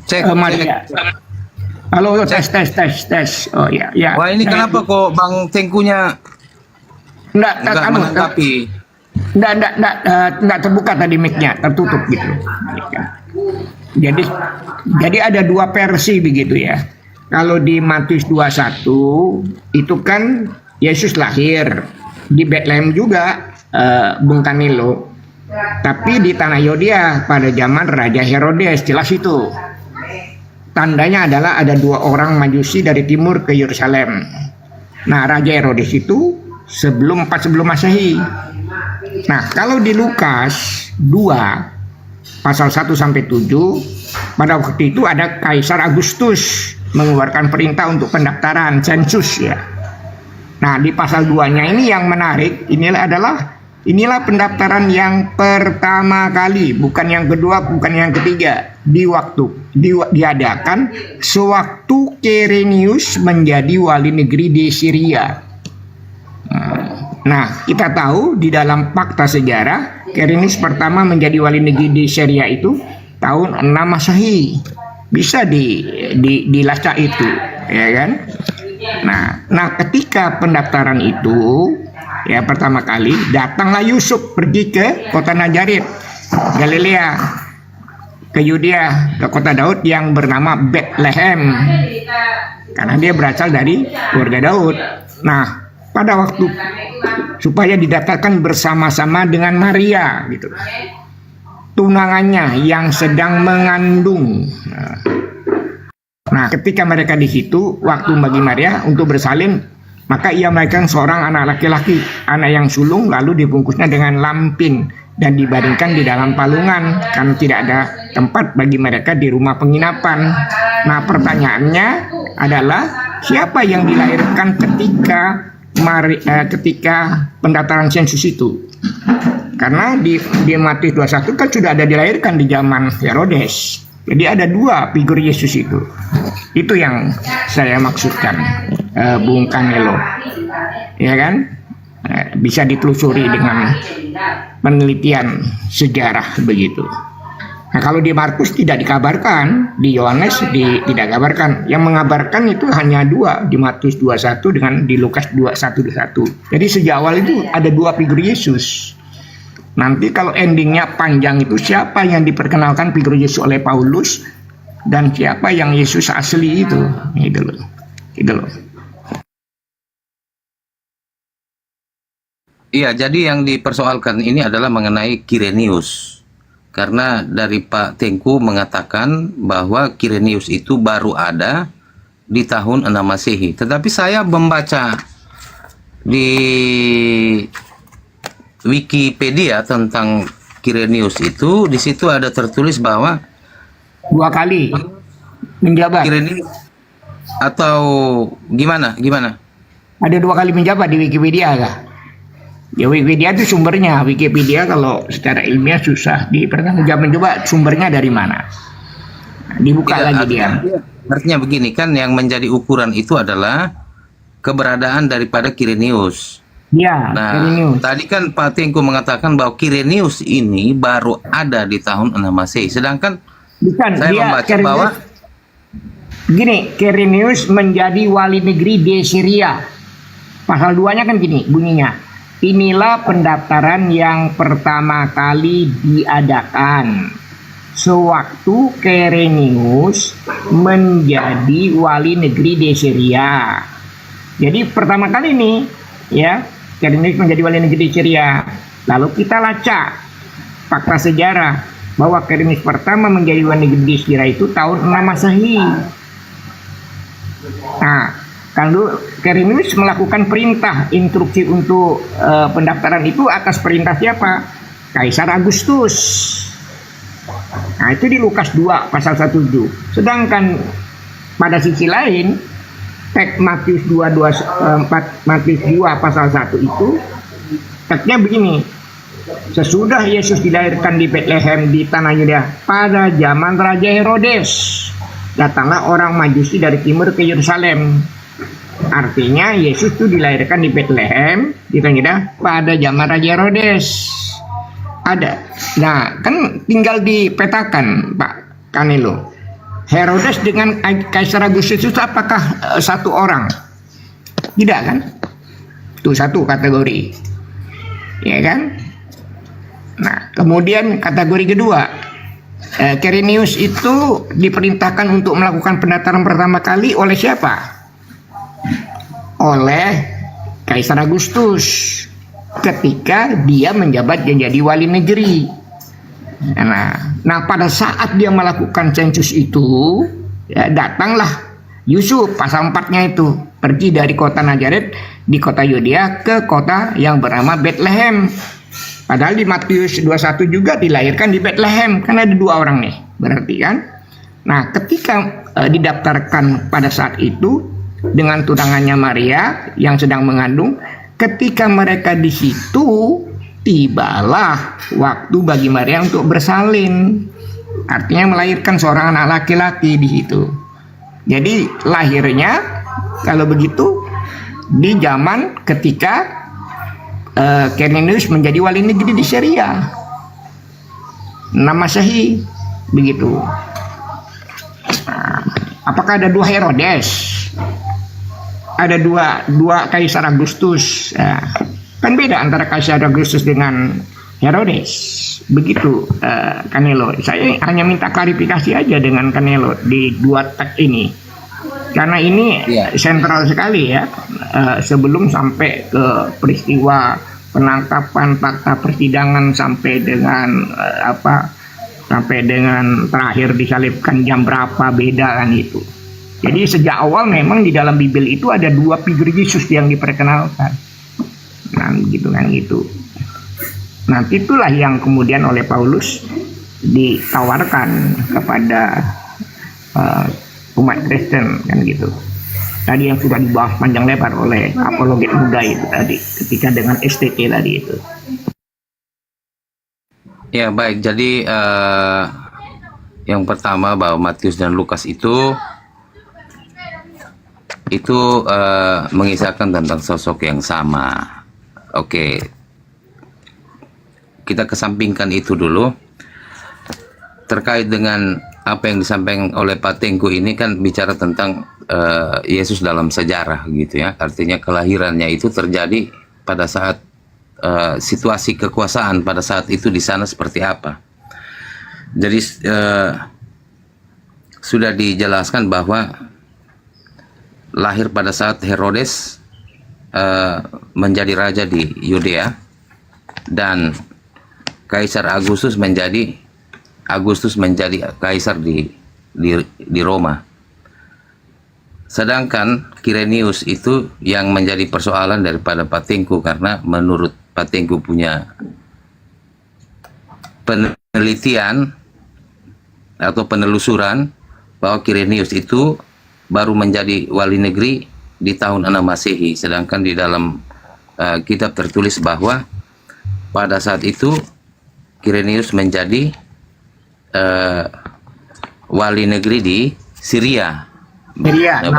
[SPEAKER 17] Cek.
[SPEAKER 14] Halo, tes. Oh ya, ya.
[SPEAKER 17] Wah, ini kenapa kok Bang Tengkunya
[SPEAKER 14] enggak
[SPEAKER 17] menanggapi?
[SPEAKER 14] Enggak terbuka tadi mic-nya, tertutup gitu. Jadi ada 2 versi begitu ya. Kalau di Matius 21 itu kan Yesus lahir di Bethlehem juga, Bung Kanilo. Tapi di tanah Yudea pada zaman Raja Herodes, jelas itu. Tandanya adalah ada 2 orang Majusi dari timur ke Yerusalem. Nah, Raja Herodes itu sebelum Masehi. Nah, kalau di Lukas 2 pasal 1 sampai 7, pada waktu itu ada Kaisar Agustus mengeluarkan perintah untuk pendaftaran sensus ya. Nah, di pasal 2-nya ini yang menarik, inilah pendaftaran yang pertama kali, bukan yang kedua, bukan yang ketiga, diadakan sewaktu Quirinius menjadi wali negeri di Syria. Nah, kita tahu di dalam fakta sejarah, Quirinius pertama menjadi wali negeri di Syria itu tahun 6 Masehi. Bisa dilacak itu, ya kan? Nah, ketika pendaftaran itu ya pertama kali datanglah Yusuf pergi ke kota Nazaret, Galilea, ke Yudea, ke kota Daud yang bernama Bethlehem, karena dia berasal dari keluarga Daud. Nah, pada waktu supaya didaftarkan bersama-sama dengan Maria gitu, tunangannya yang sedang mengandung. Nah, ketika mereka di situ, waktu bagi Maria untuk bersalin, maka ia melahirkan seorang anak laki-laki, anak yang sulung, lalu dibungkusnya dengan lampin dan dibaringkan di dalam palungan karena tidak ada tempat bagi mereka di rumah penginapan. Nah, pertanyaannya adalah siapa yang dilahirkan ketika pendaftaran sensus itu? Karena di Matius 21 kan sudah ada dilahirkan di zaman Herodes. Jadi ada dua figur Yesus itu. Itu yang saya maksudkan, Bung Kanelo. Ya kan? Bisa ditelusuri dengan penelitian sejarah begitu. Nah, kalau di Markus tidak dikabarkan, di Yohanes tidak dikabarkan. Yang mengabarkan itu hanya dua, di Matius 21 dengan di Lukas 21. Jadi sejak awal itu ada dua figur Yesus. Nanti kalau endingnya panjang itu siapa yang diperkenalkan figur Yesus oleh Paulus dan siapa yang Yesus asli itu, gitu loh.
[SPEAKER 17] Iya, jadi yang dipersoalkan ini adalah mengenai Quirinius. Karena dari Pak Tengku mengatakan bahwa Quirinius itu baru ada di tahun 6 Masehi. Tetapi saya membaca di Wikipedia tentang Quirinius itu, di situ ada tertulis bahwa
[SPEAKER 14] 2 kali menjabat.
[SPEAKER 17] Quirinius atau gimana?
[SPEAKER 14] Ada 2 kali menjabat di Wikipedia kah? Ya Wikipedia itu sumbernya. Wikipedia kalau secara ilmiah susah dipertanggungjawabkan. Coba sumbernya dari mana? Dibuka lagi dia.
[SPEAKER 17] Artinya begini kan, yang menjadi ukuran itu adalah keberadaan daripada Quirinius.
[SPEAKER 14] Ya,
[SPEAKER 17] nah,
[SPEAKER 14] Quirinius.
[SPEAKER 17] tadi kan Pak Tengku mengatakan bahwa Quirinius ini baru ada di tahun 6 Masehi. Sedangkan saya membaca bahwa
[SPEAKER 14] gini, Quirinius menjadi wali negeri di Syria. Pasal 2-nya kan gini bunyinya. Inilah pendaftaran yang pertama kali diadakan sewaktu Quirinius menjadi wali negeri di Syria. Jadi pertama kali nih ya, Quirinius menjadi wali negeri di Syria. Lalu kita lacak fakta sejarah bahwa Quirinius pertama menjadi wali negeri di Syria itu tahun 6 Masehi. Nah, kalau Quirinius melakukan perintah instruksi untuk pendaftaran itu atas perintah siapa? Kaisar Agustus. Nah, itu di Lukas 2 pasal 17. Sedangkan pada sisi lain teks Matius 2 pasal 1 itu teksnya begini. Sesudah Yesus dilahirkan di Bethlehem di tanah Yudea pada zaman Raja Herodes, datanglah orang Majusi dari timur ke Yerusalem. Artinya Yesus itu dilahirkan di Bethlehem di tanah Yudea pada zaman Raja Herodes. Ada. Nah, kan tinggal dipetakan Pak Kanelo. Herodes dengan Kaisar Agustus itu apakah satu orang? Tidak kan? Itu satu kategori. Ya kan? Nah, kemudian kategori kedua, Quirinius itu diperintahkan untuk melakukan pendaftaran pertama kali oleh siapa? Oleh Kaisar Agustus ketika dia menjabat menjadi wali negeri. Nah, pada saat dia melakukan sensus itu, ya, datanglah Yusuf, pasal 4-nya itu, pergi dari kota Nazaret di kota Yudea ke kota yang bernama Bethlehem. Padahal di Matius 21 juga dilahirkan di Bethlehem, kan ada 2 orang nih, berarti kan. Nah, ketika didaftarkan pada saat itu dengan tunangannya Maria yang sedang mengandung, ketika mereka di situ tibalah waktu bagi Maria untuk bersalin. Artinya melahirkan seorang anak laki-laki di situ. Jadi lahirnya kalau begitu di zaman ketika Quirinius menjadi wali negeri di Syria. Nama Masehi begitu. Apakah ada dua Herodes? Ada dua Kaisar Agustus. Kan beda antara Kaisar Agustus dengan Herodes. Begitu Canelo. Saya hanya minta klarifikasi aja dengan Canelo di dua teks ini. Karena ini sentral sekali ya. Sebelum sampai ke peristiwa penangkapan, fakta persidangan sampai dengan sampai dengan terakhir disalibkan jam berapa, beda kan itu. Jadi sejak awal memang di dalam Bible itu ada dua figur Yesus yang diperkenalkan. Nah gitu kan gitu. Nanti itulah yang kemudian oleh Paulus ditawarkan kepada umat Kristen kan gitu. Tadi yang sudah dibahas panjang lebar oleh apologet muda itu tadi, ketika dengan STT tadi itu.
[SPEAKER 17] Ya baik, jadi yang pertama bahwa Matius dan Lukas itu mengisahkan tentang sosok yang sama. Oke, kita kesampingkan itu dulu. Terkait dengan apa yang disampaikan oleh Pak Tengku ini kan bicara tentang Yesus dalam sejarah gitu ya. Artinya kelahirannya itu terjadi pada saat situasi kekuasaan pada saat itu di sana seperti apa. Jadi sudah dijelaskan bahwa lahir pada saat Herodes menjadi raja di Yudea dan Kaisar Agustus menjadi kaisar di Roma. Sedangkan Quirinius itu yang menjadi persoalan daripada Pak Tengku, karena menurut Pak Tengku punya penelitian atau penelusuran bahwa Quirinius itu baru menjadi wali negeri di tahun 6 Masehi, sedangkan di dalam kitab tertulis bahwa pada saat itu Quirinius menjadi wali negeri di Syria. Nah,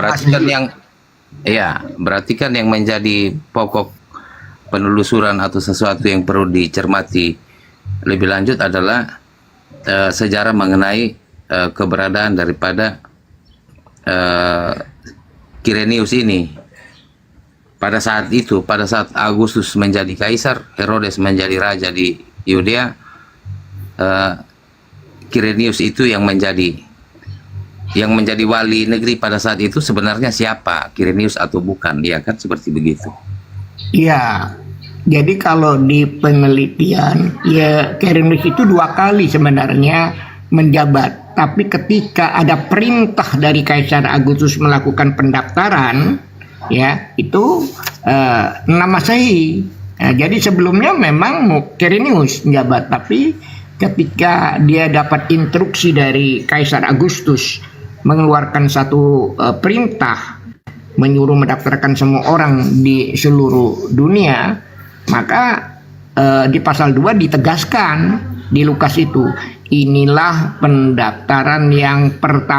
[SPEAKER 17] berarti kan yang menjadi pokok penelusuran atau sesuatu yang perlu dicermati lebih lanjut adalah sejarah mengenai keberadaan daripada Quirinius ini. Pada saat itu, pada saat Agustus menjadi kaisar, Herodes menjadi raja di Yudea, Quirinius itu yang menjadi wali negeri pada saat itu sebenarnya siapa? Quirinius atau bukan? Ya kan, seperti begitu.
[SPEAKER 14] Iya. Jadi kalau di penelitian ya Quirinius itu 2 kali sebenarnya menjabat. Tapi ketika ada perintah dari Kaisar Agustus melakukan pendaftaran, ya itu 6 Masehi. Jadi sebelumnya memang Quirinius menjabat, tapi ketika dia dapat instruksi dari Kaisar Agustus mengeluarkan satu perintah menyuruh mendaftarkan semua orang di seluruh dunia, maka di pasal 2 ditegaskan di Lukas itu, inilah pendaftaran yang pertama